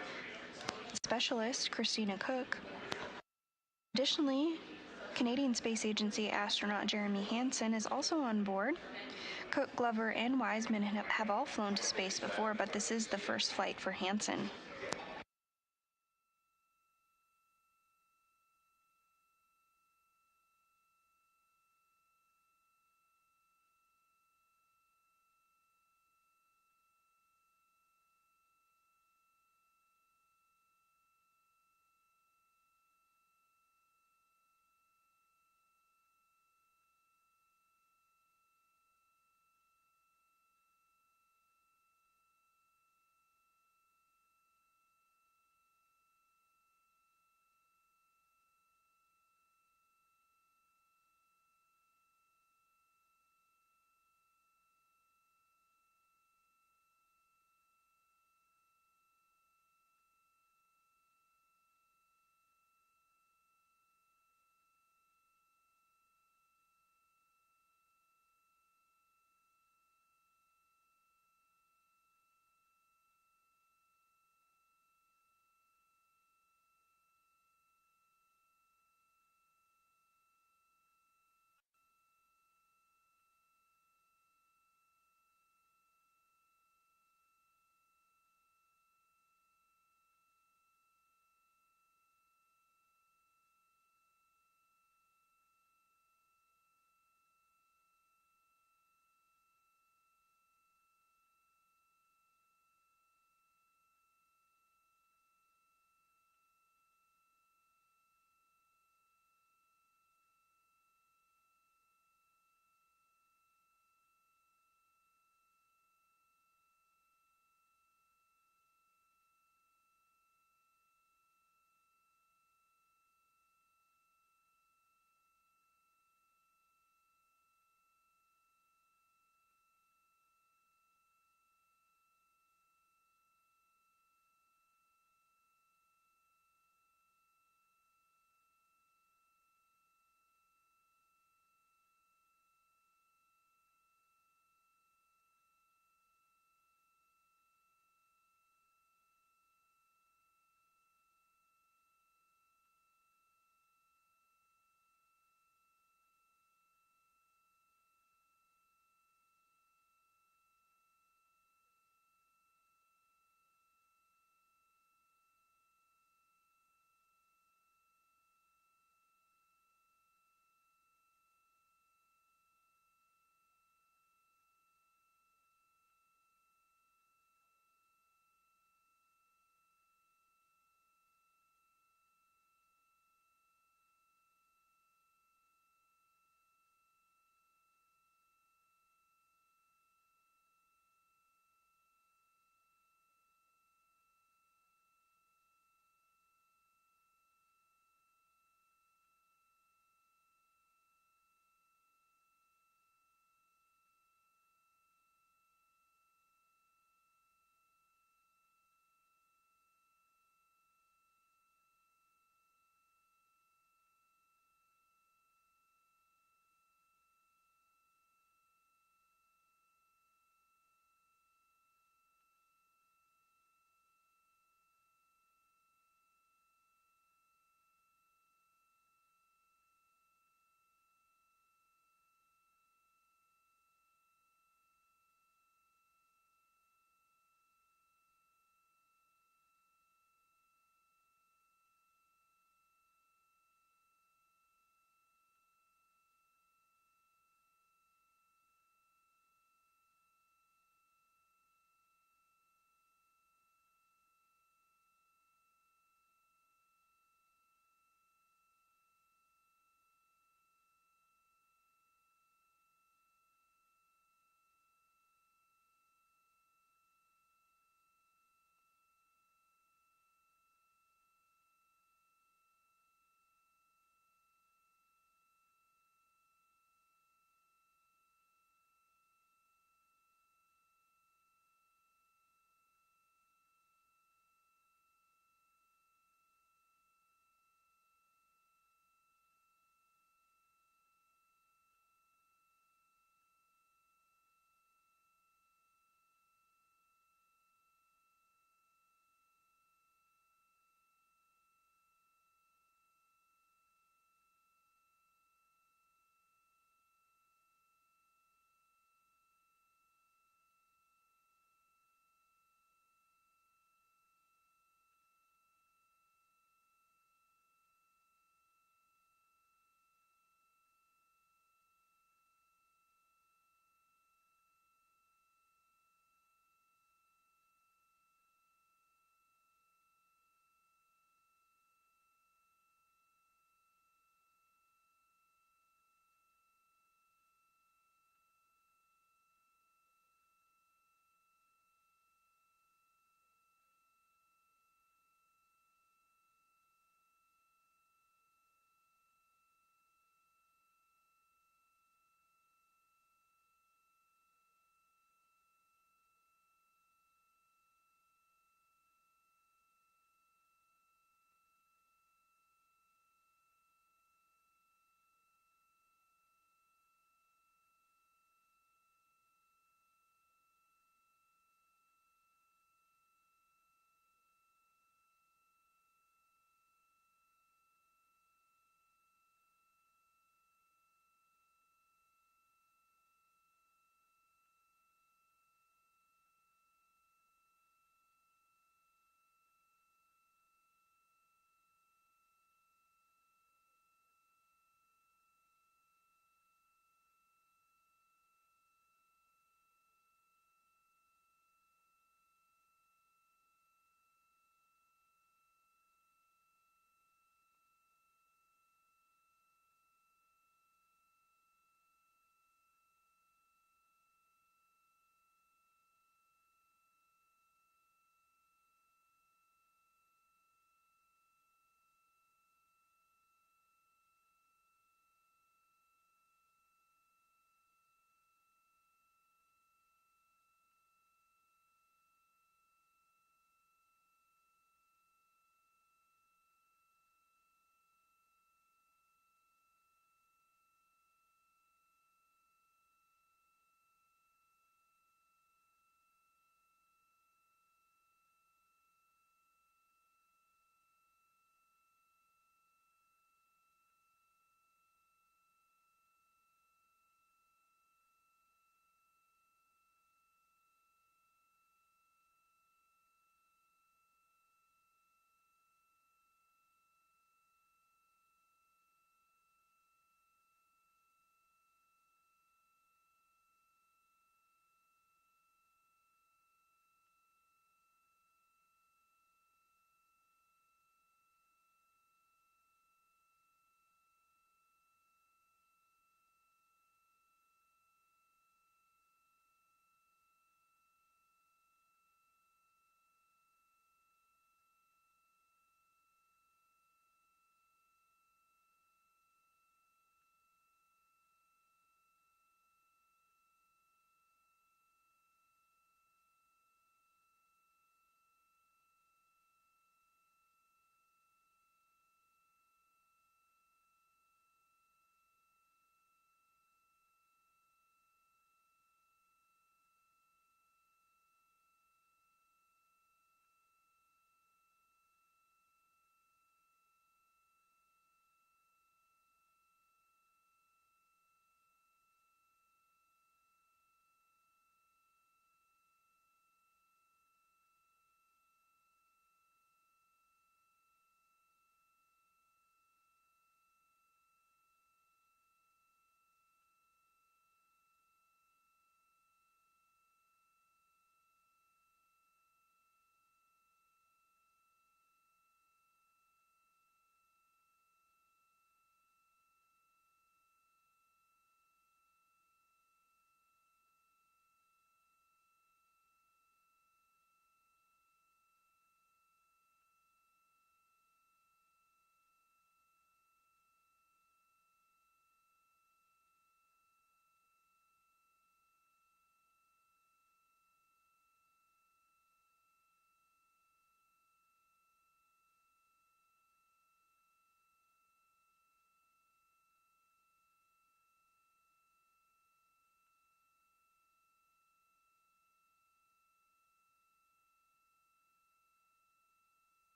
specialist Christina Cook. Additionally, Canadian Space Agency astronaut Jeremy Hansen is also on board. Cook, Glover, and Wiseman have all flown to space before, but this is the first flight for Hansen.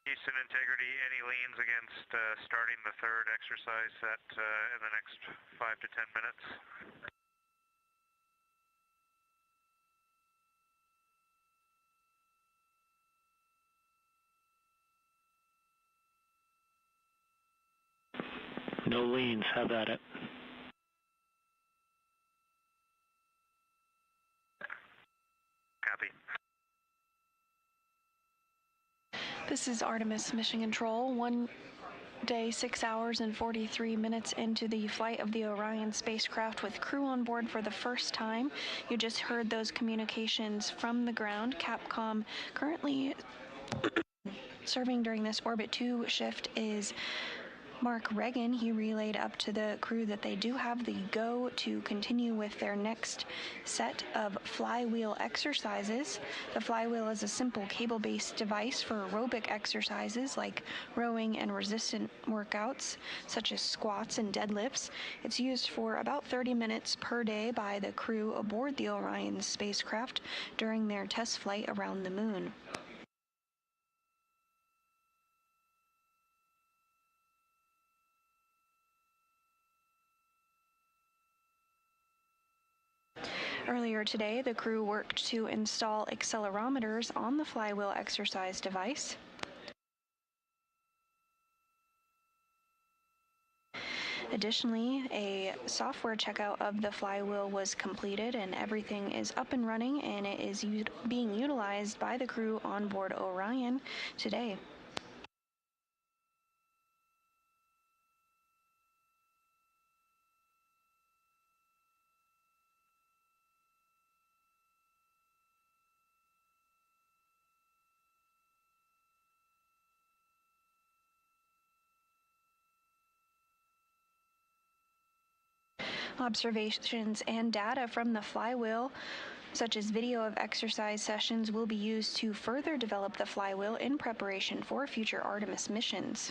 Houston integrity, any leans against starting the third exercise set in the next 5 to 10 minutes? No leans, have at it. Copy. This is Artemis Mission Control. 1 day, 6 hours, and 43 minutes into the flight of the Orion spacecraft with crew on board for the first time. You just heard those communications from the ground. Capcom currently serving during this Orbit 2 shift is Mark Reagan. He relayed up to the crew that they do have the go to continue with their next set of flywheel exercises. The flywheel is a simple cable-based device for aerobic exercises like rowing and resistant workouts such as squats and deadlifts. It's used for about 30 minutes per day by the crew aboard the Orion spacecraft during their test flight around the moon. Earlier today, the crew worked to install accelerometers on the flywheel exercise device. Additionally, a software checkout of the flywheel was completed and everything is up and running, and it is being utilized by the crew on board Orion today. Observations and data from the flywheel, such as video of exercise sessions, will be used to further develop the flywheel in preparation for future Artemis missions.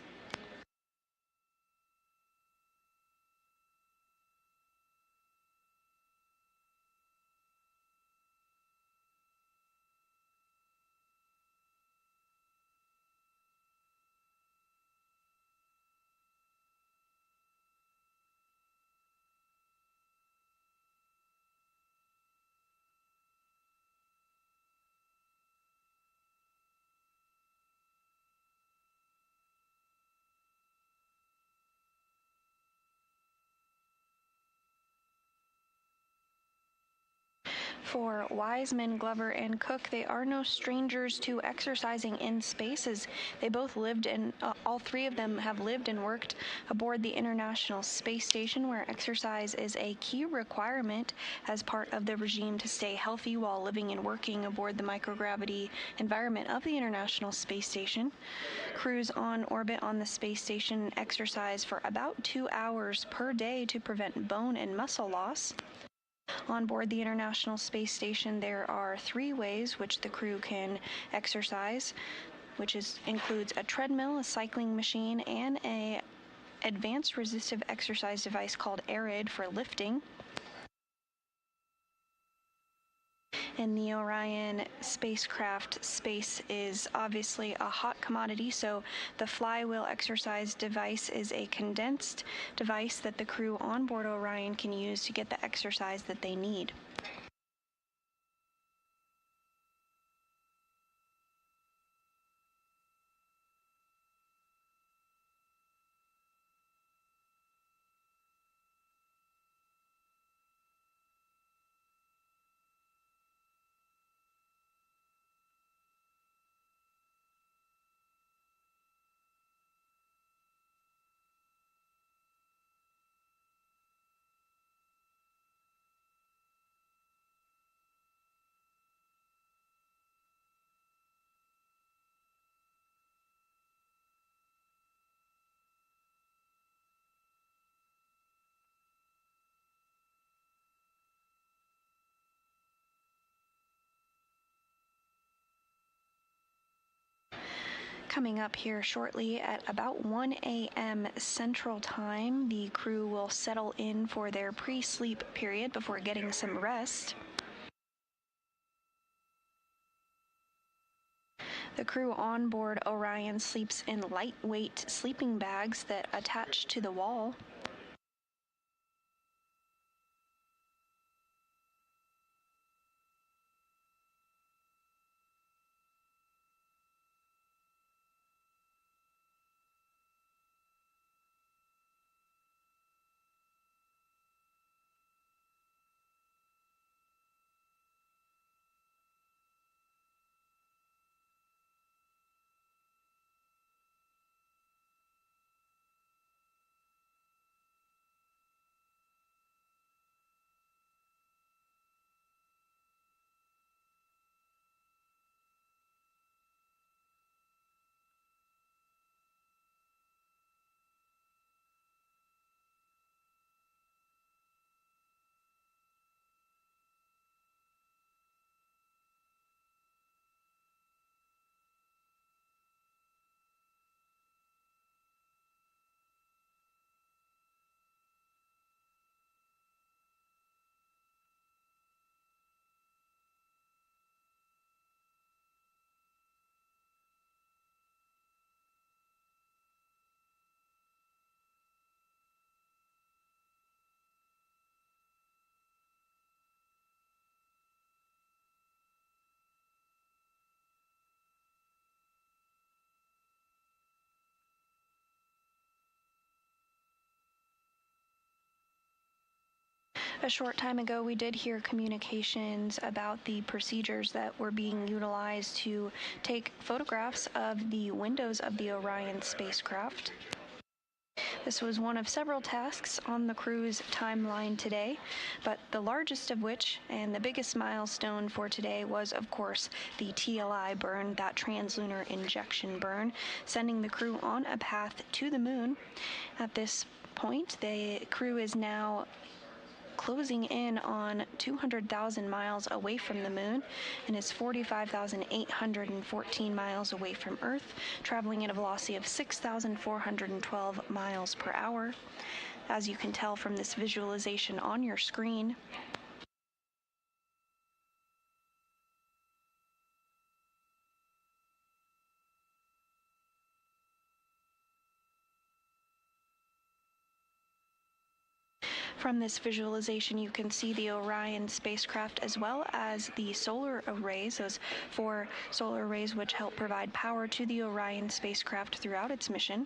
For Wiseman, Glover, and Cook, they are no strangers to exercising in space, as they both lived in, all three of them have lived and worked aboard the International Space Station, where exercise is a key requirement as part of the regime to stay healthy while living and working aboard the microgravity environment of the International Space Station. Crews on orbit on the space station exercise for about 2 hours per day to prevent bone and muscle loss. On board the International Space Station, there are 3 ways which the crew can exercise, which includes a treadmill, a cycling machine, and an advanced resistive exercise device called ARID for lifting. In the Orion spacecraft, space is obviously a hot commodity, so the flywheel exercise device is a condensed device that the crew on board Orion can use to get the exercise that they need. Coming up here shortly at about 1 a.m. Central Time, the crew will settle in for their pre-sleep period before getting some rest. The crew on board Orion sleeps in lightweight sleeping bags that attach to the wall. A short time ago, we did hear communications about the procedures that were being utilized to take photographs of the windows of the Orion spacecraft. This was one of several tasks on the crew's timeline today, but the largest of which and the biggest milestone for today was, of course, the TLI burn, that translunar injection burn, sending the crew on a path to the moon. At this point, the crew is now closing in on 200,000 miles away from the moon and is 45,814 miles away from Earth, traveling at a velocity of 6,412 miles per hour. As you can tell from this visualization on your screen, from this visualization, you can see the Orion spacecraft as well as the solar arrays, those 4 solar arrays which help provide power to the Orion spacecraft throughout its mission.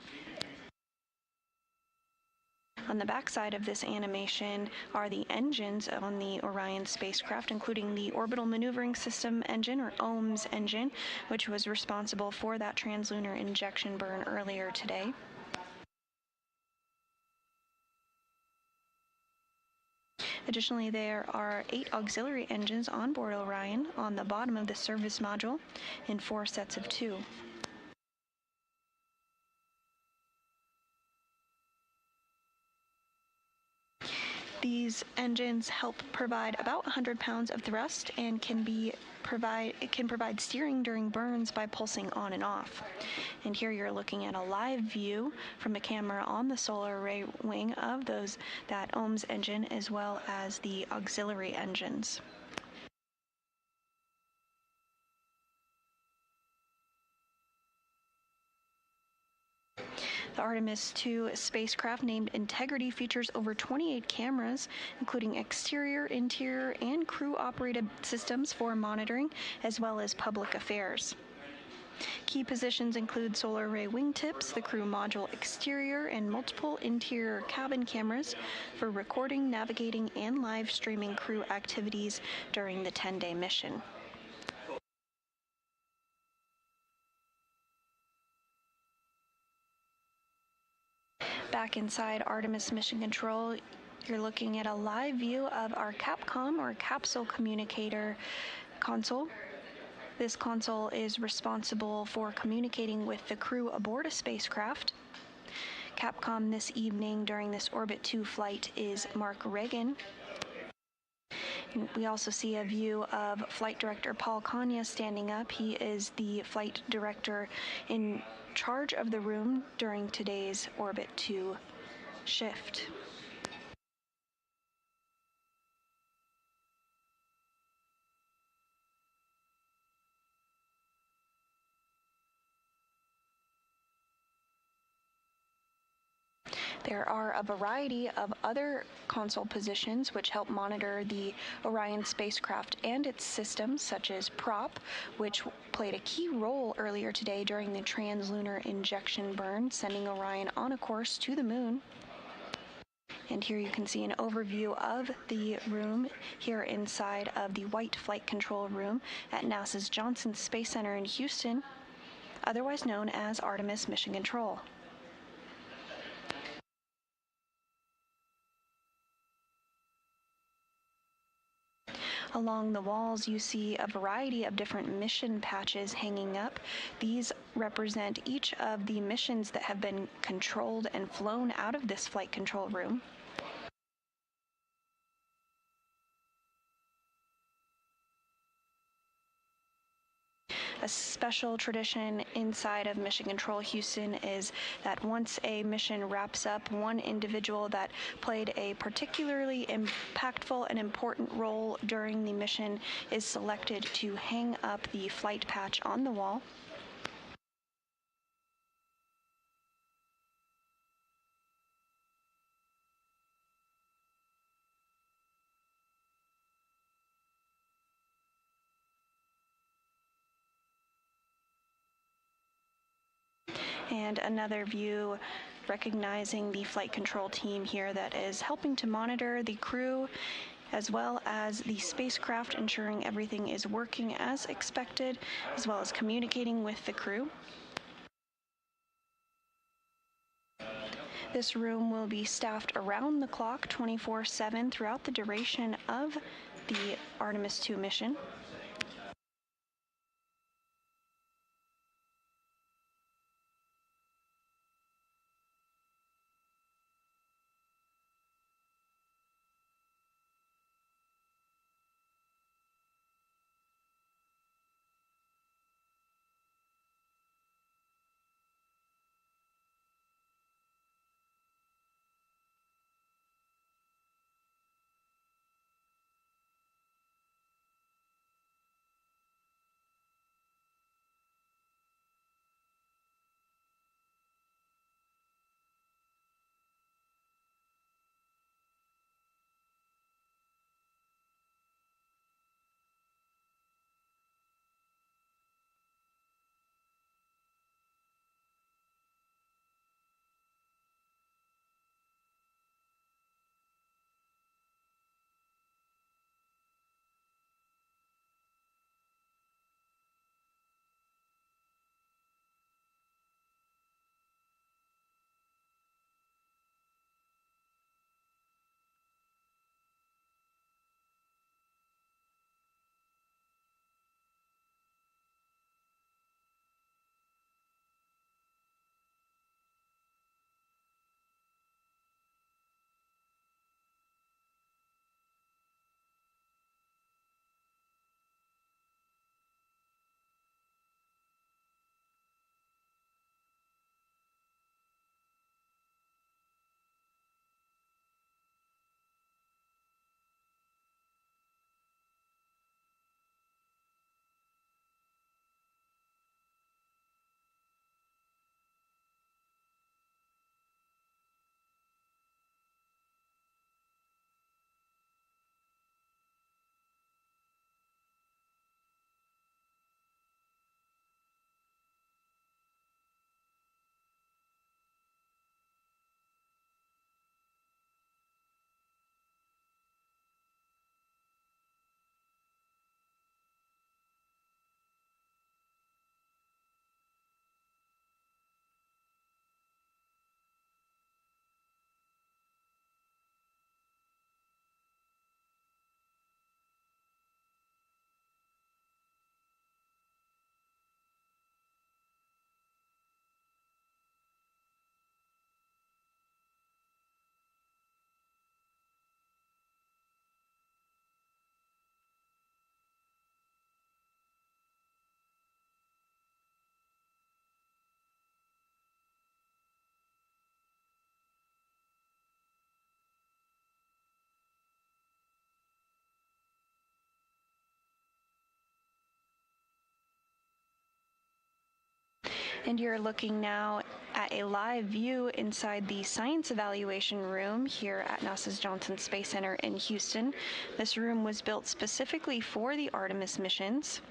On the backside of this animation are the engines on the Orion spacecraft, including the Orbital Maneuvering System engine, or OMS engine, which was responsible for that translunar injection burn earlier today. Additionally, there are 8 auxiliary engines on board Orion on the bottom of the service module in 4 sets of 2. These engines help provide about 100 pounds of thrust and can provide steering during burns by pulsing on and off. And here you're looking at a live view from a camera on the solar array wing of that OMS engine as well as the auxiliary engines. The Artemis II spacecraft, named Integrity, features over 28 cameras, including exterior, interior, and crew-operated systems for monitoring, as well as public affairs. Key positions include solar array wingtips, the crew module exterior, and multiple interior cabin cameras for recording, navigating, and live streaming crew activities during the 10-day mission. Back inside Artemis Mission Control, you're looking at a live view of our Capcom, or Capsule Communicator console. This console is responsible for communicating with the crew aboard a spacecraft. Capcom this evening during this Orbit 2 flight is Mark Reagan. We also see a view of Flight Director Paul Kanya standing up. He is the flight director in charge of the room during today's Orbit 2 shift. There are a variety of other console positions which help monitor the Orion spacecraft and its systems, such as PROP, which played a key role earlier today during the translunar injection burn, sending Orion on a course to the moon. And here you can see an overview of the room here inside of the White Flight Control Room at NASA's Johnson Space Center in Houston, otherwise known as Artemis Mission Control. Along the walls, you see a variety of different mission patches hanging up. These represent each of the missions that have been controlled and flown out of this flight control room. A special tradition inside of Mission Control Houston is that once a mission wraps up, one individual that played a particularly impactful and important role during the mission is selected to hang up the flight patch on the wall. And another view recognizing the flight control team here that is helping to monitor the crew as well as the spacecraft, ensuring everything is working as expected, as well as communicating with the crew. This room will be staffed around the clock 24/7 throughout the duration of the Artemis II mission. And you're looking now at a live view inside the science evaluation room here at NASA's Johnson Space Center in Houston. This room was built specifically for the Artemis missions.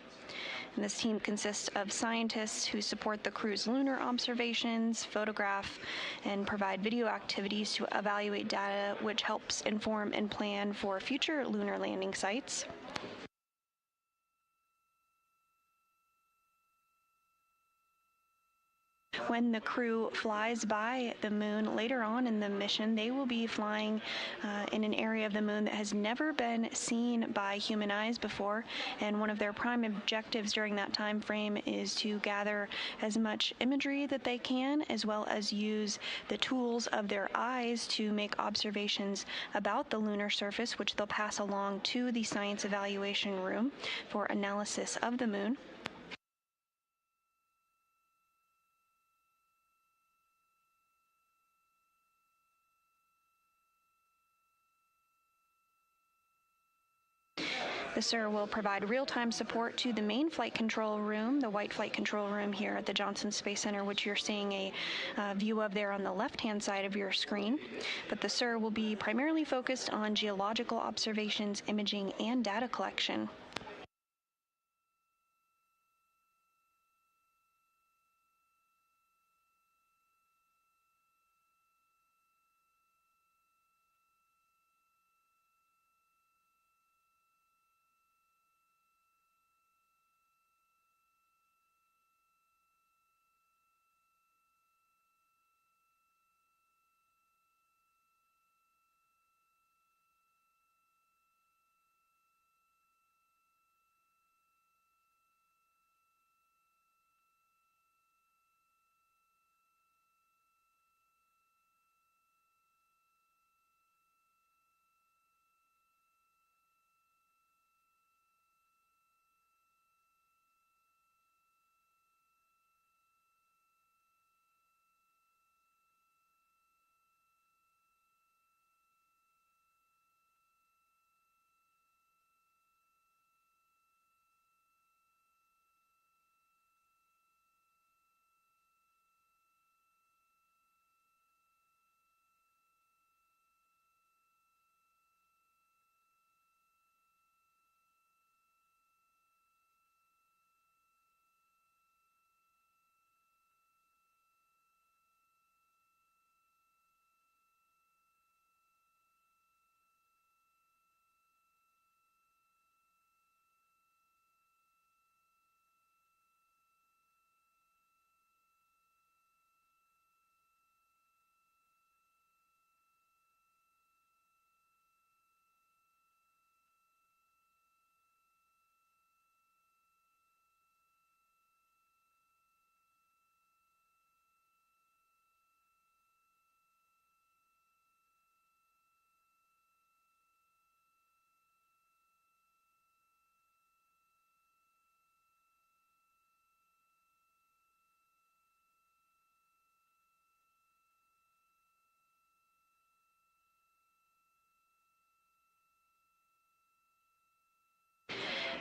And this team consists of scientists who support the crew's lunar observations, photograph, and provide video activities to evaluate data, which helps inform and plan for future lunar landing sites. When the crew flies by the moon later on in the mission, they will be flying in an area of the moon that has never been seen by human eyes before. And one of their prime objectives during that time frame is to gather as much imagery that they can, as well as use the tools of their eyes to make observations about the lunar surface, which they'll pass along to the science evaluation room for analysis of the moon. The SIR will provide real-time support to the main flight control room, the white flight control room here at the Johnson Space Center, which you're seeing a view of there on the left-hand side of your screen. But the SIR will be primarily focused on geological observations, imaging, and data collection.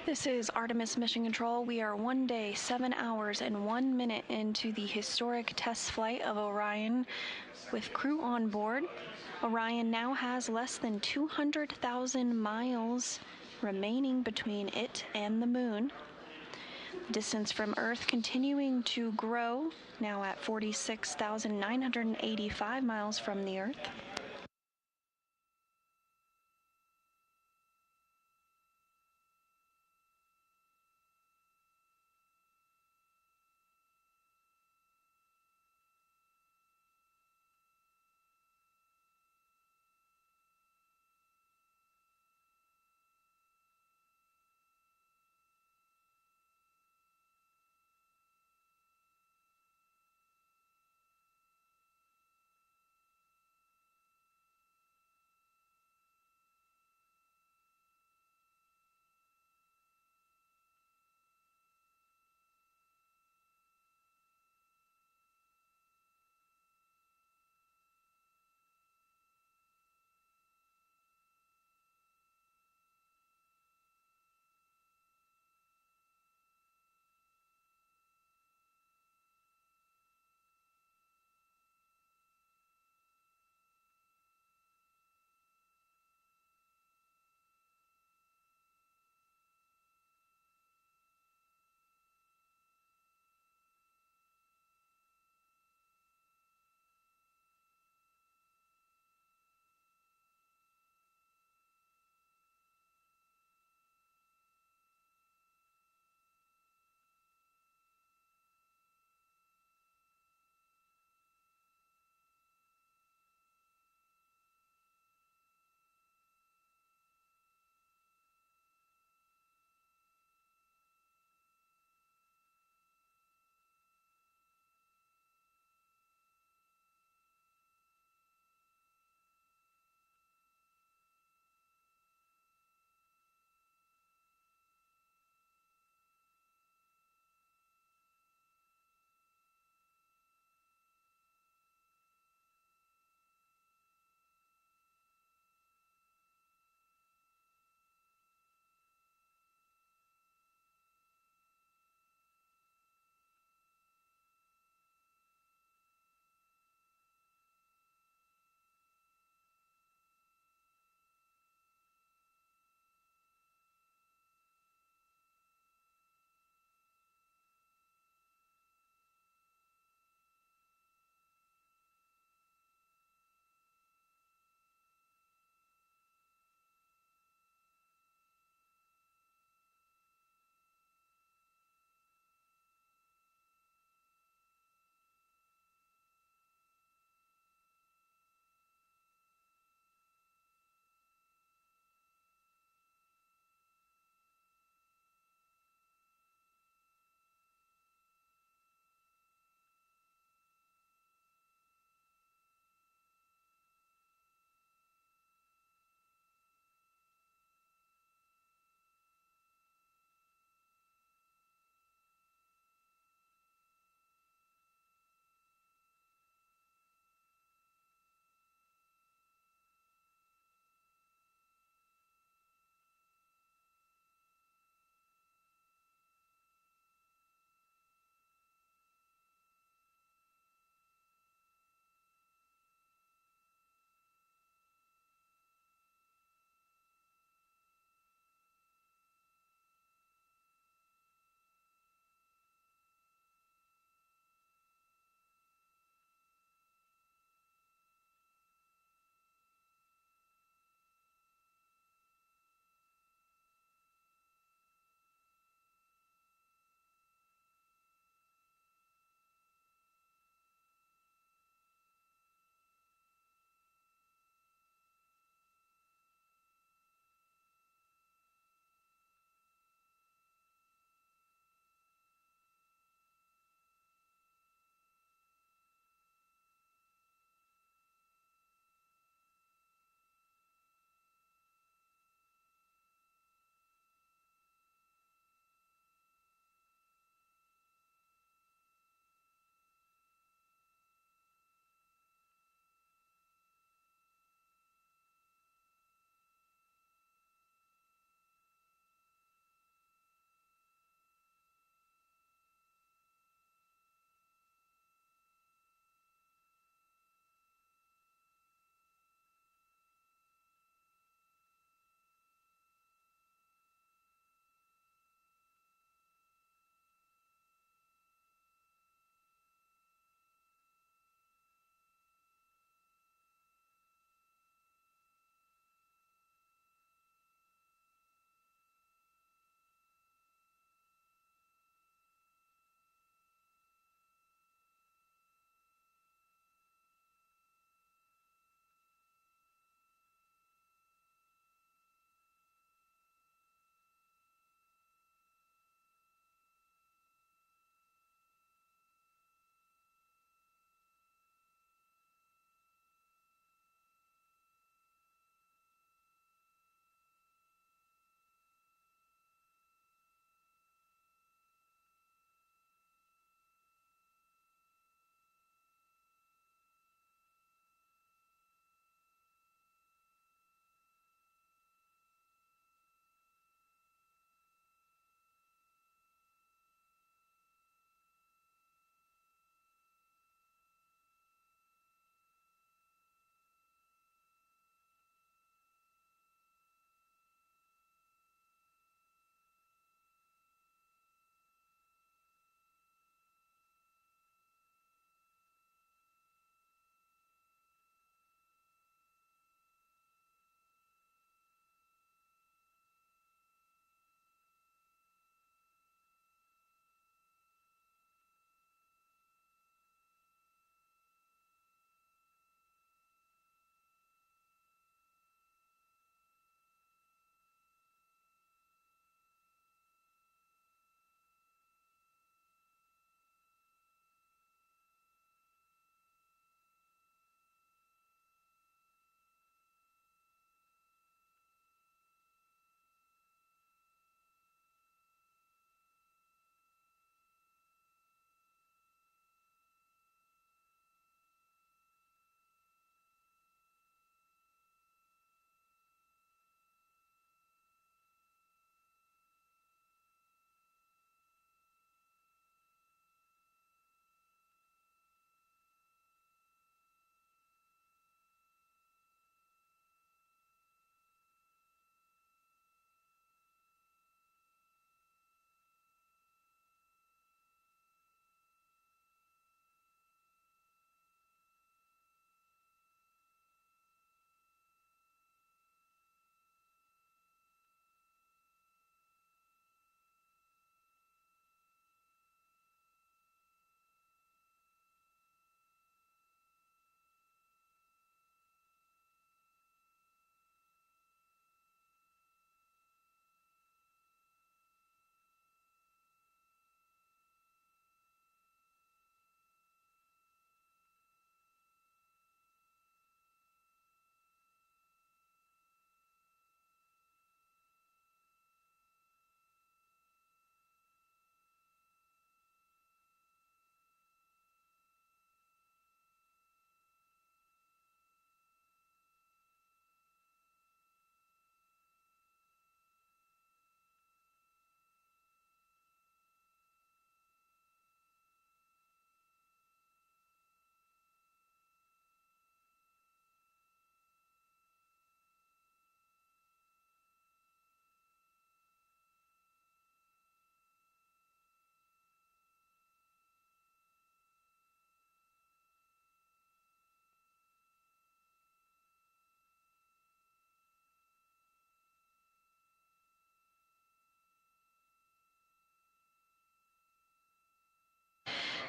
This is Artemis Mission Control. We are 1 day, 7 hours, and 1 minute into the historic test flight of Orion with crew on board. Orion now has less than 200,000 miles remaining between it and the moon. Distance from Earth continuing to grow, now at 46,985 miles from the Earth.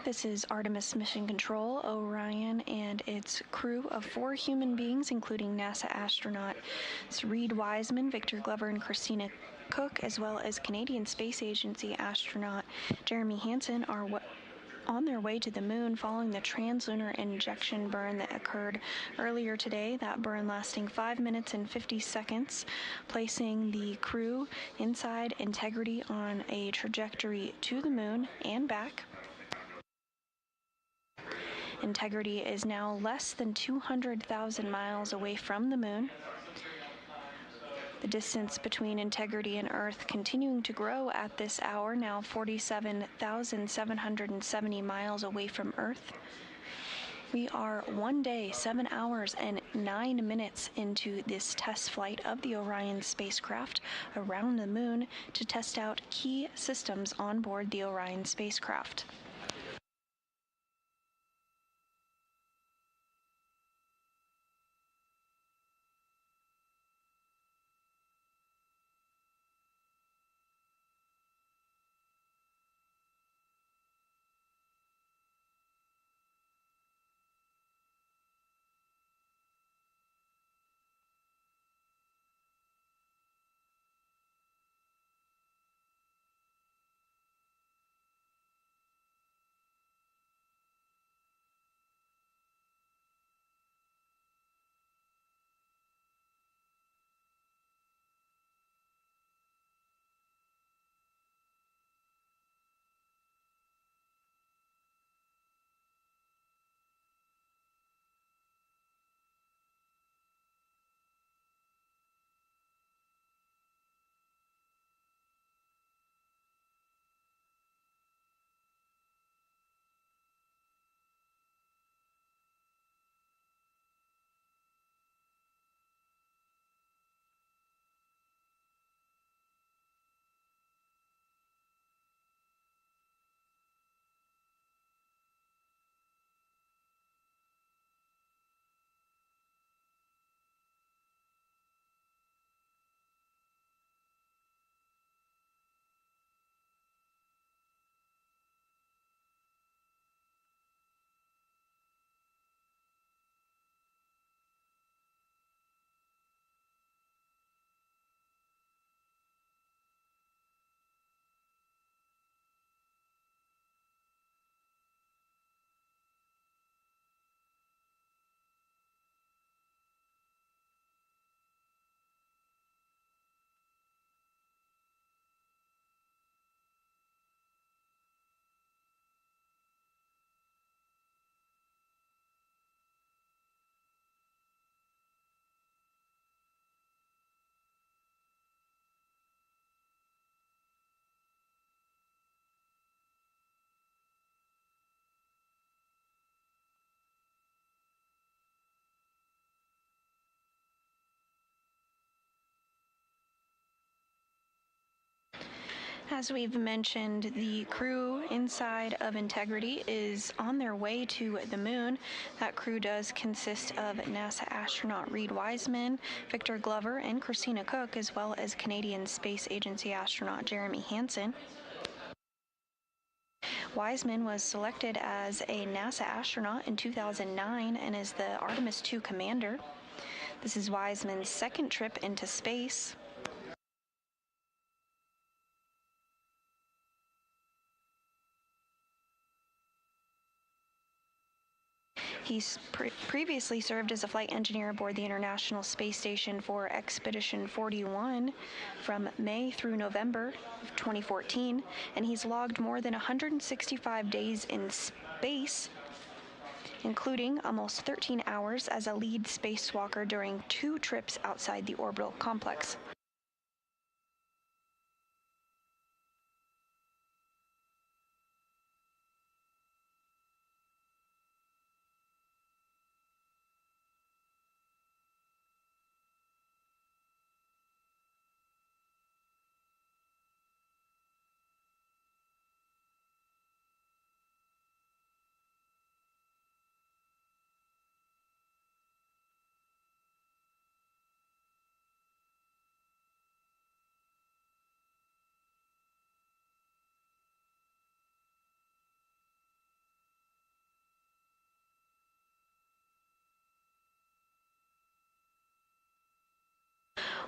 This is Artemis Mission Control. Orion and its crew of 4 human beings, including NASA astronauts Reed Wiseman, Victor Glover, and Christina Cook, as well as Canadian Space Agency astronaut Jeremy Hansen, are on their way to the moon following the translunar injection burn that occurred earlier today. That burn lasting 5 minutes and 50 seconds, placing the crew inside Integrity on a trajectory to the moon and back. Integrity is now less than 200,000 miles away from the moon. The distance between Integrity and Earth continuing to grow at this hour, now 47,770 miles away from Earth. We are 1 day, 7 hours, and 9 minutes into this test flight of the Orion spacecraft around the moon to test out key systems on board the Orion spacecraft. As we've mentioned, the crew inside of Integrity is on their way to the moon. That crew does consist of NASA astronaut Reed Wiseman, Victor Glover, and Christina Cook, as well as Canadian Space Agency astronaut Jeremy Hansen. Wiseman was selected as a NASA astronaut in 2009 and is the Artemis II commander. This is Wiseman's second trip into space. He's previously served as a flight engineer aboard the International Space Station for Expedition 41 from May through November of 2014, and he's logged more than 165 days in space, including almost 13 hours as a lead spacewalker during 2 trips outside the orbital complex.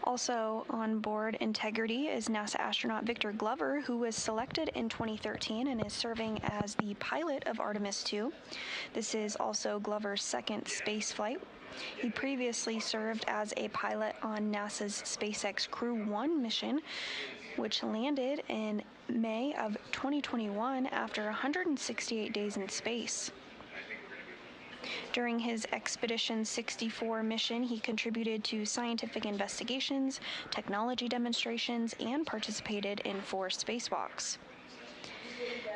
Also on board Integrity is NASA astronaut Victor Glover, who was selected in 2013 and is serving as the pilot of Artemis 2. This is also Glover's second space flight. He previously served as a pilot on NASA's SpaceX Crew 1 mission, which landed in May of 2021 after 168 days in space. During his Expedition 64 mission, he contributed to scientific investigations, technology demonstrations, and participated in 4 spacewalks.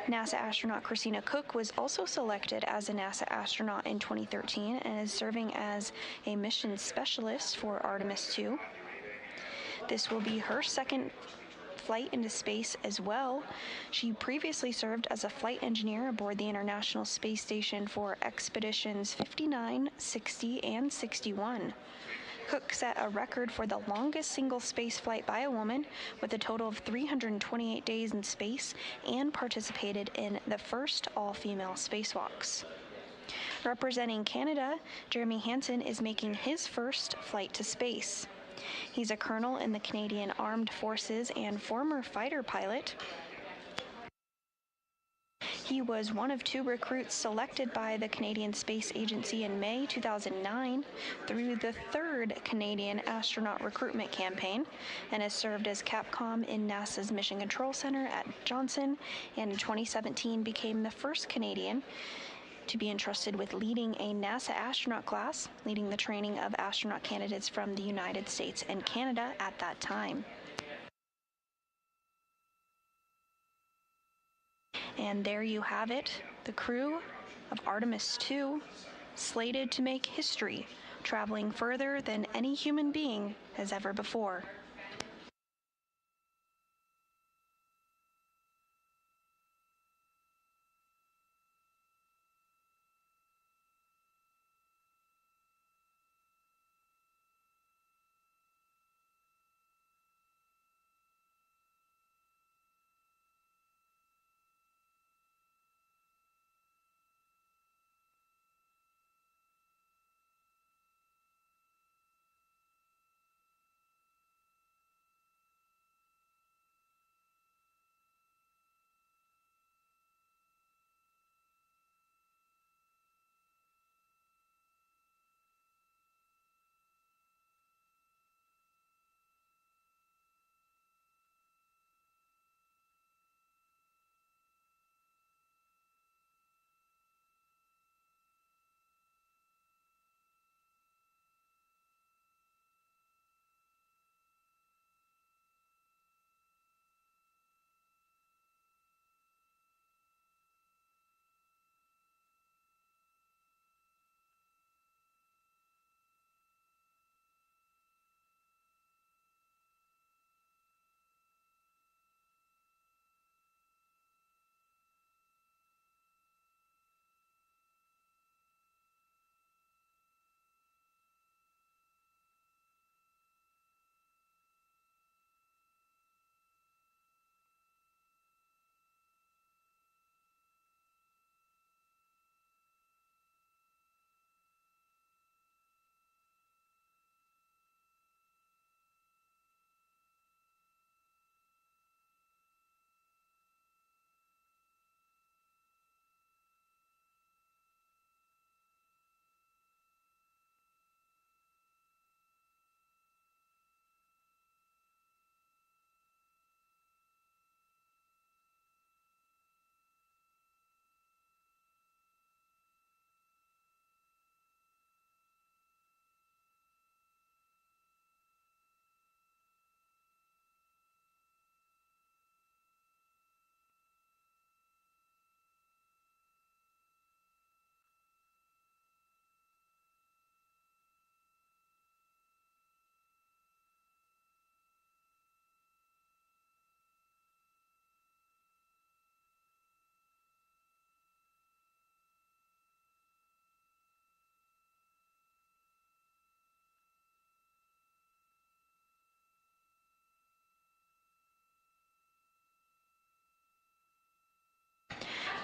NASA astronaut Christina Cook was also selected as a NASA astronaut in 2013 and is serving as a mission specialist for Artemis 2. This will be her second flight into space as well. She previously served as a flight engineer aboard the International Space Station for Expeditions 59, 60, and 61. Cook set a record for the longest single space flight by a woman with a total of 328 days in space and participated in the first all-female spacewalks. Representing Canada, Jeremy Hansen is making his first flight to space. He's a colonel in the Canadian Armed Forces and former fighter pilot. He was one of 2 recruits selected by the Canadian Space Agency in May 2009 through the 3rd Canadian Astronaut Recruitment Campaign and has served as Capcom in NASA's Mission Control Center at Johnson, and in 2017 became the first Canadian to be entrusted with leading a NASA astronaut class, leading the training of astronaut candidates from the United States and Canada at that time. And there you have it, the crew of Artemis 2, slated to make history, traveling further than any human being has ever before.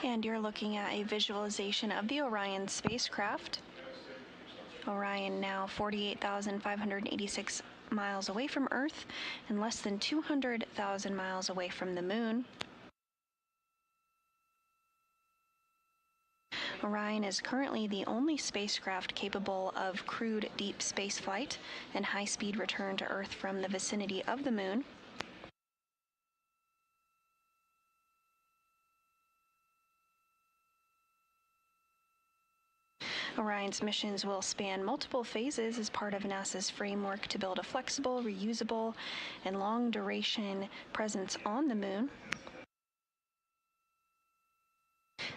And you're looking at a visualization of the Orion spacecraft. Orion now 48,586 miles away from Earth and less than 200,000 miles away from the Moon. Orion is currently the only spacecraft capable of crewed deep space flight and high-speed return to Earth from the vicinity of the Moon. Orion's missions will span multiple phases as part of NASA's framework to build a flexible, reusable, and long-duration presence on the Moon.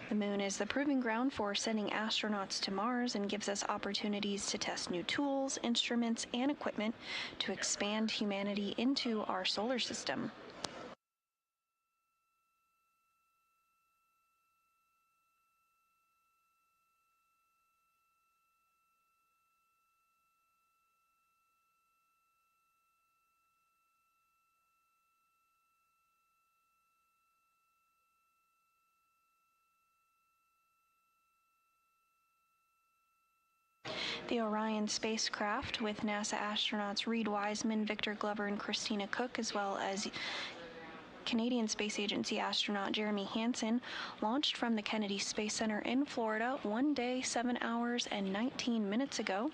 The Moon is the proving ground for sending astronauts to Mars and gives us opportunities to test new tools, instruments, and equipment to expand humanity into our solar system. The Orion spacecraft, with NASA astronauts Reed Wiseman, Victor Glover, and Christina Cook, as well as Canadian Space Agency astronaut Jeremy Hansen, launched from the Kennedy Space Center in Florida 1 day, 7 hours, and 19 minutes ago.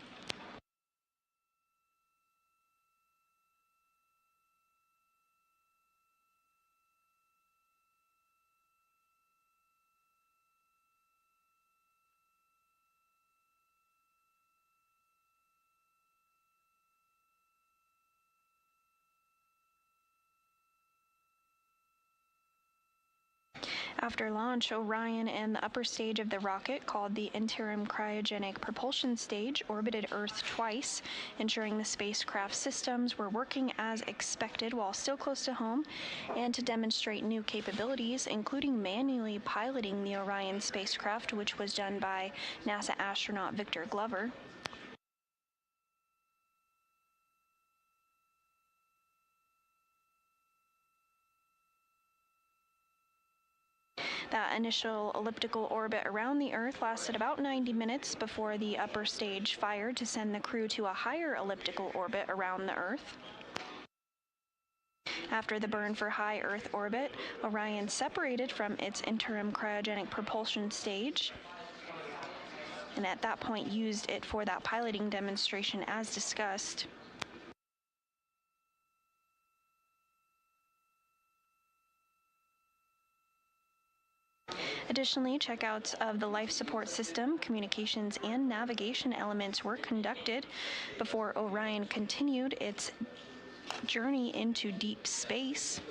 After launch, Orion and the upper stage of the rocket, called the interim cryogenic propulsion stage, orbited Earth twice, ensuring the spacecraft systems were working as expected while still close to home, and to demonstrate new capabilities, including manually piloting the Orion spacecraft, which was done by NASA astronaut Victor Glover. That initial elliptical orbit around the Earth lasted about 90 minutes before the upper stage fired to send the crew to a higher elliptical orbit around the Earth. After the burn for high Earth orbit, Orion separated from its interim cryogenic propulsion stage, and at that point used it for that piloting demonstration as discussed. Additionally, checkouts of the life support system, communications, and navigation elements were conducted before Orion continued its journey into deep space.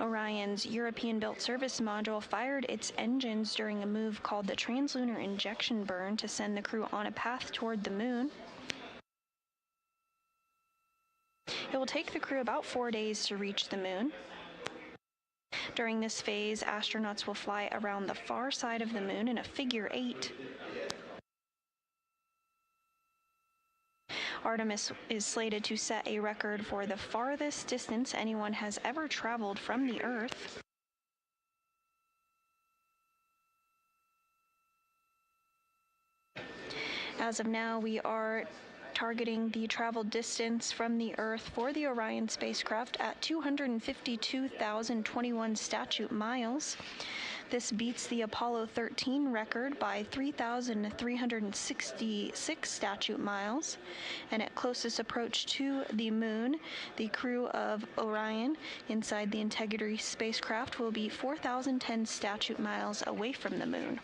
Orion's European-built service module fired its engines during a move called the translunar injection burn to send the crew on a path toward the Moon. It will take the crew about 4 days to reach the Moon. During this phase, astronauts will fly around the far side of the Moon in a figure 8. Artemis is slated to set a record for the farthest distance anyone has ever traveled from the Earth. As of now, we are targeting the travel distance from the Earth for the Orion spacecraft at 252,021 statute miles. This beats the Apollo 13 record by 3,366 statute miles. And at closest approach to the Moon, the crew of Orion inside the Integrity spacecraft will be 4,010 statute miles away from the Moon.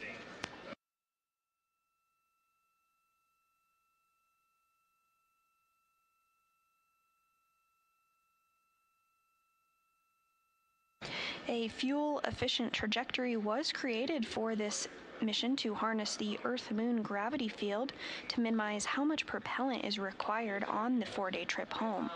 A fuel-efficient trajectory was created for this mission to harness the Earth-Moon gravity field to minimize how much propellant is required on the 4-day trip home.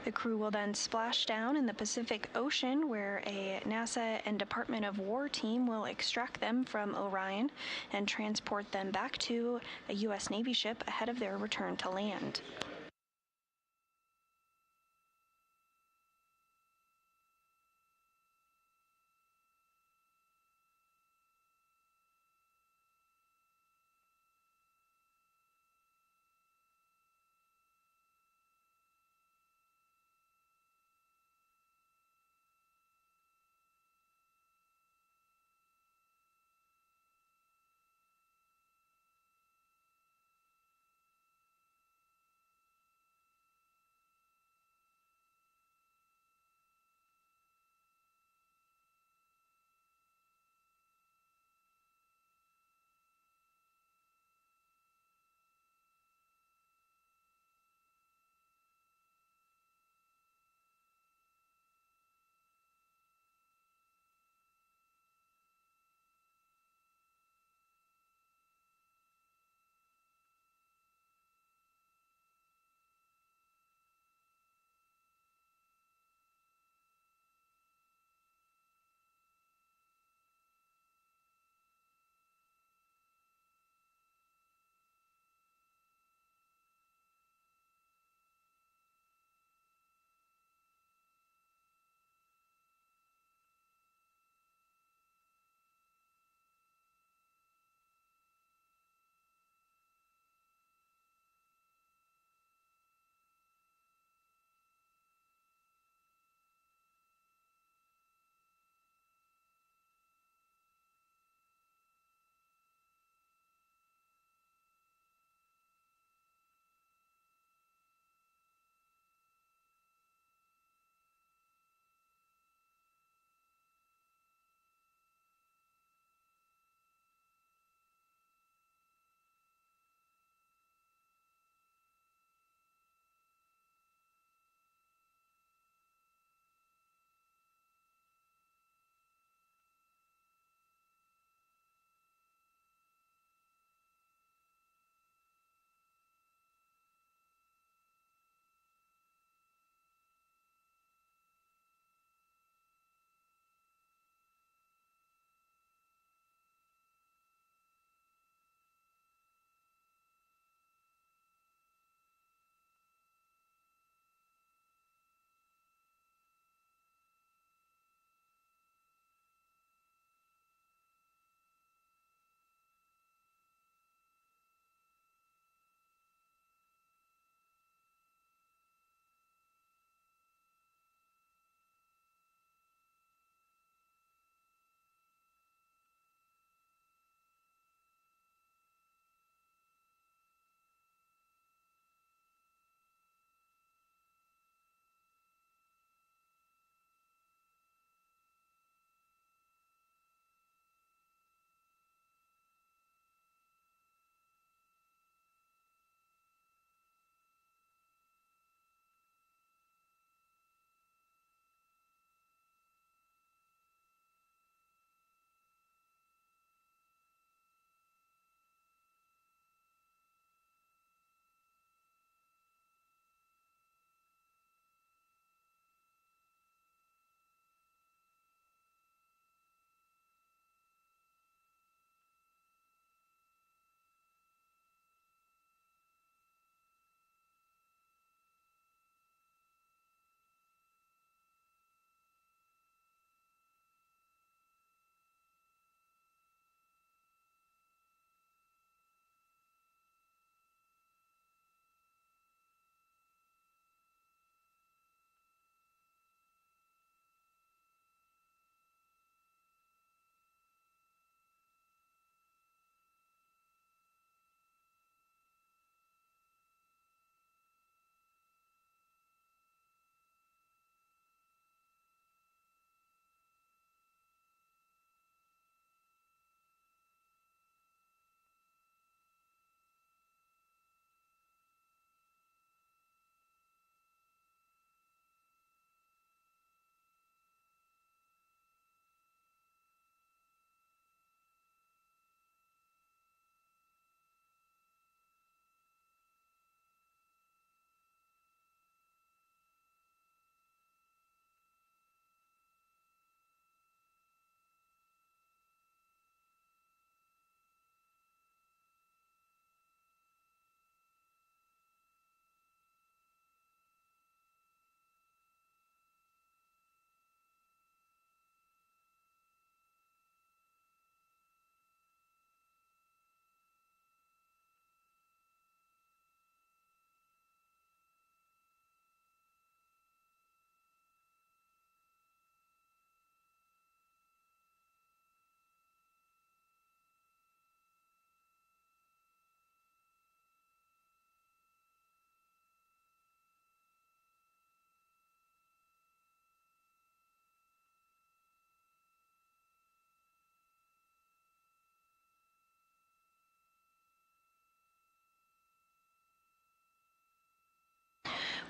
The crew will then splash down in the Pacific Ocean, where a NASA and Department of War team will extract them from Orion and transport them back to a U.S. Navy ship ahead of their return to land.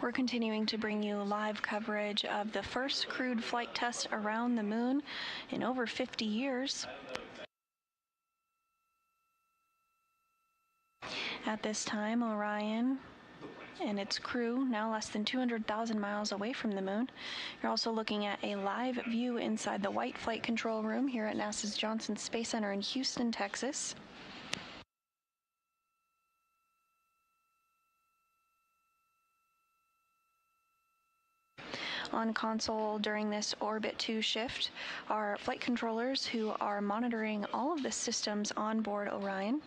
We're continuing to bring you live coverage of the first crewed flight test around the moon in over 50 years. At this time, Orion and its crew now less than 200,000 miles away from the moon. You're also looking at a live view inside the White Flight Control Room here at NASA's Johnson Space Center in Houston, Texas. On console during this Orbit 2 shift are flight controllers who are monitoring all of the systems on board Orion.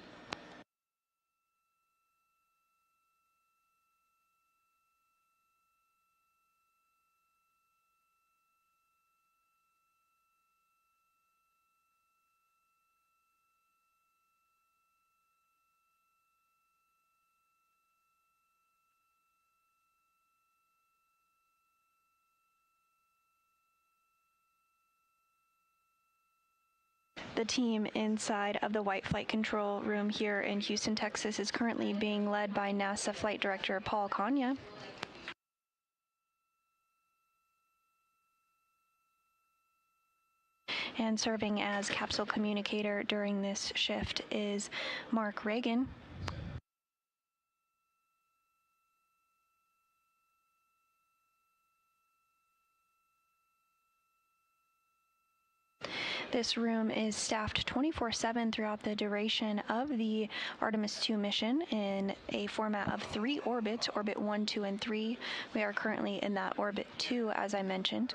The team inside of the White Flight Control Room here in Houston, Texas is currently being led by NASA Flight Director Paul Kanya. And serving as capsule communicator during this shift is Mark Reagan. This room is staffed 24/7 throughout the duration of the Artemis 2 mission in a format of 3 orbits, orbit 1, 2, and 3. We are currently in that orbit 2, as I mentioned.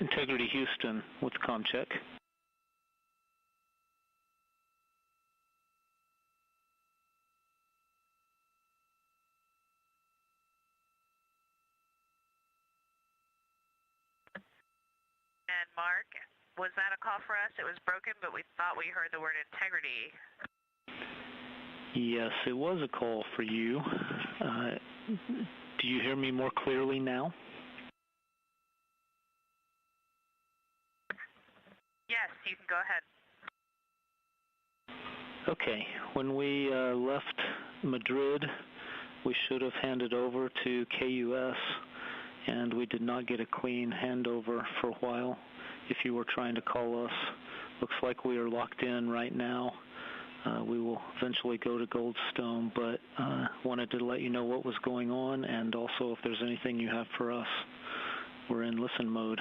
Integrity Houston, what's comm check? And Mark, was that a call for us? It was broken, but we thought we heard the word integrity. Yes, it was a call for you. Do you hear me more clearly now? Yes, you can go ahead. Okay, when we left Madrid, we should have handed over to KUS, and we did not get a clean handover for a while. If you were trying to call us, looks like we are locked in right now. We will eventually go to Goldstone, but wanted to let you know what was going on, and also if there's anything you have for us. We're in listen mode.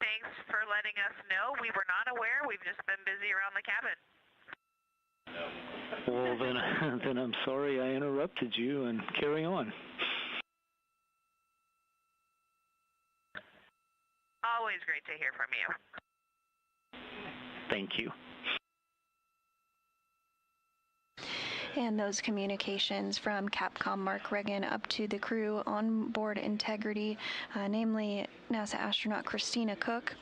Thanks for letting us know. We were not aware. We've just been busy around the cabin. Well, then I'm sorry I interrupted you, and carry on. Always great to hear from you. Thank you. And those communications from Capcom Mark Reagan up to the crew on board Integrity, namely NASA astronaut Christina Cook.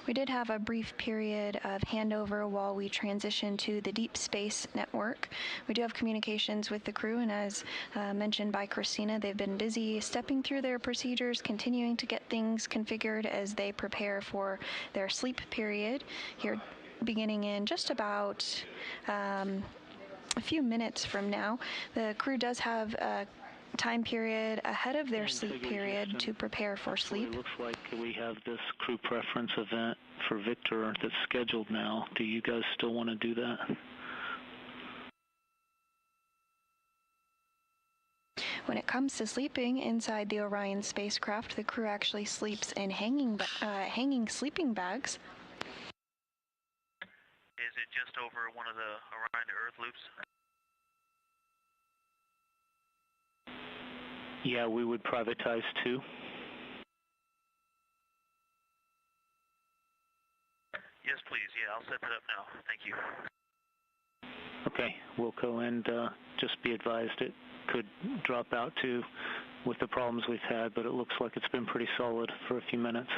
We did have a brief period of handover while we transitioned to the Deep Space Network. We do have communications with the crew, and as mentioned by Christina, they've been busy stepping through their procedures, continuing to get things configured as they prepare for their sleep period here beginning in just about a few minutes from now. The crew does have a time period ahead of their sleep period to prepare for sleep. It looks like we have this crew preference event for Victor that's scheduled now. Do you guys still want to do that? When it comes to sleeping inside the Orion spacecraft, the crew actually sleeps in hanging sleeping bags. Is it just over one of the Orion to Earth loops? Yeah, we would privatize too. Yes, please. Yeah, I'll set that up now. Thank you. Okay, Wilco, and just be advised it could drop out too with the problems we've had, but it looks like it's been pretty solid for a few minutes.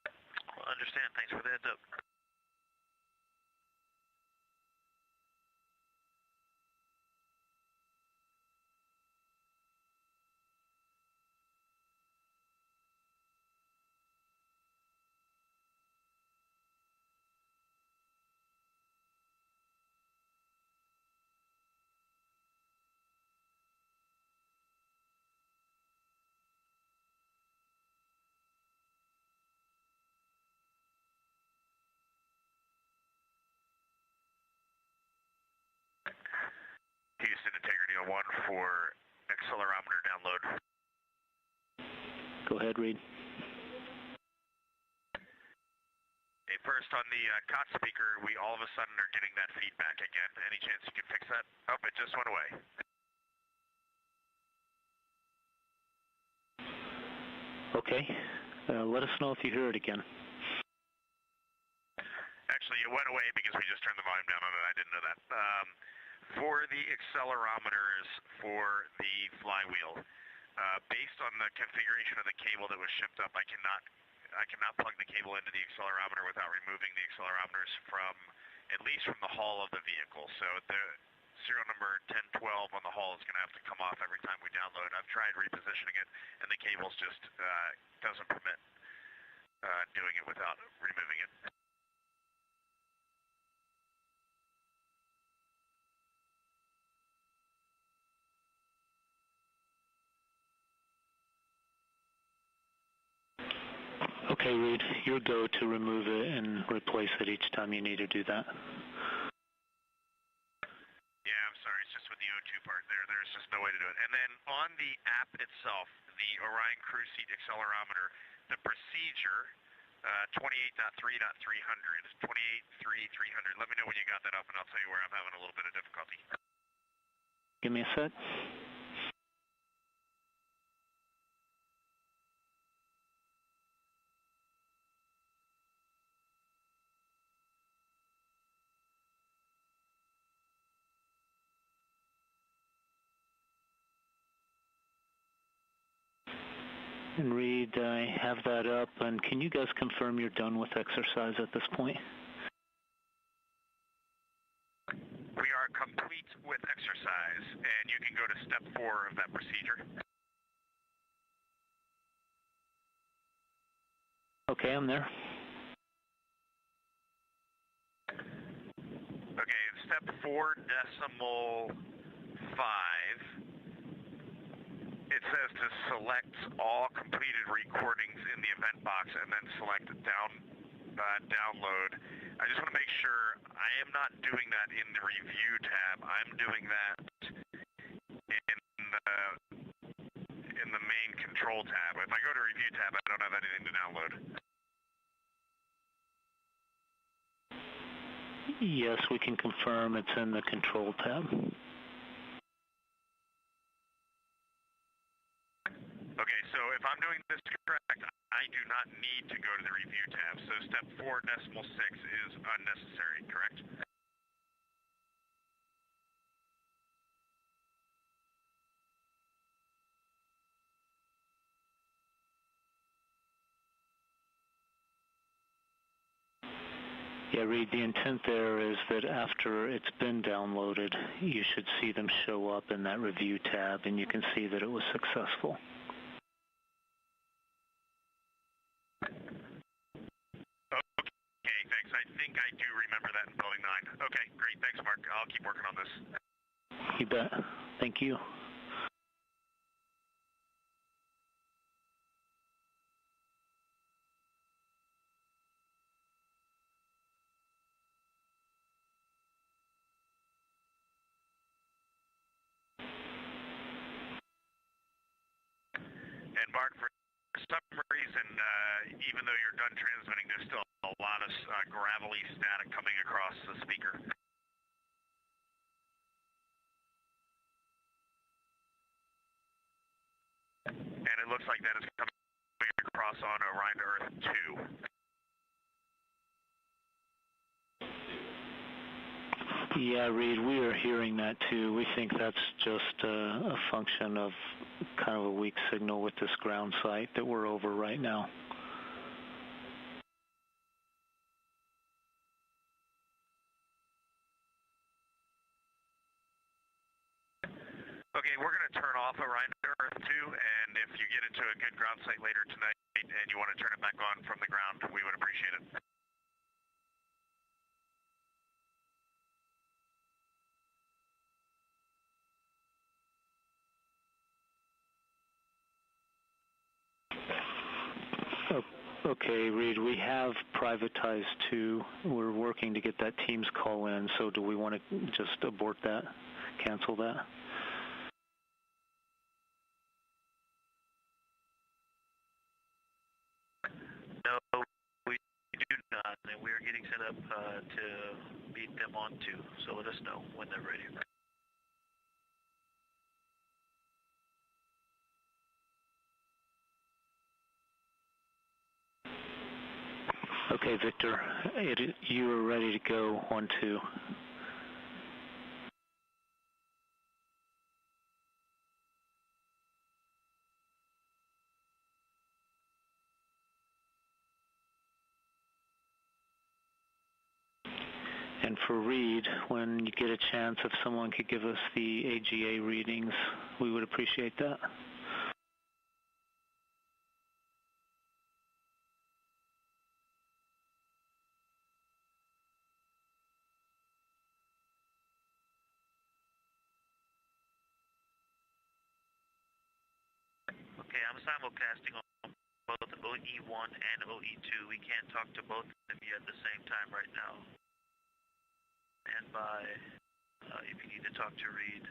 Well, understand. Thanks for the heads up. Houston Integrity 01 for accelerometer download. Go ahead, Reed. Hey, first on the COT speaker, we all of a sudden are getting that feedback again. Any chance you can fix that? Oh, it just went away. Okay, let us know if you hear it again. Actually, it went away because we just turned the volume down on it. I didn't know that. For the accelerometers for the flywheel, based on the configuration of the cable that was shipped up, I cannot plug the cable into the accelerometer without removing the accelerometers from, at least from the hull of the vehicle. So the serial number 1012 on the hull is going to have to come off every time we download. I've tried repositioning it, and the cables just doesn't permit doing it without removing it. Okay, Reed, your go to remove it and replace it each time you need to do that. Yeah, I'm sorry, it's just with the O2 part there. There's just no way to do it. And then on the app itself, the Orion Crew Seat Accelerometer, the procedure, 28.3.300, 28.3.300. Let me know when you got that up, and I'll tell you where I'm having a little bit of difficulty. Give me a sec. And Reed, I have that up, and can you guys confirm you're done with exercise at this point? We are complete with exercise, and you can go to step 4 of that procedure. Okay, I'm there. Okay, step 4.5. It says to select all completed recordings in the event box and then select download. I just want to make sure I am not doing that in the review tab. I'm doing that in the main control tab. If I go to review tab, I don't have anything to download. Yes, we can confirm it's in the control tab. Okay, so if I'm doing this correct, I do not need to go to the review tab. So step 4.6 is unnecessary, correct? Yeah, Reed, the intent there is that after it's been downloaded, you should see them show up in that review tab, and you can see that it was successful. Okay, thanks. I think I do remember that in Building 9. Okay, great. Thanks, Mark. I'll keep working on this. You bet. Thank you. Mark, for some reason, even though you're done transmitting, there's still a lot of gravelly static coming across the speaker. And it looks like that is coming across on Orion to Earth 2. Yeah, Reed, we are hearing that too. We think that's just a function of kind of a weak signal with this ground site that we're over right now. Okay, we're going to turn off Orion to Earth 2, and if you get into a good ground site later tonight and you want to turn it back on from the ground, we would appreciate it. Okay, Reed, we have privatized 2. We're working to get that Teams call in, so do we want to just abort that, cancel that? No, we do not, and we are getting set up to meet them on 2, so let us know when they're ready. Okay, Victor, you are ready to go on 2. And for Reed, when you get a chance, if someone could give us the AGA readings, we would appreciate that. Okay, I'm simulcasting on both OE1 and OE2. We can't talk to both of you at the same time right now. And by, if you need to talk to Reed.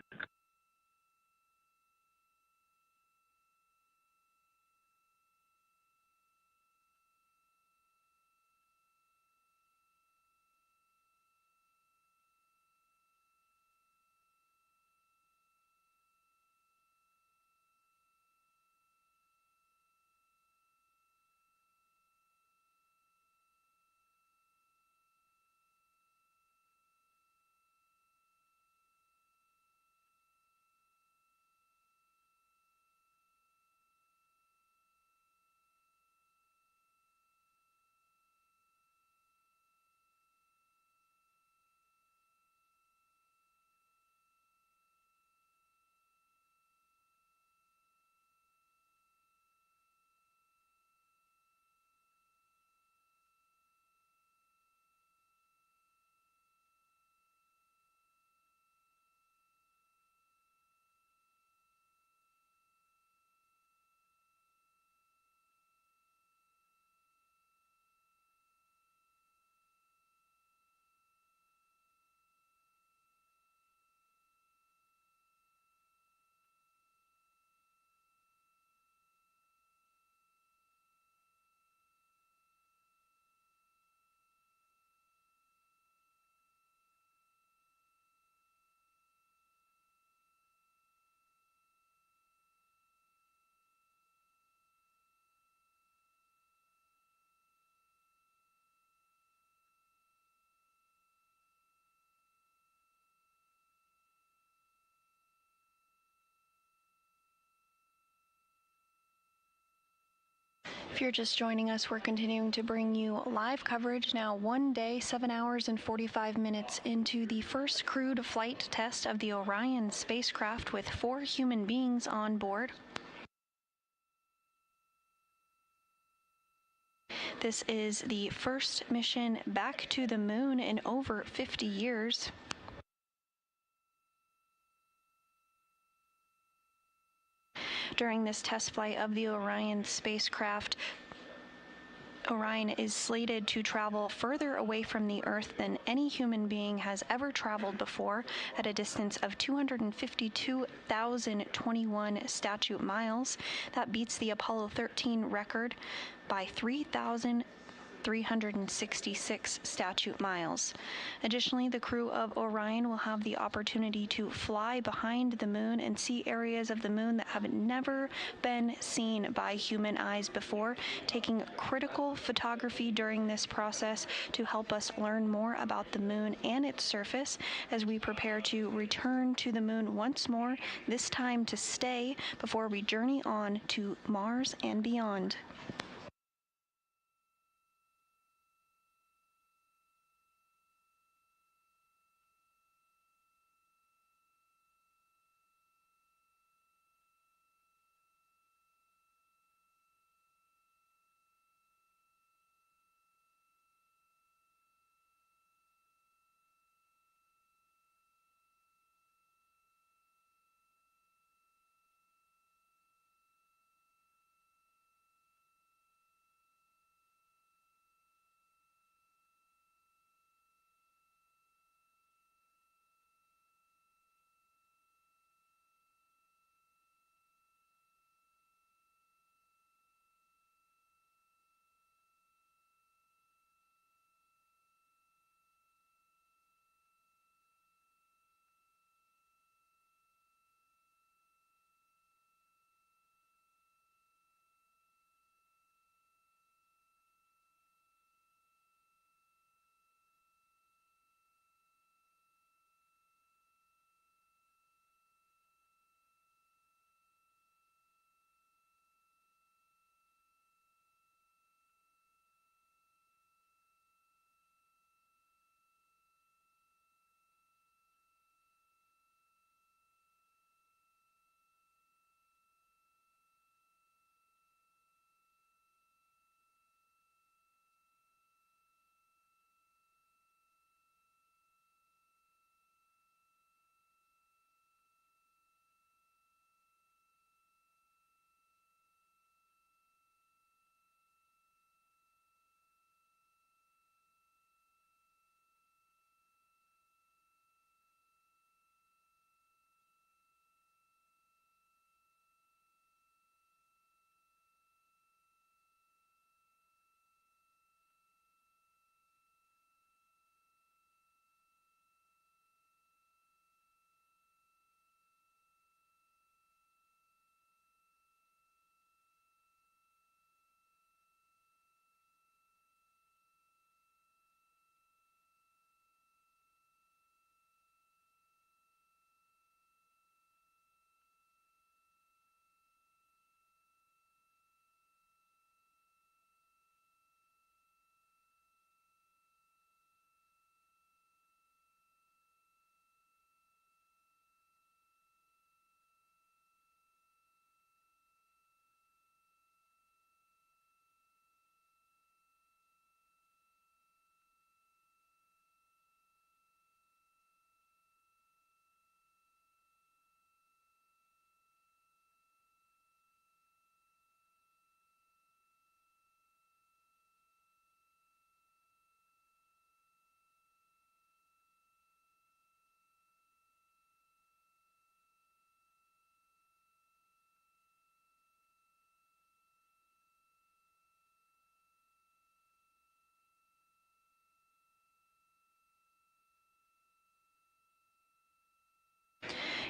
If you're just joining us, we're continuing to bring you live coverage now 1 day, 7 hours and 45 minutes into the first crewed flight test of the Orion spacecraft with 4 human beings on board. This is the first mission back to the moon in over 50 years. During this test flight of the Orion spacecraft, Orion is slated to travel further away from the Earth than any human being has ever traveled before, at a distance of 252,021 statute miles. That beats the Apollo 13 record by 3,366 statute miles. Additionally, the crew of Orion will have the opportunity to fly behind the moon and see areas of the moon that have never been seen by human eyes before, taking critical photography during this process to help us learn more about the moon and its surface as we prepare to return to the moon once more, this time to stay before we journey on to Mars and beyond.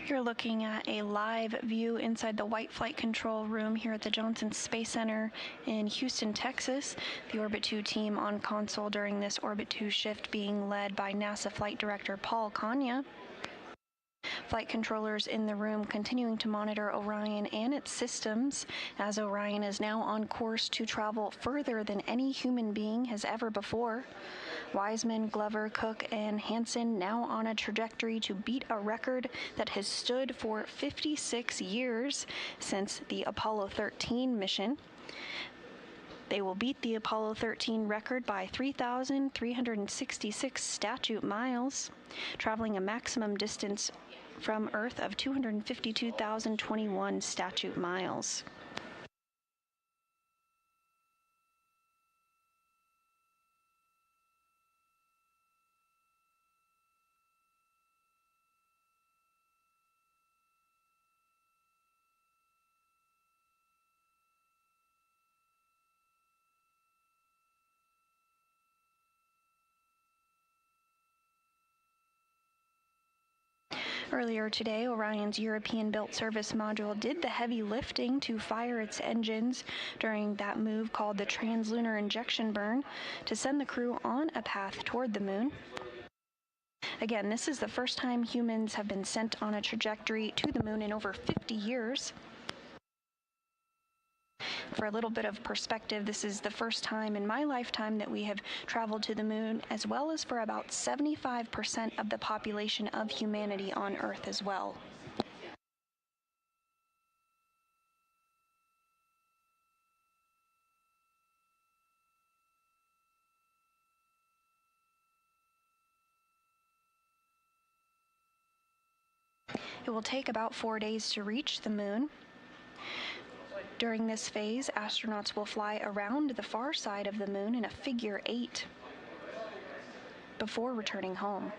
You're looking at a live view inside the White Flight Control Room here at the Johnson Space Center in Houston, Texas. The Orbit 2 team on console during this Orbit 2 shift being led by NASA Flight Director Paul Kania. Flight controllers in the room continuing to monitor Orion and its systems, as Orion is now on course to travel further than any human being has ever before. Wiseman, Glover, Cook, and Hansen now on a trajectory to beat a record that has stood for 56 years since the Apollo 13 mission. They will beat the Apollo 13 record by 3,366 statute miles, traveling a maximum distance from Earth of 252,021 statute miles. Earlier today, Orion's European-built service module did the heavy lifting to fire its engines during that move called the translunar injection burn to send the crew on a path toward the moon. Again, this is the first time humans have been sent on a trajectory to the moon in over 50 years. For a little bit of perspective, this is the first time in my lifetime that we have traveled to the moon, as well as for about 75% of the population of humanity on Earth as well. It will take about 4 days to reach the moon. During this phase, astronauts will fly around the far side of the moon in a figure 8 before returning home.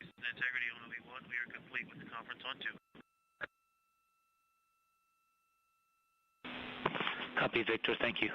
Houston Integrity on OE1. We are complete with the conference on 2. Copy, Victor. Thank you.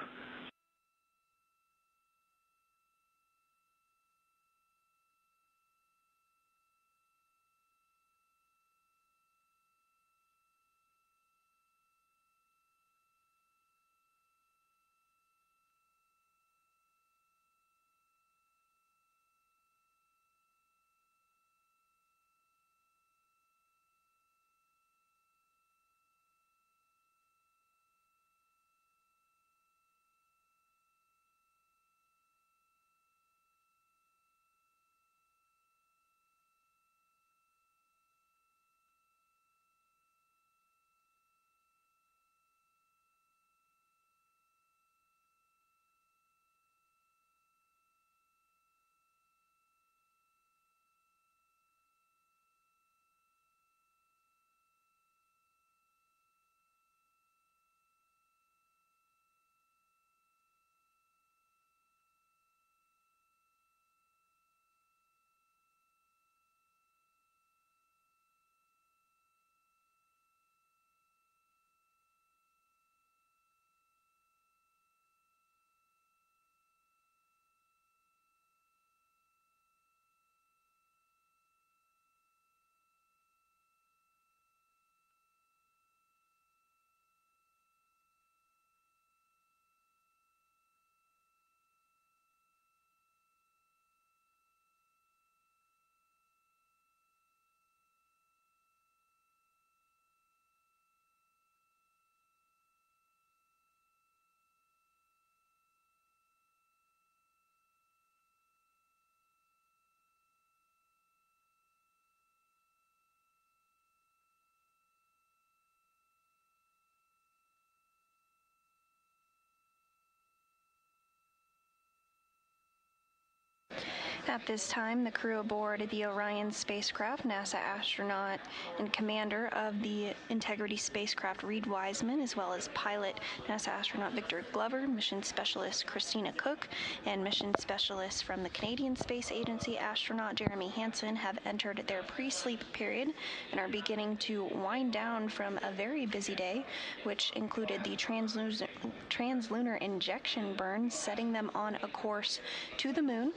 At this time, the crew aboard the Orion spacecraft, NASA astronaut and commander of the Integrity spacecraft Reed Wiseman, as well as pilot NASA astronaut Victor Glover, mission specialist Christina Cook, and mission specialist from the Canadian Space Agency astronaut Jeremy Hansen have entered their pre-sleep period and are beginning to wind down from a very busy day, which included the translunar injection burn, setting them on a course to the moon.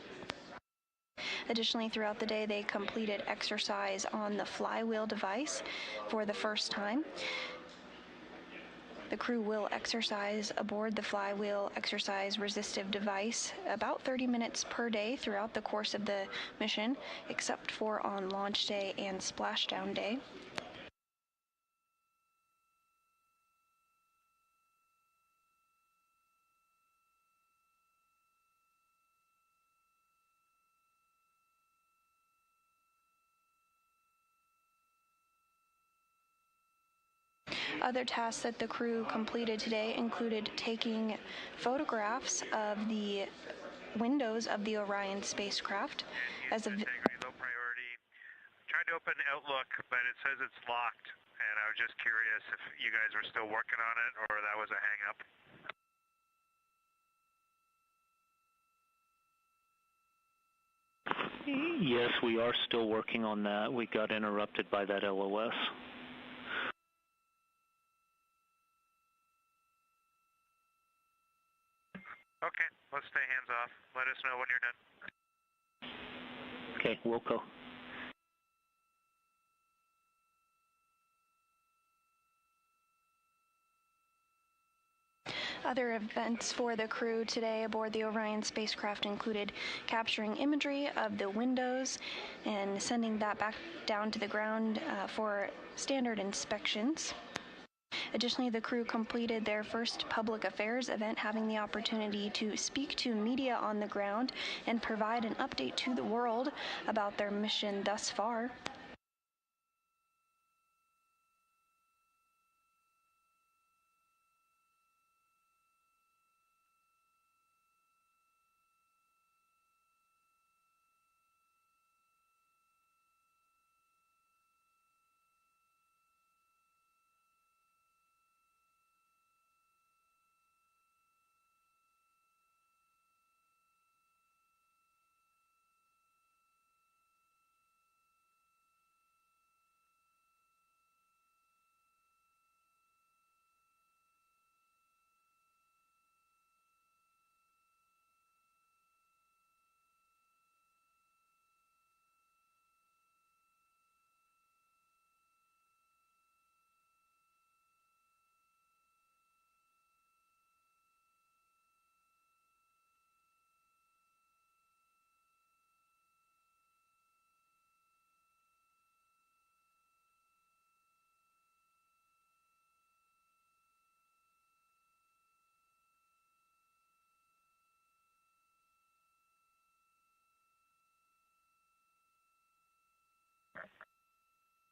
Additionally, throughout the day, they completed exercise on the flywheel device for the first time. The crew will exercise aboard the flywheel exercise resistive device about 30 minutes per day throughout the course of the mission, except for on launch day and splashdown day. Other tasks that the crew completed today included taking photographs of the windows of the Orion spacecraft. As of low priority. Tried to open Outlook, but it says it's locked, and I was just curious if you guys were still working on it or that was a hang-up. Yes, we are still working on that. We got interrupted by that LOS. Okay, let's stay hands off. Let us know when you're done. Okay, Wilco. Other events for the crew today aboard the Orion spacecraft included capturing imagery of the windows and sending that back down to the ground for standard inspections. Additionally, the crew completed their first public affairs event, having the opportunity to speak to media on the ground and provide an update to the world about their mission thus far.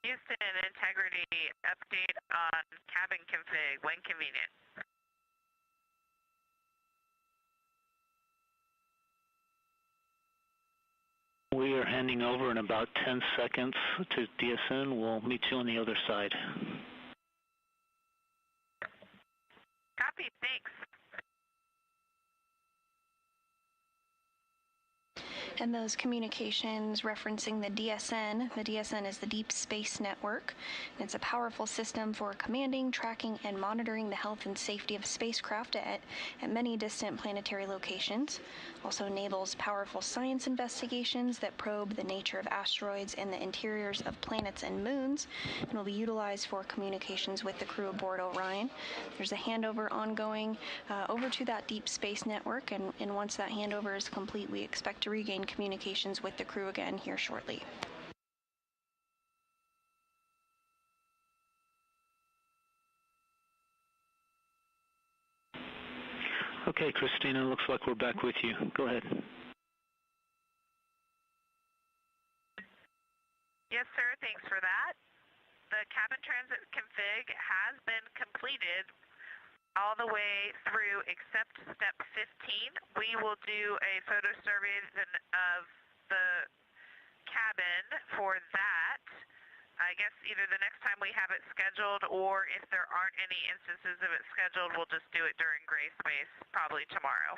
Houston, integrity update on cabin config when convenient. We are handing over in about 10 seconds to DSN. We'll meet you on the other side. Copy, thanks. And those communications referencing the DSN is the Deep Space Network. And it's a powerful system for commanding, tracking, and monitoring the health and safety of spacecraft at many distant planetary locations. Also enables powerful science investigations that probe the nature of asteroids and the interiors of planets and moons, and will be utilized for communications with the crew aboard Orion. There's a handover ongoing over to that Deep Space Network, and once that handover is complete, we expect to regain communications with the crew again here shortly. Okay, Christina, looks like we're back with you. Go ahead. Yes, sir, thanks for that. The cabin transit config has been completed all the way through except step 15. We will do a photo survey of the cabin for that. I guess either the next time we have it scheduled, or if there aren't any instances of it scheduled, we'll just do it during gray space, probably tomorrow.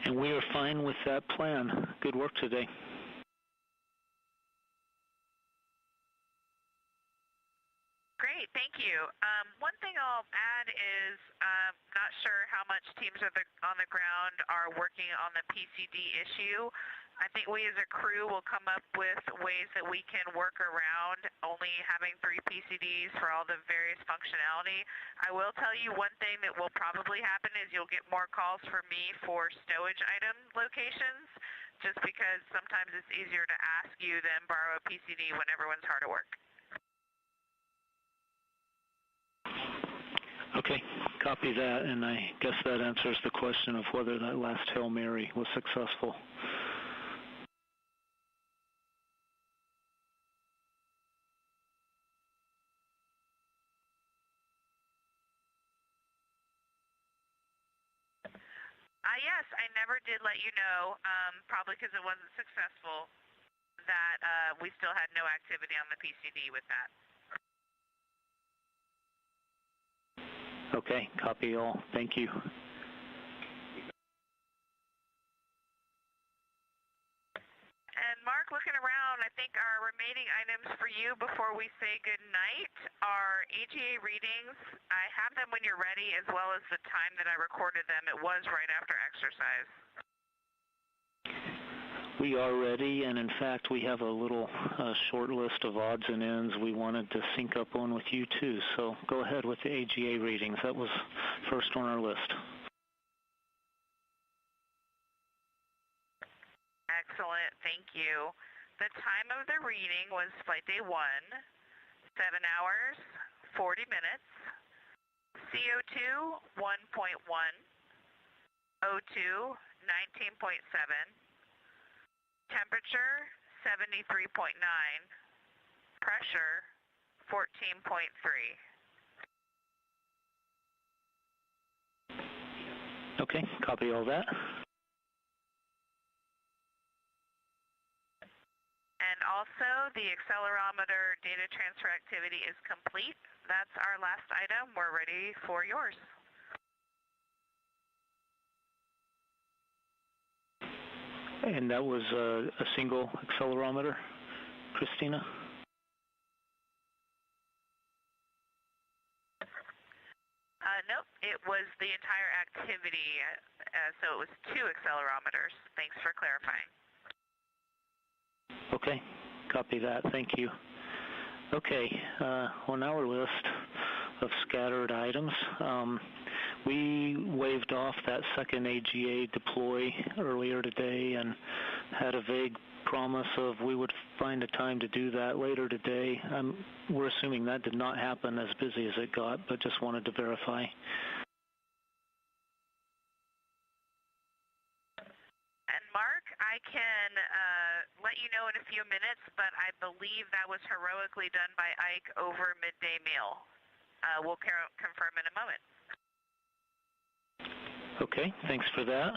And we are fine with that plan. Good work today. Great, thank you. One thing I'll add is I'm not sure how much teams on the ground are working on the PCD issue. I think we as a crew will come up with ways that we can work around only having 3 PCDs for all the various functionality. I will tell you one thing that will probably happen is you'll get more calls from me for stowage item locations, just because sometimes it's easier to ask you than borrow a PCD when everyone's hard at work. Okay, copy that, and I guess that answers the question of whether that last Hail Mary was successful. Yes, I never did let you know, probably because it wasn't successful, that we still had no activity on the PCD with that. Okay, copy all. Thank you. And Mark, looking around, I think our remaining items for you before we say good night are AGA readings. I have them when you're ready, as well as the time that I recorded them. It was right after exercise. We are ready, and in fact, we have a little short list of odds and ends we wanted to sync up on with you too. So go ahead with the AGA readings. That was first on our list. Excellent, thank you. The time of the reading was flight day 1, 7 hours, 40 minutes. CO2, 1.1. O2, 19.7. Temperature, 73.9. Pressure, 14.3. Okay, copy all that. And also, the accelerometer data transfer activity is complete. That's our last item. We're ready for yours. And that was a single accelerometer, Christina? Nope, it was the entire activity, so it was 2 accelerometers. Thanks for clarifying. Okay, copy that. Thank you. Okay, on our list of scattered items, we waved off that second AGA deploy earlier today, and had a vague promise of we would find a time to do that later today. We're assuming that did not happen, as busy as it got, but just wanted to verify. And Mark, I can let you know in a few minutes, but I believe that was heroically done by Ike over midday meal. We'll confirm in a moment. Okay, thanks for that.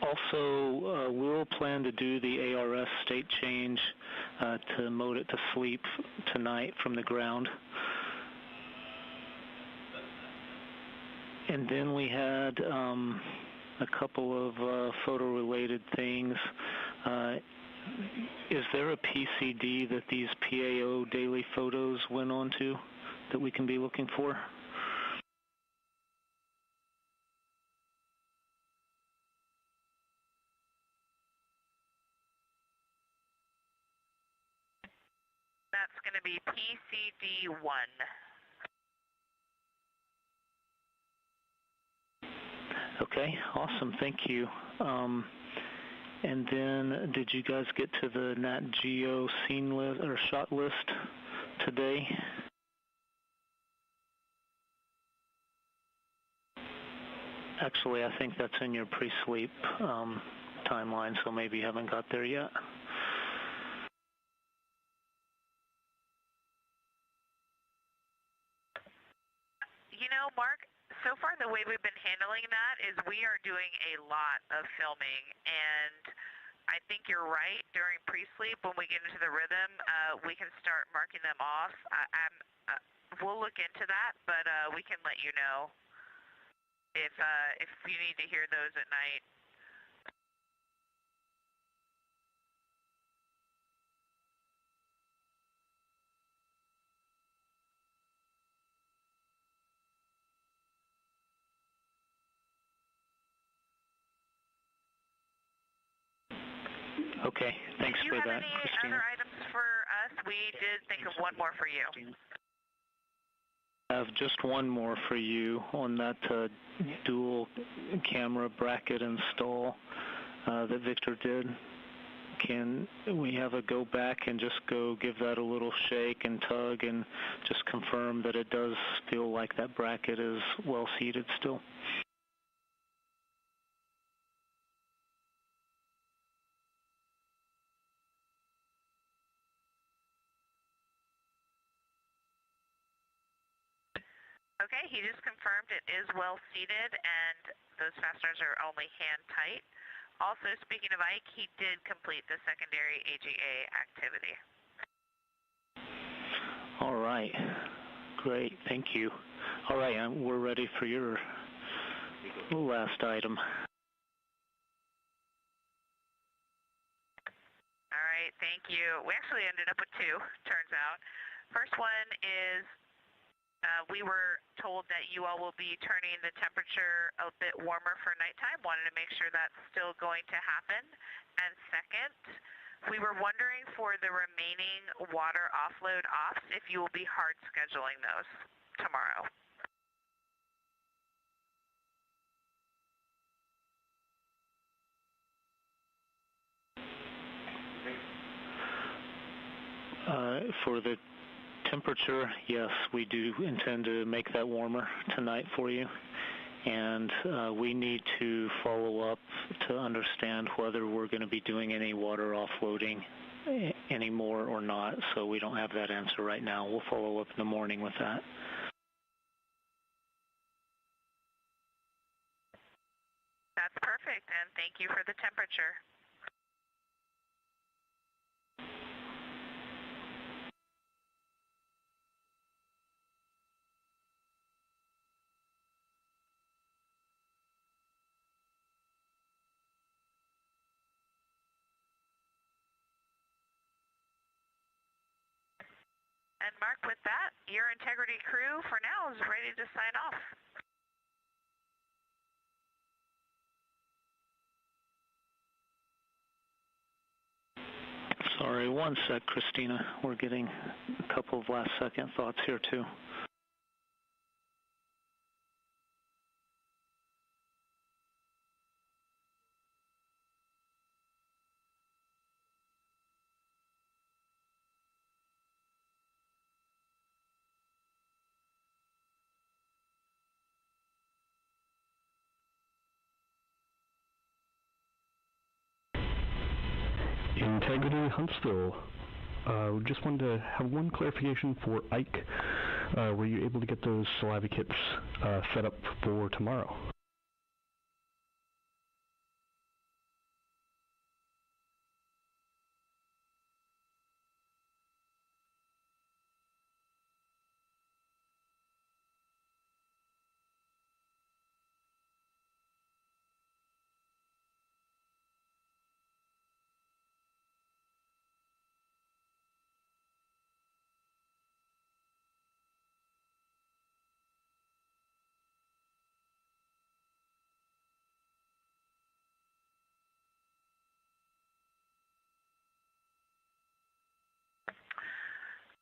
Also, we'll plan to do the ARS state change to mode it to sleep tonight from the ground. And then we had a couple of photo-related things. Is there a PCD that these PAO daily photos went onto that we can be looking for? That's going to be PCD1. Okay, awesome, thank you. And then, did you guys get to the Nat Geo scene list or shot list today? Actually, I think that's in your pre-sleep timeline, so maybe you haven't got there yet. You know, Mark, so far the way we've been handling that is we are doing a lot of filming, and I think you're right. During pre-sleep, when we get into the rhythm, we can start marking them off. We'll look into that, but we can let you know if you need to hear those at night. Okay, thanks for that, Christina. Do you have any other items for us? We did think of one more for you. I have just one more for you on that dual camera bracket install that Victor did. Can we have a go back and just go give that a little shake and tug and just confirm that it does feel like that bracket is well seated still? Okay, he just confirmed it is well seated and those fasteners are only hand tight. Also, speaking of Ike, he did complete the secondary AGA activity. All right, great, thank you. All right, we're ready for your last item. All right, thank you. We actually ended up with two, turns out. First one is we were told that you all will be turning the temperature a bit warmer for nighttime. Wanted to make sure that's still going to happen. And second, we were wondering for the remaining water offload offs if you will be hard scheduling those tomorrow. For the temperature, yes, we do intend to make that warmer tonight for you. And we need to follow up to understand whether we're going to be doing any water offloading anymore or not. So we don't have that answer right now. We'll follow up in the morning with that. That's perfect, and thank you for the temperature. And Mark, with that, your integrity crew for now is ready to sign off. Sorry, one sec, Christina. We're getting a couple of last second thoughts here too. Integrity, Huntsville. Just wanted to have one clarification for Ike. Were you able to get those saliva kits set up for tomorrow?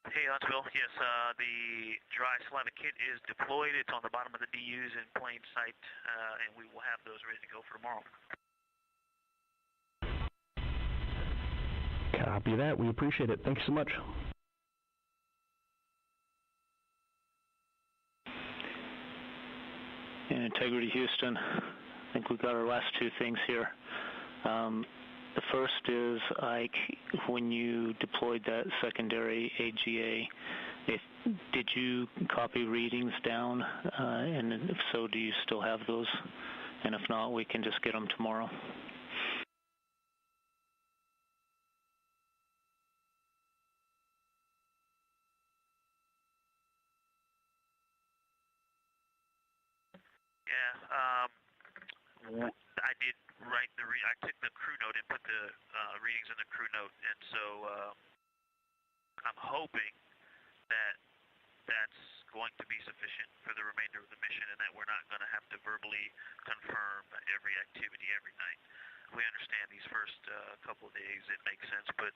Hey, Huntsville. Yes, the dry saliva kit is deployed. It's on the bottom of the DUs in plain sight, and we will have those ready to go for tomorrow. Copy that. We appreciate it. Thank you so much. In Integrity, Houston, I think we've got our last two things here. The first is, Ike, when you deployed that secondary AGA, did you copy readings down? And if so, do you still have those? And if not, we can just get them tomorrow. Yeah, I did write I took the crew note and put the readings in the crew note, and so I'm hoping that that's going to be sufficient for the remainder of the mission, and that we're not going to have to verbally confirm every activity every night. We understand these first couple of days it makes sense, but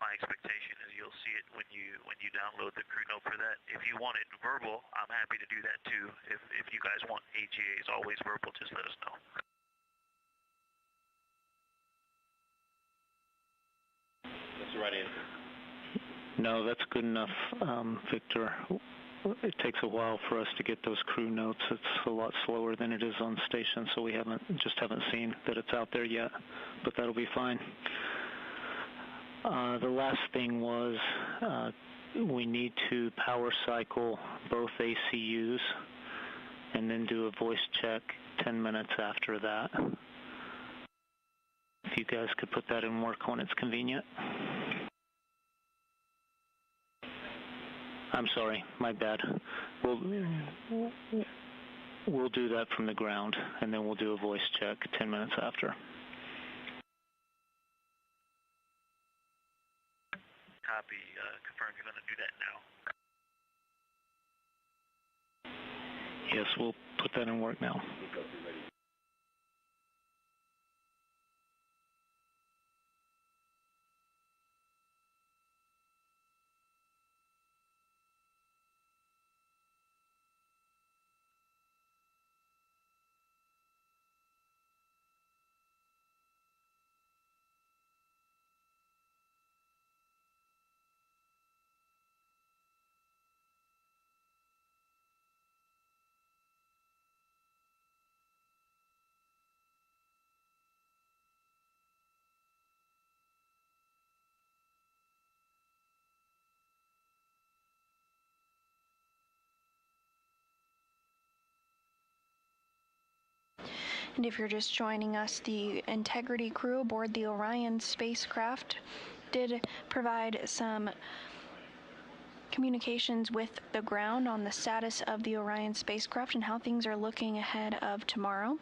my expectation is you'll see it when you download the crew note for that. If you want it verbal, I'm happy to do that too. If you guys want AGAs always verbal, just let us know. That's the right answer. No, that's good enough, Victor. It takes a while for us to get those crew notes. It's a lot slower than it is on station, so we just haven't seen that it's out there yet, but that'll be fine. The last thing was we need to power cycle both ACUs and then do a voice check 10 minutes after that. If you guys could put that in work when it's convenient. I'm sorry, my bad. We'll do that from the ground, and then we'll do a voice check 10 minutes after. Copy. Confirm you're going to do that now. Yes, we'll put that in work now. And if you're just joining us, the Integrity crew aboard the Orion spacecraft did provide some communications with the ground on the status of the Orion spacecraft and how things are looking ahead of tomorrow.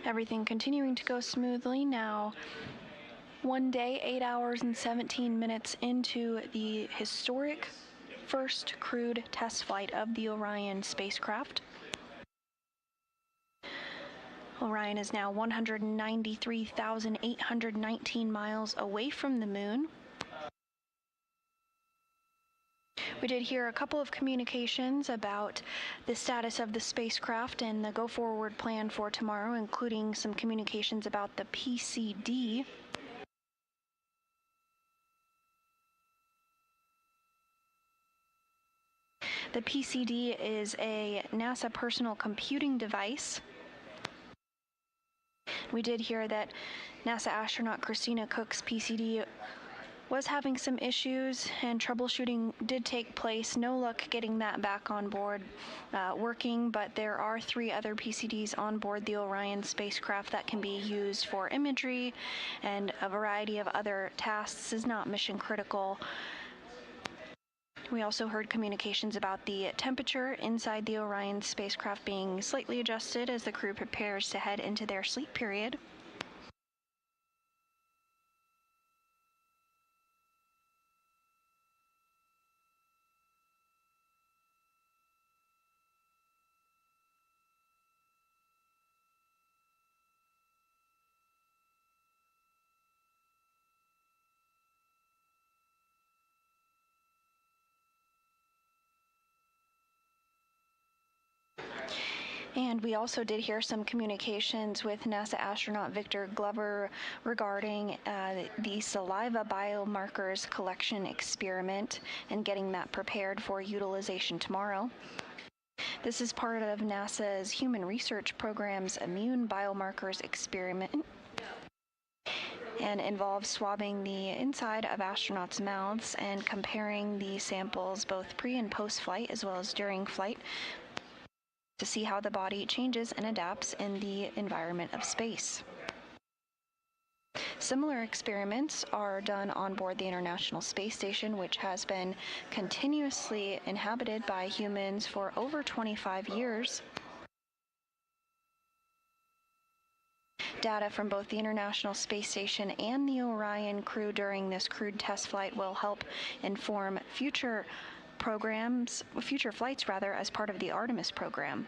Everything continuing to go smoothly now. One day, 8 hours and 17 minutes into the historic first crewed test flight of the Orion spacecraft. Orion is now 193,819 miles away from the moon. We did hear a couple of communications about the status of the spacecraft and the go-forward plan for tomorrow, including some communications about the PCD. The PCD is a NASA personal computing device. We did hear that NASA astronaut Christina Cook's PCD was having some issues, and troubleshooting did take place. No luck getting that back on board working, but there are 3 other PCDs on board the Orion spacecraft that can be used for imagery and a variety of other tasks. Is not mission critical. We also heard communications about the temperature inside the Orion spacecraft being slightly adjusted as the crew prepares to head into their sleep period. And we also did hear some communications with NASA astronaut Victor Glover regarding the saliva biomarkers collection experiment and getting that prepared for utilization tomorrow. This is part of NASA's Human Research Program's Immune Biomarkers Experiment and involves swabbing the inside of astronauts' mouths and comparing the samples both pre- and post-flight as well as during flight to see how the body changes and adapts in the environment of space. Similar experiments are done on board the International Space Station, which has been continuously inhabited by humans for over 25 years. Data from both the International Space Station and the Orion crew during this crewed test flight will help inform future flights as part of the Artemis program.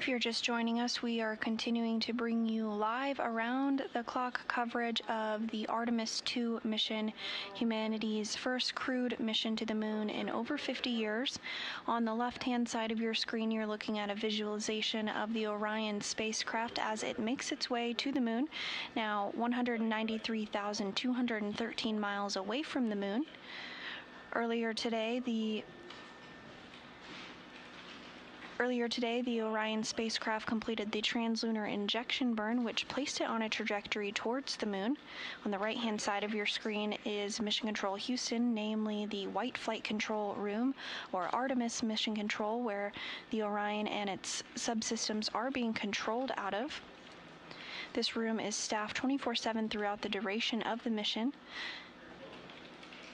If you're just joining us, we are continuing to bring you live around-the-clock coverage of the Artemis II mission, humanity's first crewed mission to the moon in over 50 years. On the left-hand side of your screen, you're looking at a visualization of the Orion spacecraft as it makes its way to the moon, now 193,213 miles away from the moon. Earlier today, the Orion spacecraft completed the translunar injection burn, which placed it on a trajectory towards the moon. On the right-hand side of your screen is Mission Control Houston, namely the White Flight Control Room, or Artemis Mission Control, where the Orion and its subsystems are being controlled out of. This room is staffed 24/7 throughout the duration of the mission.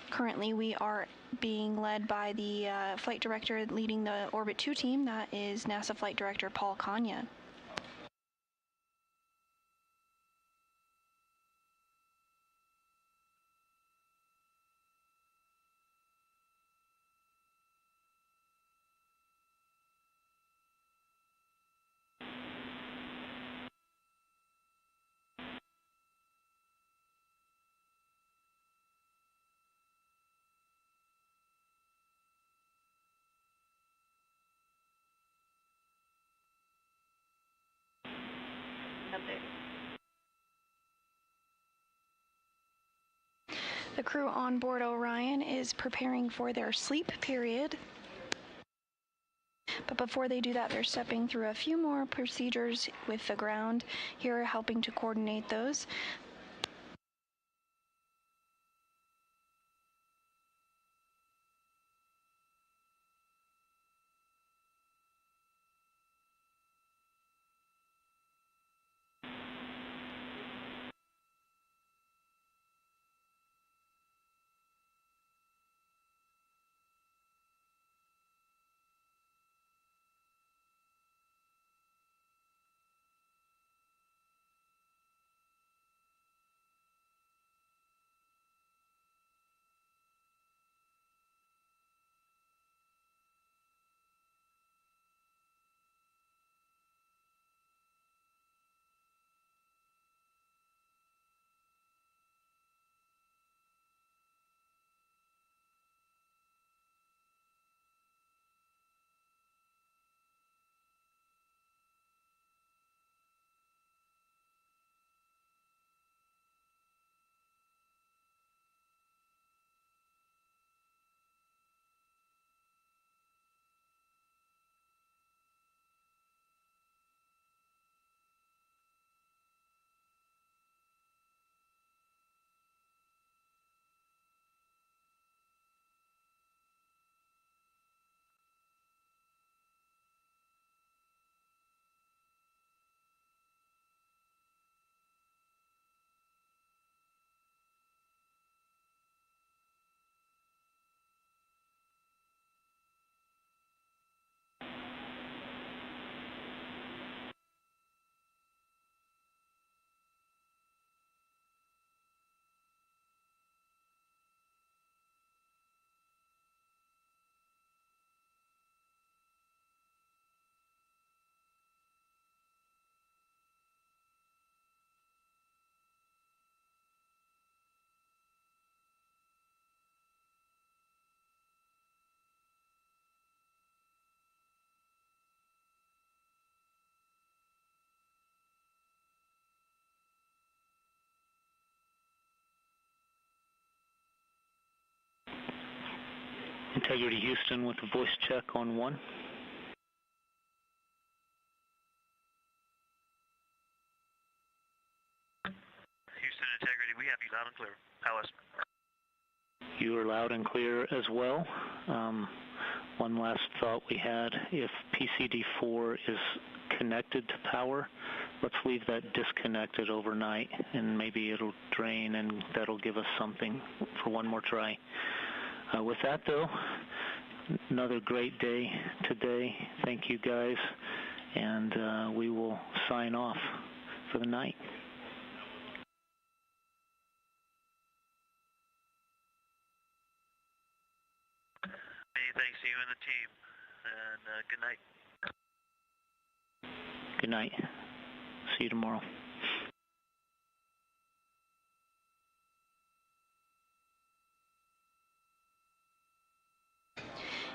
Currently, we are being led by the flight director leading the Orbit 2 team. That is NASA Flight Director Paul Kanya. The crew on board Orion is preparing for their sleep period. But before they do that, they're stepping through a few more procedures with the ground here, helping to coordinate those. Integrity Houston with a voice check on 1. Houston Integrity, we have you loud and clear. How is? You are loud and clear as well. One last thought we had, if PCD4 is connected to power, let's leave that disconnected overnight and maybe it'll drain and that'll give us something for one more try. With that though, another great day today. Thank you guys, and we will sign off for the night. Many thanks to you and the team, and good night. Good night. See you tomorrow.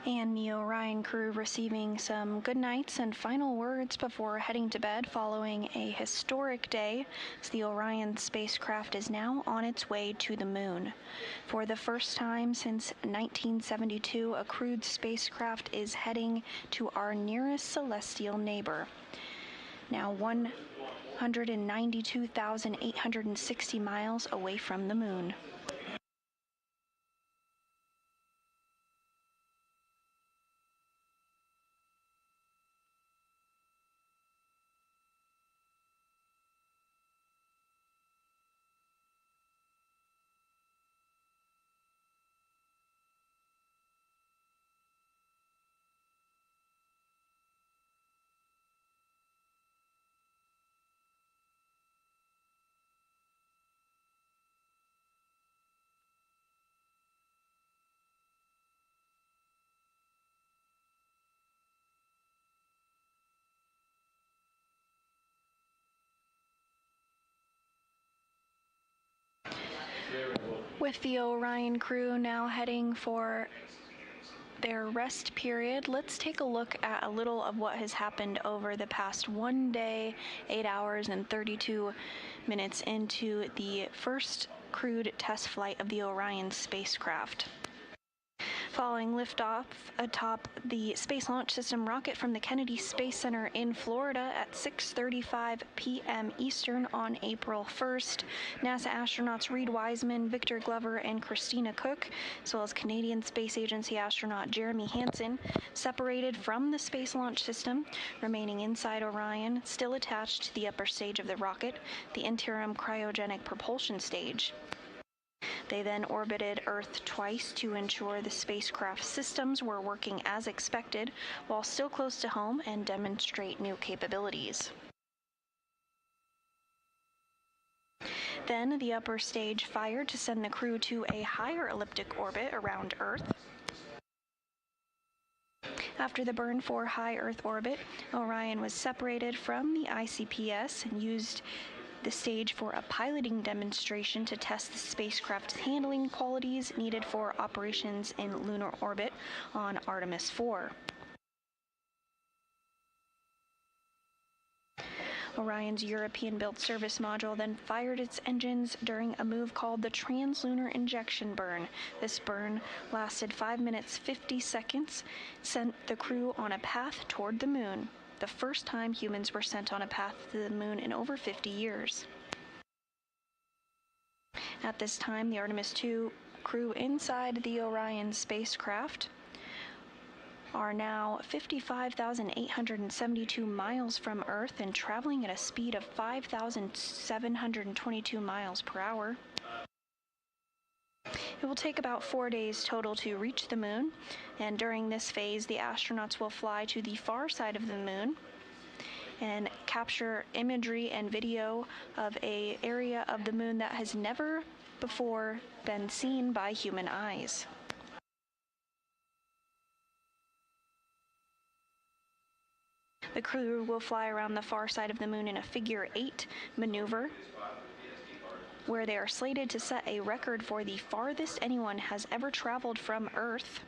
And the Orion crew receiving some good nights and final words before heading to bed following a historic day, as the Orion spacecraft is now on its way to the moon. For the first time since 1972, a crewed spacecraft is heading to our nearest celestial neighbor. Now 192,860 miles away from the moon. With the Orion crew now heading for their rest period, let's take a look at a little of what has happened over the past 1 day, 8 hours, and 32 minutes into the first crewed test flight of the Orion spacecraft. Following liftoff atop the Space Launch System rocket from the Kennedy Space Center in Florida at 6:35 p.m. Eastern on April 1st, NASA astronauts Reed Wiseman, Victor Glover, and Christina Cook, as well as Canadian Space Agency astronaut Jeremy Hansen, separated from the Space Launch System, remaining inside Orion, still attached to the upper stage of the rocket, the interim cryogenic propulsion stage. They then orbited Earth twice to ensure the spacecraft systems were working as expected, while still close to home, and demonstrate new capabilities. Then the upper stage fired to send the crew to a higher elliptic orbit around Earth. After the burn for high Earth orbit, Orion was separated from the ICPS and used the stage for a piloting demonstration to test the spacecraft's handling qualities needed for operations in lunar orbit on Artemis 4. Orion's European-built service module then fired its engines during a move called the translunar injection burn. This burn lasted 5 minutes 50 seconds, sent the crew on a path toward the moon, the first time humans were sent on a path to the moon in over 50 years. At this time, the Artemis 2 crew inside the Orion spacecraft are now 55,872 miles from Earth and traveling at a speed of 5,722 miles per hour. It will take about 4 days total to reach the moon, and during this phase, the astronauts will fly to the far side of the moon and capture imagery and video of an area of the moon that has never before been seen by human eyes. The crew will fly around the far side of the moon in a figure 8 maneuver, where they are slated to set a record for the farthest anyone has ever traveled from Earth.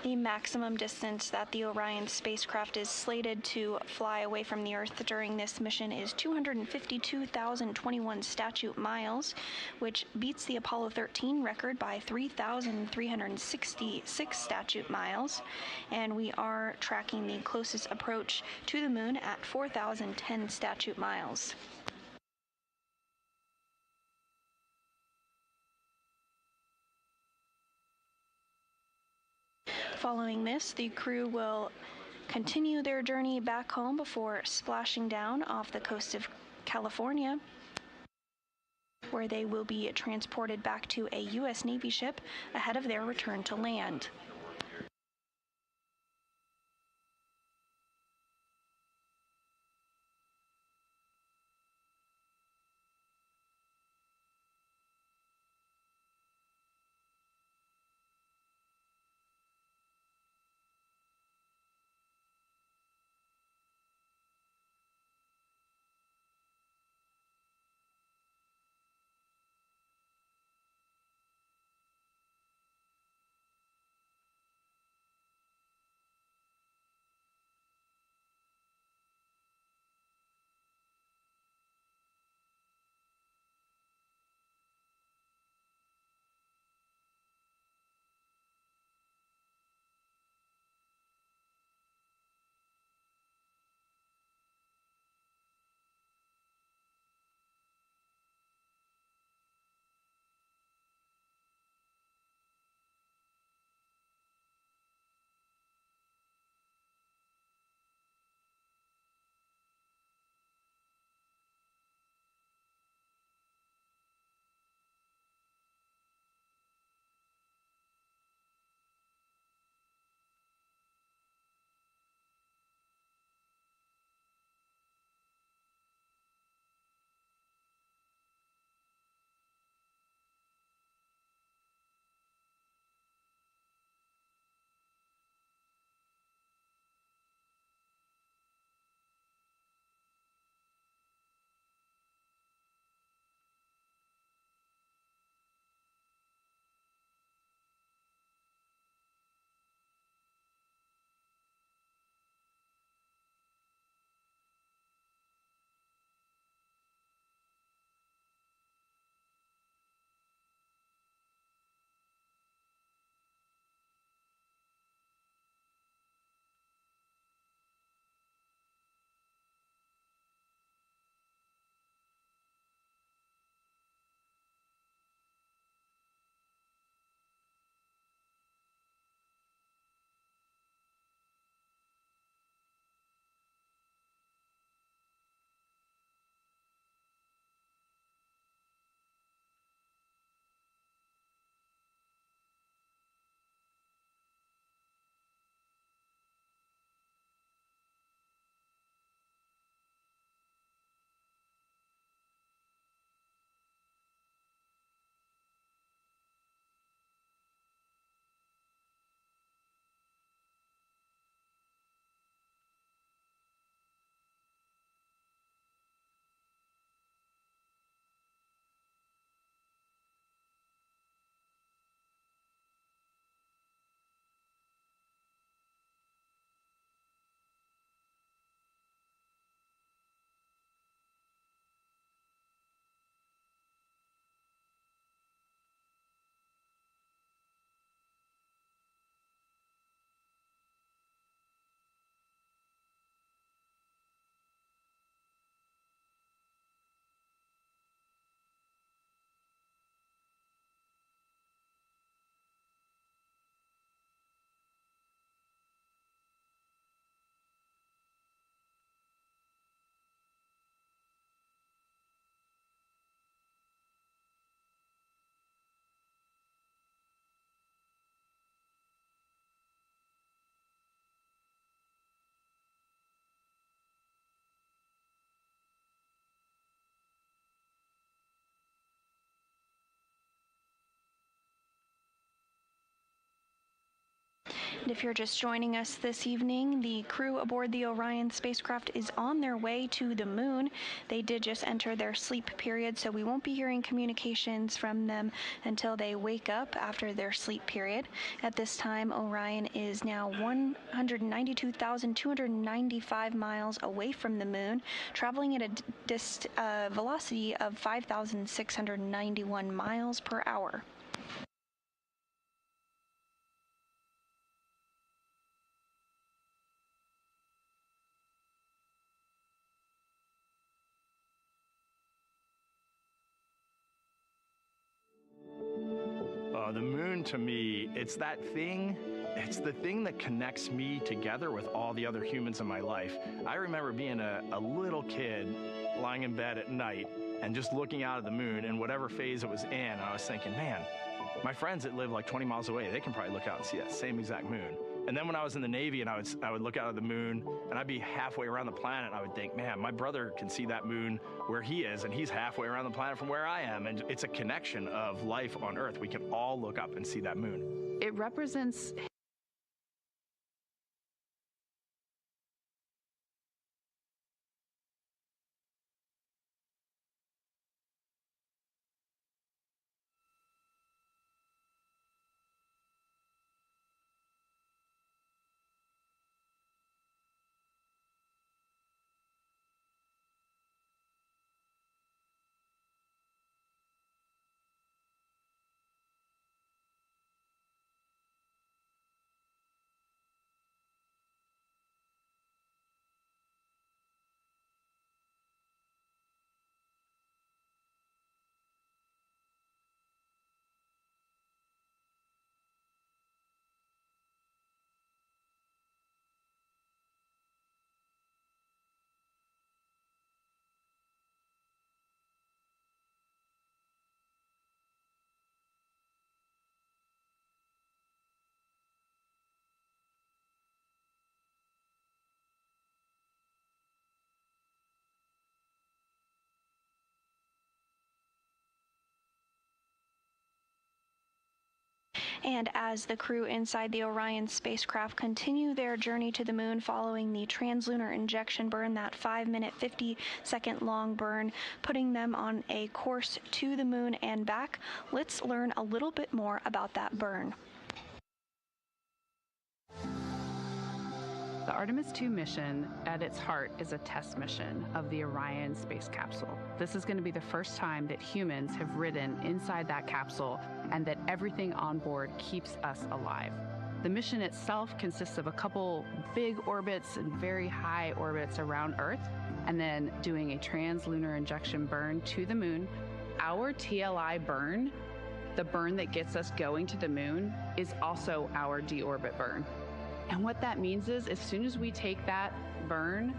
The maximum distance that the Orion spacecraft is slated to fly away from the Earth during this mission is 252,021 statute miles, which beats the Apollo 13 record by 3,366 statute miles, and we are tracking the closest approach to the moon at 4,010 statute miles. Following this, the crew will continue their journey back home before splashing down off the coast of California, where they will be transported back to a U.S. Navy ship ahead of their return to land. And if you're just joining us this evening, the crew aboard the Orion spacecraft is on their way to the moon. They did just enter their sleep period, so we won't be hearing communications from them until they wake up after their sleep period. At this time, Orion is now 192,295 miles away from the moon, traveling at a velocity of 5,691 miles per hour. The moon, to me, it's the thing that connects me together with all the other humans in my life. I remember being a little kid lying in bed at night and just looking out at the moon in whatever phase it was in, and I was thinking, man, my friends that live like 20 miles away, they can probably look out and see that same exact moon. And then when I was in the Navy and I would look out at the moon and I'd be halfway around the planet and I would think, man, my brother can see that moon where he is and he's halfway around the planet from where I am. And it's a connection of life on Earth. We can all look up and see that moon. It represents And as the crew inside the Orion spacecraft continue their journey to the moon following the translunar injection burn, that 5-minute, 50-second long burn, putting them on a course to the moon and back, let's learn a little bit more about that burn. The Artemis II mission, at its heart, is a test mission of the Orion space capsule. This is going to be the first time that humans have ridden inside that capsule and that everything on board keeps us alive. The mission itself consists of a couple big orbits and very high orbits around Earth, and then doing a translunar injection burn to the moon. Our TLI burn, the burn that gets us going to the moon, is also our deorbit burn. And what that means is, as soon as we take that burn,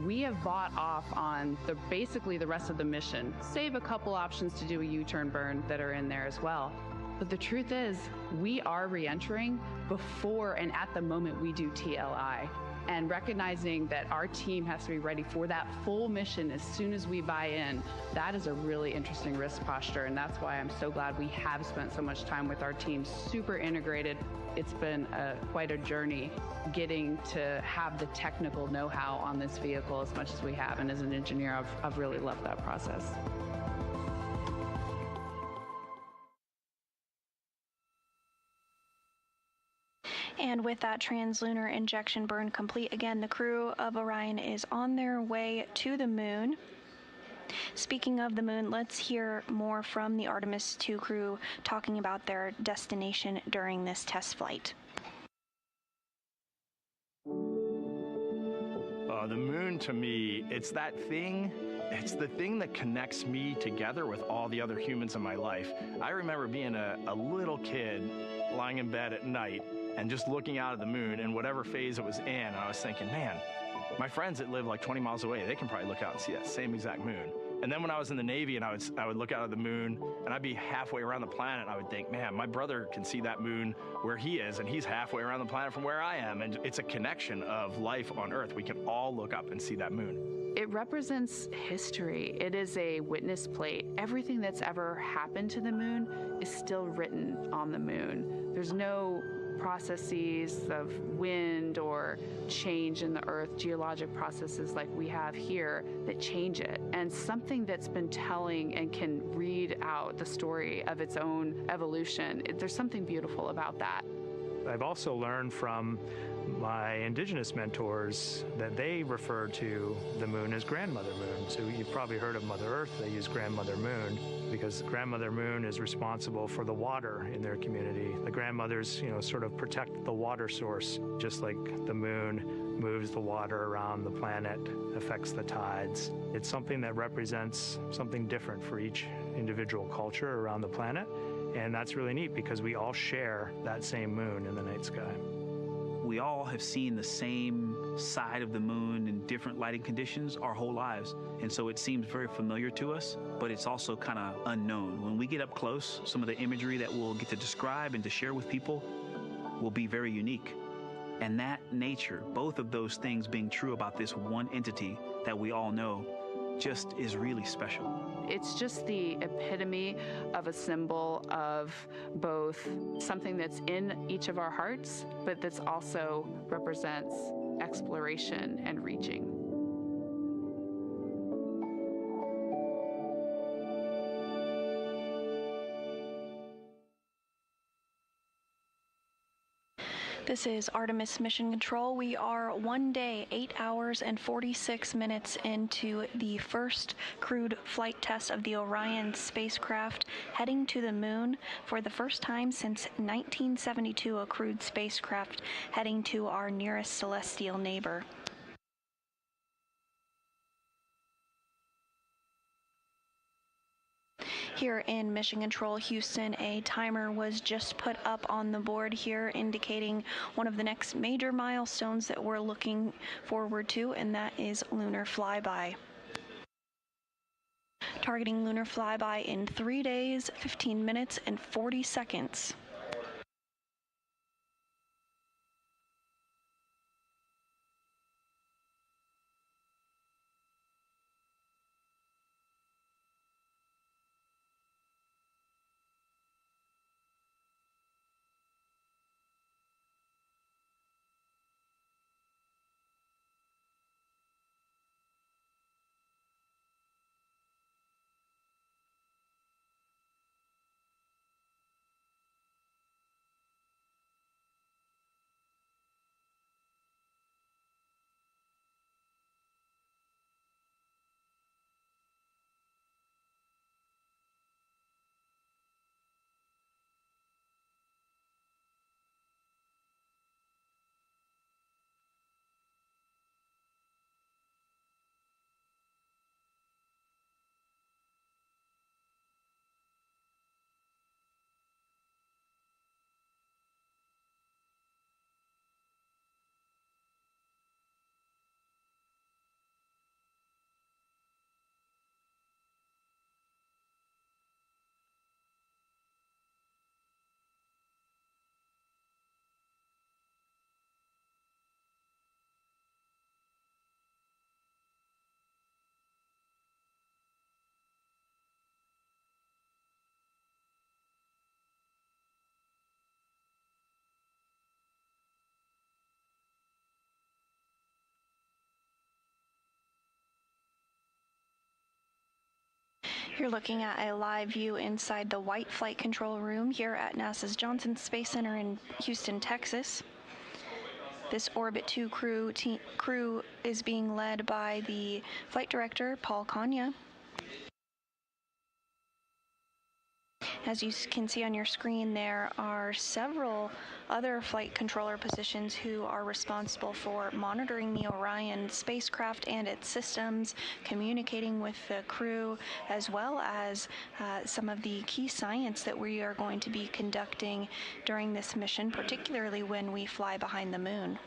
we have bought off on basically the rest of the mission, save a couple options to do a U-turn burn that are in there as well. But the truth is, we are re-entering before and at the moment we do TLI. And recognizing that our team has to be ready for that full mission as soon as we buy in, that is a really interesting risk posture. And that's why I'm so glad we have spent so much time with our team, super integrated. It's been quite a journey getting to have the technical know-how on this vehicle as much as we have. And as an engineer, I've really loved that process. And with that translunar injection burn complete, again, the crew of Orion is on their way to the moon. Speaking of the moon, let's hear more from the Artemis II crew talking about their destination during this test flight. The moon, to me, it's the thing that connects me together with all the other humans in my life. I remember being a little kid lying in bed at night and just looking out at the moon in whatever phase it was in, and I was thinking, man, my friends that live like 20 miles away, they can probably look out and see that same exact moon. And then when I was in the Navy and I would look out at the moon and I'd be halfway around the planet, and I would think, man, my brother can see that moon where he is and he's halfway around the planet from where I am. And it's a connection of life on Earth. We can all look up and see that moon. It represents history. It is a witness plate. Everything that's ever happened to the moon is still written on the moon. There's no processes of wind or change in the earth, geologic processes like we have here that change it. And something that's been telling and can read out the story of its own evolution, there's something beautiful about that. I've also learned from my indigenous mentors that they refer to the moon as grandmother moon. So you've probably heard of Mother Earth. They use grandmother moon because grandmother moon is responsible for the water in their community. The grandmothers, sort of protect the water source, just like the moon moves the water around the planet, affects the tides. It's something that represents something different for each individual culture around the planet. And that's really neat because we all share that same moon in the night sky. We all have seen the same side of the moon in different lighting conditions our whole lives. And so it seems very familiar to us, but it's also kind of unknown. When we get up close, some of the imagery that we'll get to describe and to share with people will be very unique. And that nature, both of those things being true about this one entity that we all know, just is really special. It's just the epitome of a symbol of both something that's in each of our hearts, but that's also represents exploration and reaching. This is Artemis Mission Control. We are 1 day, 8 hours, and 46 minutes into the first crewed flight test of the Orion spacecraft heading to the moon for the first time since 1972, a crewed spacecraft heading to our nearest celestial neighbor. Here in Mission Control Houston, a timer was just put up on the board here indicating one of the next major milestones that we're looking forward to, and that is lunar flyby. Targeting lunar flyby in 3 days, 15 minutes, and 40 seconds. You're looking at a live view inside the White Flight Control Room here at NASA's Johnson Space Center in Houston, Texas. This Orbit 2 crew is being led by the flight director, Paul Kanya. As you can see on your screen, there are several other flight controller positions who are responsible for monitoring the Orion spacecraft and its systems, communicating with the crew, as well as some of the key science that we are going to be conducting during this mission, particularly when we fly behind the moon.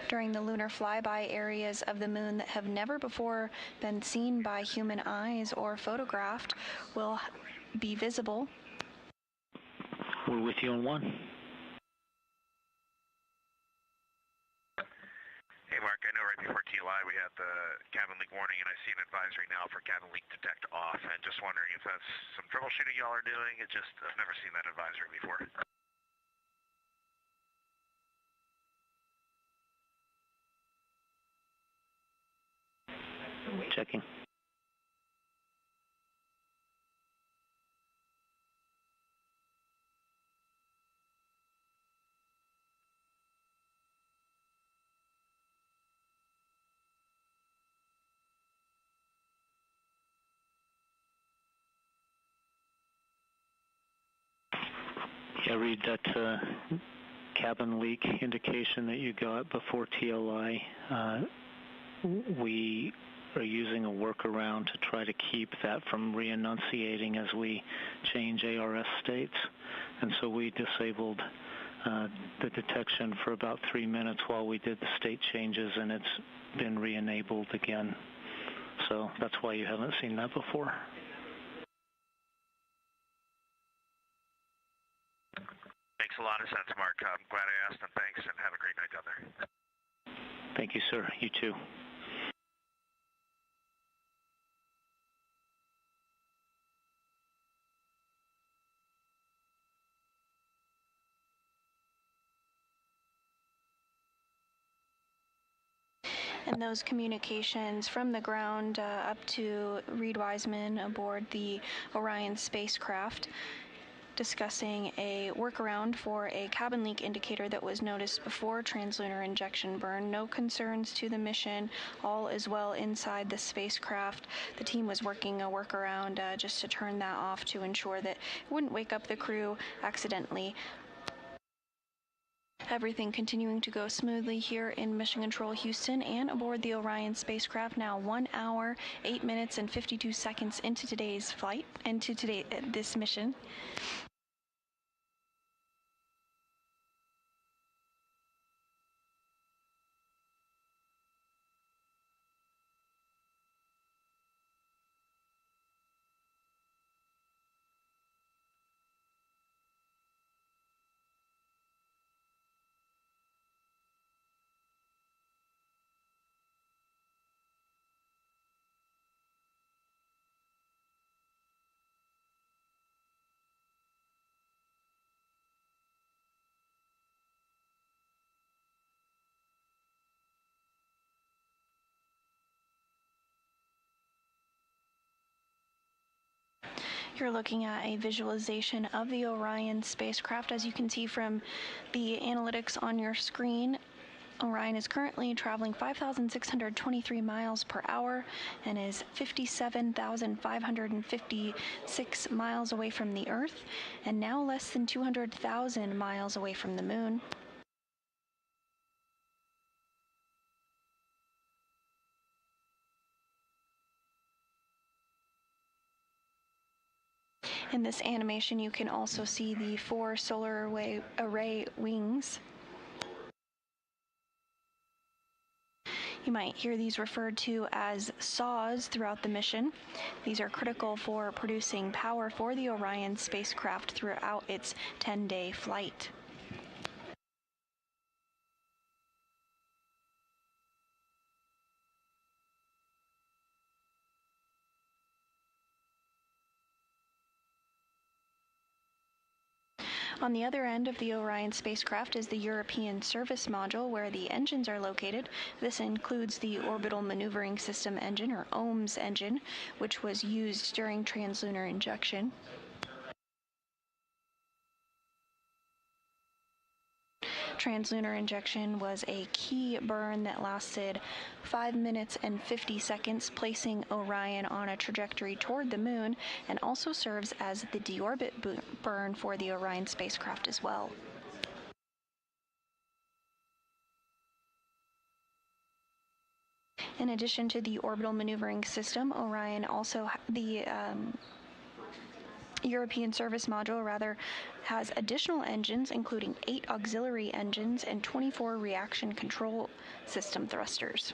During the lunar flyby, areas of the moon that have never before been seen by human eyes or photographed will be visible. We're with you on one. Hey, Mark, I know right before TLI, we had the cabin leak warning, and I see an advisory now for cabin leak detect off, and just wondering if that's some troubleshooting y'all are doing. I've never seen that advisory before. Checking. Yeah, read that cabin leak indication that you got before TLI. We are using a workaround to try to keep that from re-enunciating as we change ARS states. And so we disabled the detection for about 3 minutes while we did the state changes, and it's been re-enabled again. So that's why you haven't seen that before. Makes a lot of sense, Mark. I'm glad I asked, and thanks, and have a great night down there. Thank you, sir. You too. And those communications from the ground up to Reed Wiseman aboard the Orion spacecraft, discussing a workaround for a cabin leak indicator that was noticed before translunar injection burn. No concerns to the mission. All is well inside the spacecraft. The team was working a workaround just to turn that off to ensure that it wouldn't wake up the crew accidentally. Everything continuing to go smoothly here in Mission Control Houston and aboard the Orion spacecraft. Now 1 hour, 8 minutes, and 52 seconds into today's flight, into this mission. You're looking at a visualization of the Orion spacecraft. As you can see from the analytics on your screen, Orion is currently traveling 5,623 miles per hour and is 57,556 miles away from the Earth, and now less than 200,000 miles away from the Moon. In this animation, you can also see the 4 solar array wings. You might hear these referred to as saws throughout the mission. These are critical for producing power for the Orion spacecraft throughout its 10-day flight. On the other end of the Orion spacecraft is the European Service Module, where the engines are located. This includes the Orbital Maneuvering System engine, or OMS engine, which was used during translunar injection. Translunar injection was a key burn that lasted 5 minutes and 50 seconds, placing Orion on a trajectory toward the Moon, and also serves as the deorbit burn for the Orion spacecraft as well. In addition to the orbital maneuvering system, Orion also, the European Service Module, has additional engines, including 8 auxiliary engines and 24 reaction control system thrusters.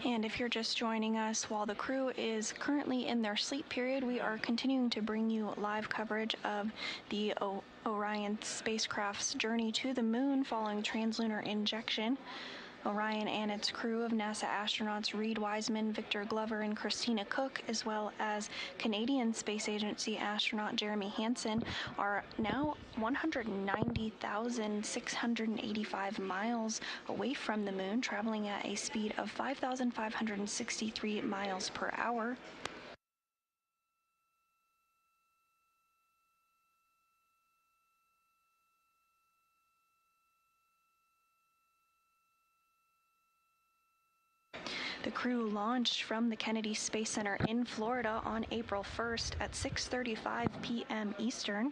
And if you're just joining us, while the crew is currently in their sleep period, we are continuing to bring you live coverage of the Orion spacecraft's journey to the moon following translunar injection. Orion and its crew of NASA astronauts Reid Wiseman, Victor Glover, and Christina Cook, as well as Canadian Space Agency astronaut Jeremy Hansen, are now 190,685 miles away from the moon, traveling at a speed of 5,563 miles per hour. The crew launched from the Kennedy Space Center in Florida on April 1st at 6:35 p.m. Eastern.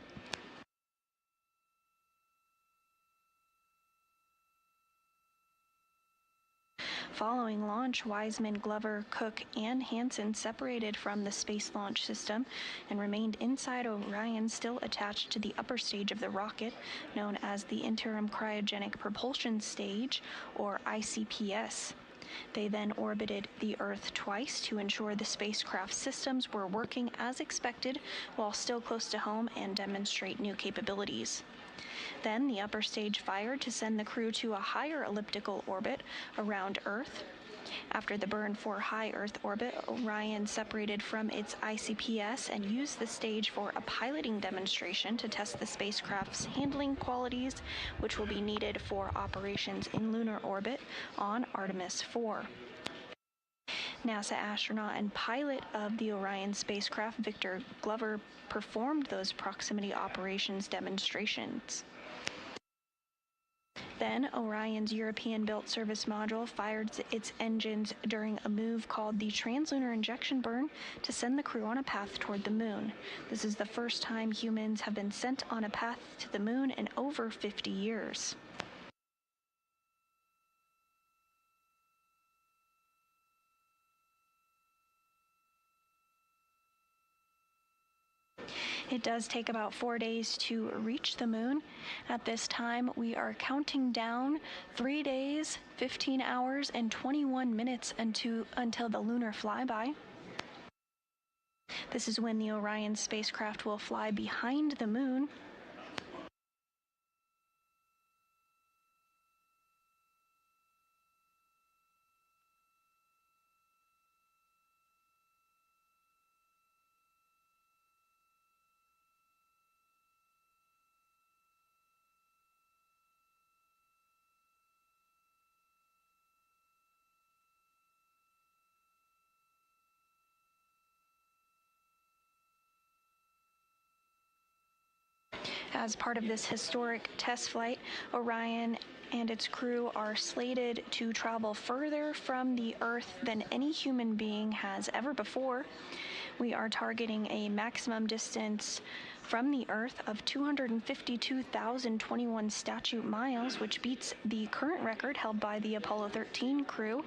Following launch, Wiseman, Glover, Cook, and Hansen separated from the Space Launch System and remained inside Orion, still attached to the upper stage of the rocket, known as the Interim Cryogenic Propulsion Stage, or ICPS. They then orbited the Earth twice to ensure the spacecraft systems were working as expected while still close to home and demonstrate new capabilities. Then the upper stage fired to send the crew to a higher elliptical orbit around Earth. After the burn for high Earth orbit, Orion separated from its ICPS and used the stage for a piloting demonstration to test the spacecraft's handling qualities, which will be needed for operations in lunar orbit on Artemis 4. NASA astronaut and pilot of the Orion spacecraft, Victor Glover, performed those proximity operations demonstrations. Then, Orion's European-built service module fired its engines during a move called the translunar injection burn to send the crew on a path toward the moon. This is the first time humans have been sent on a path to the moon in over 50 years. It does take about 4 days to reach the moon. At this time, we are counting down 3 days, 15 hours, and 21 minutes until the lunar flyby. This is when the Orion spacecraft will fly behind the moon. As part of this historic test flight, Orion and its crew are slated to travel further from the Earth than any human being has ever before. We are targeting a maximum distance from the Earth of 252,021 statute miles, which beats the current record held by the Apollo 13 crew,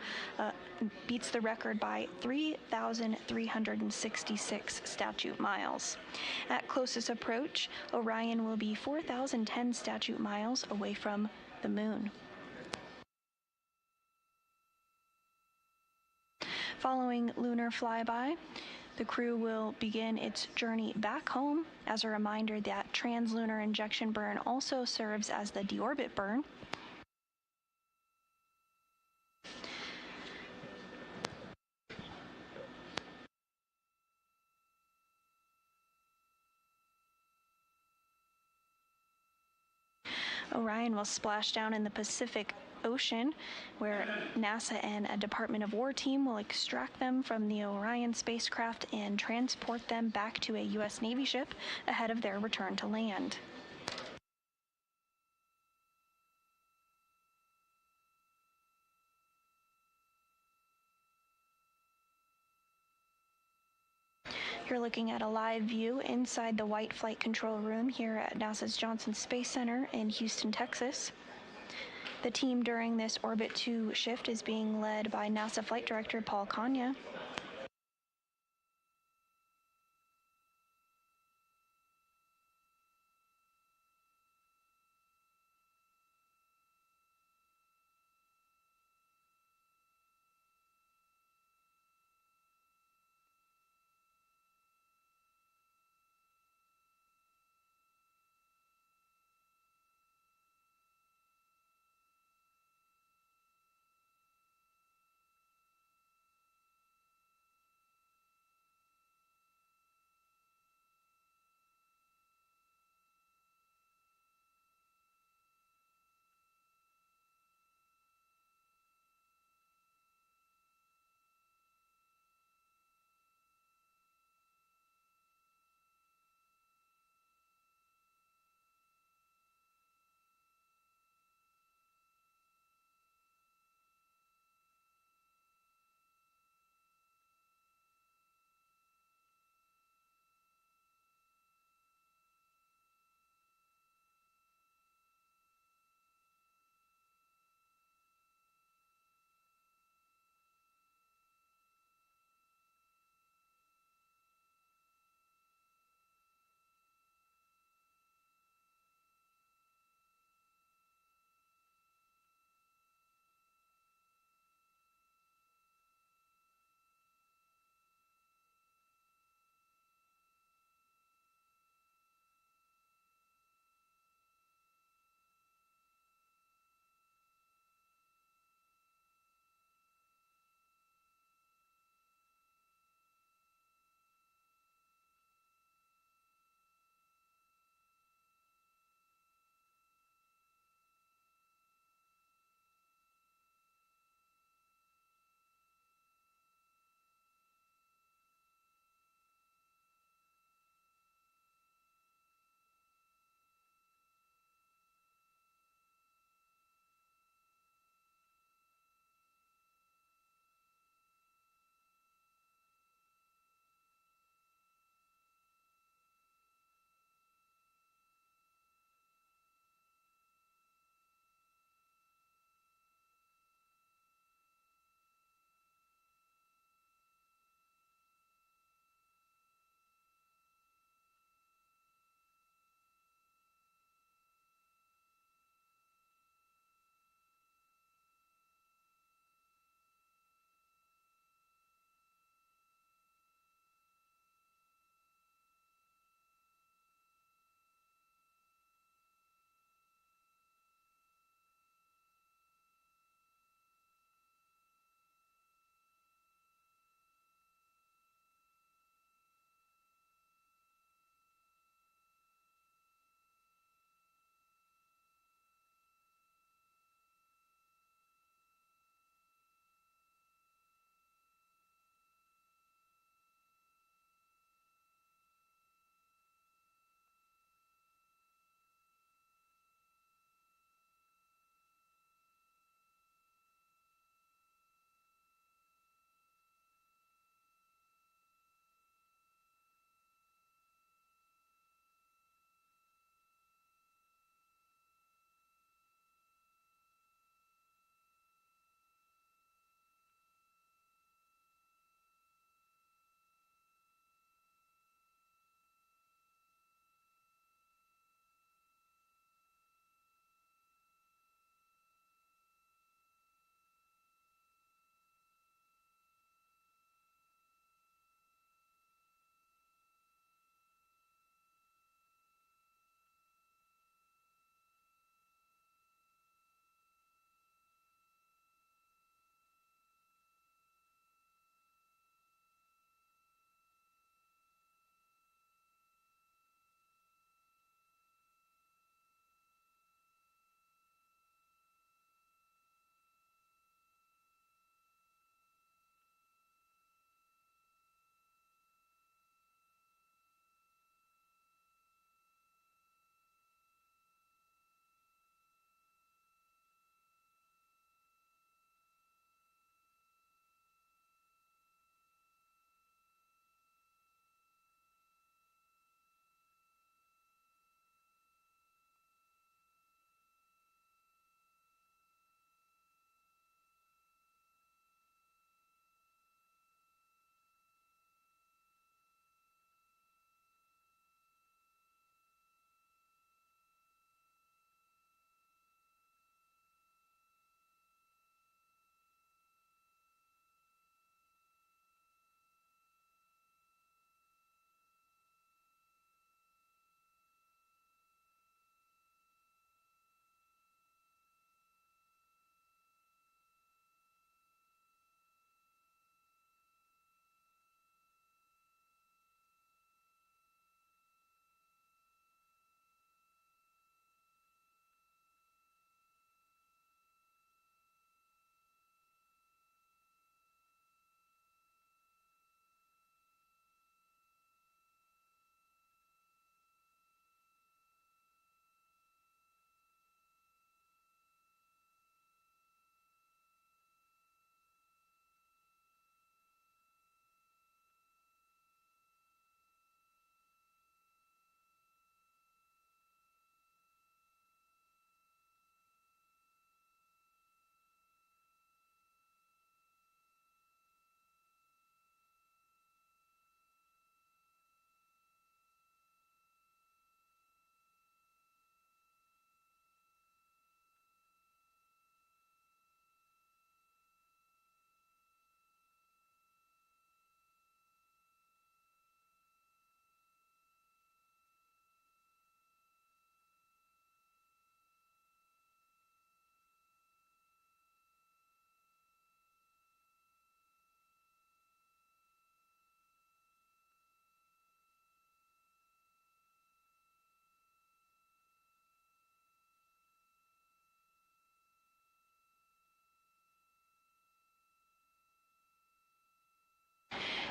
beats the record by 3,366 statute miles. At closest approach, Orion will be 4,010 statute miles away from the moon. Following lunar flyby, the crew will begin its journey back home. As a reminder, that translunar injection burn also serves as the deorbit burn. Orion will splash down in the Pacific Ocean, where NASA and a Department of War team will extract them from the Orion spacecraft and transport them back to a U.S. Navy ship ahead of their return to land. You're looking at a live view inside the White Flight Control Room here at NASA's Johnson Space Center in Houston, Texas. The team during this Orbit 2 shift is being led by NASA Flight Director Paul Kanya.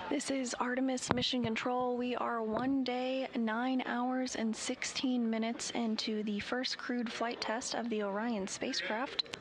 This is Artemis Mission Control. We are 1 day, 9 hours, and 16 minutes into the first crewed flight test of the Orion spacecraft.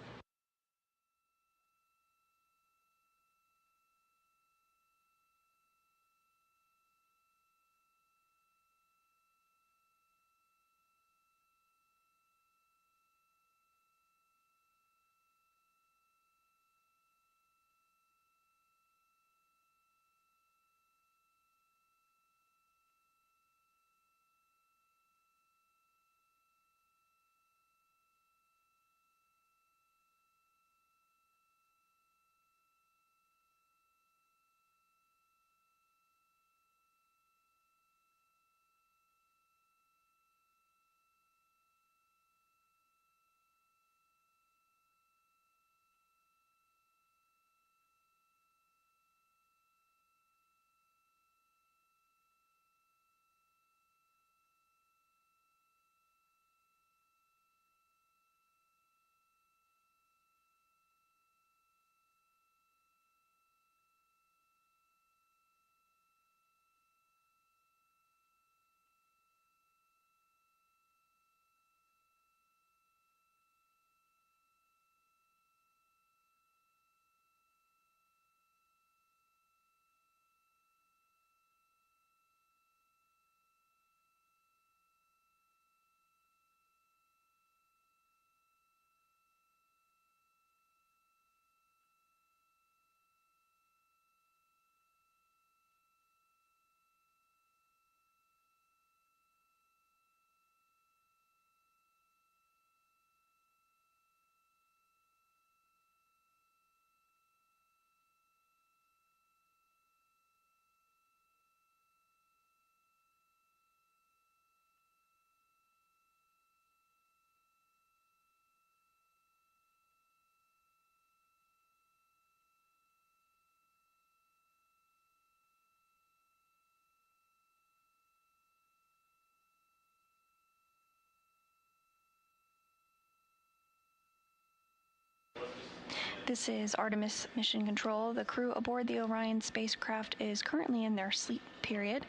This is Artemis Mission Control. The crew aboard the Orion spacecraft is currently in their sleep period.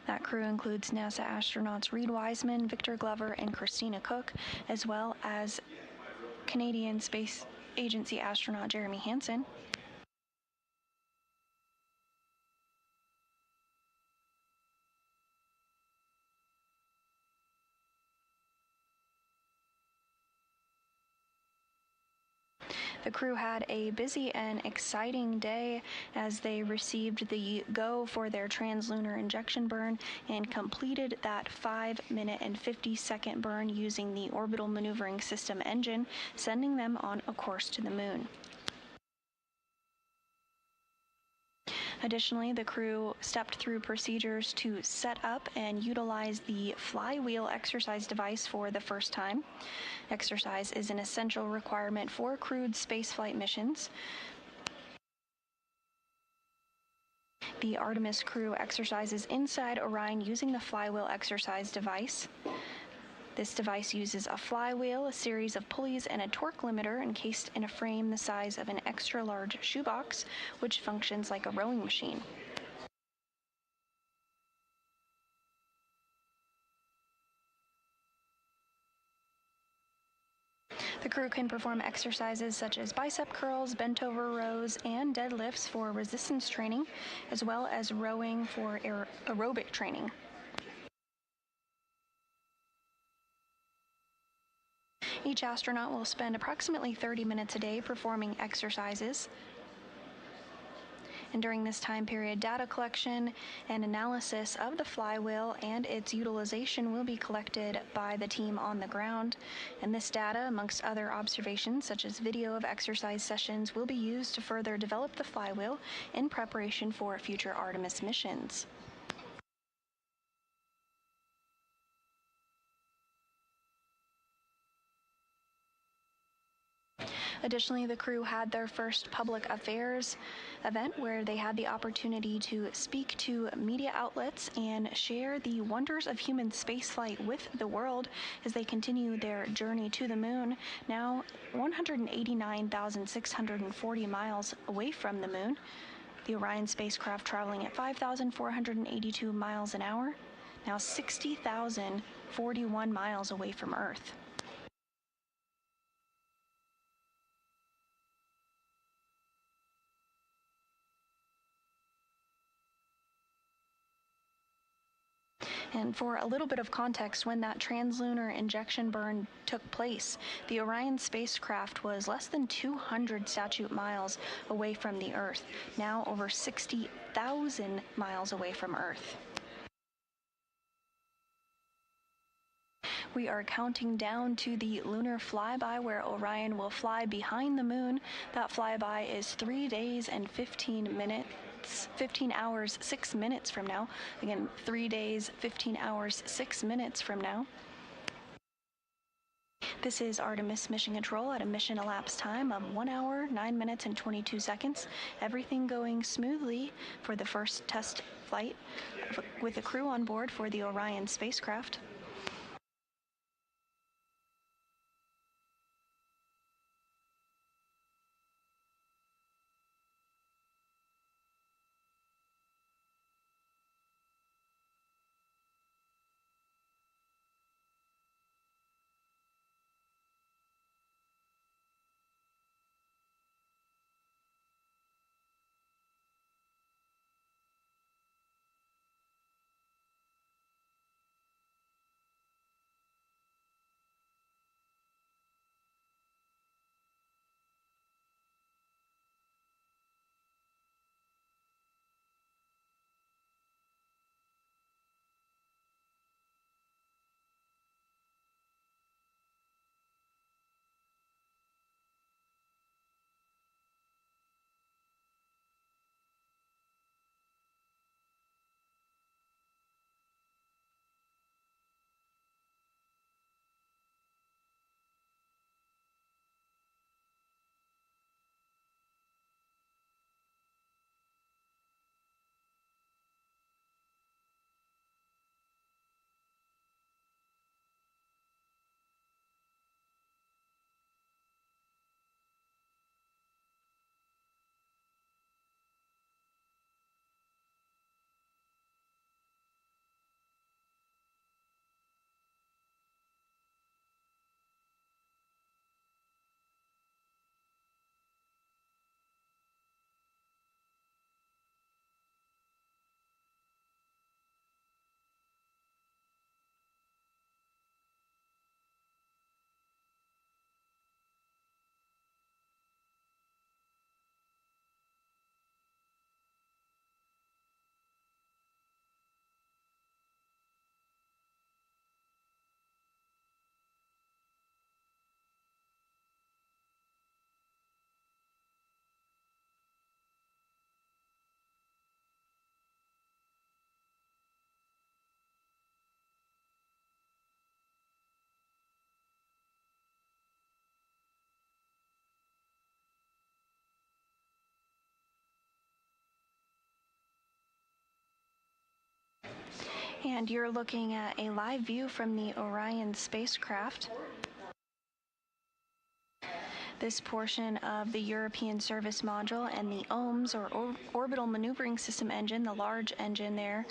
That crew includes NASA astronauts Reed Wiseman, Victor Glover, and Christina Cook, as well as Canadian Space Agency astronaut Jeremy Hansen. The crew had a busy and exciting day as they received the go for their translunar injection burn and completed that 5-minute and 50-second burn using the orbital maneuvering system engine, sending them on a course to the moon. Additionally, the crew stepped through procedures to set up and utilize the flywheel exercise device for the first time. Exercise is an essential requirement for crewed spaceflight missions. The Artemis crew exercises inside Orion using the flywheel exercise device. This device uses a flywheel, a series of pulleys, and a torque limiter encased in a frame the size of an extra-large shoebox, which functions like a rowing machine. The crew can perform exercises such as bicep curls, bent-over rows, and deadlifts for resistance training, as well as rowing for aerobic training. Each astronaut will spend approximately 30 minutes a day performing exercises. And during this time period, data collection and analysis of the flywheel and its utilization will be collected by the team on the ground. And this data, amongst other observations such as video of exercise sessions, will be used to further develop the flywheel in preparation for future Artemis missions. Additionally, the crew had their first public affairs event where they had the opportunity to speak to media outlets and share the wonders of human spaceflight with the world as they continue their journey to the moon, now 189,640 miles away from the moon. The Orion spacecraft traveling at 5,482 miles an hour, now 60,041 miles away from Earth. And for a little bit of context, when that translunar injection burn took place, the Orion spacecraft was less than 200 statute miles away from the Earth, now over 60,000 miles away from Earth. We are counting down to the lunar flyby where Orion will fly behind the moon. That flyby is 3 days and 15 minutes. 15 hours, 6 minutes from now. Again, 3 days, 15 hours, 6 minutes from now. This is Artemis Mission Control at a mission elapsed time of 1 hour, 9 minutes, and 22 seconds. Everything going smoothly for the first test flight with the crew on board for the Orion spacecraft. And you're looking at a live view from the Orion spacecraft. This portion of the European Service Module and the OMS, or Orbital Maneuvering System engine, the large engine there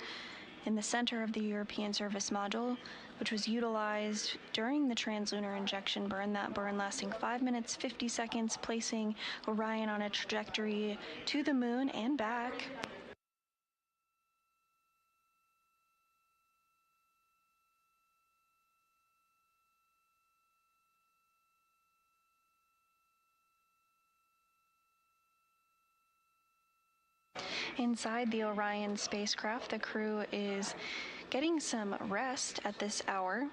in the center of the European Service Module, which was utilized during the translunar injection burn, that burn lasting 5 minutes, 50 seconds, placing Orion on a trajectory to the moon and back. Inside the Orion spacecraft, the crew is getting some rest at this hour.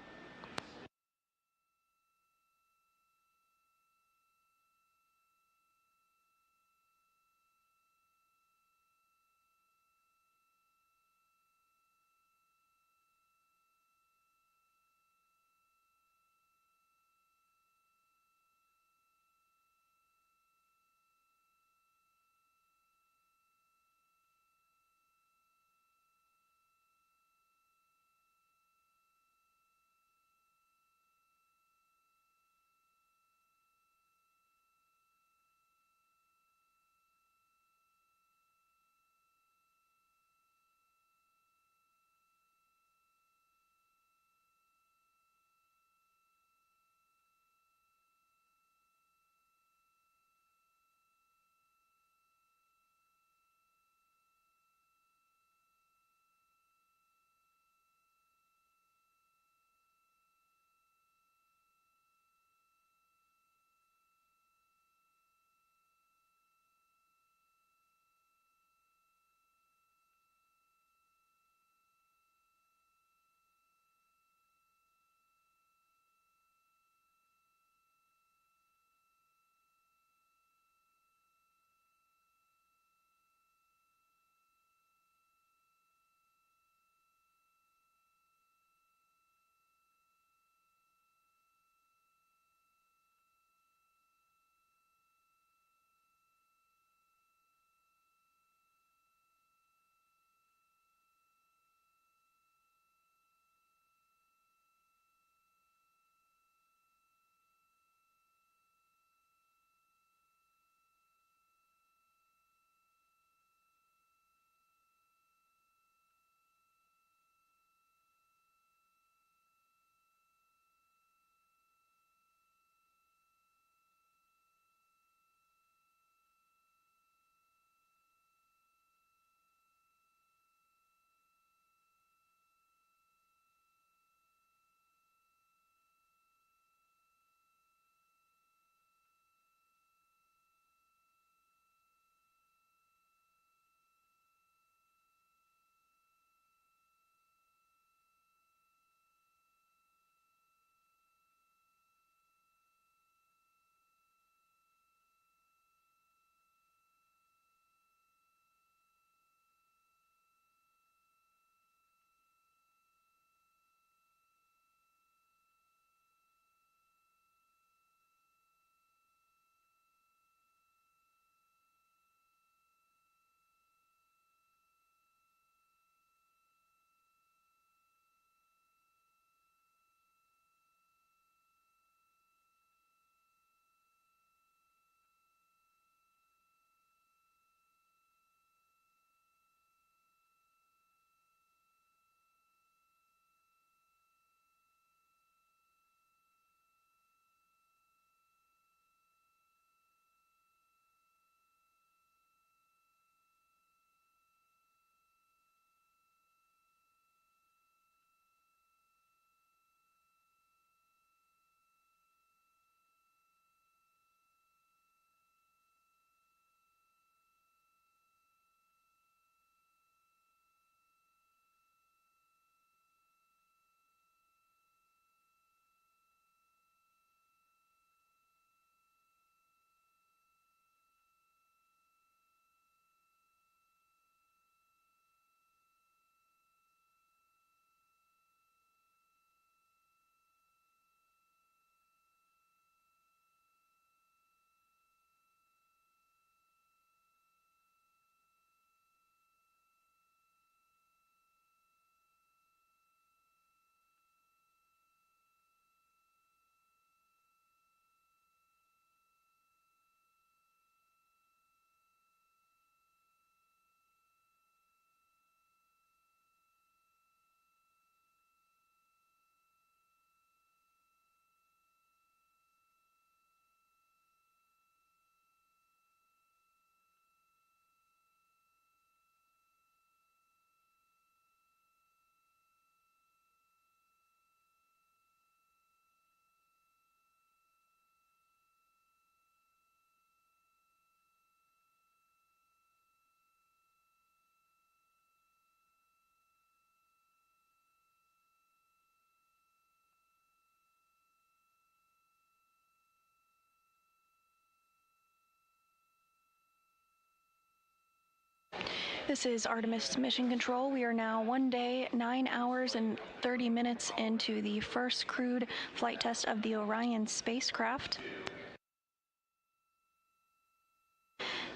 This is Artemis Mission Control. We are now 1 day, 9 hours, and 30 minutes into the first crewed flight test of the Orion spacecraft.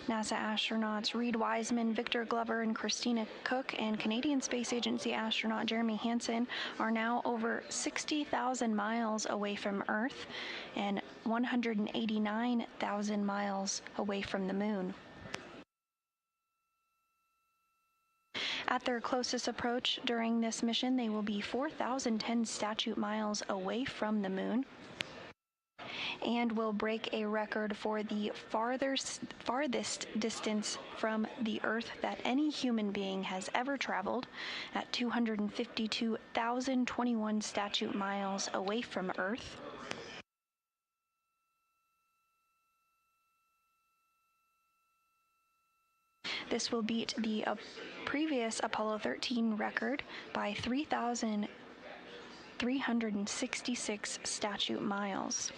NASA astronauts Reed Wiseman, Victor Glover, and Christina Cook and Canadian Space Agency astronaut Jeremy Hansen are now over 60,000 miles away from Earth and 189,000 miles away from the Moon. At their closest approach during this mission, they will be 4,010 statute miles away from the Moon, and will break a record for the farthest distance from the Earth that any human being has ever traveled at 252,021 statute miles away from Earth. This will beat the previous Apollo 13 record by 3,366 statute miles.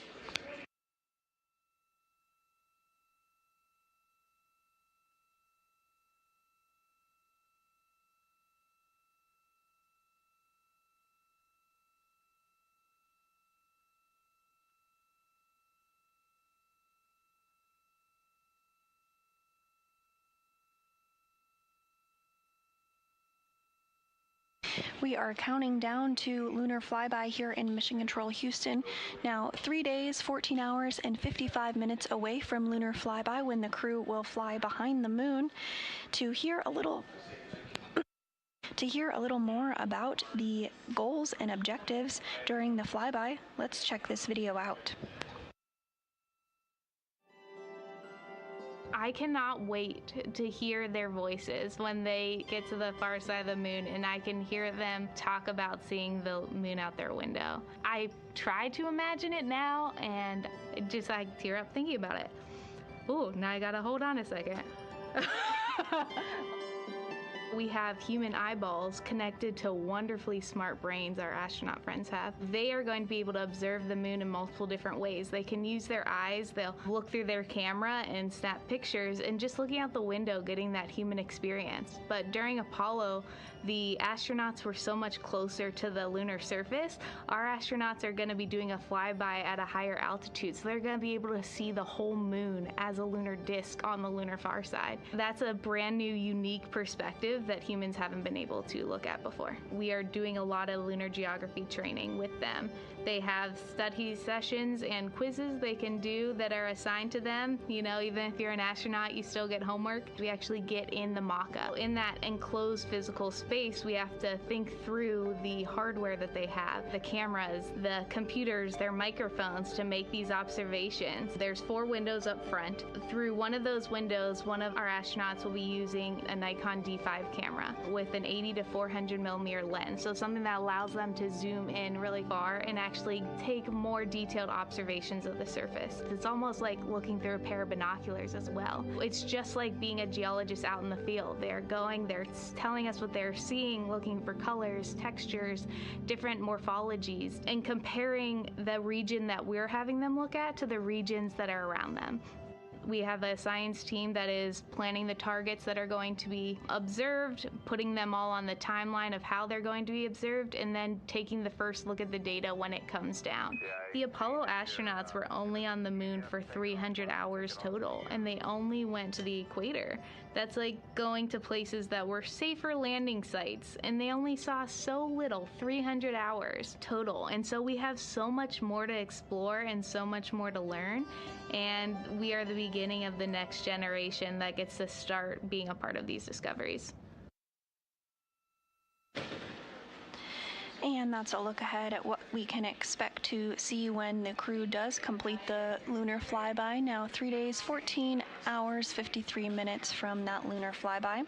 We are counting down to lunar flyby here in Mission Control Houston. Now 3 days, 14 hours, and 55 minutes away from lunar flyby, when the crew will fly behind the Moon. To hear a little more about the goals and objectives during the flyby, let's check this video out. I cannot wait to hear their voices when they get to the far side of the Moon, and I can hear them talk about seeing the Moon out their window. I try to imagine it now, and just I tear up thinking about it. Ooh, now I gotta hold on a second. We have human eyeballs connected to wonderfully smart brains our astronaut friends have. They are going to be able to observe the Moon in multiple different ways. They can use their eyes, they'll look through their camera and snap pictures, and just looking out the window getting that human experience. But during Apollo, the astronauts were so much closer to the lunar surface. Our astronauts are going to be doing a flyby at a higher altitude, so they're going to be able to see the whole Moon as a lunar disk on the lunar far side. That's a brand new, unique perspective that humans haven't been able to look at before. We are doing a lot of lunar geography training with them. They have study sessions and quizzes they can do that are assigned to them. You know, even if you're an astronaut, you still get homework. We actually get in the mock-up. In that enclosed physical space, we have to think through the hardware that they have, the cameras, the computers, their microphones to make these observations. There's 4 windows up front. Through one of those windows, one of our astronauts will be using a Nikon D5 camera with an 80 to 400 millimeter lens. So something that allows them to zoom in really far and actually take more detailed observations of the surface. It's almost like looking through a pair of binoculars as well. It's just like being a geologist out in the field. They're telling us what they're seeing, looking for colors, textures, different morphologies, and comparing the region that we're having them look at to the regions that are around them. We have a science team that is planning the targets that are going to be observed, putting them all on the timeline of how they're going to be observed, and then taking the first look at the data when it comes down. The Apollo astronauts were only on the Moon for 300 hours total, and they only went to the equator. That's like going to places that were safer landing sites, and they only saw so little, 300 hours total. And so we have so much more to explore and so much more to learn, and we are the beginning of the next generation that gets to start being a part of these discoveries. And that's a look ahead at what we can expect to see when the crew does complete the lunar flyby. Now 3 days, 14 hours, 53 minutes from that lunar flyby.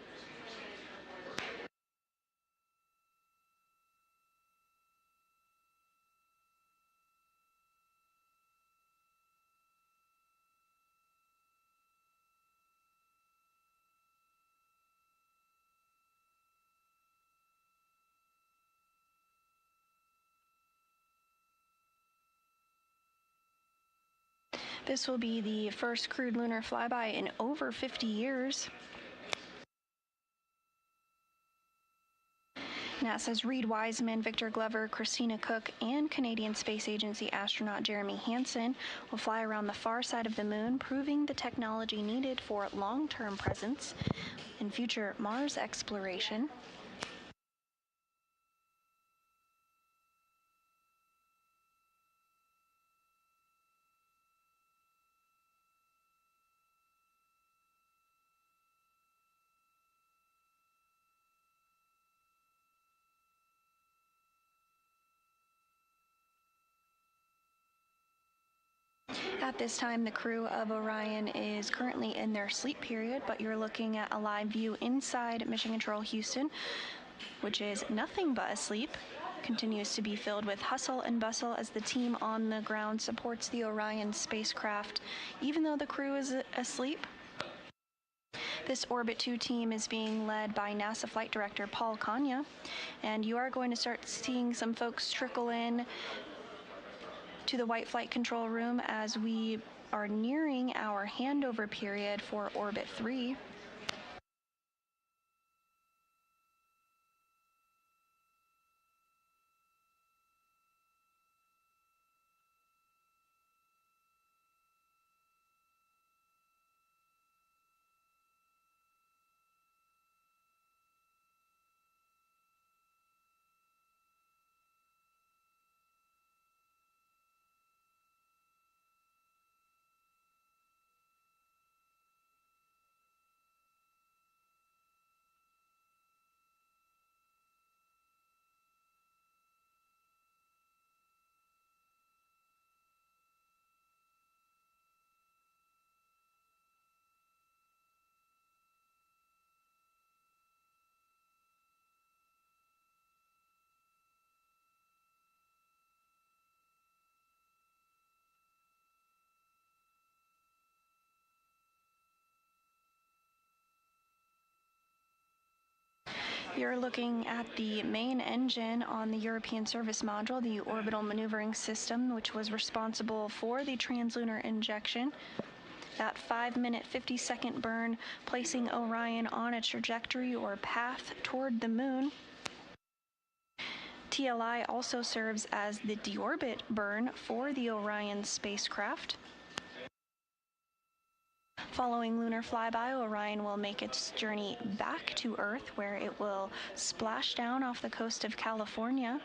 This will be the first crewed lunar flyby in over 50 years. NASA's Reed Wiseman, Victor Glover, Christina Cook, and Canadian Space Agency astronaut Jeremy Hansen will fly around the far side of the moon, proving the technology needed for long-term presence in future Mars exploration. At this time, the crew of Orion is currently in their sleep period, but you're looking at a live view inside Mission Control Houston, which is nothing but asleep. Continues to be filled with hustle and bustle as the team on the ground supports the Orion spacecraft, even though the crew is asleep. This Orbit 2 team is being led by NASA Flight Director Paul Kanya, and you are going to start seeing some folks trickle in to the White Flight Control Room as we are nearing our handover period for Orbit 3. You're looking at the main engine on the European Service Module, the Orbital Maneuvering System, which was responsible for the translunar injection. That 5-minute, 50-second burn, placing Orion on a trajectory or path toward the moon. TLI also serves as the deorbit burn for the Orion spacecraft. Following lunar flyby, Orion will make its journey back to Earth, where it will splash down off the coast of California.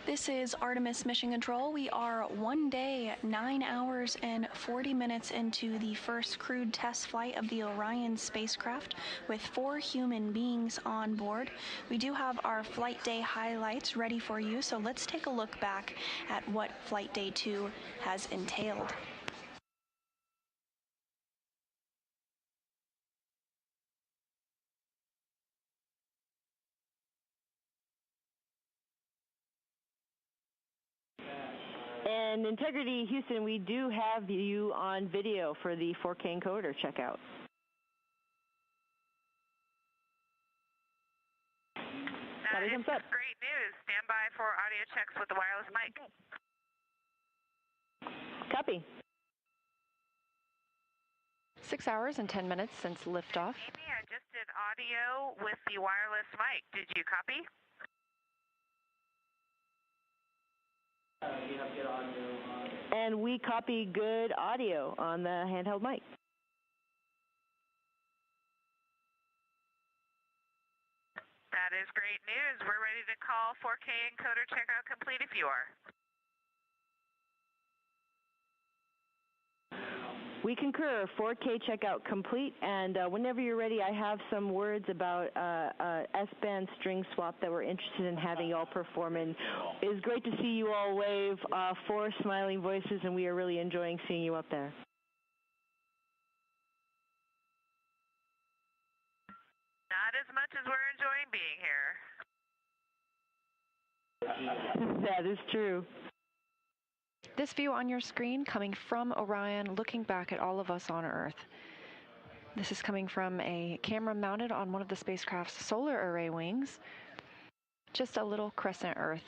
This is Artemis Mission Control. We are 1 day, 9 hours, and 40 minutes into the first crewed test flight of the Orion spacecraft with 4 human beings on board. We do have our Flight Day highlights ready for you, so let's take a look back at what Flight Day 2 has entailed. And Integrity Houston, we do have you on video for the 4K encoder checkout. That is great news. Stand by for audio checks with the wireless mic. Copy. 6 hours and 10 minutes since liftoff. Amy, I just did audio with the wireless mic. Did you copy? You have good audio on. And we copy good audio on the handheld mic. That is great news. We're ready to call 4K encoder checkout complete if you are. We concur. 4K checkout complete, and whenever you're ready, I have some words about S-band string swap that we're interested in having you all perform. And it's great to see you all wave, 4 smiling voices, and we are really enjoying seeing you up there. Not as much as we're enjoying being here. That is true. This view on your screen coming from Orion, looking back at all of us on Earth. This is coming from a camera mounted on one of the spacecraft's solar array wings. Just a little crescent Earth.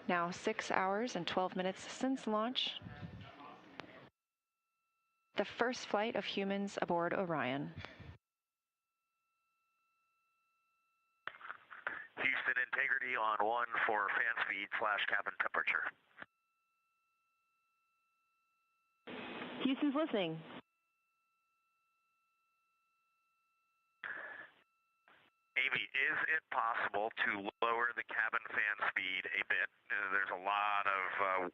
Now 6 hours and 12 minutes since launch. The first flight of humans aboard Orion. Houston, integrity on 1 for fan speed / cabin temperature. Houston's listening. Amy, is it possible to lower the cabin fan speed a bit? There's a lot of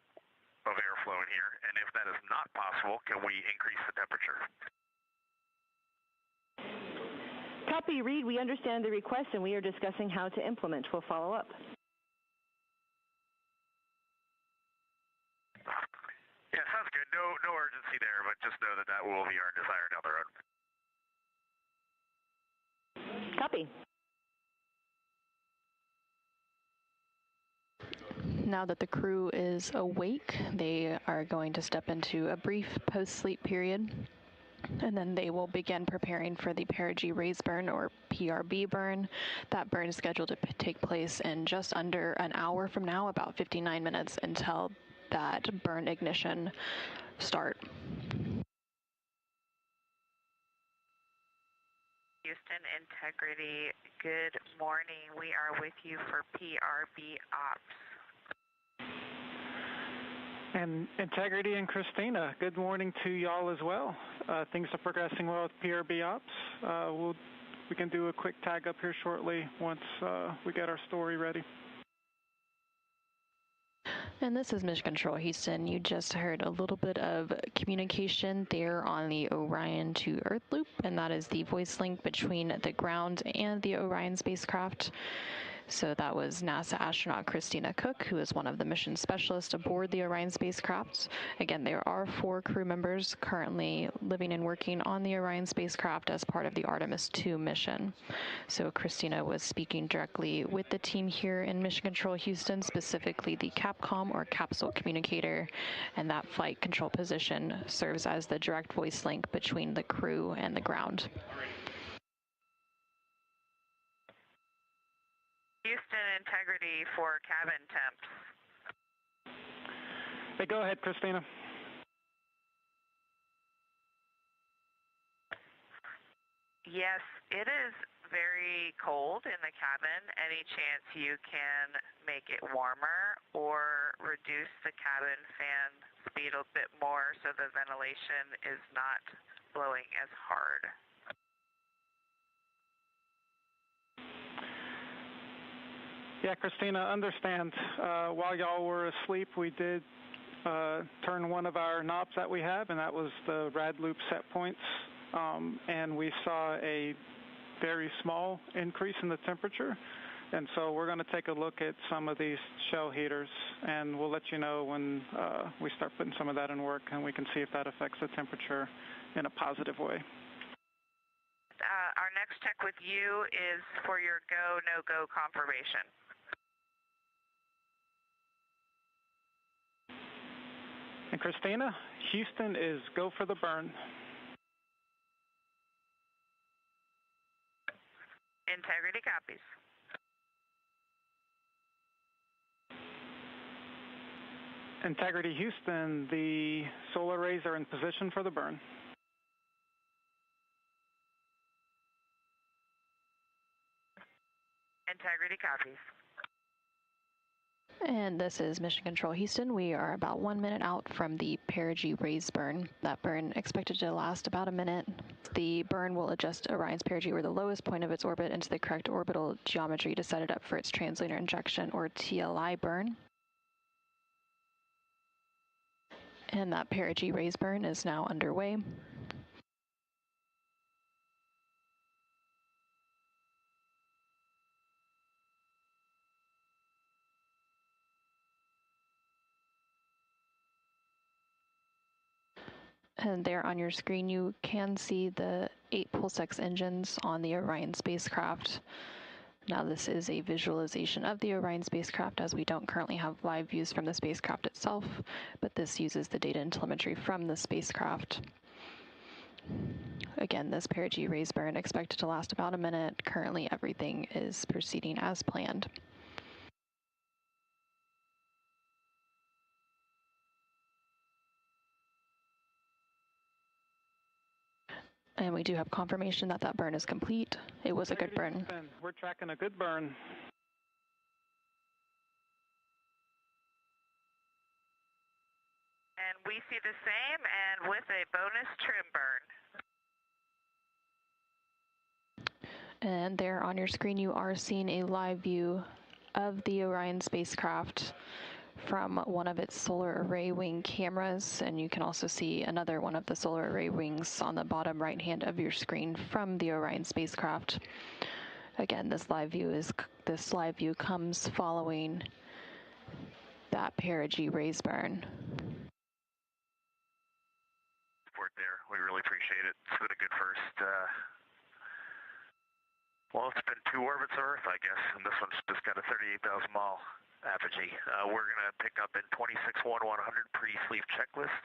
airflow in here, and if that is not possible, can we increase the temperature? Copy, Reed. We understand the request, and we are discussing how to implement. We'll follow up. Yeah, sounds good. No urgency there, but just know that will be our desire down the road. Copy. Now that the crew is awake, they are going to step into a brief post-sleep period, and then they will begin preparing for the perigee raise burn, or PRB burn. That burn is scheduled to take place in just under an hour from now, about 59 minutes until that burn ignition start. Houston, integrity, good morning. We are with you for PRB ops. And integrity and Christina, good morning to y'all as well. Things are progressing well with PRB ops. We can do a quick tag up here shortly once we get our story ready. And this is Mission Control Houston. You just heard a little bit of communication there on the Orion to Earth loop, and that is the voice link between the ground and the Orion spacecraft. So that was NASA astronaut Christina Cook, who is one of the mission specialists aboard the Orion spacecraft. Again, there are 4 crew members currently living and working on the Orion spacecraft as part of the Artemis 2 mission. So Christina was speaking directly with the team here in Mission Control Houston, specifically the CAPCOM, or capsule communicator, and that flight control position serves as the direct voice link between the crew and the ground. Houston, integrity for cabin temps. Hey, go ahead, Christina. Yes, it is very cold in the cabin. Any chance you can make it warmer or reduce the cabin fan speed a bit more so the ventilation is not blowing as hard? Yeah, Christina, understand. While y'all were asleep, we did turn one of our knobs that we have, and that was the rad loop set points. And we saw a very small increase in the temperature. And so we're going to take a look at some of these shell heaters, and we'll let you know when we start putting some of that in work, and we can see if that affects the temperature in a positive way. Our next check with you is for your go, no-go confirmation. And Christina, Houston is go for the burn. Integrity copies. Integrity Houston, the solar arrays are in position for the burn. Integrity copies. And this is Mission Control Houston. We are about 1 minute out from the perigee raise burn. That burn expected to last about a minute. The burn will adjust Orion's perigee or the lowest point of its orbit into the correct orbital geometry to set it up for its translator injection or TLI burn. And that perigee raise burn is now underway. And there on your screen, you can see the 8 Pulsex engines on the Orion spacecraft. Now, this is a visualization of the Orion spacecraft, as we don't currently have live views from the spacecraft itself, but this uses the data and telemetry from the spacecraft. Again, this perigee raise burn expected to last about a minute. Currently, everything is proceeding as planned. And we do have confirmation that that burn is complete. It was a good burn. We're tracking a good burn. And we see the same, and with a bonus trim burn. And there on your screen, you are seeing a live view of the Orion spacecraft from one of its solar array wing cameras, and you can also see another one of the solar array wings on the bottom right hand of your screen from the Orion spacecraft. Again, this live view comes following that perigee raise burn. Support there. We really appreciate it. It's been a good first. Well, it's been 2 orbits of Earth, I guess, and this one's just got a 38,000 mile apogee. We're going to pick up in 26-1-100 pre-sleep checklist,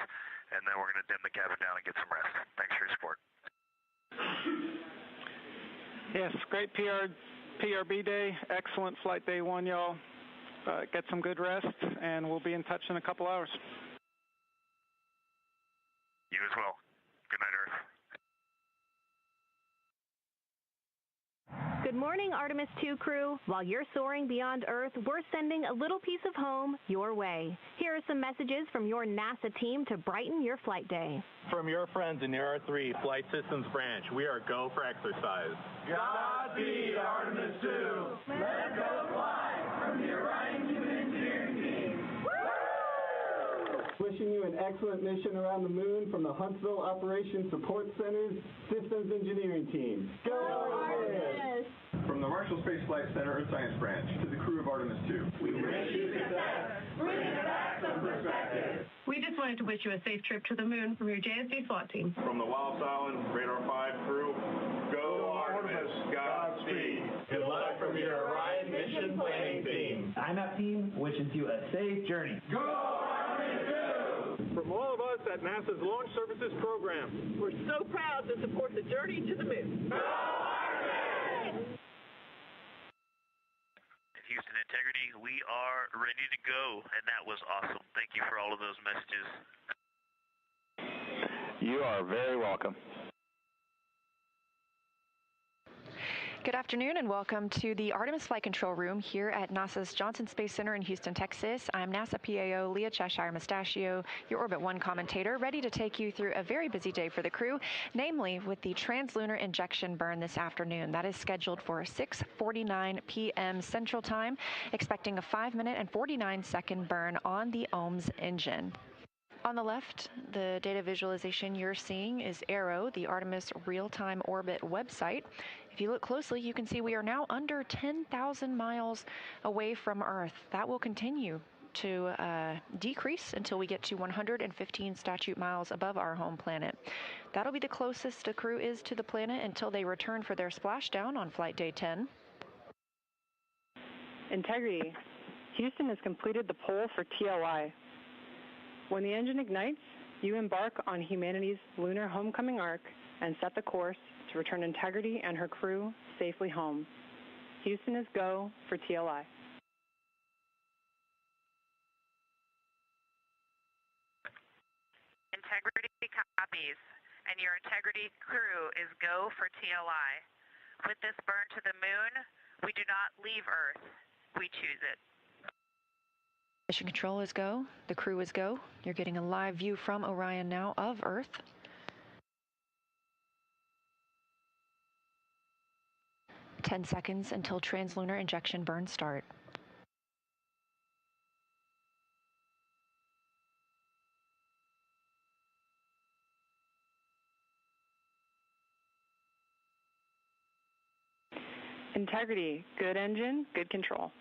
and then we're going to dim the cabin down and get some rest. Thanks for your support. Yes, great PRB day. Excellent flight day 1, y'all. Get some good rest, and we'll be in touch in a couple hours. You as well. Good night, Earth. Good morning, Artemis 2 crew. While you're soaring beyond Earth, we're sending a little piece of home your way. Here are some messages from your NASA team to brighten your flight day. From your friends in the R3 Flight Systems Branch, we are go for exercise. Godspeed, Artemis 2. Let's go fly from the Orion Human Engineering Team. Wishing you an excellent mission around the moon from the Huntsville Operations Support Center's Systems Engineering Team. Go Artemis! From the Marshall Space Flight Center Earth Science Branch to the crew of Artemis 2. We wish you success, bringing back some perspective. We just wanted to wish you a safe trip to the moon from your JSD SWAT team. From the Wallops Island Radar 5 crew, go Artemis, Godspeed. Good luck from your Orion mission planning team. IMAP team wishes you a safe journey. Go Artemis 2! From all of us at NASA's Launch Services Program, we're so proud to support the journey to the moon. Go Artemis! Houston Integrity, we are ready to go, and that was awesome. Thank you for all of those messages. You are very welcome. Good afternoon and welcome to the Artemis Flight Control Room here at NASA's Johnson Space Center in Houston, Texas. I'm NASA PAO Leah Cheshire Mustachio, your Orbit 1 commentator, ready to take you through a very busy day for the crew, namely with the translunar injection burn this afternoon. That is scheduled for 6:49 p.m. Central Time, expecting a 5-minute and 49-second burn on the OMS engine. On the left, the data visualization you're seeing is ARROW, the Artemis Real-Time Orbit website. If you look closely, you can see we are now under 10,000 miles away from Earth. That will continue to decrease until we get to 115 statute miles above our home planet. That'll be the closest the crew is to the planet until they return for their splashdown on flight day 10. Integrity. Houston has completed the poll for TLI. When the engine ignites, you embark on humanity's lunar homecoming arc and set the course to return Integrity and her crew safely home. Houston is go for TLI. Integrity copies, and your Integrity crew is go for TLI. With this burn to the moon, we do not leave Earth, we choose it. Mission control is go. The crew is go. You're getting a live view from Orion now of Earth. "10 seconds until translunar injection burn start. Integrity, good engine, good control.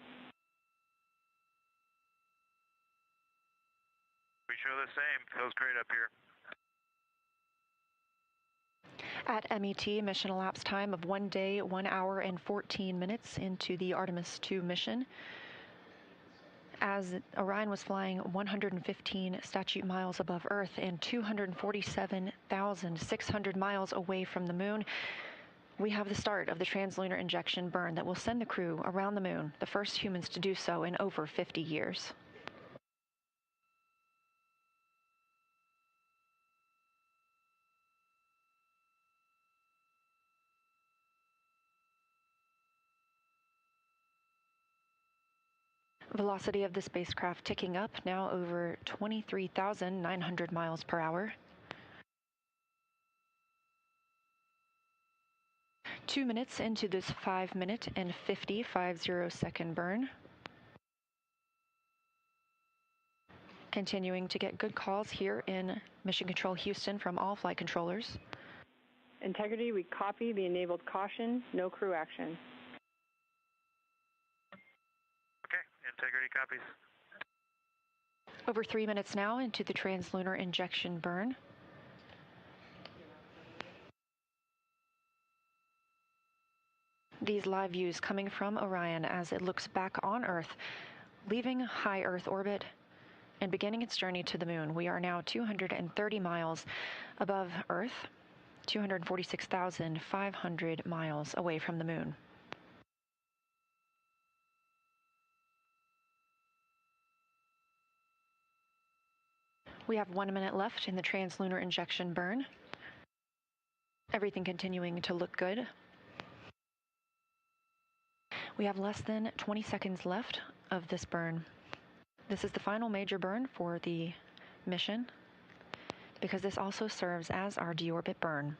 We show the same. Feels great up here. At MET, mission elapsed time of 1 day, 1 hour, and 14 minutes into the Artemis 2 mission. As Orion was flying 115 statute miles above Earth and 247,600 miles away from the moon, we have the start of the translunar injection burn that will send the crew around the moon, the first humans to do so in over 50 years. Velocity of the spacecraft ticking up, now over 23,900 miles per hour. 2 minutes into this 5-minute and 50 second burn. Continuing to get good calls here in Mission Control Houston from all flight controllers. Integrity, we copy the enabled caution, no crew action. Integrity copies. Over 3 minutes now into the translunar injection burn. These live views coming from Orion as it looks back on Earth, leaving high Earth orbit and beginning its journey to the moon. We are now 230 miles above Earth, 246,500 miles away from the moon. We have 1 minute left in the translunar injection burn. Everything continuing to look good. We have less than 20 seconds left of this burn. This is the final major burn for the mission because this also serves as our deorbit burn.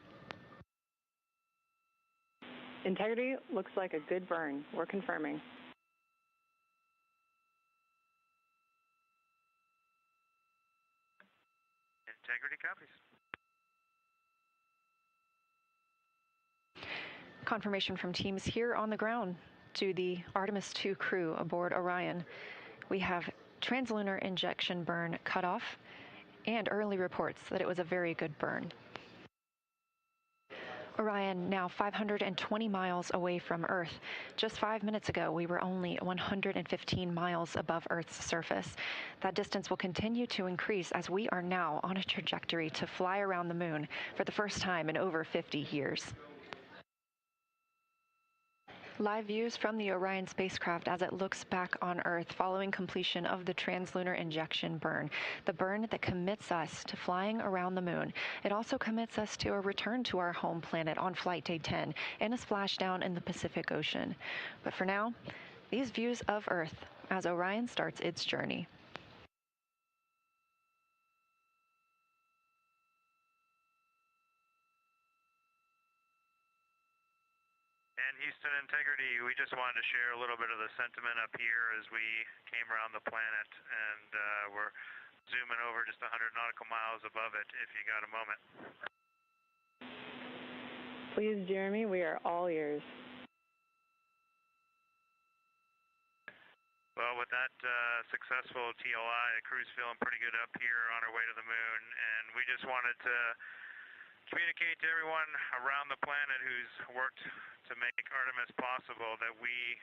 Integrity looks like a good burn. We're confirming. Integrity copies. Confirmation from teams here on the ground to the Artemis 2 crew aboard Orion. We have translunar injection burn cutoff and early reports that it was a very good burn. Orion now 520 miles away from Earth. Just 5 minutes ago, we were only 115 miles above Earth's surface. That distance will continue to increase as we are now on a trajectory to fly around the moon for the first time in over 50 years. Live views from the Orion spacecraft as it looks back on Earth following completion of the translunar injection burn, the burn that commits us to flying around the moon. It also commits us to a return to our home planet on Flight Day 10 and a splashdown in the Pacific Ocean. But for now, these views of Earth as Orion starts its journey. And Houston Integrity, we just wanted to share a little bit of the sentiment up here as we came around the planet, and we're zooming over just 100 nautical miles above it if you got a moment. Please, Jeremy, we are all ears. Well, with that successful TLI, the crew's feeling pretty good up here on our way to the moon, and we just wanted to communicate to everyone around the planet who's worked to make Artemis possible that we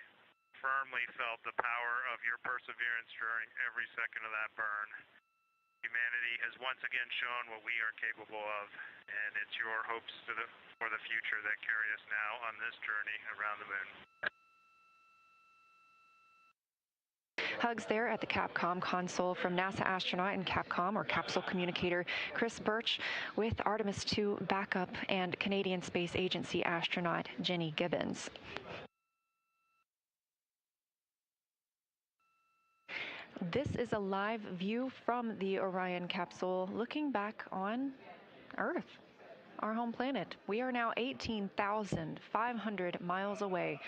firmly felt the power of your perseverance during every second of that burn. Humanity has once again shown what we are capable of, and it's your hopes for the future that carry us now on this journey around the moon. Hugs there at the Capcom console from NASA astronaut and Capcom, or capsule communicator, Chris Birch, with Artemis II backup and Canadian Space Agency astronaut Jenny Gibbons. This is a live view from the Orion capsule looking back on Earth, our home planet. We are now 18,500 miles away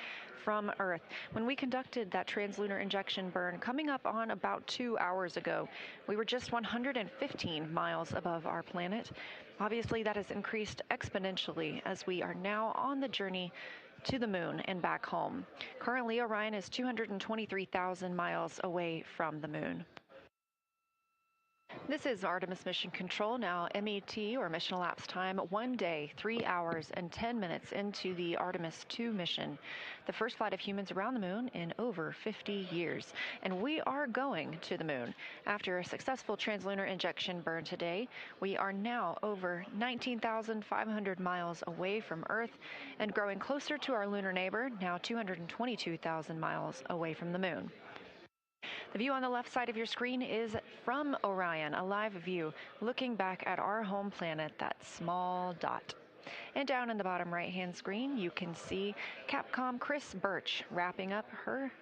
from Earth. When we conducted that translunar injection burn coming up on about 2 hours ago, we were just 115 miles above our planet. Obviously, that has increased exponentially as we are now on the journey to the moon and back home. Currently, Orion is 223,000 miles away from the moon. This is Artemis Mission Control, now MET, or mission elapsed time, 1 day, 3 hours, and 10 minutes into the Artemis II mission, the first flight of humans around the moon in over 50 years. And we are going to the moon. After a successful translunar injection burn today, we are now over 19,500 miles away from Earth and growing closer to our lunar neighbor, now 222,000 miles away from the moon. The view on the left side of your screen is from Orion, a live view looking back at our home planet, that small dot. And down in the bottom right-hand screen, you can see Capcom Chris Birch wrapping up her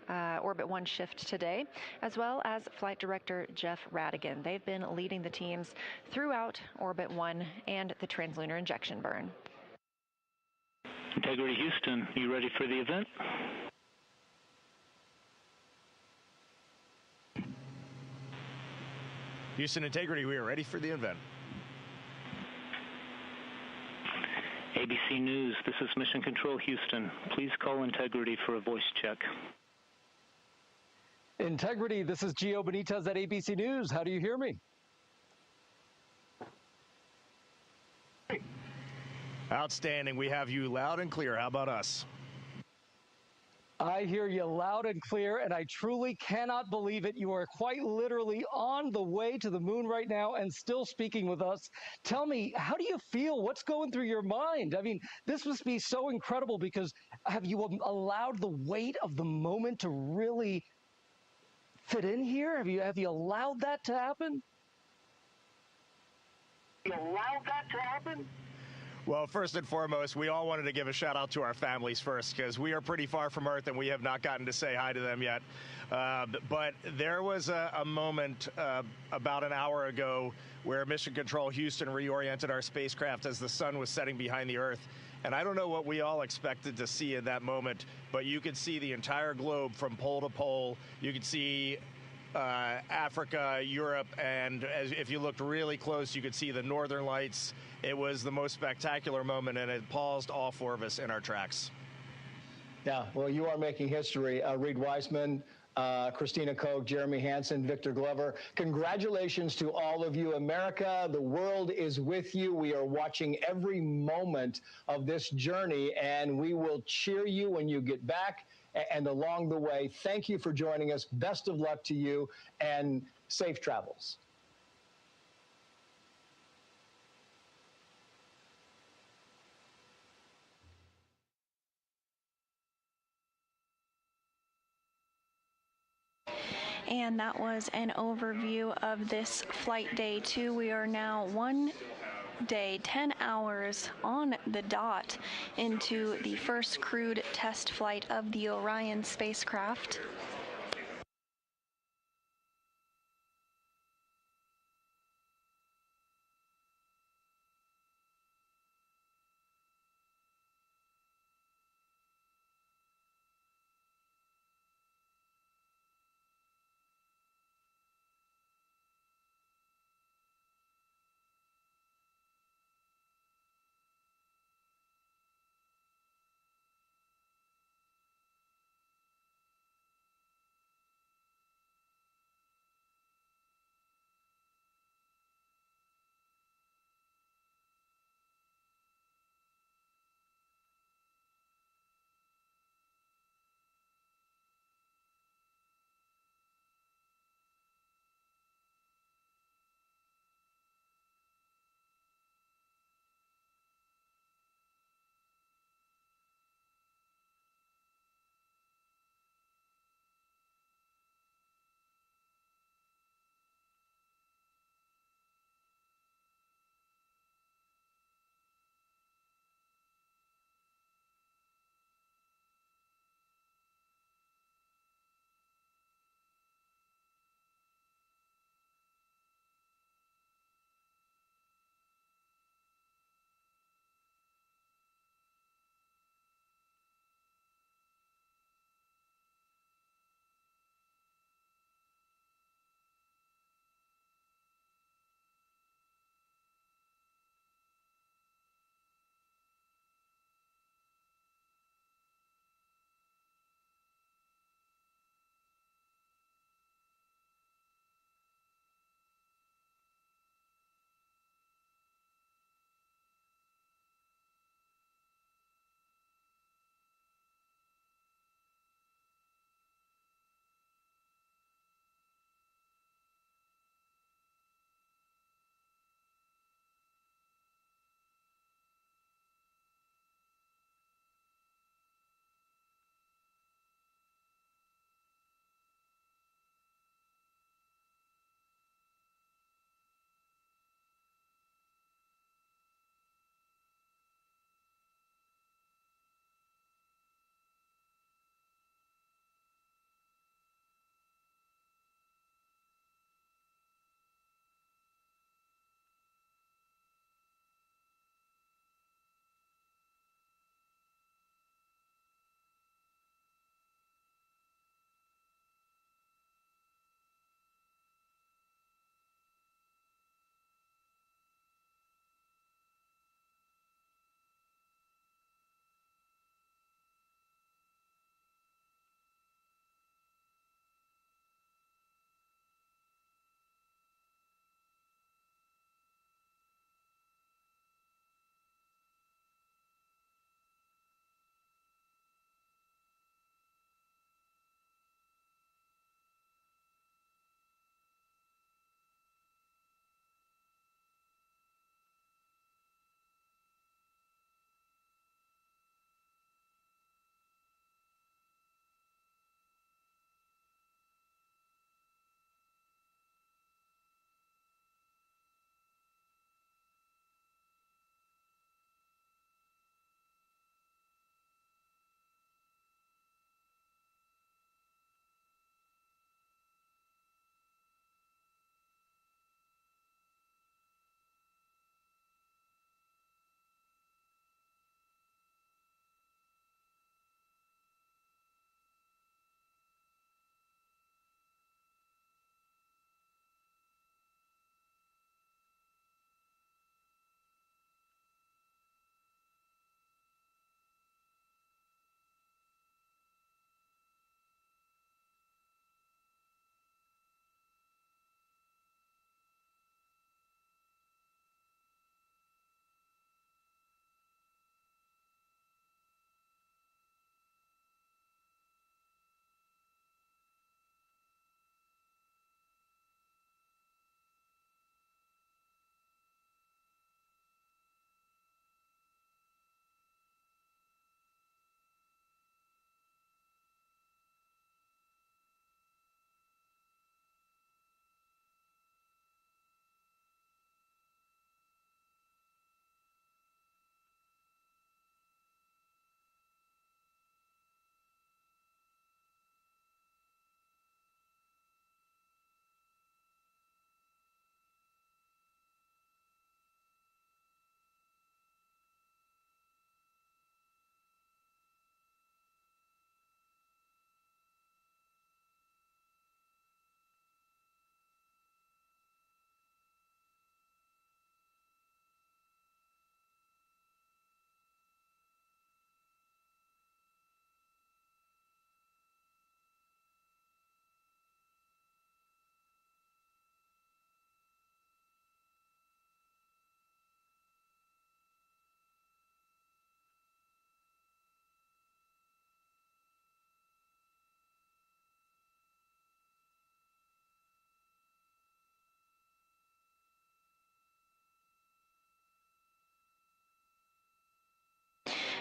Orbit 1 shift today, as well as Flight Director Jeff Radigan. They've been leading the teams throughout Orbit 1 and the translunar injection burn. Integrity Houston, you ready for the event? Houston Integrity, we are ready for the event. ABC News, this is Mission Control Houston. Please call Integrity for a voice check. Integrity, this is Gio Benitez at ABC News. How do you hear me? Outstanding. We have you loud and clear. How about us? I hear you loud and clear, and I truly cannot believe it. You are quite literally on the way to the moon right now and still speaking with us. Tell me, how do you feel? What's going through your mind? I mean, this must be so incredible because have you allowed the weight of the moment to really fit in here? Have you allowed that to happen? Well, first and foremost, we all wanted to give a shout out to our families first because we are pretty far from Earth and we have not gotten to say hi to them yet. But there was a moment about an hour ago where Mission Control Houston reoriented our spacecraft as the sun was setting behind the Earth. And I don't know what we all expected to see in that moment, but you could see the entire globe from pole to pole. You could see Africa, Europe, and if you looked really close, you could see the northern lights. It was the most spectacular moment, and it paused all four of us in our tracks. Yeah, well, you are making history. Reed Weissman, Christina Koch, Jeremy Hansen, Victor Glover. Congratulations to all of you. America, the world is with you. We are watching every moment of this journey, and we will cheer you when you get back and along the way. Thank you for joining us. Best of luck to you, and safe travels. And that was an overview of this flight day 2. We are now 1 day, 10 hours on the dot into the first crewed test flight of the Orion spacecraft.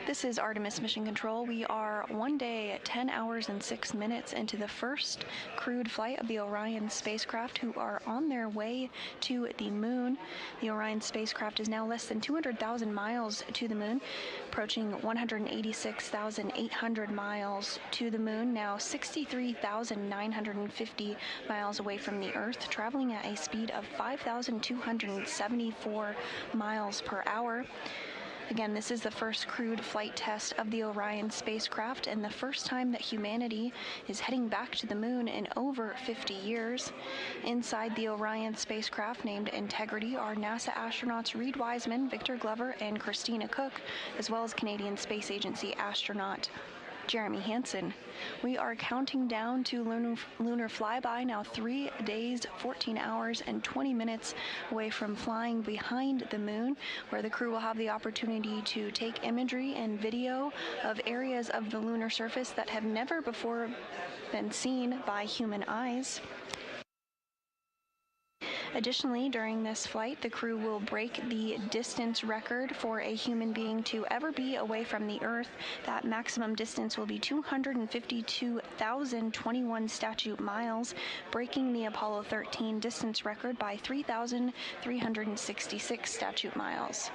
This is Artemis Mission Control. We are 1 day, 10 hours and 6 minutes into the first crewed flight of the Orion spacecraft, who are on their way to the moon. The Orion spacecraft is now less than 200,000 miles to the moon, approaching 186,800 miles to the moon, now 63,950 miles away from the Earth, traveling at a speed of 5,274 miles per hour. Again, this is the first crewed flight test of the Orion spacecraft and the first time that humanity is heading back to the moon in over 50 years. Inside the Orion spacecraft, named Integrity, are NASA astronauts Reid Wiseman, Victor Glover, and Christina Koch, as well as Canadian Space Agency astronaut Jeremy Hansen. We are counting down to lunar flyby, now 3 days, 14 hours, and 20 minutes away from flying behind the moon, where the crew will have the opportunity to take imagery and video of areas of the lunar surface that have never before been seen by human eyes. Additionally, during this flight, the crew will break the distance record for a human being to ever be away from the Earth. That maximum distance will be 252,021 statute miles, breaking the Apollo 13 distance record by 3,366 statute miles.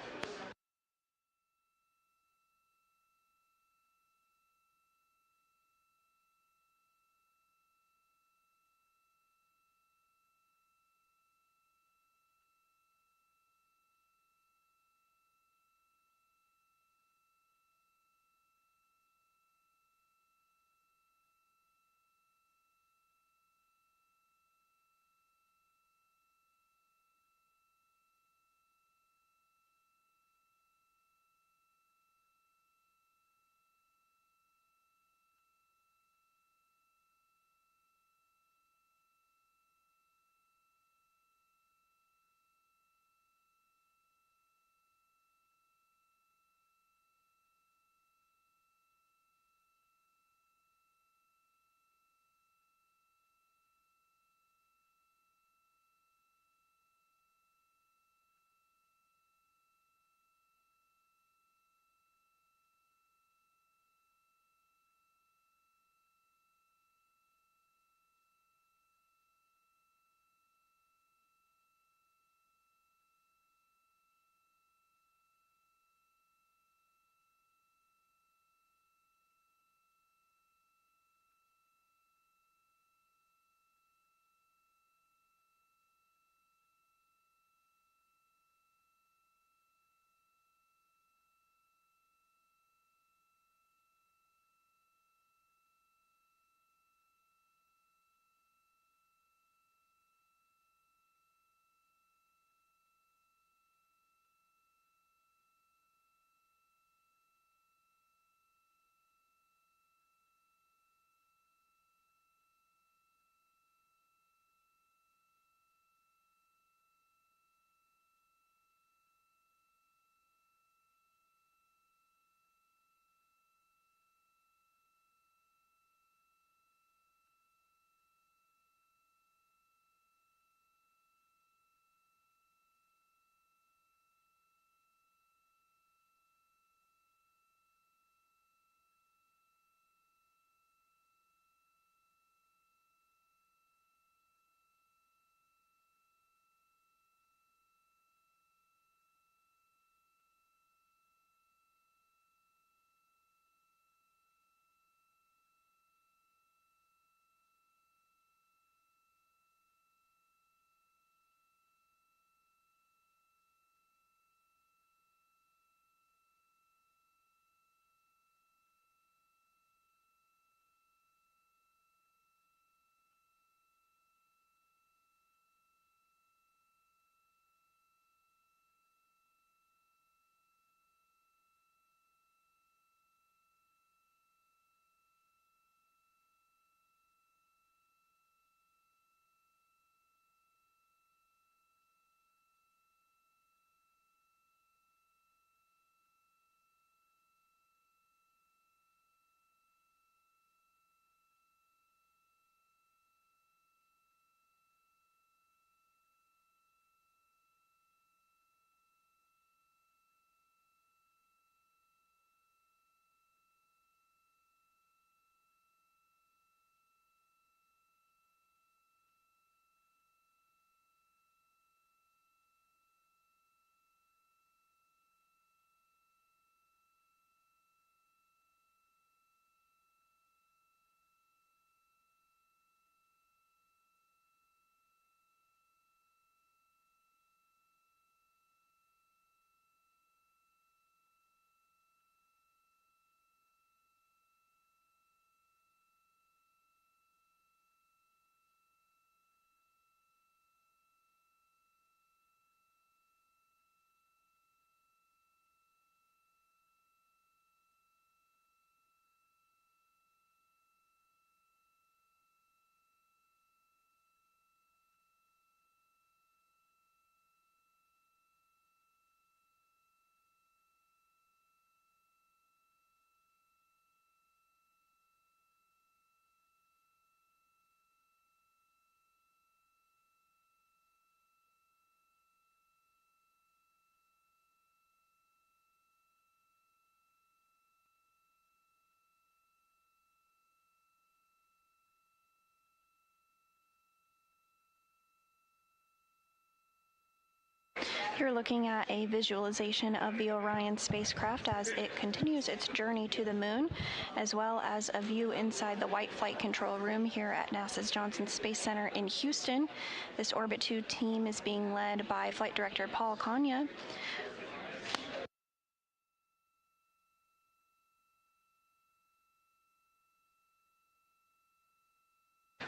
You're looking at a visualization of the Orion spacecraft as it continues its journey to the moon, as well as a view inside the White Flight Control Room here at NASA's Johnson Space Center in Houston. This Orbit 2 team is being led by Flight Director Paul Kanya.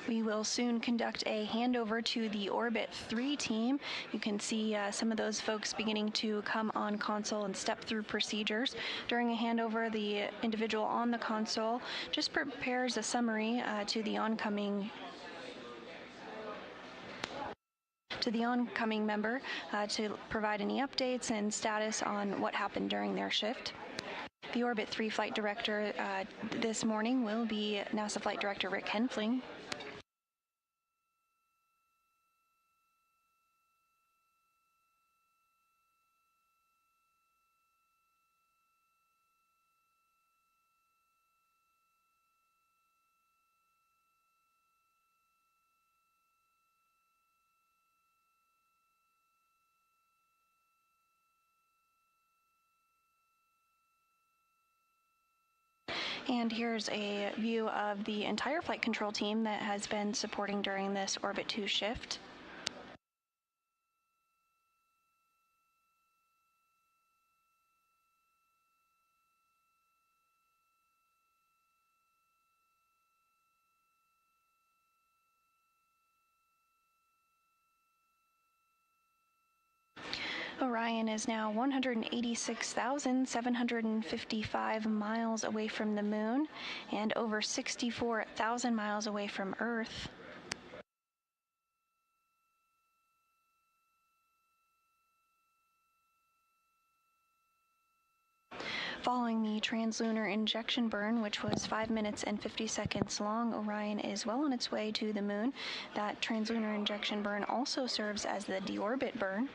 We will soon conduct a handover to the Orbit 3 team. You can see some of those folks beginning to come on console and step through procedures. During a handover, the individual on the console just prepares a summary to the oncoming member to provide any updates and status on what happened during their shift. The Orbit 3 flight director this morning will be NASA Flight Director Rick Henfling. And here's a view of the entire flight control team that has been supporting during this Orbit 2 shift. Orion is now 186,755 miles away from the moon and over 64,000 miles away from Earth. Following the translunar injection burn, which was 5 minutes and 50 seconds long, Orion is well on its way to the moon. That translunar injection burn also serves as the deorbit burn.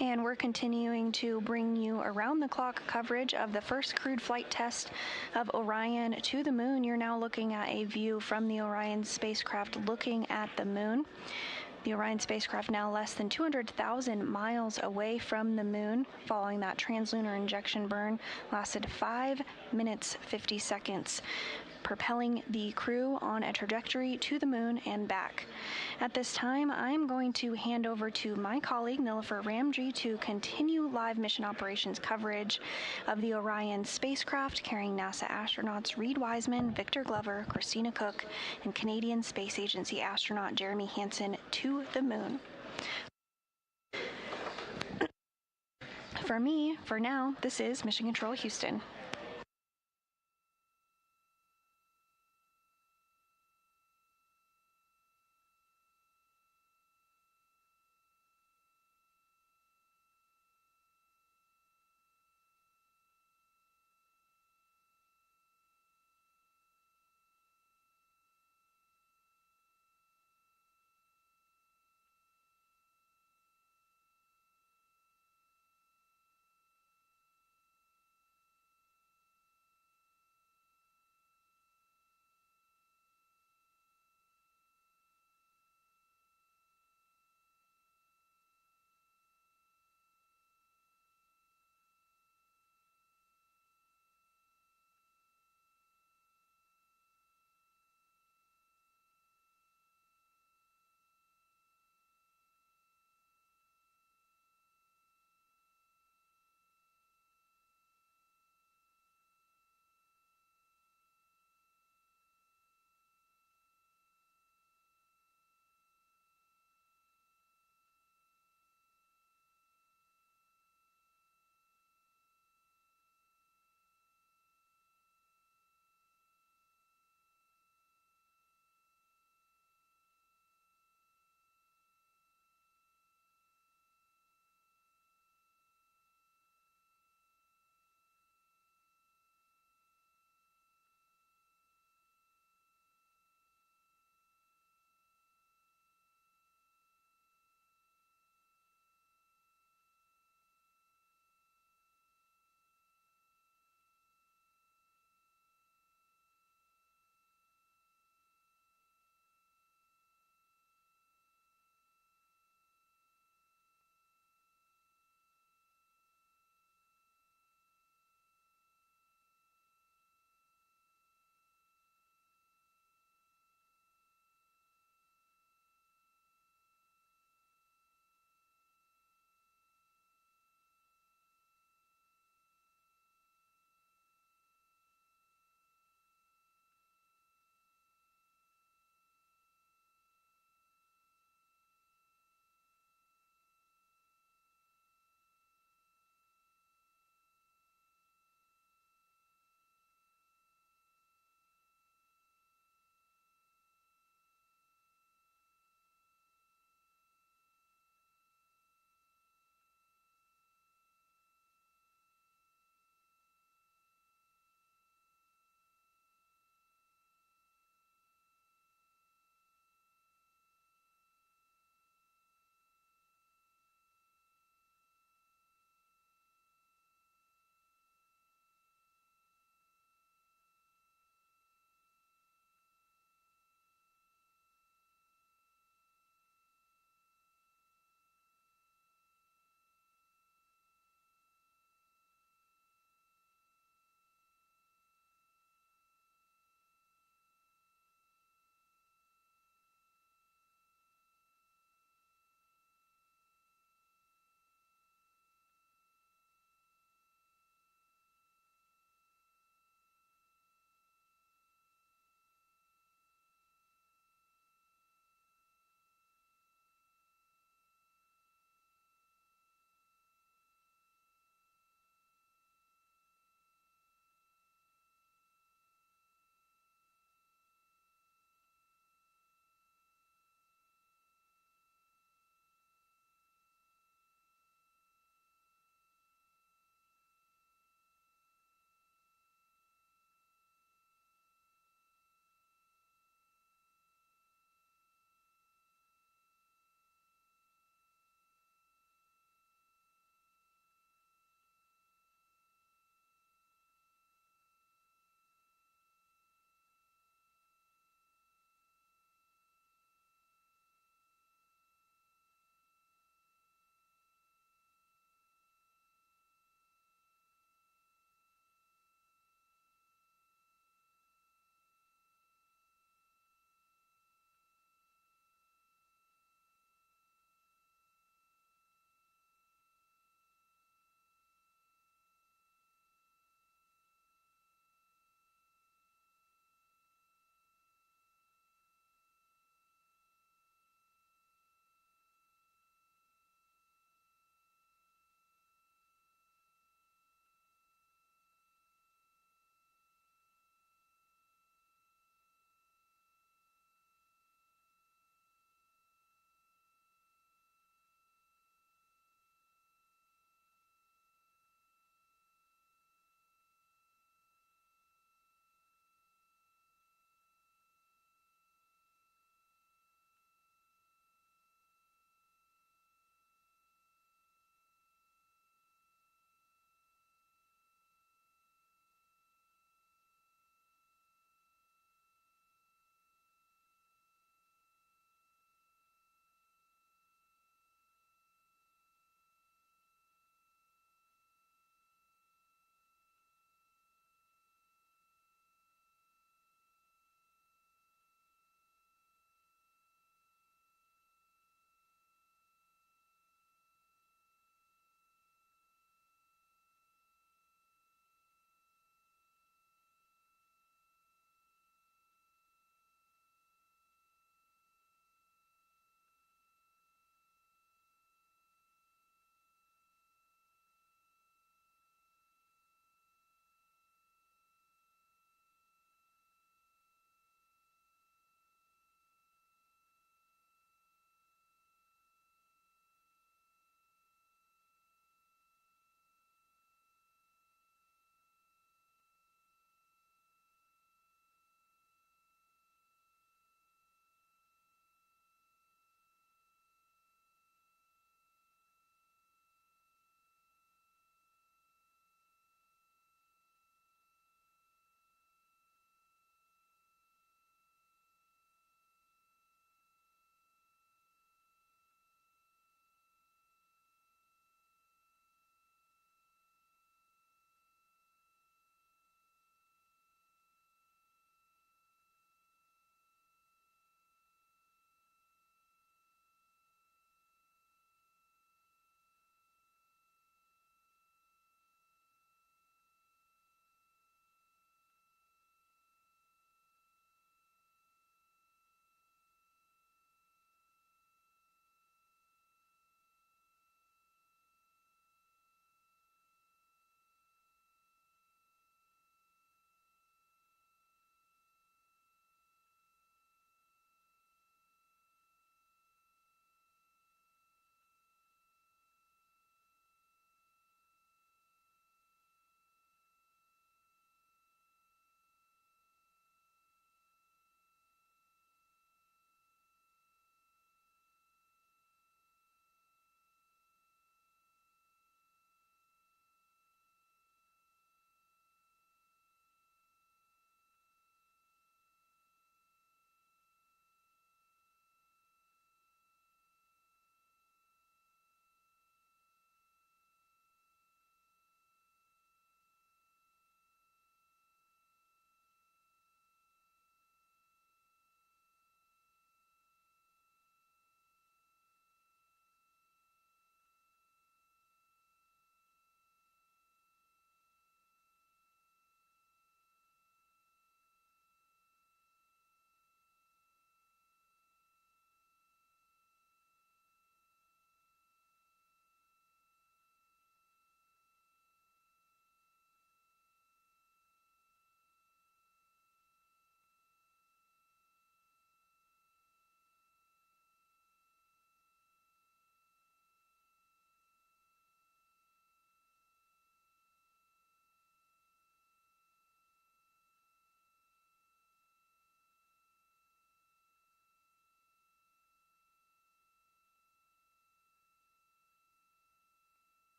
And we're continuing to bring you around-the-clock coverage of the first crewed flight test of Orion to the moon. You're now looking at a view from the Orion spacecraft looking at the moon. The Orion spacecraft now less than 200,000 miles away from the moon, following that translunar injection burn, lasted 5 minutes 50 seconds, propelling the crew on a trajectory to the moon and back. At this time, I'm going to hand over to my colleague, Nilofer Ramji, to continue live mission operations coverage of the Orion spacecraft carrying NASA astronauts Reid Wiseman, Victor Glover, Christina Koch, and Canadian Space Agency astronaut Jeremy Hansen to the moon. For me, for now, this is Mission Control Houston.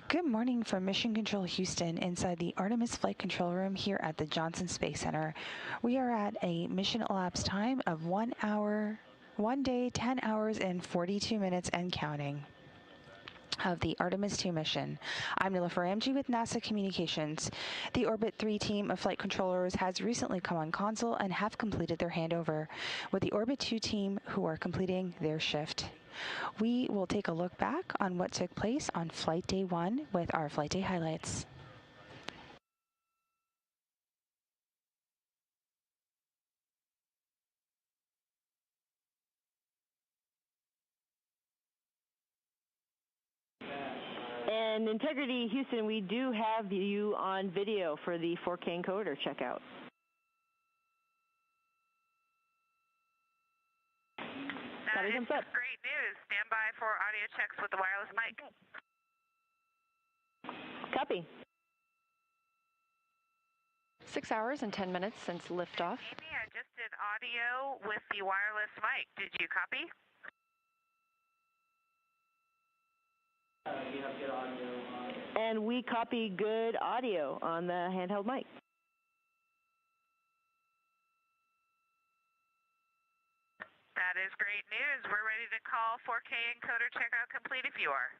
Good morning from Mission Control Houston inside the Artemis Flight Control Room here at the Johnson Space Center. We are at a mission elapsed time of 1 day, 10 hours, and 42 minutes and counting of the Artemis 2 mission. I'm Nilofer Amji with NASA Communications. The Orbit 3 team of flight controllers has recently come on console and have completed their handover, with the Orbit 2 team who are completing their shift. We will take a look back on what took place on Flight Day 1 with our Flight Day highlights. And Integrity Houston, we do have you on video for the 4K encoder checkout. That is great news. Stand by for audio checks with the wireless mic. Copy. 6 hours and 10 minutes since liftoff. Amy, I just did audio with the wireless mic. Did you copy? You have good audio on. And we copy good audio on the handheld mic. That is great news. We're ready to call 4K encoder checkout complete if you are.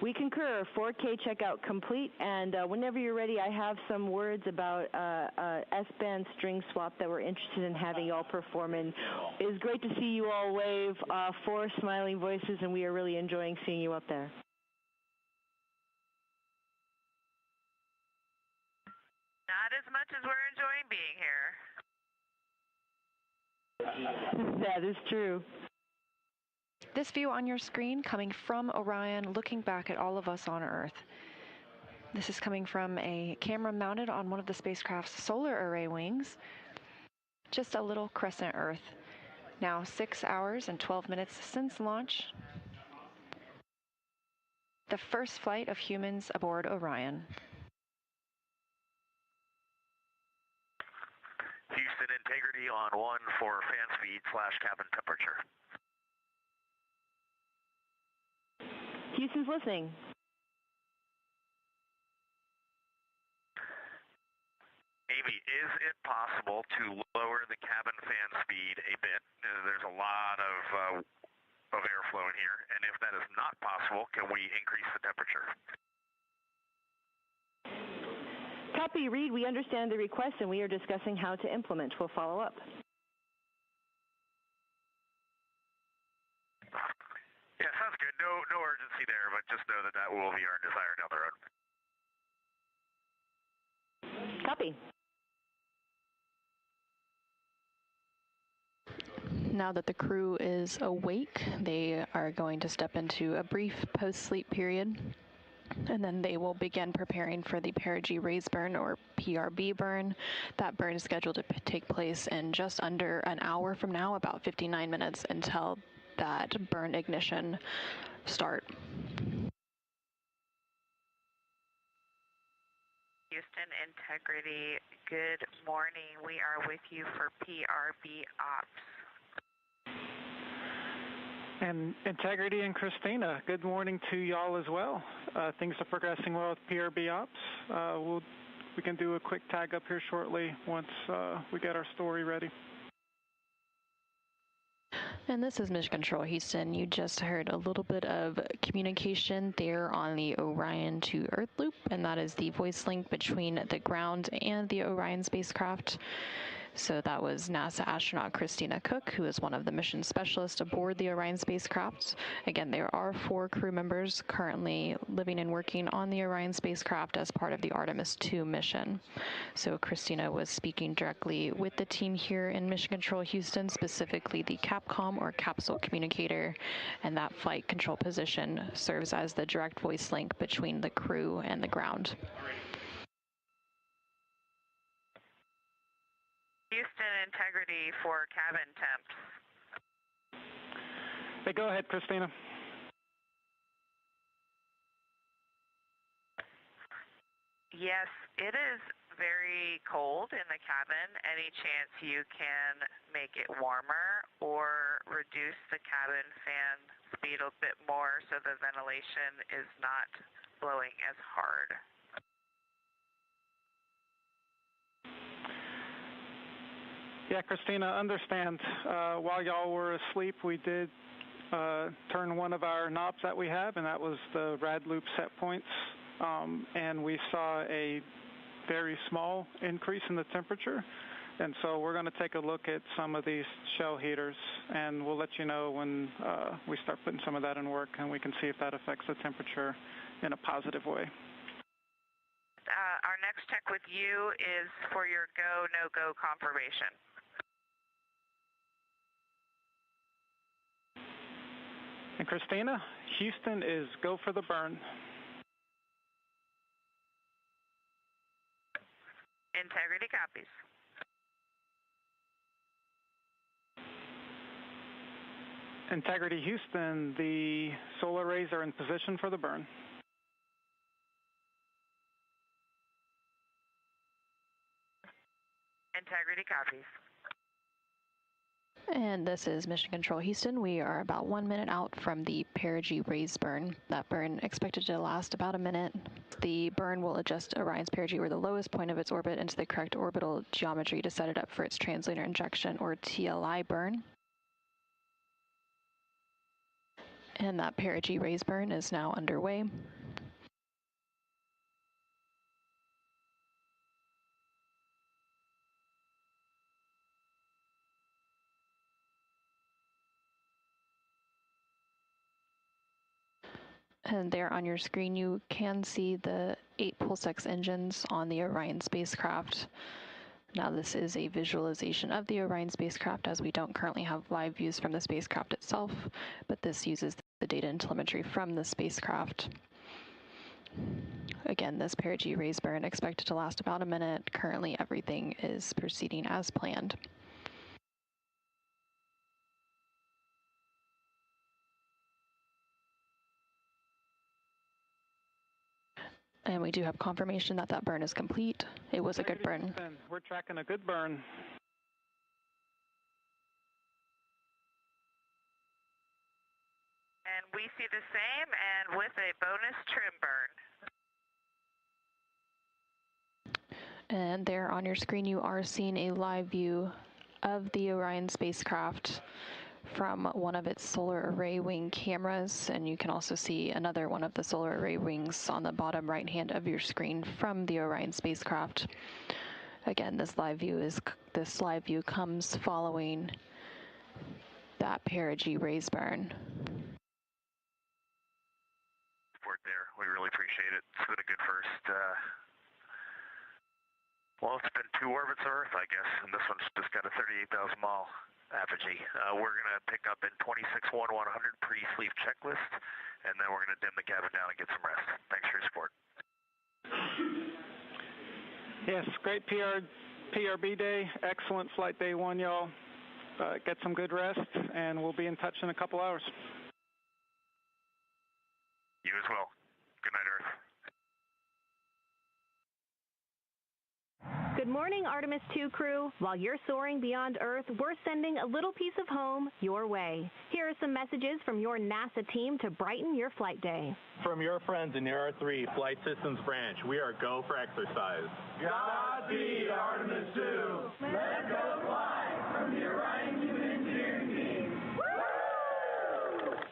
We concur. 4K checkout complete, and whenever you're ready, I have some words about S-band string swap that we're interested in having you all perform. And it is great to see you all wave, 4 smiling voices, and we are really enjoying seeing you up there. Not as much as we're enjoying being here. That is true. This view on your screen coming from Orion, looking back at all of us on Earth. This is coming from a camera mounted on one of the spacecraft's solar array wings. Just a little crescent Earth. Now 6 hours and 12 minutes since launch. The first flight of humans aboard Orion. Houston, integrity on 1 for fan speed / cabin temperature. Houston's listening. Amy, is it possible to lower the cabin fan speed a bit? There's a lot of airflow in here, and if that is not possible, can we increase the temperature? Copy, Reed. We understand the request, and we are discussing how to implement. We'll follow up. Yeah, sounds good. No urgency there, but just know that will be our desire down the road. Copy. Now that the crew is awake, they are going to step into a brief post-sleep period, and then they will begin preparing for the perigee raise burn, or PRB burn. That burn is scheduled to take place in just under an hour from now, about 59 minutes until that burn ignition start. Houston, integrity, good morning. We are with you for PRB ops. And Integrity and Christina, good morning to y'all as well. Things are progressing well with PRB ops. We can do a quick tag up here shortly once we get our story ready. And this is Mission Control Houston. You just heard a little bit of communication there on the Orion to Earth loop, and that is the voice link between the ground and the Orion spacecraft. So that was NASA astronaut Christina Cook, who is one of the mission specialists aboard the Orion spacecraft. Again, there are 4 crew members currently living and working on the Orion spacecraft as part of the Artemis 2 mission. So Christina was speaking directly with the team here in Mission Control Houston, specifically the CAPCOM or capsule communicator, and that flight control position serves as the direct voice link between the crew and the ground. Houston, integrity for cabin temps. Hey, go ahead, Christina. Yes, it is very cold in the cabin. Any chance you can make it warmer or reduce the cabin fan speed a bit more so the ventilation is not blowing as hard. Yeah, Christina, understand. While y'all were asleep, we did turn one of our knobs that we have, and that was the rad loop set points, and we saw a very small increase in the temperature. And so we're going to take a look at some of these shell heaters, and we'll let you know when we start putting some of that in work, and we can see if that affects the temperature in a positive way. Our next check with you is for your go, no-go confirmation. And Christina, Houston is go for the burn. Integrity copies. Integrity Houston, the solar arrays are in position for the burn. Integrity copies. And this is Mission Control Houston. We are about 1 minute out from the perigee raise burn. That burn expected to last about a minute. The burn will adjust Orion's perigee, or the lowest point of its orbit, into the correct orbital geometry to set it up for its translator injection, or TLI burn. And that perigee raise burn is now underway. And there on your screen, you can see the 8 Pulsex engines on the Orion spacecraft. Now, this is a visualization of the Orion spacecraft, as we don't currently have live views from the spacecraft itself, but this uses the data and telemetry from the spacecraft. Again, this perigee raise burn expected to last about a minute. Currently, everything is proceeding as planned. And we do have confirmation that that burn is complete. It was a good burn. We're tracking a good burn. And we see the same, and with a bonus trim burn. And there on your screen, you are seeing a live view of the Orion spacecraft from one of its solar array wing cameras, and you can also see another one of the solar array wings on the bottom right hand of your screen from the Orion spacecraft. Again, this live view comes following that perigee raise burn. Support there. We really appreciate it. It's been a good first. Well, it's been 2 orbits of Earth, I guess, and this one's just got a 38,000 mile apogee. We're going to pick up in 26-1-100 pre-sleep checklist, and then we're going to dim the cabin down and get some rest. Thanks for your support. Yes, great PRB day. Excellent flight day 1, y'all. Get some good rest, and we'll be in touch in a couple hours. You as well. Good night, Earth. Good morning, Artemis 2 crew. While you're soaring beyond Earth, we're sending a little piece of home your way. Here are some messages from your NASA team to brighten your flight day. From your friends in Air 3 Flight Systems Branch, we are go for exercise. Godspeed, Artemis 2. Let's go fly from the Orion Human Engineering Team.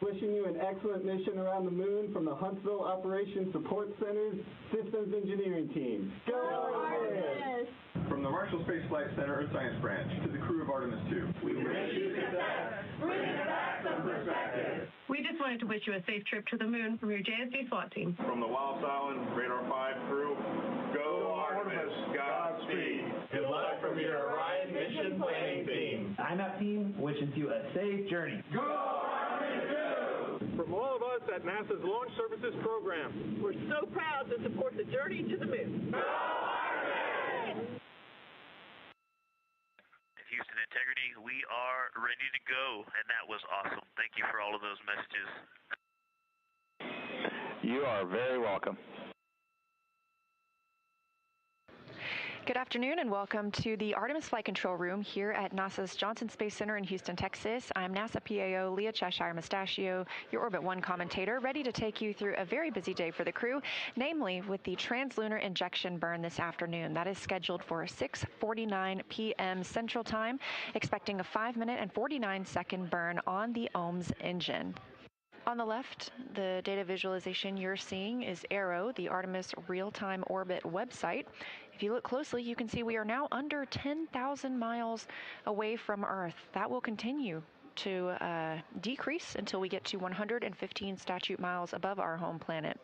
Wishing you an excellent mission around the moon from the Huntsville Operations Support Center's Systems Engineering Team. Go Artemis! From the Marshall Space Flight Center Earth Science Branch to the crew of Artemis 2. We wish you success. Bring back some perspective. We just wanted to wish you a safe trip to the moon from your JSD SWAT team. From the Wallops Island Radar 5 crew, go Artemis. Godspeed. Good luck from your Orion mission planning team. IMAP team wishes you a safe journey. Go Artemis 2! From all of us at NASA's Launch Services Program, we're so proud to support the journey to the moon. Go Artemis! Houston Integrity, we are ready to go, and that was awesome. Thank you for all of those messages. You are very welcome. Good afternoon and welcome to the Artemis Flight Control Room here at NASA's Johnson Space Center in Houston, Texas. I'm NASA PAO Leah Cheshire Mustachio, your Orbit 1 commentator, ready to take you through a very busy day for the crew, namely with the translunar injection burn this afternoon. That is scheduled for 6:49 p.m. Central Time, expecting a 5-minute and 49-second burn on the OMS engine. On the left, the data visualization you're seeing is ARROW, the Artemis Real-Time Orbit website. If you look closely, you can see we are now under 10,000 miles away from Earth. That will continue to decrease until we get to 115 statute miles above our home planet.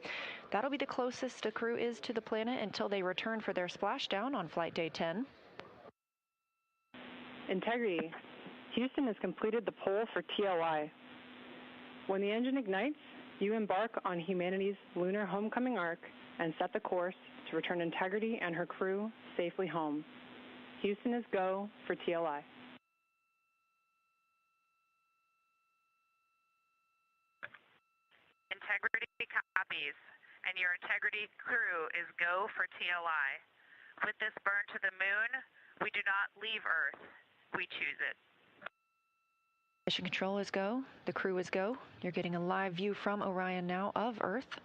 That'll be the closest the crew is to the planet until they return for their splashdown on flight day 10. Integrity. Houston has completed the poll for TLI. When the engine ignites, you embark on humanity's lunar homecoming arc and set the course to return Integrity and her crew safely home. Houston is go for TLI. Integrity copies, and your Integrity crew is go for TLI. With this burn to the moon, we do not leave Earth, we choose it. Mission control is go. The crew is go. You're getting a live view from Orion now of Earth.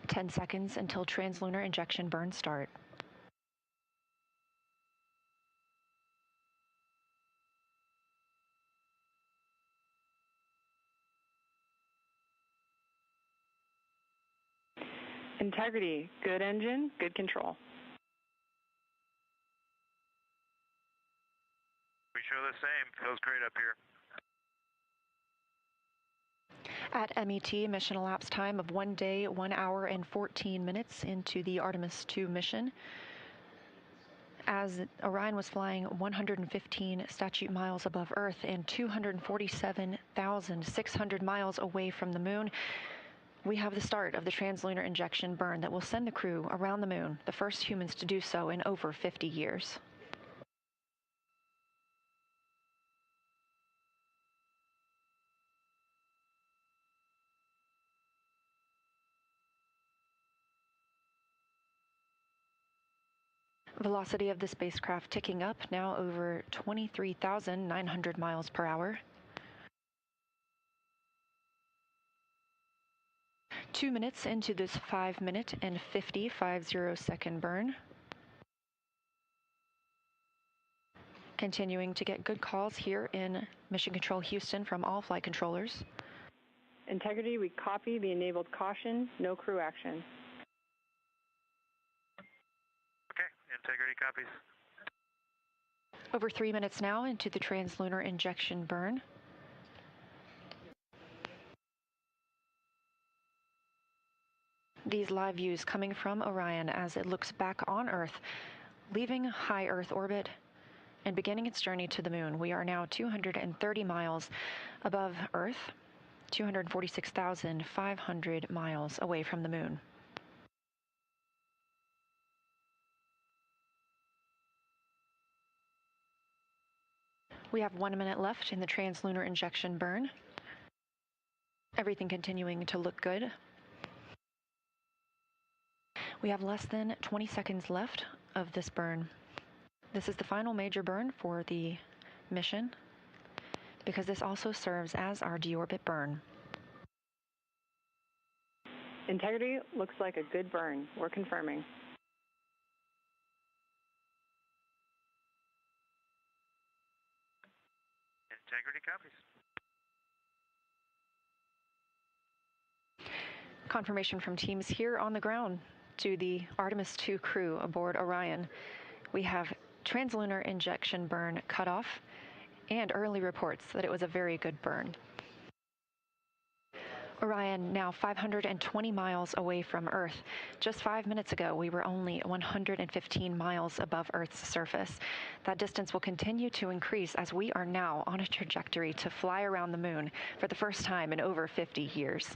"10 seconds until translunar injection burn start. Integrity, good engine, good control. We show the same. Feels great up here. At MET, mission elapsed time of 1 day, 1 hour, and 14 minutes into the Artemis 2 mission. As Orion was flying 115 statute miles above Earth and 247,600 miles away from the moon, we have the start of the translunar injection burn that will send the crew around the moon, the first humans to do so in over 50 years. Velocity of the spacecraft ticking up, now over 23,900 miles per hour. 2 minutes into this 5-minute and 50-second burn. Continuing to get good calls here in Mission Control Houston from all flight controllers. Integrity, we copy the enabled caution, no crew action. Integrity copies. Over 3 minutes now into the translunar injection burn. These live views coming from Orion as it looks back on Earth, leaving high Earth orbit and beginning its journey to the moon. We are now 230 miles above Earth, 246,500 miles away from the moon. We have 1 minute left in the translunar injection burn. Everything continuing to look good. We have less than 20 seconds left of this burn. This is the final major burn for the mission because this also serves as our deorbit burn. Integrity looks like a good burn. We're confirming. Integrity copies. Confirmation from teams here on the ground to the Artemis 2 crew aboard Orion. We have translunar injection burn cutoff and early reports that it was a very good burn. Orion now 520 miles away from Earth. Just 5 minutes ago, we were only 115 miles above Earth's surface. That distance will continue to increase as we are now on a trajectory to fly around the moon for the first time in over 50 years.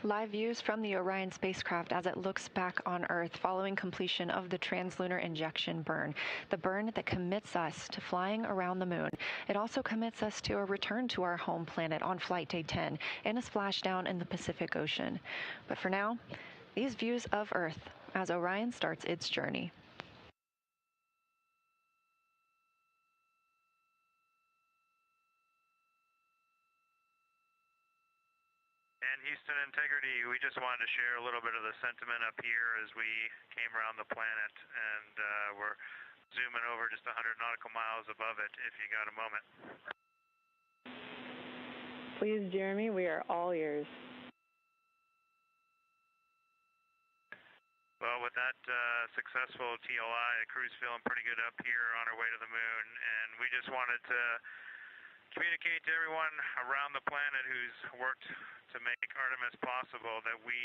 Live views from the Orion spacecraft as it looks back on Earth following completion of the translunar injection burn, the burn that commits us to flying around the moon. It also commits us to a return to our home planet on flight day 10 and a splashdown in the Pacific Ocean. But for now, these views of Earth as Orion starts its journey. And Houston Integrity, we just wanted to share a little bit of the sentiment up here as we came around the planet, and we're zooming over just 100 nautical miles above it if you got a moment. Please, Jeremy, we are all ears. Well, with that successful TLI, the crew's feeling pretty good up here on our way to the moon, and we just wanted to communicate to everyone around the planet who's worked to make Artemis possible that we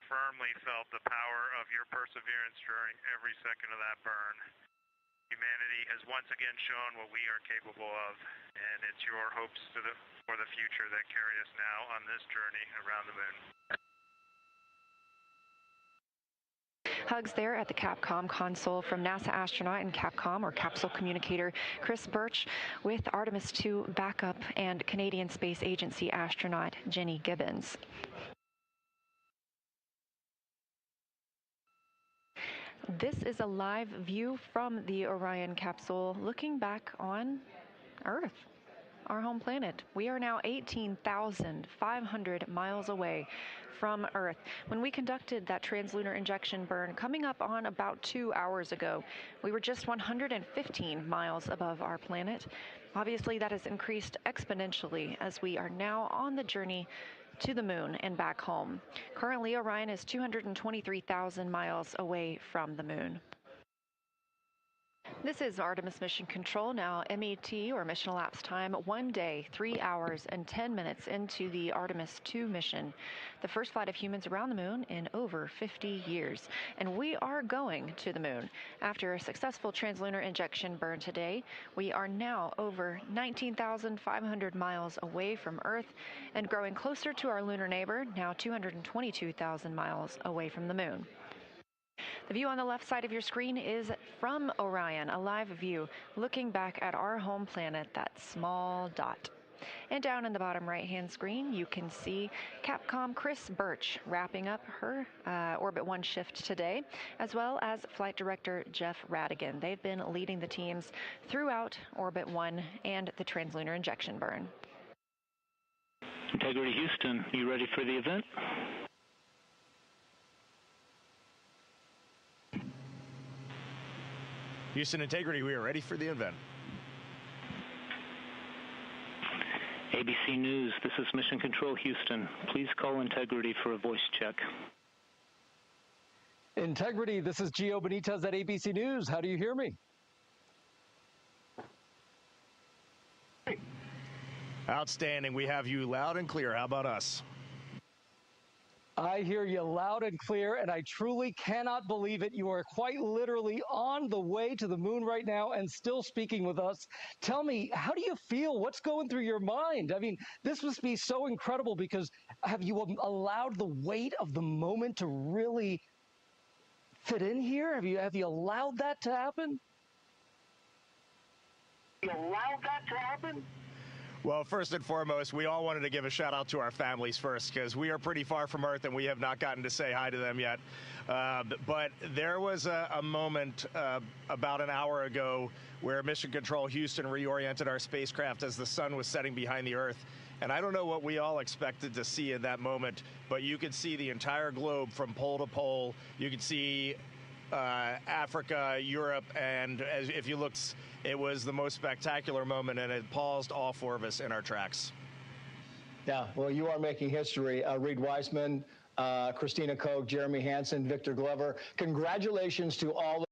firmly felt the power of your perseverance during every second of that burn. Humanity has once again shown what we are capable of, and it's your hopes for the future that carry us now on this journey around the moon. Hugs there at the Capcom console from NASA astronaut and Capcom, or capsule communicator, Chris Birch, with Artemis 2 backup and Canadian Space Agency astronaut Jenny Gibbons. This is a live view from the Orion capsule looking back on Earth, our home planet. We are now 18,500 miles away from Earth. When we conducted that translunar injection burn coming up on about 2 hours ago, we were just 115 miles above our planet. Obviously, that has increased exponentially as we are now on the journey to the moon and back home. Currently, Orion is 223,000 miles away from the moon. This is Artemis Mission Control, now MET, or mission elapsed time, 1 day, 3 hours, and 10 minutes into the Artemis 2 mission, the first flight of humans around the moon in over 50 years. And we are going to the moon. After a successful translunar injection burn today, we are now over 19,500 miles away from Earth and growing closer to our lunar neighbor, now 222,000 miles away from the moon. The view on the left side of your screen is from Orion, a live view looking back at our home planet, that small dot. And down in the bottom right-hand screen, you can see Capcom Chris Birch wrapping up her Orbit 1 shift today, as well as Flight Director Jeff Radigan. They've been leading the teams throughout Orbit 1 and the translunar injection burn. Integrity Houston, you ready for the event? Houston Integrity, we are ready for the event. ABC News, this is Mission Control Houston. Please call Integrity for a voice check. Integrity, this is Gio Benitez at ABC News. How do you hear me? Outstanding. We have you loud and clear. How about us? I hear you loud and clear, and I truly cannot believe it. You are quite literally on the way to the moon right now and still speaking with us. Tell me, how do you feel? What's going through your mind? I mean, this must be so incredible because have you allowed the weight of the moment to really fit in here? Have you allowed that to happen? Well, first and foremost, we all wanted to give a shout out to our families first because we are pretty far from Earth and we have not gotten to say hi to them yet. But there was a moment about an hour ago where Mission Control Houston reoriented our spacecraft as the sun was setting behind the Earth. And I don't know what we all expected to see in that moment, but you could see the entire globe from pole to pole. You could see Africa, Europe, and if you looked, it was the most spectacular moment, and it paused all four of us in our tracks. Yeah, well, you are making history. Reed Wiseman, Christina Koch, Jeremy Hansen, Victor Glover. Congratulations to all.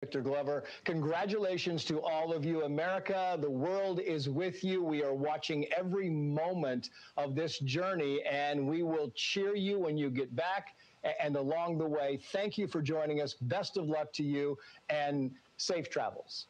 Victor Glover. Congratulations to all of you. America, the world is with you. We are watching every moment of this journey, and we will cheer you when you get back and along the way. Thank you for joining us. Best of luck to you, and safe travels.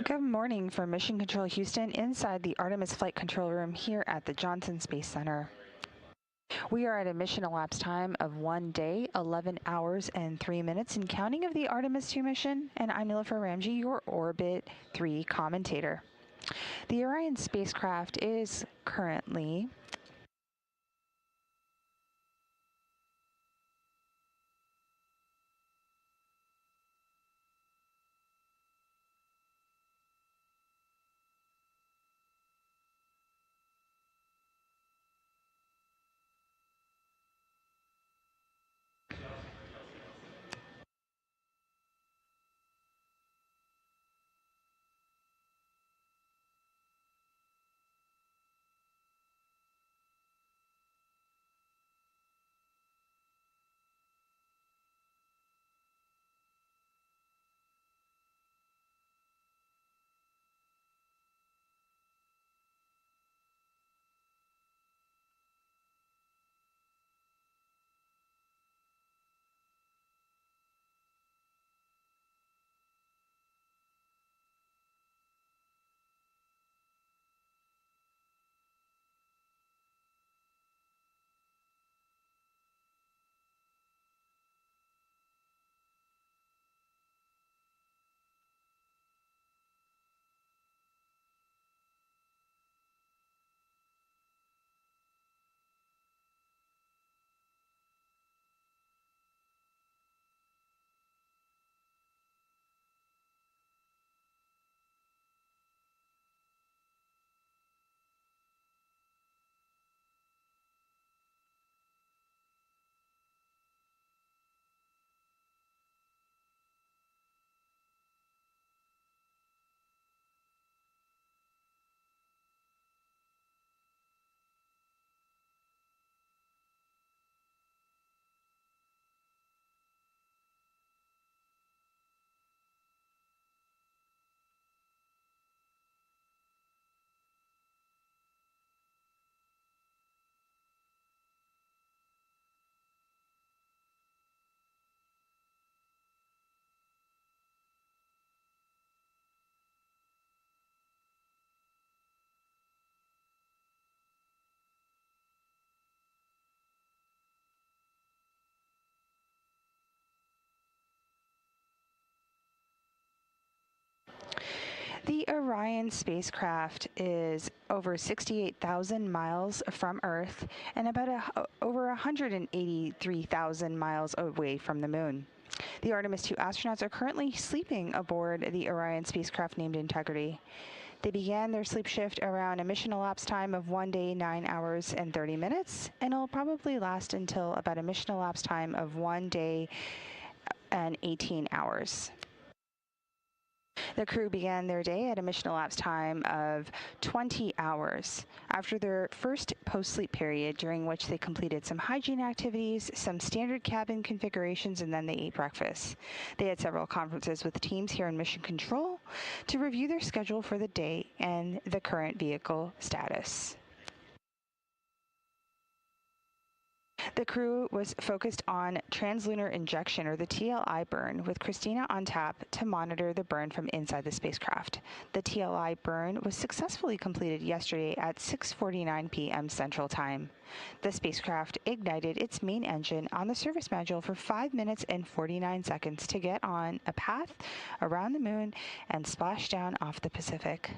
Good morning from Mission Control Houston inside the Artemis Flight Control Room here at the Johnson Space Center. We are at a mission elapsed time of 1 day, 11 hours, and 3 minutes in counting of the Artemis 2 mission, and I'm Nilofer Ramji, your Orbit 3 commentator. The Orion spacecraft is currently the Orion spacecraft is over 68,000 miles from Earth and about over 183,000 miles away from the Moon. The Artemis 2 astronauts are currently sleeping aboard the Orion spacecraft named Integrity. They began their sleep shift around a mission elapsed time of 1 day, 9 hours, and 30 minutes, and it'll probably last until about a mission elapsed time of 1 day and 18 hours. The crew began their day at a mission elapsed time of 20 hours after their first post-sleep period, during which they completed some hygiene activities, some standard cabin configurations, and then they ate breakfast. They had several conferences with teams here in Mission Control to review their schedule for the day and the current vehicle status. The crew was focused on translunar injection, or the TLI burn, with Christina on tap to monitor the burn from inside the spacecraft. The TLI burn was successfully completed yesterday at 6:49 p.m. Central Time. The spacecraft ignited its main engine on the service module for 5 minutes and 49 seconds to get on a path around the moon and splash down off the Pacific.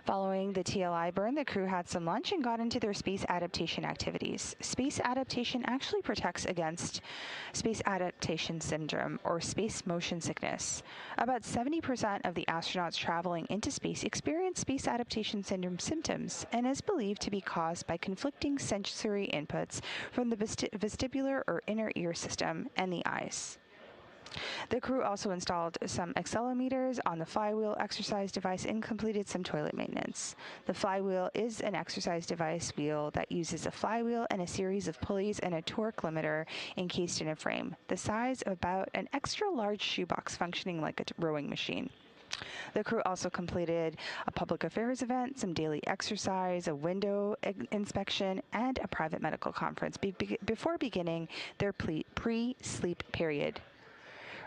Following the TLI burn, the crew had some lunch and got into their space adaptation activities. Space adaptation actually protects against space adaptation syndrome, or space motion sickness. About 70% of the astronauts traveling into space experience space adaptation syndrome symptoms, and is believed to be caused by conflicting sensory inputs from the vestibular or inner ear system and the eyes. The crew also installed some accelerometers on the flywheel exercise device and completed some toilet maintenance. The flywheel is an exercise device wheel that uses a flywheel and a series of pulleys and a torque limiter encased in a frame, the size of about an extra large shoebox, functioning like a rowing machine. The crew also completed a public affairs event, some daily exercise, a window inspection, and a private medical conference before beginning their pre-sleep period.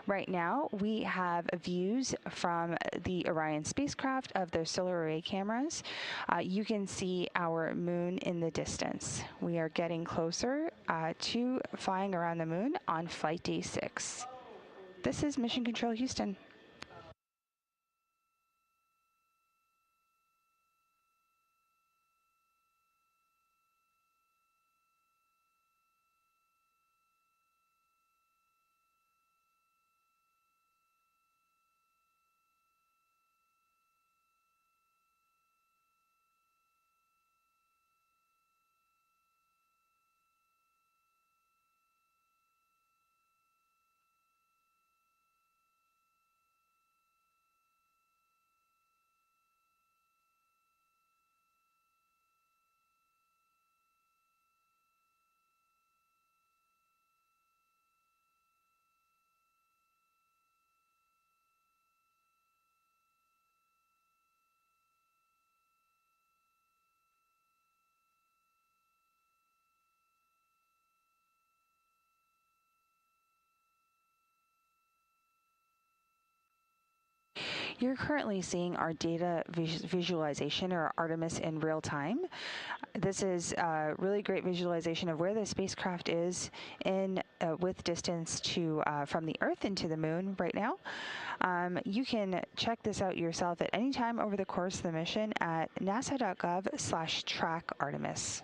Right now, we have views from the Orion spacecraft of their solar array cameras. You can see our moon in the distance. We are getting closer to flying around the moon on flight day 6. This is Mission Control Houston. You're currently seeing our data visualization, or Artemis in real time. This is a really great visualization of where the spacecraft is in with distance to from the Earth into the moon right now. You can check this out yourself at any time over the course of the mission at nasa.gov/track-Artemis.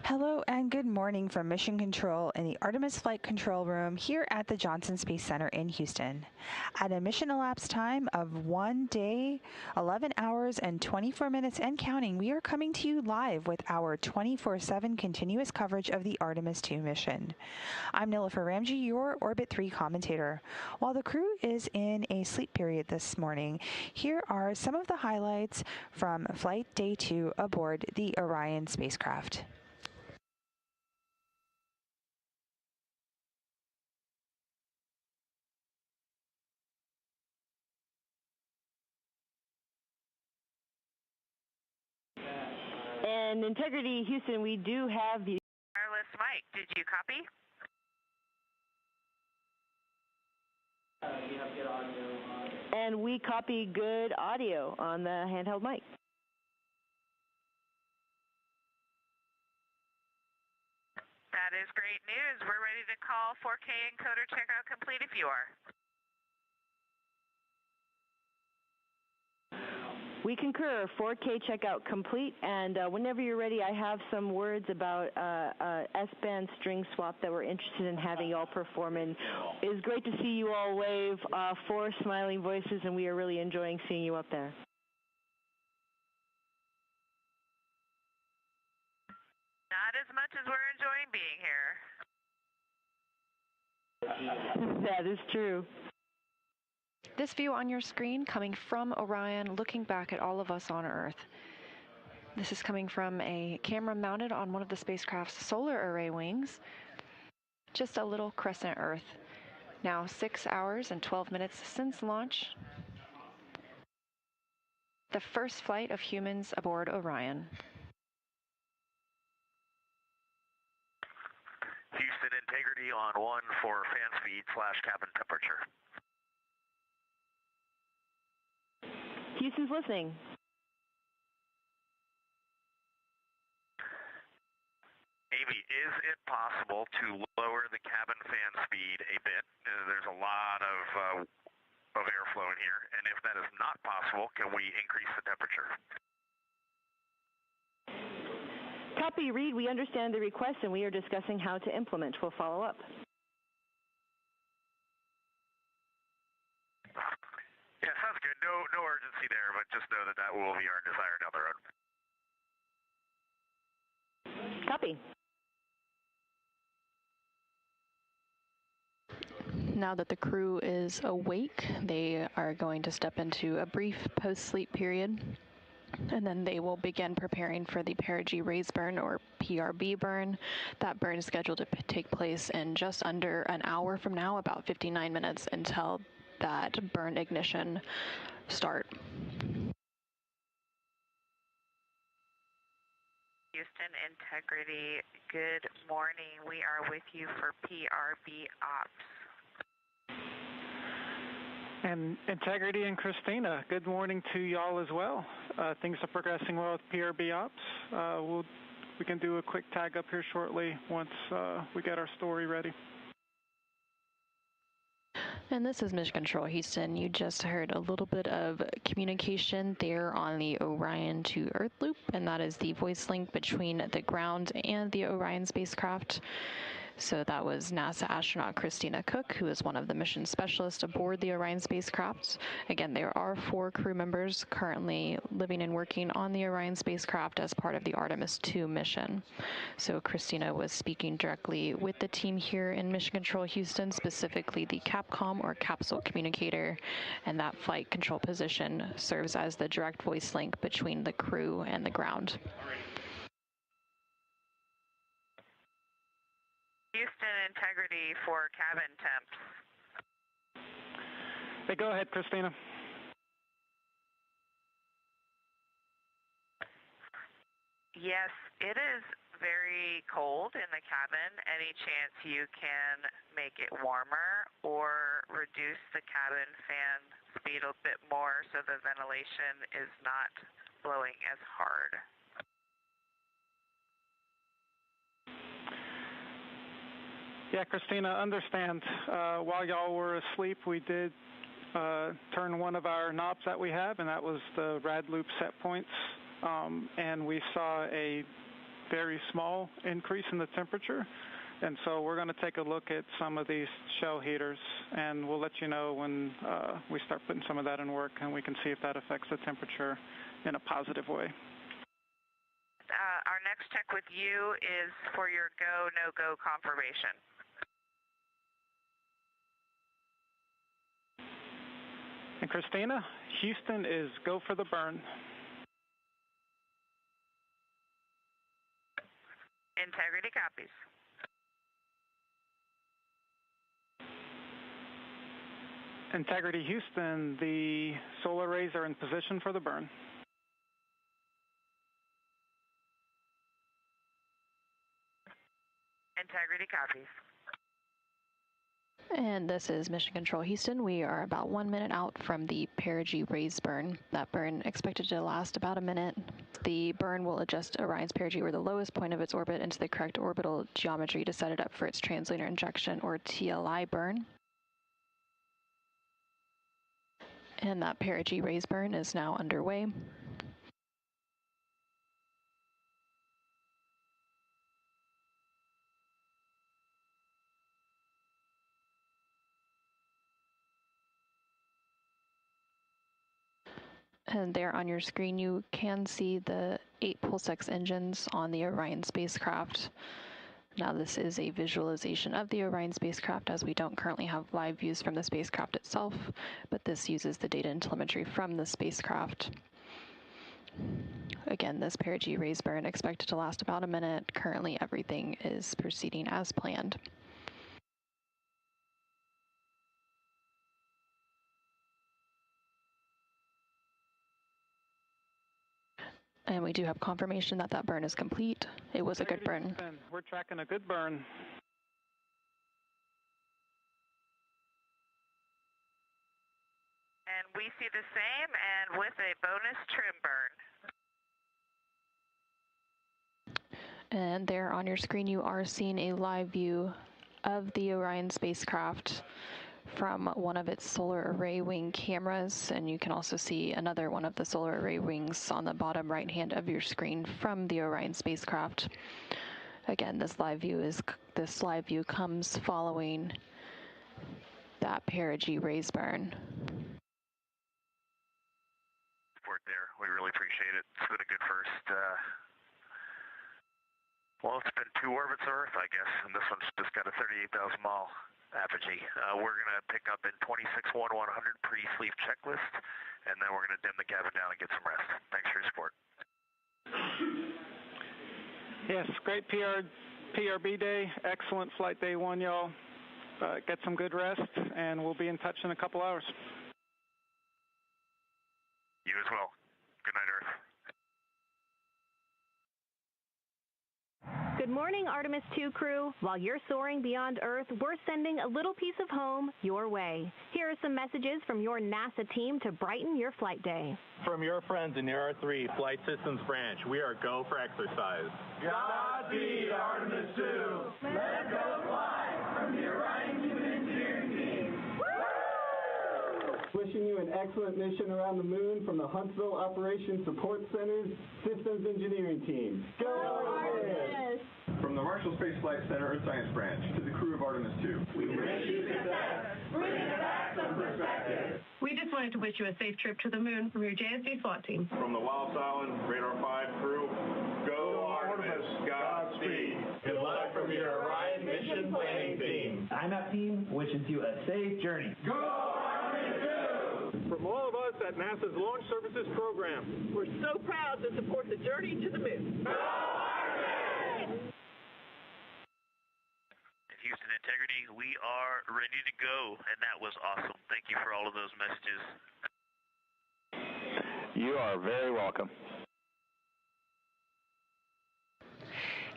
Hello and good morning from Mission Control in the Artemis Flight Control Room here at the Johnson Space Center in Houston. At a mission elapsed time of 1 day, 11 hours, and 24 minutes and counting, we are coming to you live with our 24/7 continuous coverage of the Artemis II mission. I'm Nilofer Ramji, your Orbit 3 commentator. While the crew is in a sleep period this morning, here are some of the highlights from Flight Day 2 aboard the Orion spacecraft. And Integrity Houston, we do have the wireless mic. Did you copy? You have good audio. And we copy good audio on the handheld mic. That is great news. We're ready to call 4K encoder checkout complete if you are. We concur. 4K checkout complete, and whenever you're ready, I have some words about S-band string swap that we're interested in having y'all perform. And it's great to see you all wave, 4 smiling voices, and we are really enjoying seeing you up there. Not as much as we're enjoying being here. That is true. This view on your screen coming from Orion, looking back at all of us on Earth. This is coming from a camera mounted on one of the spacecraft's solar array wings. Just a little crescent Earth. Now 6 hours and 12 minutes since launch. The first flight of humans aboard Orion. Houston, integrity on 1 for fan speed / cabin temperature. Houston's listening. Amy, is it possible to lower the cabin fan speed a bit? There's a lot of airflow in here, and if that is not possible, can we increase the temperature? Copy, Reed. We understand the request, and we are discussing how to implement. We'll follow up. Yeah, sounds good. No urgency there, but just know that will be our desire down the road. Copy. Now that the crew is awake, they are going to step into a brief post-sleep period, and then they will begin preparing for the perigee raise burn, or PRB burn. That burn is scheduled to take place in just under an hour from now, about 59 minutes until that burn ignition start. Houston, integrity, good morning. We are with you for PRB ops. And integrity and Christina, good morning to y'all as well. Things are progressing well with PRB ops. We can do a quick tag up here shortly once we get our story ready. And this is Mission Control Houston. You just heard a little bit of communication there on the Orion to Earth loop, and that is the voice link between the ground and the Orion spacecraft. So that was NASA astronaut Christina Cook, who is one of the mission specialists aboard the Orion spacecraft. Again, there are 4 crew members currently living and working on the Orion spacecraft as part of the Artemis II mission. So Christina was speaking directly with the team here in Mission Control Houston, specifically the CAPCOM, or capsule communicator, and that flight control position serves as the direct voice link between the crew and the ground. Houston, integrity for cabin temps. Hey, go ahead, Christina. Yes, it is very cold in the cabin. Any chance you can make it warmer or reduce the cabin fan speed a bit more so the ventilation is not blowing as hard? Yeah, Christina, understand. While y'all were asleep, we did turn one of our knobs that we have, and that was the rad loop set points. And we saw a very small increase in the temperature. And so we're going to take a look at some of these shell heaters, and we'll let you know when we start putting some of that in work, and we can see if that affects the temperature in a positive way. Our next check with you is for your go, no-go confirmation. And Christina, Houston is go for the burn. Integrity copies. Integrity Houston, the solar arrays are in position for the burn. Integrity copies. And this is Mission Control Houston. We are about 1 minute out from the perigee raise burn. That burn expected to last about a minute. The burn will adjust Orion's perigee, or the lowest point of its orbit, into the correct orbital geometry to set it up for its translunar injection, or TLI burn. And that perigee raise burn is now underway. And there on your screen, you can see the 8 Pulsex engines on the Orion spacecraft. Now, this is a visualization of the Orion spacecraft, as we don't currently have live views from the spacecraft itself, but this uses the data and telemetry from the spacecraft. Again, this perigee raise burn expected to last about a minute. Currently, everything is proceeding as planned. And we do have confirmation that that burn is complete. It was a good burn. We're tracking a good burn. And we see the same, and with a bonus trim burn. And there on your screen, you are seeing a live view of the Orion spacecraft from one of its solar array wing cameras, and you can also see another one of the solar array wings on the bottom right hand of your screen from the Orion spacecraft. Again, this live view comes following that perigee raise burn. Support there. We really appreciate it. It's been a good first. Well, it's been 2 orbits of Earth, I guess, and this one's just got a 38,000 mile apogee. We're going to pick up in 26-1-100 pre-sleep checklist, and then we're going to dim the cabin down and get some rest. Thanks for your support. Yes, great PRB day. Excellent flight day 1, y'all. Get some good rest, and we'll be in touch in a couple hours. You as well. Good night, Earth. Good morning, Artemis 2 crew. While you're soaring beyond Earth, we're sending a little piece of home your way. Here are some messages from your NASA team to brighten your flight day. From your friends in the R3 Flight Systems Branch, we are go for exercise. Godspeed, Artemis 2. Let's go fly from the Orion Human Engineering Team. Wishing you an excellent mission around the moon from the Huntsville Operations Support Center's Systems Engineering Team. Go Artemis! From the Marshall Space Flight Center Earth Science Branch to the crew of Artemis 2. We wish you success, bringing back some perspective. We just wanted to wish you a safe trip to the moon from your JSD SWAT team. From the Wallops Island Radar 5 crew, go Artemis, Godspeed. Good luck from your Orion Mission Planning Team. IMAP team wishes you a safe journey. Go Artemis 2! From all of us at NASA's Launch Services Program, we're so proud to support the journey to the moon. Go Artemis! Houston Integrity, we are ready to go, and that was awesome. Thank you for all of those messages. You are very welcome.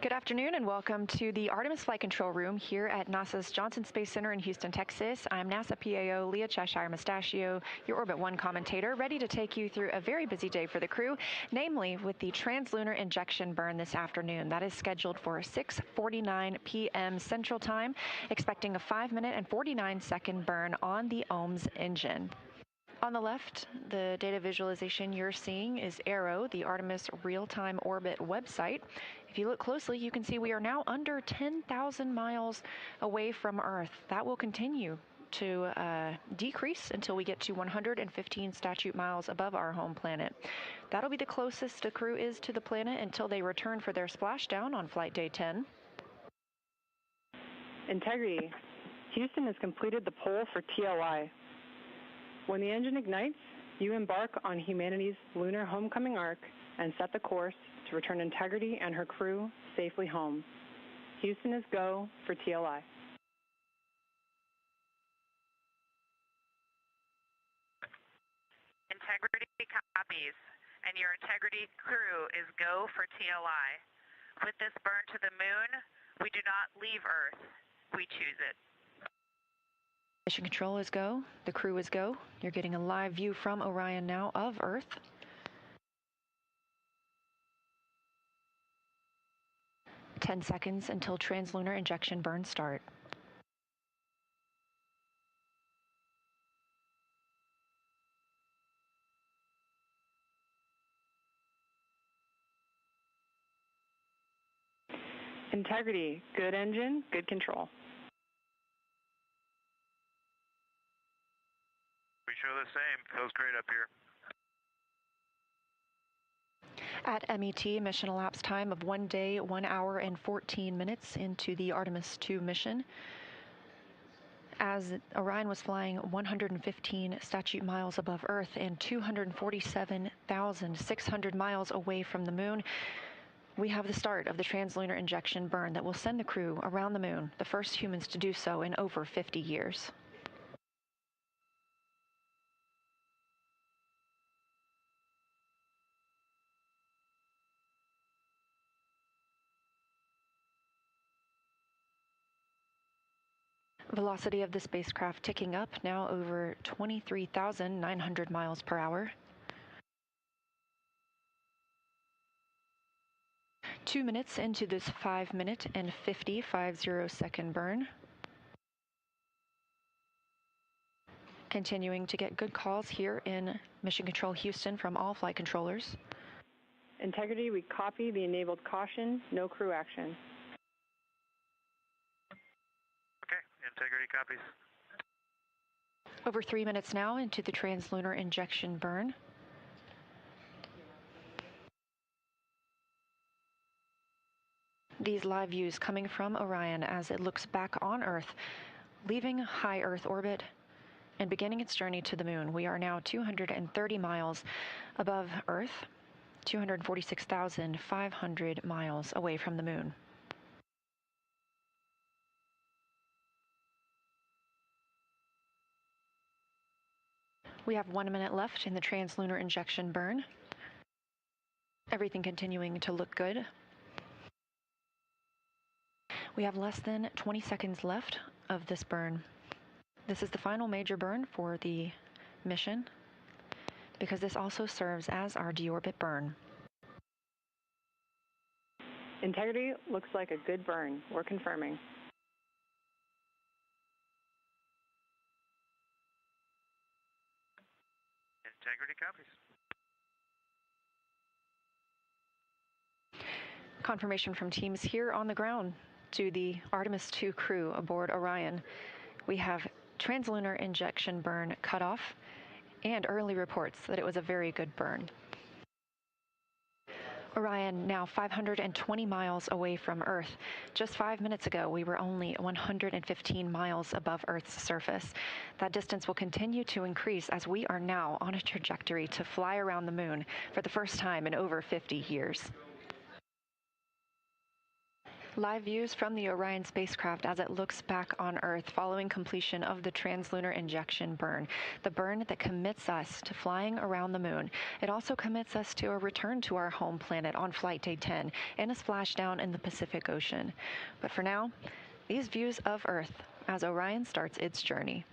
Good afternoon and welcome to the Artemis Flight Control Room here at NASA's Johnson Space Center in Houston, Texas. I'm NASA PAO Leah Cheshire Mustachio, your Orbit 1 commentator, ready to take you through a very busy day for the crew, namely with the translunar injection burn this afternoon. That is scheduled for 6:49 p.m. Central Time, expecting a 5-minute and 49-second burn on the OMS engine. On the left, the data visualization you're seeing is ARROW, the Artemis real-time orbit website. If you look closely, you can see we are now under 10,000 miles away from Earth. That will continue to decrease until we get to 115 statute miles above our home planet. That'll be the closest the crew is to the planet until they return for their splashdown on flight day 10. Integrity. Houston has completed the poll for TLI. When the engine ignites, you embark on humanity's lunar homecoming arc and set the course to return Integrity and her crew safely home. Houston is go for TLI. Integrity copies, and your Integrity crew is go for TLI. With this burn to the moon, we do not leave Earth, we choose it. Mission control is go, the crew is go. You're getting a live view from Orion now of Earth. "10 seconds until translunar injection burn start. Integrity, good engine, good control. We show the same. Feels great up here. At MET, mission elapsed time of 1 day, 1 hour, and 14 minutes into the Artemis 2 mission. As Orion was flying 115 statute miles above Earth and 247,600 miles away from the moon, we have the start of the translunar injection burn that will send the crew around the moon, the first humans to do so in over 50 years. Velocity of the spacecraft ticking up, now over 23,900 miles per hour. 2 minutes into this 5-minute and 50 second burn. Continuing to get good calls here in Mission Control Houston from all flight controllers. Integrity, we copy the enabled caution, no crew action. Integrity copies. Over 3 minutes now into the translunar injection burn. These live views coming from Orion as it looks back on Earth, leaving high Earth orbit and beginning its journey to the moon. We are now 230 miles above Earth, 246,500 miles away from the moon. We have 1 minute left in the translunar injection burn. Everything continuing to look good. We have less than 20 seconds left of this burn. This is the final major burn for the mission because this also serves as our deorbit burn. Integrity looks like a good burn. We're confirming. Integrity copies. Confirmation from teams here on the ground to the Artemis 2 crew aboard Orion. We have translunar injection burn cutoff and early reports that it was a very good burn. Orion now 520 miles away from Earth. Just 5 minutes ago, we were only 115 miles above Earth's surface. That distance will continue to increase as we are now on a trajectory to fly around the moon for the first time in over 50 years. Live views from the Orion spacecraft as it looks back on Earth following completion of the translunar injection burn, the burn that commits us to flying around the moon. It also commits us to a return to our home planet on flight day 10 and a splashdown in the Pacific Ocean. But for now, these views of Earth as Orion starts its journey.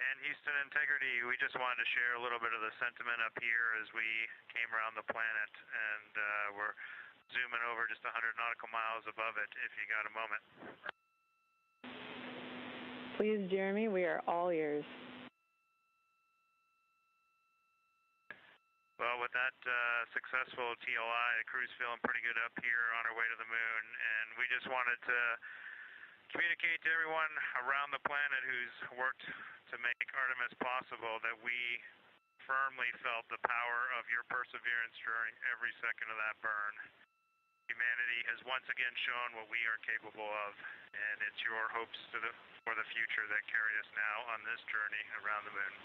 And Houston Integrity, we just wanted to share a little bit of the sentiment up here as we came around the planet, and we're zooming over just 100 nautical miles above it if you got a moment. Please, Jeremy, we are all ears. Well, with that successful TLI, the crew's feeling pretty good up here on our way to the moon, and we just wanted to communicate to everyone around the planet who's worked to make Artemis possible that we firmly felt the power of your perseverance during every second of that burn. Humanity has once again shown what we are capable of, and it's your hopes for the future that carry us now on this journey around the moon.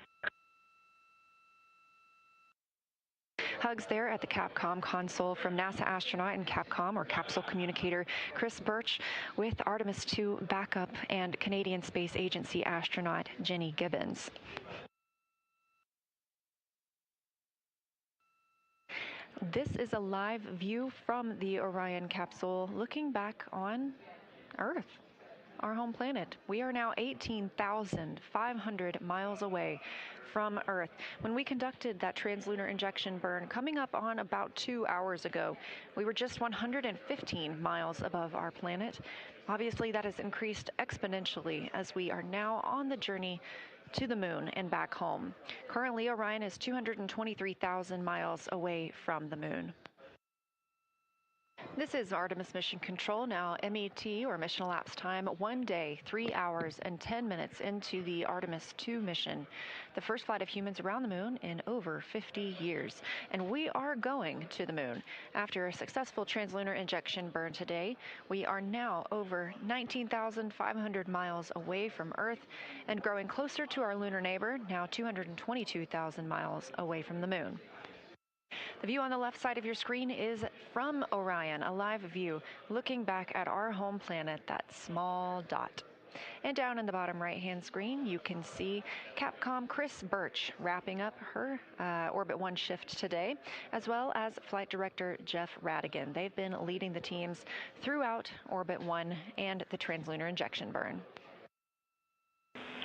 Hugs there at the Capcom console from NASA astronaut and Capcom, or capsule communicator, Chris Birch, with Artemis II backup and Canadian Space Agency astronaut Jenny Gibbons. This is a live view from the Orion capsule looking back on Earth, our home planet. We are now 18,500 miles away from Earth. When we conducted that translunar injection burn coming up on about 2 hours ago, we were just 115 miles above our planet. Obviously, that has increased exponentially as we are now on the journey to the moon and back home. Currently, Orion is 223,000 miles away from the moon. This is Artemis Mission Control, now MET, or mission elapsed time, 1 day, 3 hours, and 10 minutes into the Artemis II mission, the first flight of humans around the moon in over 50 years. And we are going to the moon. After a successful translunar injection burn today, we are now over 19,500 miles away from Earth and growing closer to our lunar neighbor, now 222,000 miles away from the moon. The view on the left side of your screen is from Orion, a live view looking back at our home planet, that small dot. And down in the bottom right-hand screen, you can see Capcom Chris Birch wrapping up her Orbit 1 shift today, as well as Flight Director Jeff Radigan. They've been leading the teams throughout Orbit 1 and the translunar injection burn.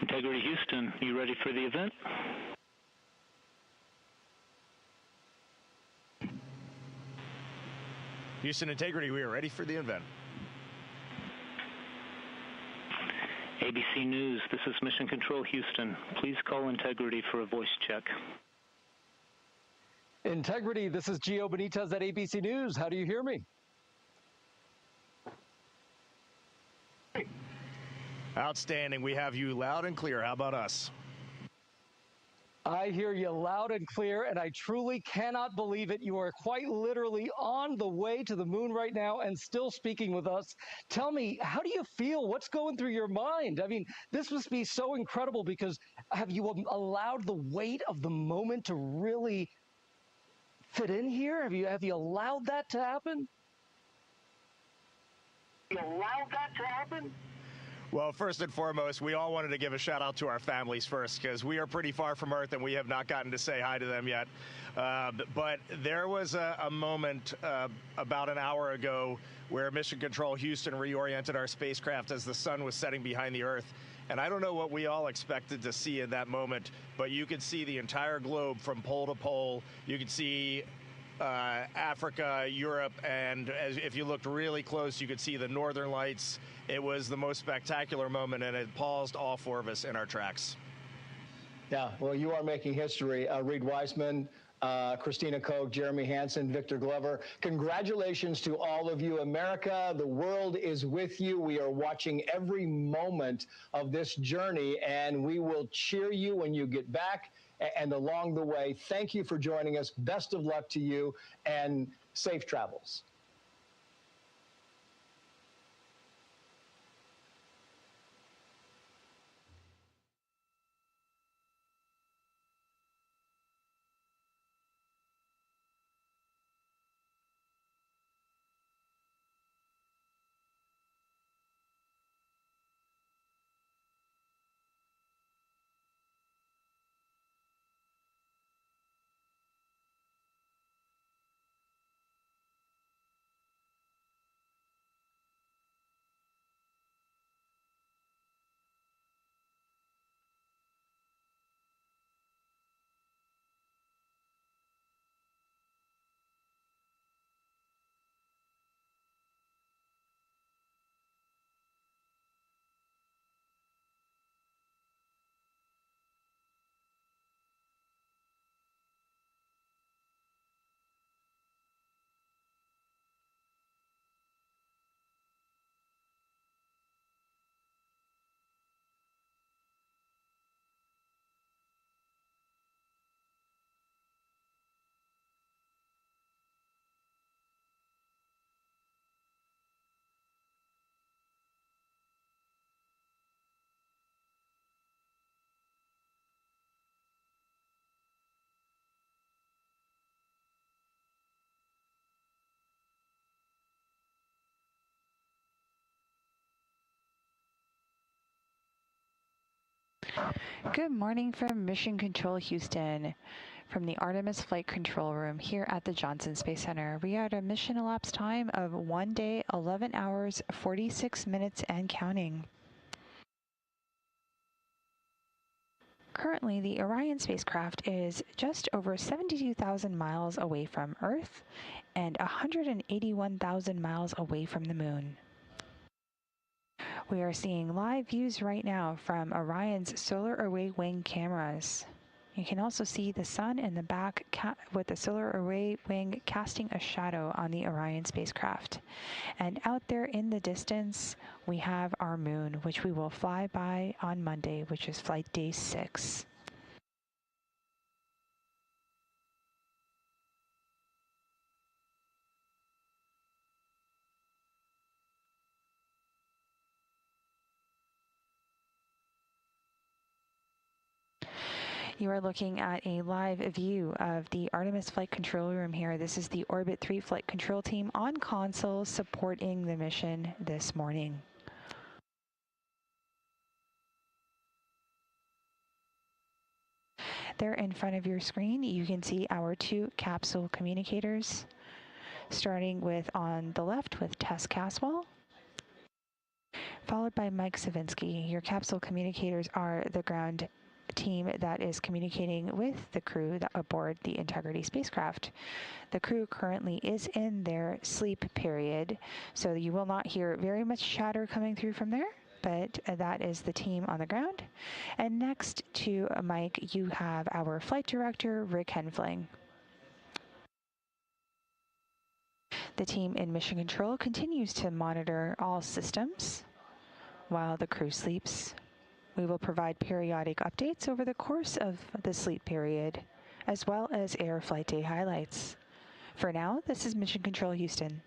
Integrity Houston, you ready for the event? Houston Integrity, we are ready for the event. ABC News, this is Mission Control Houston. Please call Integrity for a voice check. Integrity, this is Gio Benitez at ABC News. How do you hear me? Outstanding. We have you loud and clear. How about us? I hear you loud and clear, and I truly cannot believe it. You are quite literally on the way to the moon right now and still speaking with us. Tell me, how do you feel? What's going through your mind? I mean, this must be so incredible because have you allowed the weight of the moment to really fit in here? Have you allowed that to happen? Well, first and foremost, we all wanted to give a shout out to our families first because we are pretty far from Earth and we have not gotten to say hi to them yet. But there was a moment about an hour ago where Mission Control Houston reoriented our spacecraft as the sun was setting behind the Earth. And I don't know what we all expected to see in that moment, but you could see the entire globe from pole to pole. You could see Africa, Europe, and if you looked really close, you could see the northern lights. It was the most spectacular moment, and it paused all four of us in our tracks. Yeah, well, you are making history. Reed Wiseman, Christina Koch, Jeremy Hansen, Victor Glover. Congratulations to all of you. America, the world is with you. We are watching every moment of this journey, and we will cheer you when you get back and along the way. Thank you for joining us. Best of luck to you, and safe travels. Good morning from Mission Control Houston. From the Artemis Flight Control Room here at the Johnson Space Center, we are at a mission elapsed time of 1 day, 11 hours, 46 minutes and counting. Currently, the Orion spacecraft is just over 72,000 miles away from Earth and 181,000 miles away from the Moon. We are seeing live views right now from Orion's solar array wing cameras. You can also see the sun in the back with the solar array wing casting a shadow on the Orion spacecraft. And out there in the distance, we have our moon, which we will fly by on Monday, which is flight day 6. You are looking at a live view of the Artemis Flight Control Room here. This is the Orbit 3 Flight Control Team on console supporting the mission this morning. There in front of your screen, you can see our 2 capsule communicators, starting with on the left with Tess Caswell, followed by Mike Savinsky. Your capsule communicators are the ground team that is communicating with the crew aboard the Integrity spacecraft. The crew currently is in their sleep period, so you will not hear very much chatter coming through from there, but that is the team on the ground. And next to Mike, you have our flight director, Rick Henfling. The team in Mission Control continues to monitor all systems while the crew sleeps. We will provide periodic updates over the course of the sleep period, as well as air flight day highlights. For now, this is Mission Control Houston.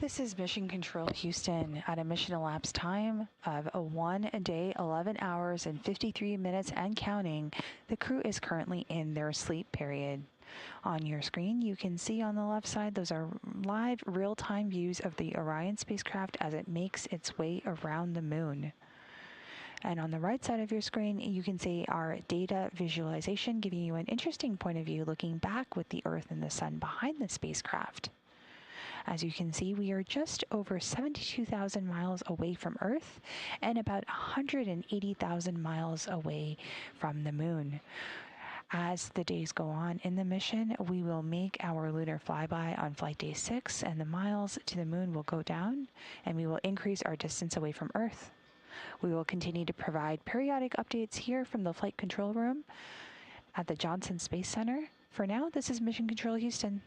This is Mission Control Houston at a mission elapsed time of 1 day, 11 hours, and 53 minutes and counting. The crew is currently in their sleep period. On your screen, you can see on the left side, those are live real-time views of the Orion spacecraft as it makes its way around the moon. And on the right side of your screen, you can see our data visualization, giving you an interesting point of view looking back with the Earth and the Sun behind the spacecraft. As you can see, we are just over 72,000 miles away from Earth and about 180,000 miles away from the moon. As the days go on in the mission, we will make our lunar flyby on flight day 6, and the miles to the moon will go down, and we will increase our distance away from Earth. We will continue to provide periodic updates here from the flight control room at the Johnson Space Center. For now, this is Mission Control Houston.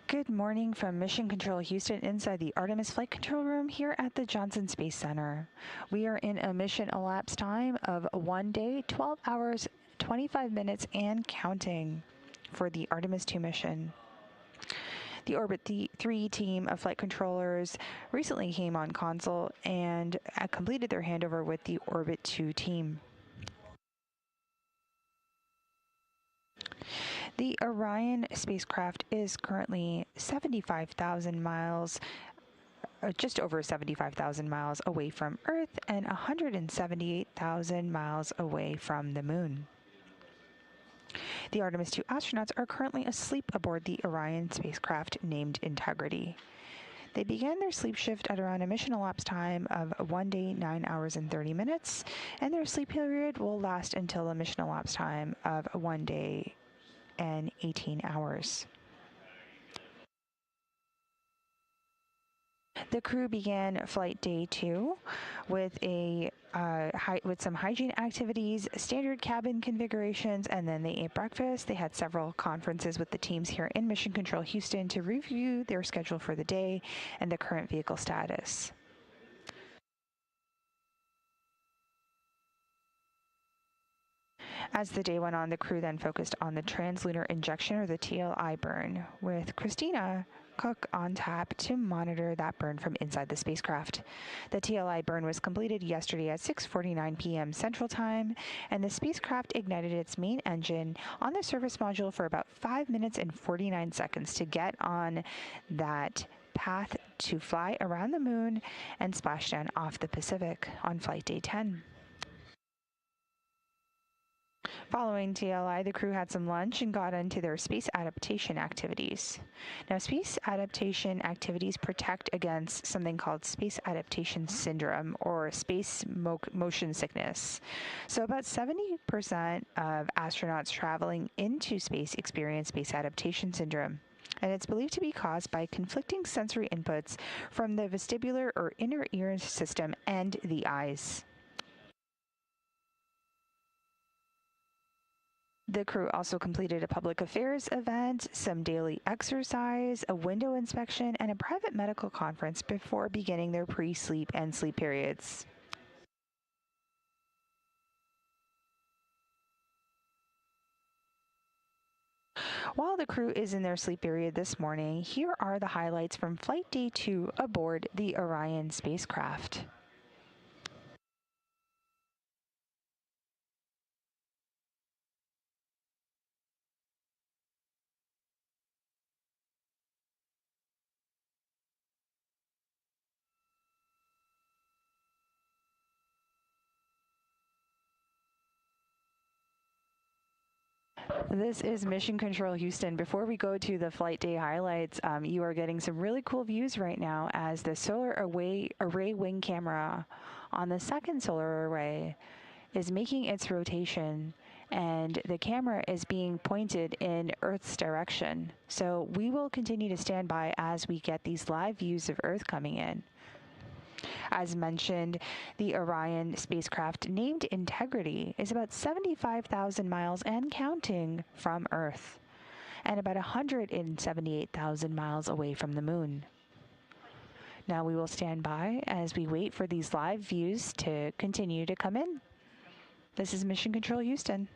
Good morning from Mission Control Houston inside the Artemis Flight Control Room here at the Johnson Space Center. We are in a mission elapsed time of 1 day, 12 hours, 25 minutes, and counting for the Artemis 2 mission. The Orbit 3 team of flight controllers recently came on console and completed their handover with the Orbit 2 team. The Orion spacecraft is currently 75,000 miles, just over 75,000 miles away from Earth and 178,000 miles away from the Moon. The Artemis 2 astronauts are currently asleep aboard the Orion spacecraft named Integrity. They began their sleep shift at around a mission elapsed time of 1 day, 9 hours, and 30 minutes, and their sleep period will last until a mission elapsed time of 1 day and 18 hours. The crew began flight day 2 with some hygiene activities, standard cabin configurations, and then they ate breakfast. They had several conferences with the teams here in Mission Control Houston to review their schedule for the day and the current vehicle status. As the day went on, the crew then focused on the translunar injection, or the TLI burn, with Christina Cook on tap to monitor that burn from inside the spacecraft. The TLI burn was completed yesterday at 6:49 p.m. Central Time, and the spacecraft ignited its main engine on the service module for about 5 minutes and 49 seconds to get on that path to fly around the Moon and splash down off the Pacific on flight day 10. Following TLI, the crew had some lunch and got into their space adaptation activities. Now, space adaptation activities protect against something called space adaptation syndrome, or space motion sickness. So about 70% of astronauts traveling into space experience space adaptation syndrome, and it's believed to be caused by conflicting sensory inputs from the vestibular or inner ear system and the eyes. The crew also completed a public affairs event, some daily exercise, a window inspection, and a private medical conference before beginning their pre-sleep and sleep periods. While the crew is in their sleep period this morning, here are the highlights from Flight Day 2 aboard the Orion spacecraft. This is Mission Control Houston. Before we go to the flight day highlights, you are getting some really cool views right now as the solar array wing camera on the second solar array is making its rotation, and the camera is being pointed in Earth's direction. So we will continue to stand by as we get these live views of Earth coming in. As mentioned, the Orion spacecraft, named Integrity, is about 75,000 miles and counting from Earth, and about 178,000 miles away from the Moon. Now we will stand by as we wait for these live views to continue to come in. This is Mission Control Houston.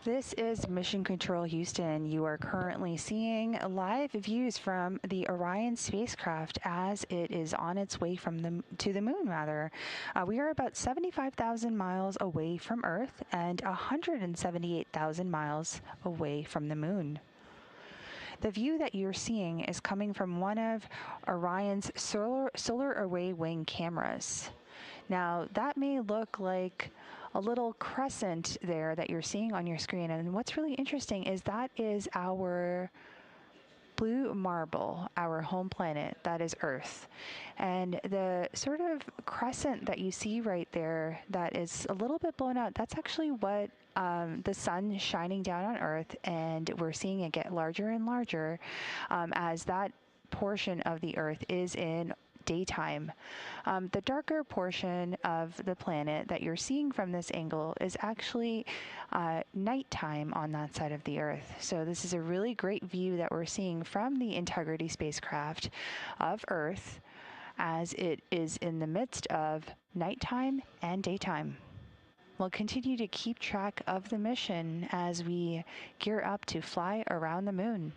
This is Mission Control Houston. You are currently seeing live views from the Orion spacecraft as it is on its way to the moon. We are about 75,000 miles away from Earth and 178,000 miles away from the moon. The view that you're seeing is coming from one of Orion's solar array wing cameras. Now, that may look like a little crescent there that you're seeing on your screen. And what's really interesting is that is our blue marble, our home planet, that is Earth. And the sort of crescent that you see right there that is a little bit blown out, that's actually what the sun shining down on Earth, and we're seeing it get larger and larger as that portion of the Earth is in daytime. The darker portion of the planet that you're seeing from this angle is actually nighttime on that side of the Earth. So this is a really great view that we're seeing from the Integrity spacecraft of Earth as it is in the midst of nighttime and daytime. We'll continue to keep track of the mission as we gear up to fly around the moon.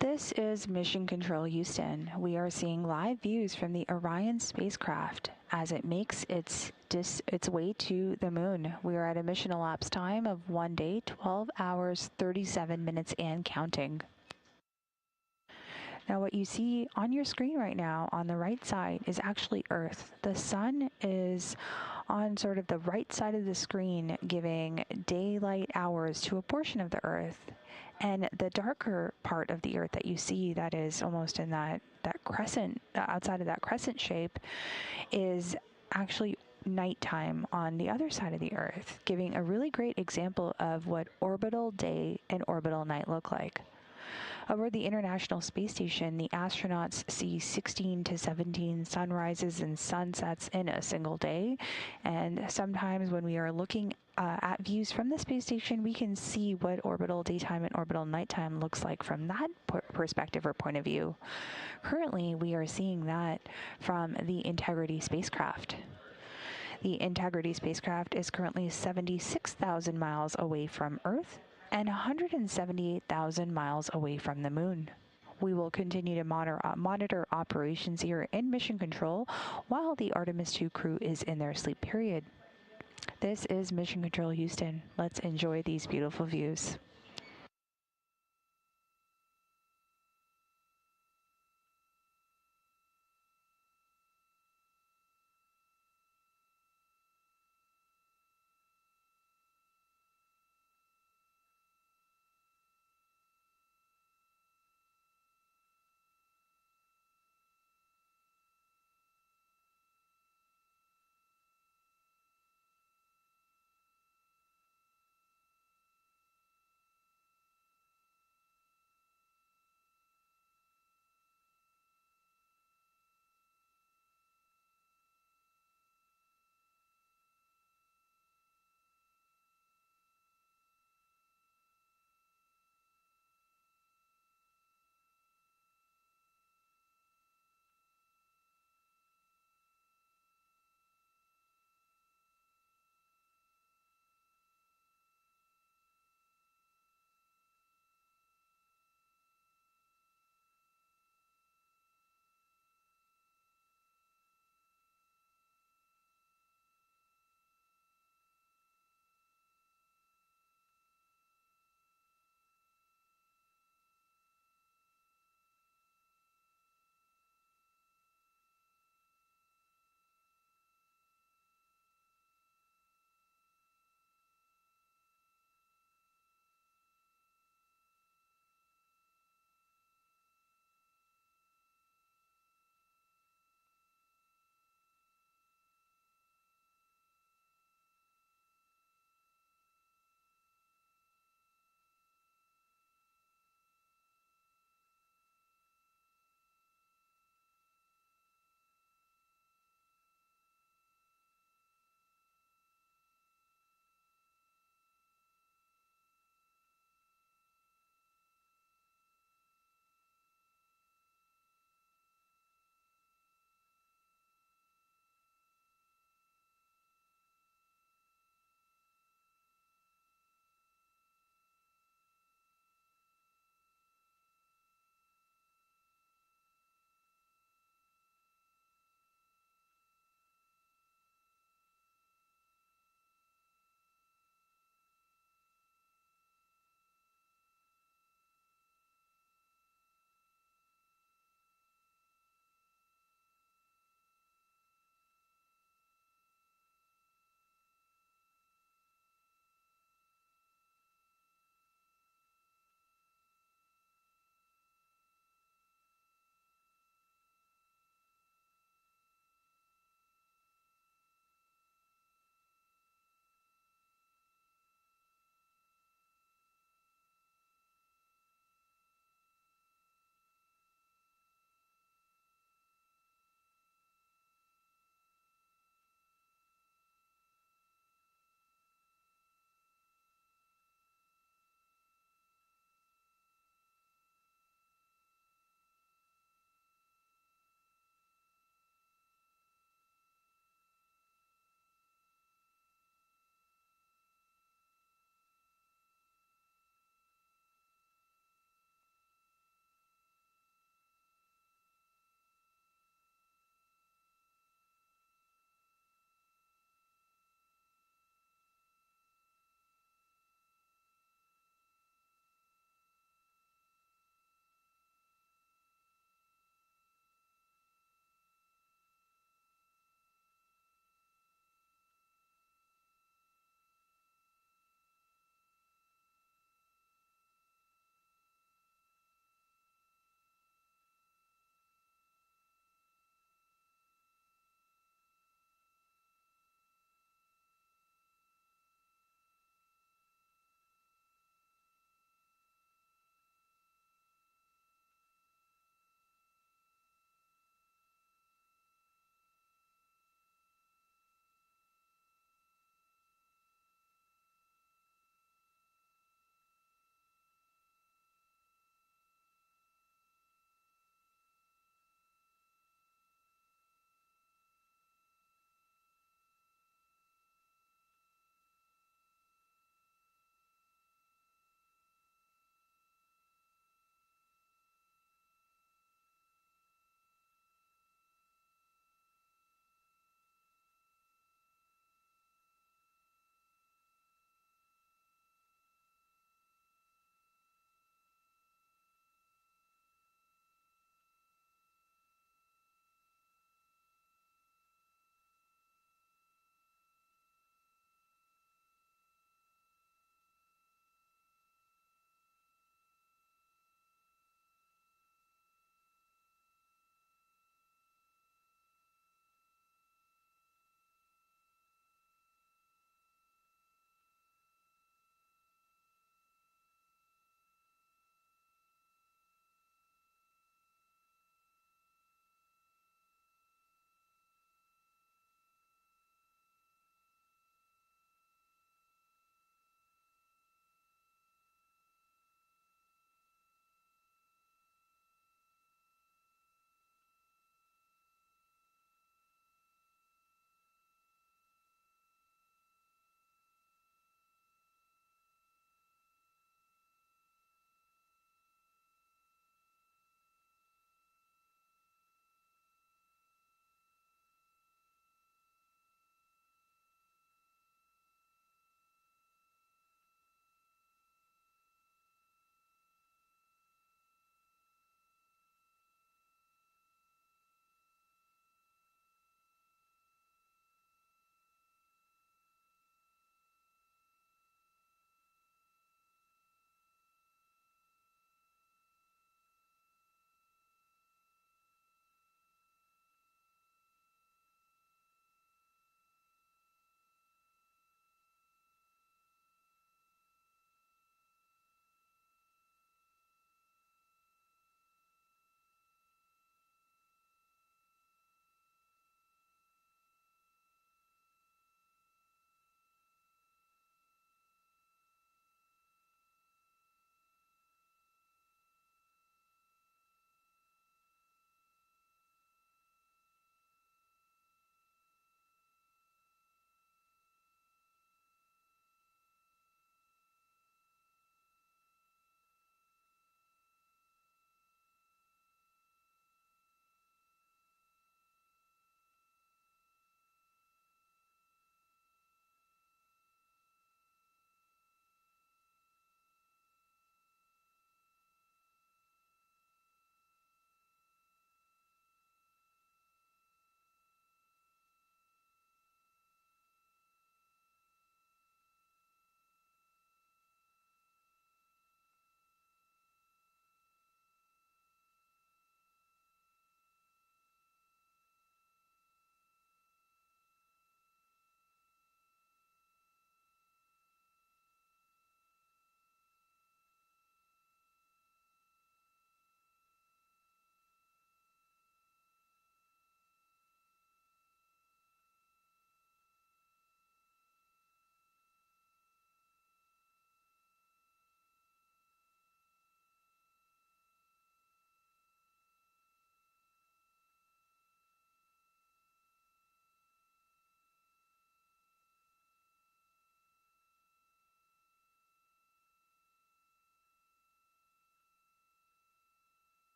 This is Mission Control Houston. We are seeing live views from the Orion spacecraft as it makes its way to the moon. We are at a mission elapsed time of 1 day, 12 hours, 37 minutes and counting. Now what you see on your screen right now on the right side is actually Earth. The sun is on sort of the right side of the screen, giving daylight hours to a portion of the Earth. And the darker part of the Earth that you see that is almost in that crescent, outside of that crescent shape, is actually nighttime on the other side of the Earth, giving a really great example of what orbital day and orbital night look like. Aboard the International Space Station, the astronauts see 16 to 17 sunrises and sunsets in a single day, and sometimes when we are looking at views from the space station, we can see what orbital daytime and orbital nighttime looks like from that perspective or point of view. Currently, we are seeing that from the Integrity spacecraft. The Integrity spacecraft is currently 76,000 miles away from Earth and 178,000 miles away from the Moon. We will continue to monitor operations here in Mission Control while the Artemis II crew is in their sleep period. This is Mission Control Houston. Let's enjoy these beautiful views.